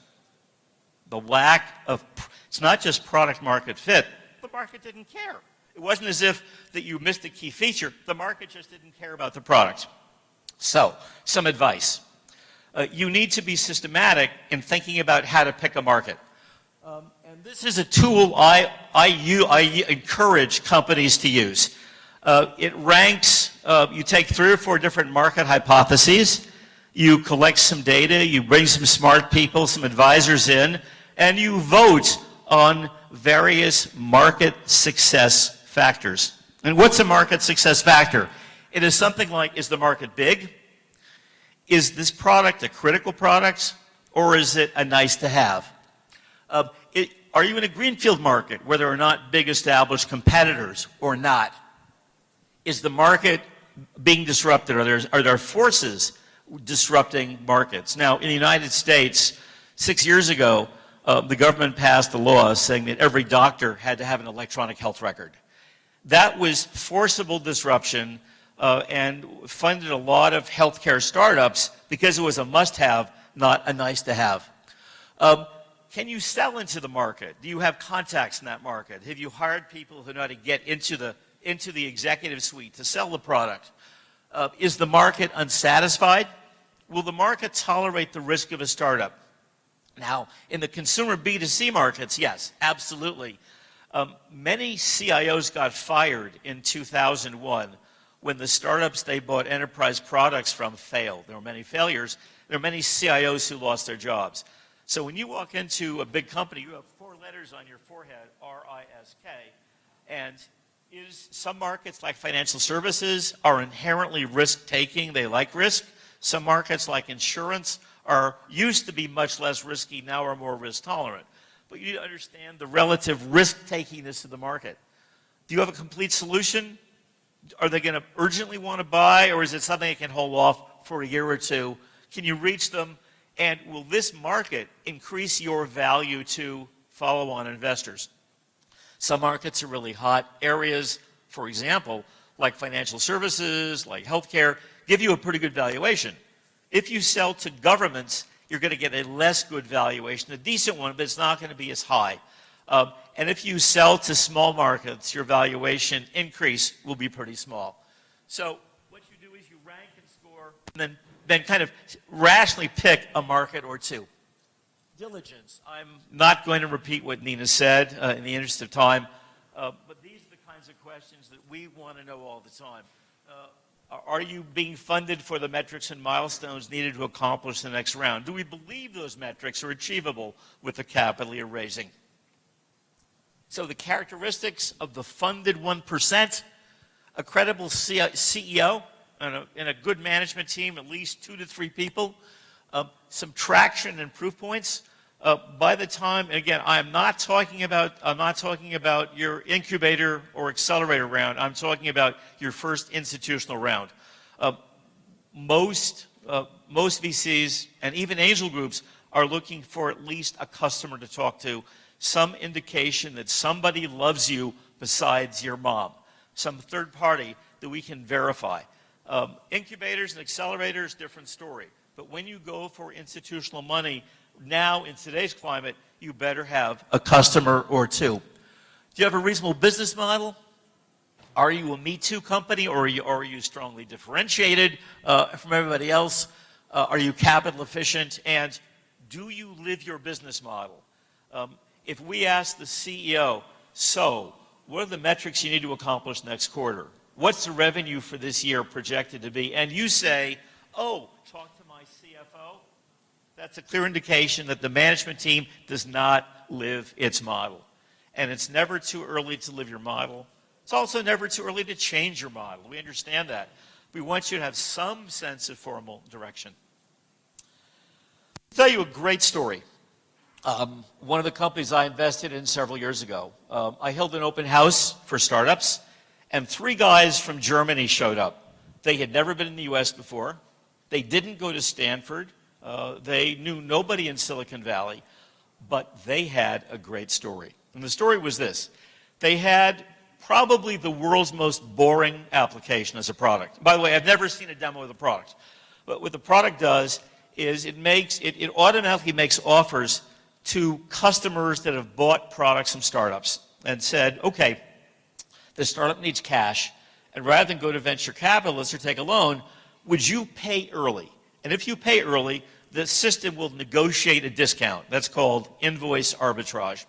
Speaker 20: The lack of, it's not just product market fit, the market didn't care. It wasn't as if that you missed a key feature. The market just didn't care about the product. So, some advice. You need to be systematic in thinking about how to pick a market. And this is a tool I encourage companies to use. It ranks, you take 3 or 4 different market hypotheses, you collect some data, you bring some smart people, some advisors in, and you vote on various market success factors. And what's a market success factor? It is something like, is the market big? Is this product a critical product? Or is it a nice to have? Are you in a greenfield market where there are not big established competitors or not? Is the market being disrupted? Are there forces disrupting markets? Now, in the United States, 6 years ago, the government passed a law saying that every doctor had to have an electronic health record. That was forcible disruption and funded a lot of healthcare startups because it was a must-have, not a nice-to-have. Can you sell into the market? Do you have contacts in that market? Have you hired people who know how to get into the executive suite to sell the product? Is the market unsatisfied? Will the market tolerate the risk of a startup? Now, in the consumer B2C markets, yes, absolutely. Many CIOs got fired in 2001 when the startups they bought enterprise products from failed. There were many failures, there are many CIOs who lost their jobs. So when you walk into a big company, you have 4 letters on your forehead, R-I-S-K, and some markets like financial services are inherently risk-taking. They like risk. Some markets like insurance used to be much less risky, now are more risk-tolerant. But you need to understand the relative risk-takiness of the market. Do you have a complete solution? Are they going to urgently want to buy, or is it something that can hold off for a year or two? Can you reach them? And will this market increase your value to follow-on investors? Some markets are really hot. Areas, for example, like financial services, like healthcare, give you a pretty good valuation. If you sell to governments, you're going to get a less good valuation, a decent one, but it's not going to be as high. And if you sell to small markets, your valuation increase will be pretty small. So what you do is you rank and score, and then kind of rationally pick a market or two. Diligence. I'm not going to repeat what Nina said in the interest of time, but these are the kinds of questions that we want to know all the time. Are you being funded for the metrics and milestones needed to accomplish the next round? Do we believe those metrics are achievable with the capital you're raising? So the characteristics of the funded 1%, a credible CEO and a good management team, at least 2 to 3 people, some traction and proof points. By the time, and again, I'm not talking about your incubator or accelerator round. I'm talking about your first institutional round. Most VCs and even angel groups are looking for at least a customer to talk to, some indication that somebody loves you besides your mom, some third party that we can verify. Incubators and accelerators, different story. But when you go for institutional money, now in today's climate, you better have a customer or 2. Do you have a reasonable business model? Are you a Me Too company, or are you strongly differentiated from everybody else? Are you capital efficient? And do you live your business model? If we ask the CEO, so what are the metrics you need to accomplish next quarter? What's the revenue for this year projected to be? And you say, oh, talk to my CFO. That's a clear indication that the management team does not live its model. And it's never too early to live your model. It's also never too early to change your model. We understand that. We want you to have some sense of formal direction. I'll tell you a great story. One of the companies I invested in several years ago, I held an open house for startups, and 3 guys from Germany showed up. They had never been in the US before. They didn't go to Stanford. They knew nobody in Silicon Valley, but they had a great story. And the story was this. They had probably the world's most boring application as a product. By the way, I've never seen a demo of the product. But what the product does is it automatically makes offers to customers that have bought products from startups and said, okay, the startup needs cash, and rather than go to venture capitalists or take a loan, would you pay early? And if you pay early, the system will negotiate a discount. That's called invoice arbitrage.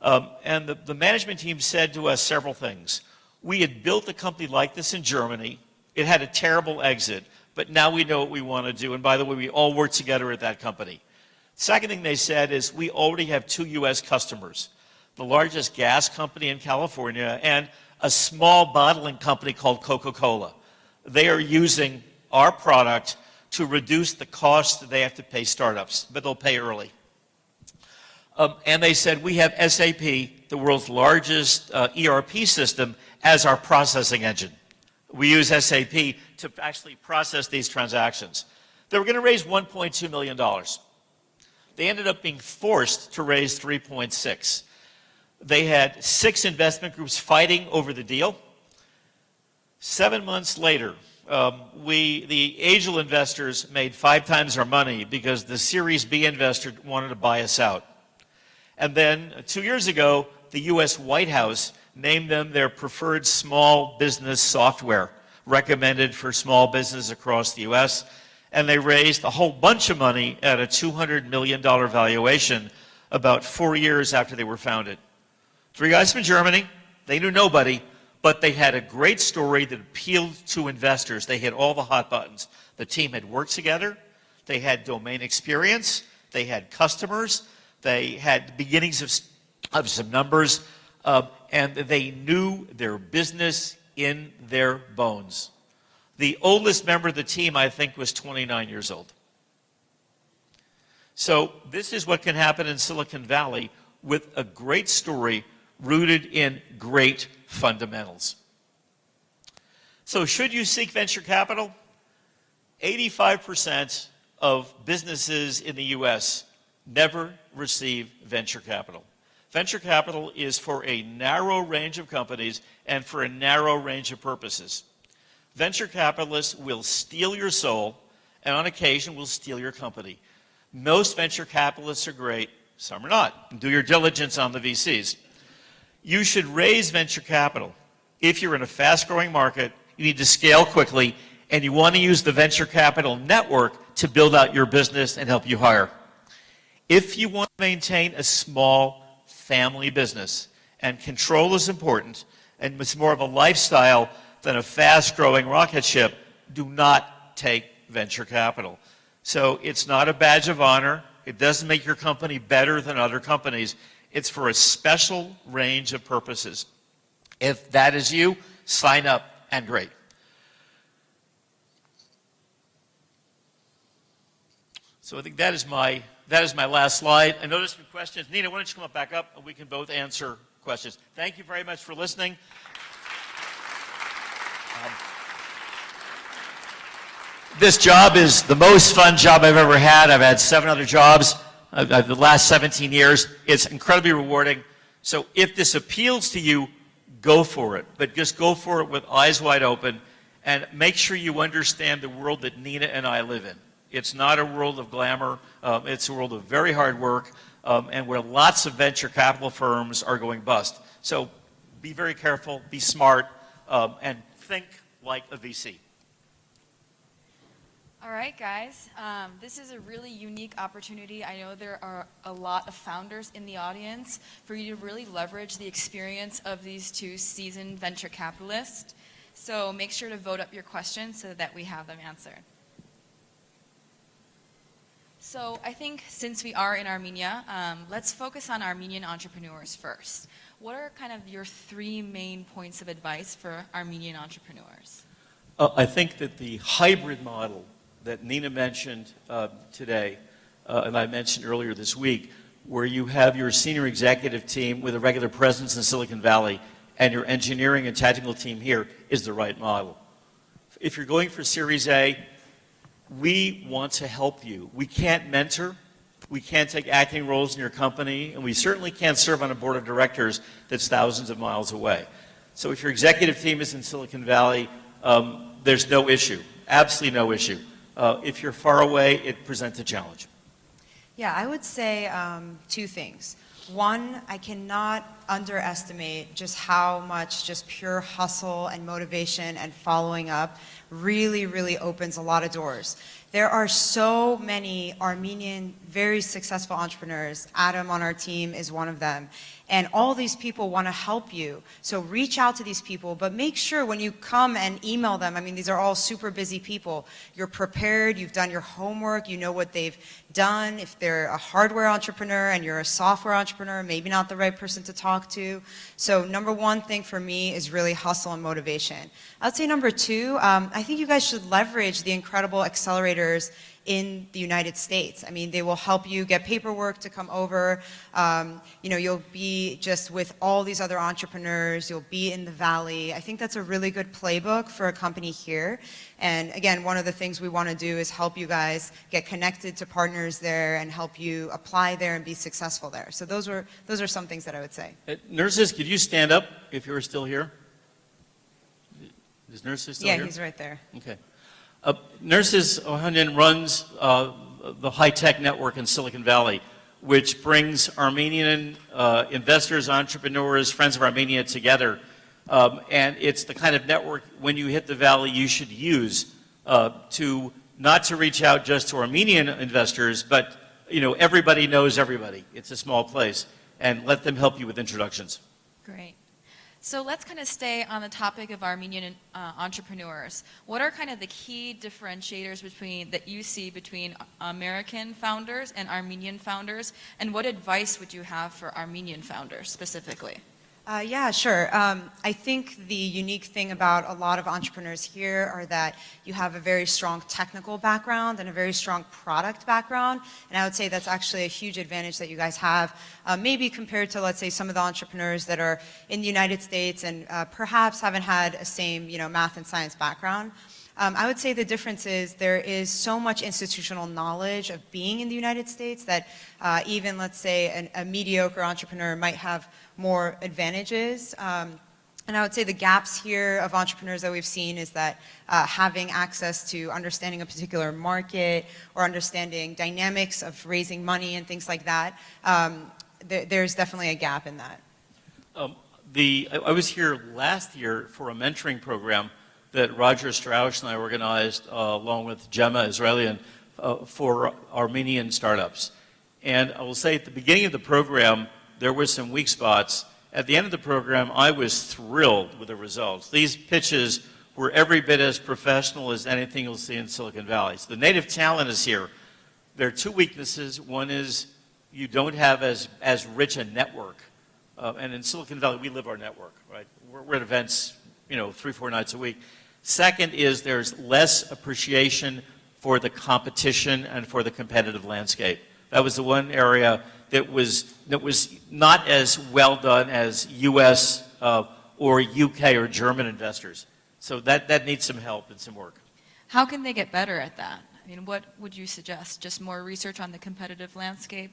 Speaker 20: And the management team said to us several things. We had built a company like this in Germany. It had a terrible exit, but now we know what we want to do. And by the way, we all work together at that company. Second thing they said is we already have 2 US customers, the largest gas company in California and a small bottling company called Coca-Cola. They are using our product to reduce the cost that they have to pay startups, but they'll pay early. And they said we have SAP, the world's largest ERP system, as our processing engine. We use SAP to actually process these transactions. They were going to raise $1.2 million. They ended up being forced to raise 3.6. They had 6 investment groups fighting over the deal. 7 months later, the angel investors made 5 times our money because the Series B investor wanted to buy us out. And then 2 years ago, the US White House named them their preferred small business software, recommended for small business across the US. And they raised a whole bunch of money at a $200 million valuation about 4 years after they were founded. 3 guys from Germany, they knew nobody, but they had a great story that appealed to investors. They hit all the hot buttons. The team had worked together.
Speaker 21: they had domain experience, they had customers, they had the beginnings of some numbers, and they knew their business in their bones. The oldest member of the team, I think, was 29 years old. So this is what can happen in Silicon Valley with a great story rooted in great fundamentals. So should you seek venture capital? 85% of businesses in the US never receive venture capital. Venture capital is for a narrow range of companies and for a narrow range of purposes. Venture capitalists will steal your soul and on occasion will steal your company. Most venture capitalists are great, some are not. Do your diligence on the VCs. You should raise venture capital. If you're in a fast-growing market, you need to scale quickly, and you want to use the venture capital network to build out your business and help you hire. If you want to maintain a small family business, and control is important, and it's more of a lifestyle than a fast-growing rocket ship, do not take venture capital. So it's not a badge of honor. It doesn't make your company better than other companies. It's for a special range of purposes. If that is you, sign up and great. So I think that is my last slide. I noticed some questions. Nina, why don't you come up back up and we can both answer questions. Thank you very much for listening. This job is the most fun job I've ever had. I've had 7 other jobs the last 17 years. It's incredibly rewarding. So if this appeals to you, go for it. But just go for it with eyes wide open and make sure you understand the world that Nina and I live in. It's not a world of glamour. It's a world of very hard work and where lots of venture capital firms are going bust. So be very careful, be smart, and think like a VC.
Speaker 8: All right, guys. This is a really unique opportunity. I know there are a lot of founders in the audience for you to really leverage the experience of these 2 seasoned venture capitalists. So make sure to vote up your questions so that we have them answered. So I think since we are in Armenia, let's focus on Armenian entrepreneurs first. What are kind of your 3 main points of advice for Armenian entrepreneurs?
Speaker 21: I think that the hybrid model that Nina mentioned today, and I mentioned earlier this week, where you have your senior executive team with a regular presence in Silicon Valley and your engineering and technical team here is the right model. If you're going for Series A, we want to help you. We can't mentor, we can't take acting roles in your company, and we certainly can't serve on a board of directors that's thousands of miles away. So if your executive team is in Silicon Valley, there's no issue, absolutely no issue. If you're far away, it presents a challenge.
Speaker 1: Yeah, I would say 2 things. One, I cannot underestimate just how much just pure hustle and motivation and following up really, really opens a lot of doors. There are so many Armenian, very successful entrepreneurs. Adam on our team is one of them. And all these people want to help you. So reach out to these people, but make sure when you come and email them, I mean, these are all super busy people. You're prepared, you've done your homework, you know what they've done. If they're a hardware entrepreneur and you're a software entrepreneur, maybe not the right person to talk to. So number 1 thing for me is really hustle and motivation. I'd say number 2, I think you guys should leverage the incredible accelerators in the United States. I mean, they will help you get paperwork to come over. You know, you'll be just with all these other entrepreneurs. You'll be in the Valley. I think that's a really good playbook for a company here. And again, one of the things we want to do is help you guys get connected to partners there and help you apply there and be successful there. So those are some things that I would say.
Speaker 21: Nurses, could you stand up if you were still here? Is Nurses still here?
Speaker 1: Yeah, he's right there.
Speaker 21: Okay. Nurses Ohanian runs the high-tech network in Silicon Valley, which brings Armenian investors, entrepreneurs, friends of Armenia together. And it's the kind of network, when you hit the Valley, you should use not to reach out just to Armenian investors, but you know, everybody knows everybody. It's a small place. And let them help you with introductions.
Speaker 8: Great. So let's kind of stay on the topic of Armenian entrepreneurs. What are kind of the key differentiators that you see between American founders and Armenian founders, and what advice would you have for Armenian founders specifically?
Speaker 1: Yeah, sure. I think the unique thing about a lot of entrepreneurs here are that you have a very strong technical background and a very strong product background. And I would say that's actually a huge advantage that you guys have, maybe compared to, let's say, some of the entrepreneurs that are in the United States and perhaps haven't had a same, math and science background. I would say the difference is there is so much institutional knowledge of being in the United States that even, let's say, a mediocre entrepreneur might have more advantages. And I would say the gaps here of entrepreneurs that we've seen is that having access to understanding a particular market or understanding dynamics of raising money and things like that, there's definitely a gap in that.
Speaker 21: I was here last year for a mentoring program that Roger Strauss and I organized along with Gemma Israelian for Armenian startups. And I will say at the beginning of the program, there were some weak spots. At the end of the program, I was thrilled with the results. These pitches were every bit as professional as anything you'll see in Silicon Valley. So the native talent is here. There are two weaknesses. One is you don't have as rich a network. And in Silicon Valley, we live our network, right? We're at events, 3-4 nights a week. Second is there's less appreciation for the competition and for the competitive landscape. That was the one area that was not as well done as US or UK or German investors. So that needs some help and some work.
Speaker 8: How can they get better at that? I mean, what would you suggest? Just more research on the competitive landscape?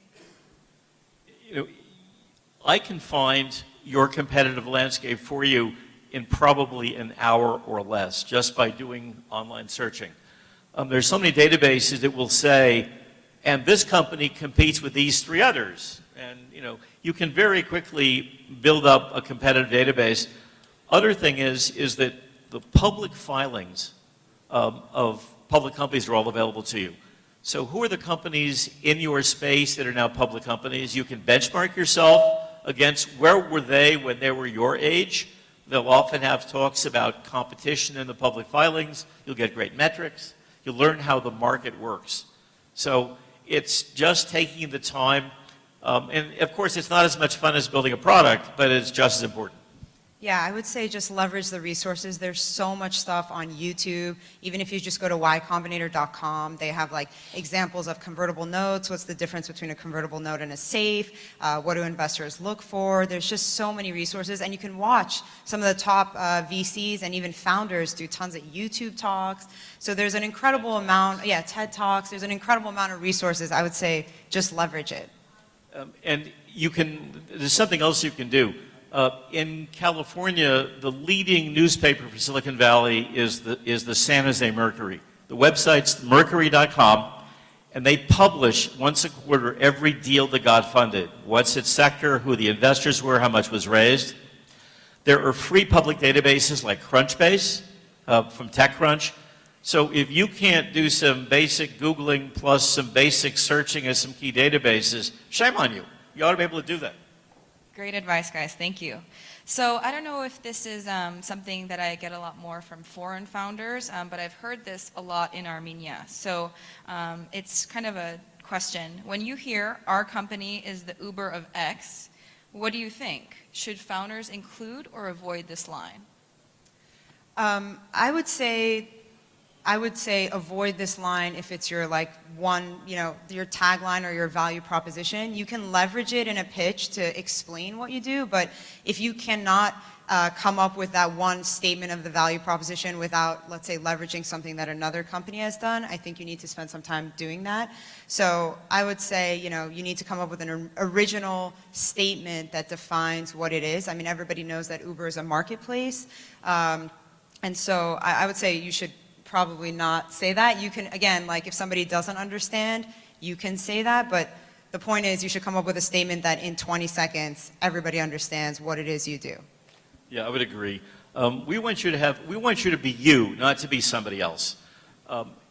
Speaker 21: I can find your competitive landscape for you in probably an hour or less just by doing online searching. There's so many databases that will say, and this company competes with these 3 others. And you can very quickly build up a competitive database. Other thing is that the public filings of public companies are all available to you. So who are the companies in your space that are now public companies? You can benchmark yourself against where were they when they were your age. They'll often have talks about competition in the public filings. You'll get great metrics. You'll learn how the market works. So it's just taking the time. And of course, it's not as much fun as building a product, but it's just as important.
Speaker 1: Yeah, I would say just leverage the resources. There's so much stuff on YouTube. Even if you just go to ycombinator.com, they have like examples of convertible notes. What's the difference between a convertible note and a safe? What do investors look for? There's just so many resources. And you can watch some of the top VCs and even founders do tons of YouTube talks. So there's an incredible amount, TED Talks. There's an incredible amount of resources. I would say just leverage it.
Speaker 21: And there's something else you can do. In California, the leading newspaper for Silicon Valley is the San Jose Mercury. The website's mercury.com, and they publish once a quarter every deal that got funded. What's its sector, who the investors were, how much was raised. There are free public databases like Crunchbase from TechCrunch. So if you can't do some basic Googling plus some basic searching of some key databases, shame on you. You ought to be able to do that.
Speaker 8: Great advice, guys. Thank you. So I don't know if this is something that I get a lot more from foreign founders, but I've heard this a lot in Armenia. So it's kind of a question. When you hear our company is the Uber of X, what do you think? Should founders include or avoid this line?
Speaker 1: I would say avoid this line if it's your your tagline or your value proposition. You can leverage it in a pitch to explain what you do, but if you cannot come up with that one statement of the value proposition without, let's say, leveraging something that another company has done, I think you need to spend some time doing that. So I would say, you need to come up with an original statement that defines what it is. I mean, everybody knows that Uber is a marketplace. And so I would say you should probably not say that. You can, again, if somebody doesn't understand, you can say that, but the point is you should come up with a statement that in 20 seconds, everybody understands what it is you do.
Speaker 21: Yeah, I would agree. We want you to be you, not to be somebody else.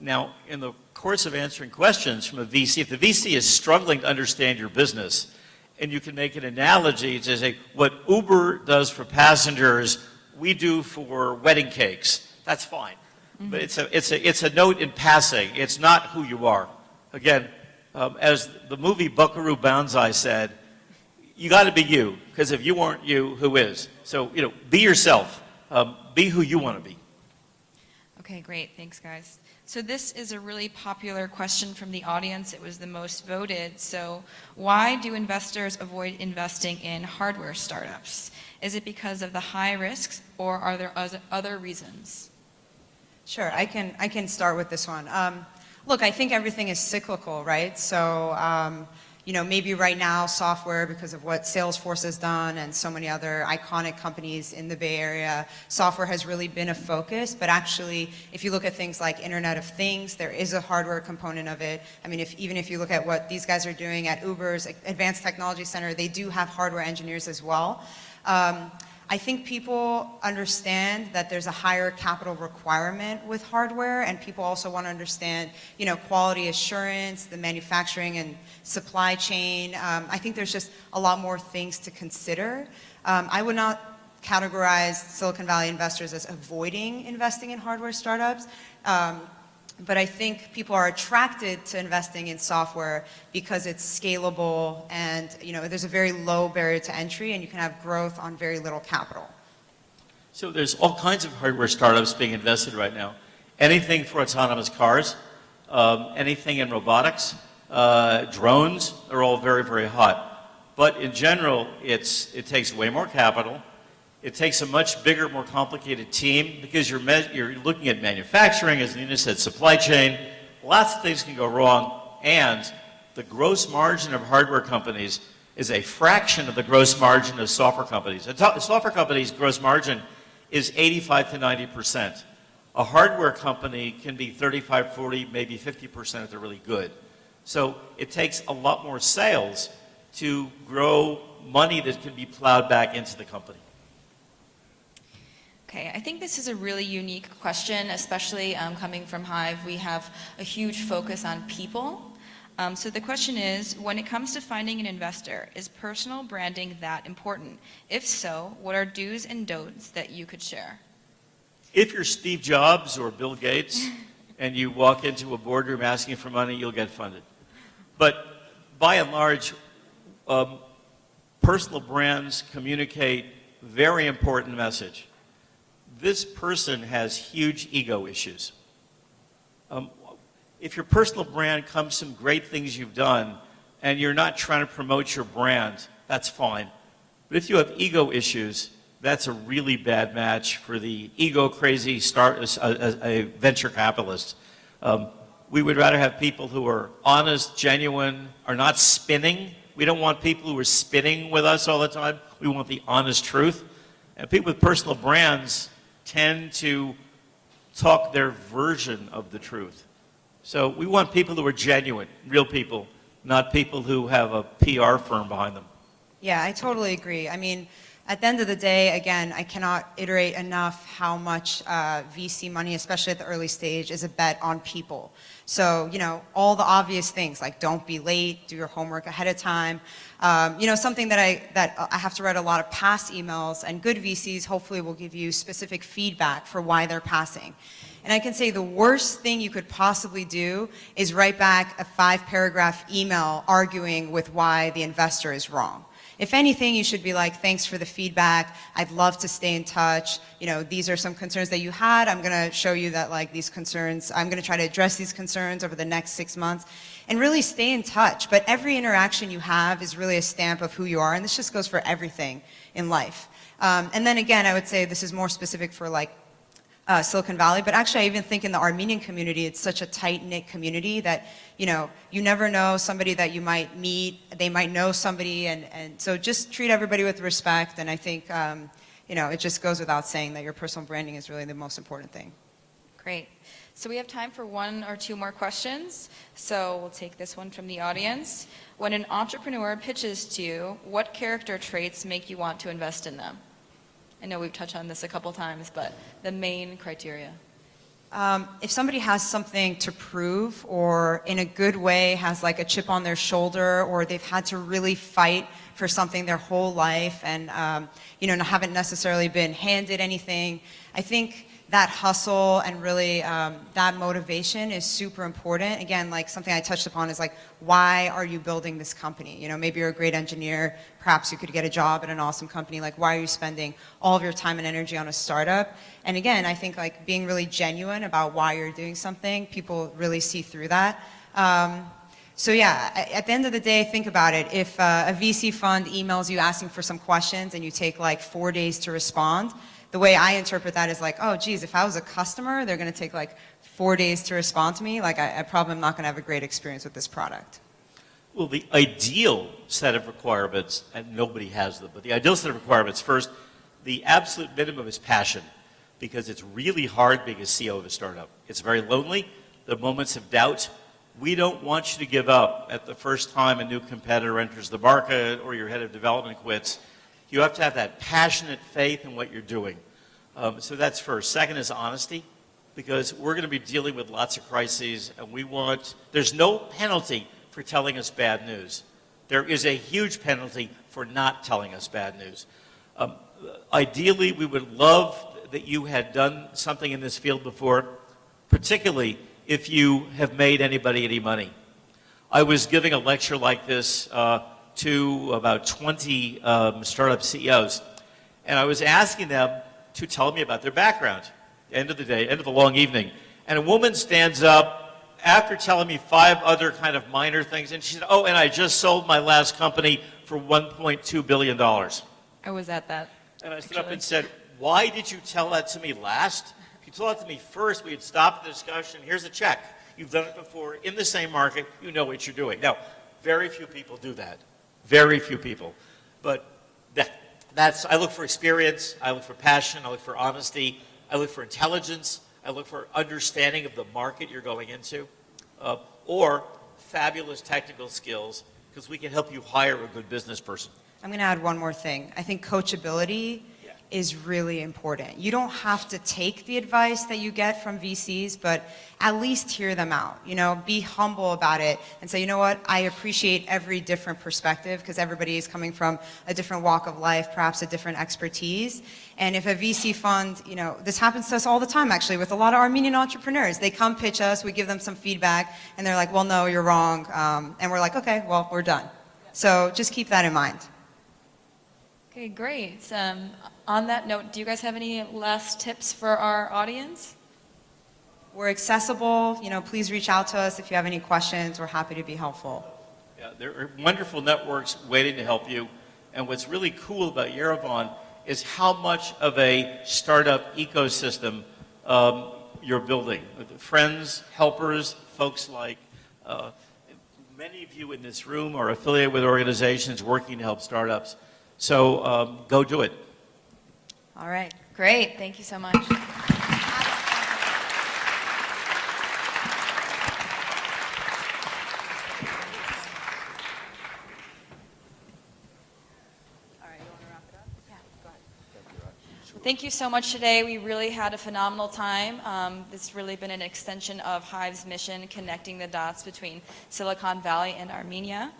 Speaker 21: Now, in the course of answering questions from a VC, if the VC is struggling to understand your business and you can make an analogy to say what Uber does for passengers, we do for wedding cakes. That's fine. But it's a note in passing. It's not who you are. Again, as the movie Buckaroo Banzai said, you got to be you, because if you aren't you, who is? So, be yourself. Be who you want to be.
Speaker 8: Okay, great. Thanks, guys. So this is a really popular question from the audience. It was the most voted. So why do investors avoid investing in hardware startups? Is it because of the high risks, or are there other reasons?
Speaker 1: Sure, I can start with this one. Look, I think everything is cyclical, right? So, maybe right now software, because of what Salesforce has done and so many other iconic companies in the Bay Area, software has really been a focus. But actually, if you look at things like Internet of Things, there is a hardware component of it. I mean, even if you look at what these guys are doing at Uber's Advanced Technology Center, they do have hardware engineers as well. I think people understand that there's a higher capital requirement with hardware, and people also want to understand, quality assurance, the manufacturing and supply chain. I think there's just a lot more things to consider. I would not categorize Silicon Valley investors as avoiding investing in hardware startups. But I think people are attracted to investing in software because it's scalable and there's a very low barrier to entry, and you can have growth on very little capital.
Speaker 21: So there's all kinds of hardware startups being invested right now. Anything for autonomous cars, anything in robotics, drones are all very, very hot. But in general, it takes way more capital. It takes a much bigger, more complicated team, because you're looking at manufacturing, as Nina said, supply chain. Lots of things can go wrong, and the gross margin of hardware companies is a fraction of the gross margin of software companies. A software company's gross margin is 85 to 90%. A hardware company can be 35, 40, maybe 50% if they're really good. So it takes a lot more sales to grow money that can be plowed back into the company.
Speaker 8: Okay, I think this is a really unique question, especially coming from Hive. We have a huge focus on people. So the question is, when it comes to finding an investor, is personal branding that important? If so, what are do's and don'ts that you could share?
Speaker 21: If you're Steve Jobs or Bill Gates and you walk into a boardroom asking for money, you'll get funded. But by and large, personal brands communicate very important message. This person has huge ego issues. If your personal brand comes from great things you've done and you're not trying to promote your brand, that's fine. But if you have ego issues, that's a really bad match for the ego-crazy a venture capitalist. We would rather have people who are honest, genuine, are not spinning. We don't want people who are spinning with us all the time. We want the honest truth. And people with personal brands tend to talk their version of the truth. So we want people who are genuine, real people, not people who have a PR firm behind them.
Speaker 1: Yeah, I totally agree. I mean, at the end of the day, again, I cannot iterate enough how much VC money, especially at the early stage, is a bet on people. So, all the obvious things like don't be late, do your homework ahead of time. Something that I have to write a lot of pass emails, and good VCs hopefully will give you specific feedback for why they're passing. And I can say the worst thing you could possibly do is write back a 5-paragraph email arguing with why the investor is wrong. If anything, you should be like, thanks for the feedback. I'd love to stay in touch. These are some concerns that you had. I'm going to show you that these concerns, I'm going to try to address these concerns over the next 6 months, and really stay in touch. But every interaction you have is really a stamp of who you are, and this just goes for everything in life. And then again, I would say this is more specific for Silicon Valley, but actually I even think in the Armenian community, it's such a tight-knit community that, you never know somebody that you might meet, they might know somebody, and so just treat everybody with respect, and I think, it just goes without saying that your personal branding is really the most important thing.
Speaker 8: Great. So we have time for 1 or 2 more questions, so we'll take this one from the audience. When an entrepreneur pitches to you, what character traits make you want to invest in them? I know we've touched on this a couple times, but the main criteria.
Speaker 1: If somebody has something to prove, or in a good way has a chip on their shoulder, or they've had to really fight for something their whole life and, you know, haven't necessarily been handed anything. I think that hustle and really that motivation is super important. Again, like something I touched upon is like, why are you building this company? You know, maybe you're a great engineer, perhaps you could get a job at an awesome company. Like, why are you spending all of your time and energy on a startup? And again, I think like being really genuine about why you're doing something, people really see through that. So yeah, at the end of the day, think about it. If a VC fund emails you asking for some questions and you take like 4 days to respond, the way I interpret that is like, oh geez, if I was a customer, they're gonna take like 4 days to respond to me, like I probably am not gonna have a great experience with this product.
Speaker 21: Well, the ideal set of requirements, and nobody has them, but the ideal set of requirements, first, the absolute minimum is passion, because it's really hard being a CEO of a startup. It's very lonely, the moments of doubt. We don't want you to give up at the first time a new competitor enters the market or your head of development quits. You have to have that passionate faith in what you're doing. So that's first. Second is honesty, because we're going to be dealing with lots of crises, and there's no penalty for telling us bad news. There is a huge penalty for not telling us bad news. Ideally, we would love that you had done something in this field before, particularly if you have made anybody any money. I was giving a lecture like this to about 20 startup CEOs, and I was asking them to tell me about their background. End of the day, end of the long evening. And a woman stands up after telling me 5 other kind of minor things, and she said, oh, and I just sold my last company for $1.2 billion.
Speaker 8: I was at that.
Speaker 21: And I stood up and said, why did you tell that to me last? If you told that to me first, we had stopped the discussion. Here's a check. You've done it before in the same market. You know what you're doing. Now, very few people do that. Very few people. But I look for experience. I look for passion. I look for honesty. I look for intelligence. I look for understanding of the market you're going into. Or fabulous technical skills, because we can help you hire a good business person.
Speaker 1: I'm gonna add one more thing. I think coachability is really important. You don't have to take the advice that you get from VCs, but at least hear them out. You know, be humble about it and say, you know what, I appreciate every different perspective, because everybody is coming from a different walk of life, perhaps a different expertise. And if a VC fund, you know, this happens to us all the time actually with a lot of Armenian entrepreneurs. They come pitch us, we give them some feedback, and they're like, well, no, you're wrong. And we're like, okay, well, we're done. So just keep that in mind.
Speaker 8: Okay, great. On that note, do you guys have any last tips for our audience?
Speaker 1: We're accessible. You know, please reach out to us if you have any questions. We're happy to be helpful.
Speaker 21: Yeah, there are wonderful networks waiting to help you. And what's really cool about Yerevan is how much of a startup ecosystem you're building. Friends, helpers, folks like many of you in this room are affiliated with organizations working to help startups. So go do it.
Speaker 8: All right, great. Thank you so much. Thank you so much today. We really had a phenomenal time. This has really been an extension of Hive's mission, connecting the dots between Silicon Valley and Armenia.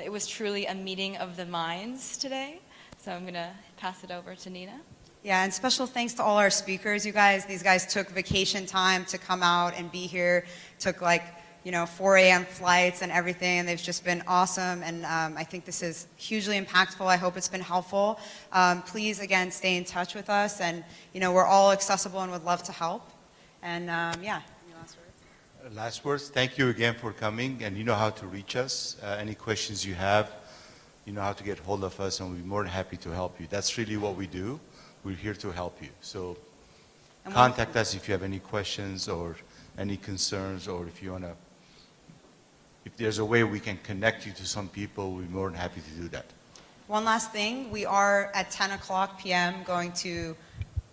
Speaker 8: It was truly a meeting of the minds today. So I'm going to pass it over to Nina.
Speaker 1: Yeah, and special thanks to all our speakers, you guys. These guys took vacation time to come out and be here, took like, you know, 4 a.m. flights and everything, and they've just been awesome, and I think this is hugely impactful. I hope it's been helpful. Please, again, stay in touch with us, and, you know, we're all accessible and would love to help. And, yeah, any last words?
Speaker 5: Last words, thank you again for coming, and you know how to reach us. Any questions you have, you know how to get hold of us, and we'll be more than happy to help you. That's really what we do. We're here to help you. So contact us if you have any questions or any concerns, or if you want to, if there's a way we can connect you to some people, we're more than happy to do that.
Speaker 1: One last thing, we are at 10 o'clock p.m. going to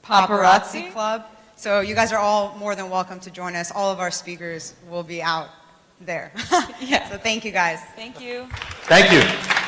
Speaker 8: Paparazzi
Speaker 1: Club. So you guys are all more than welcome to join us. All of our speakers will be out there.
Speaker 8: Yeah.
Speaker 1: So thank you guys.
Speaker 8: Thank you.
Speaker 5: Thank you.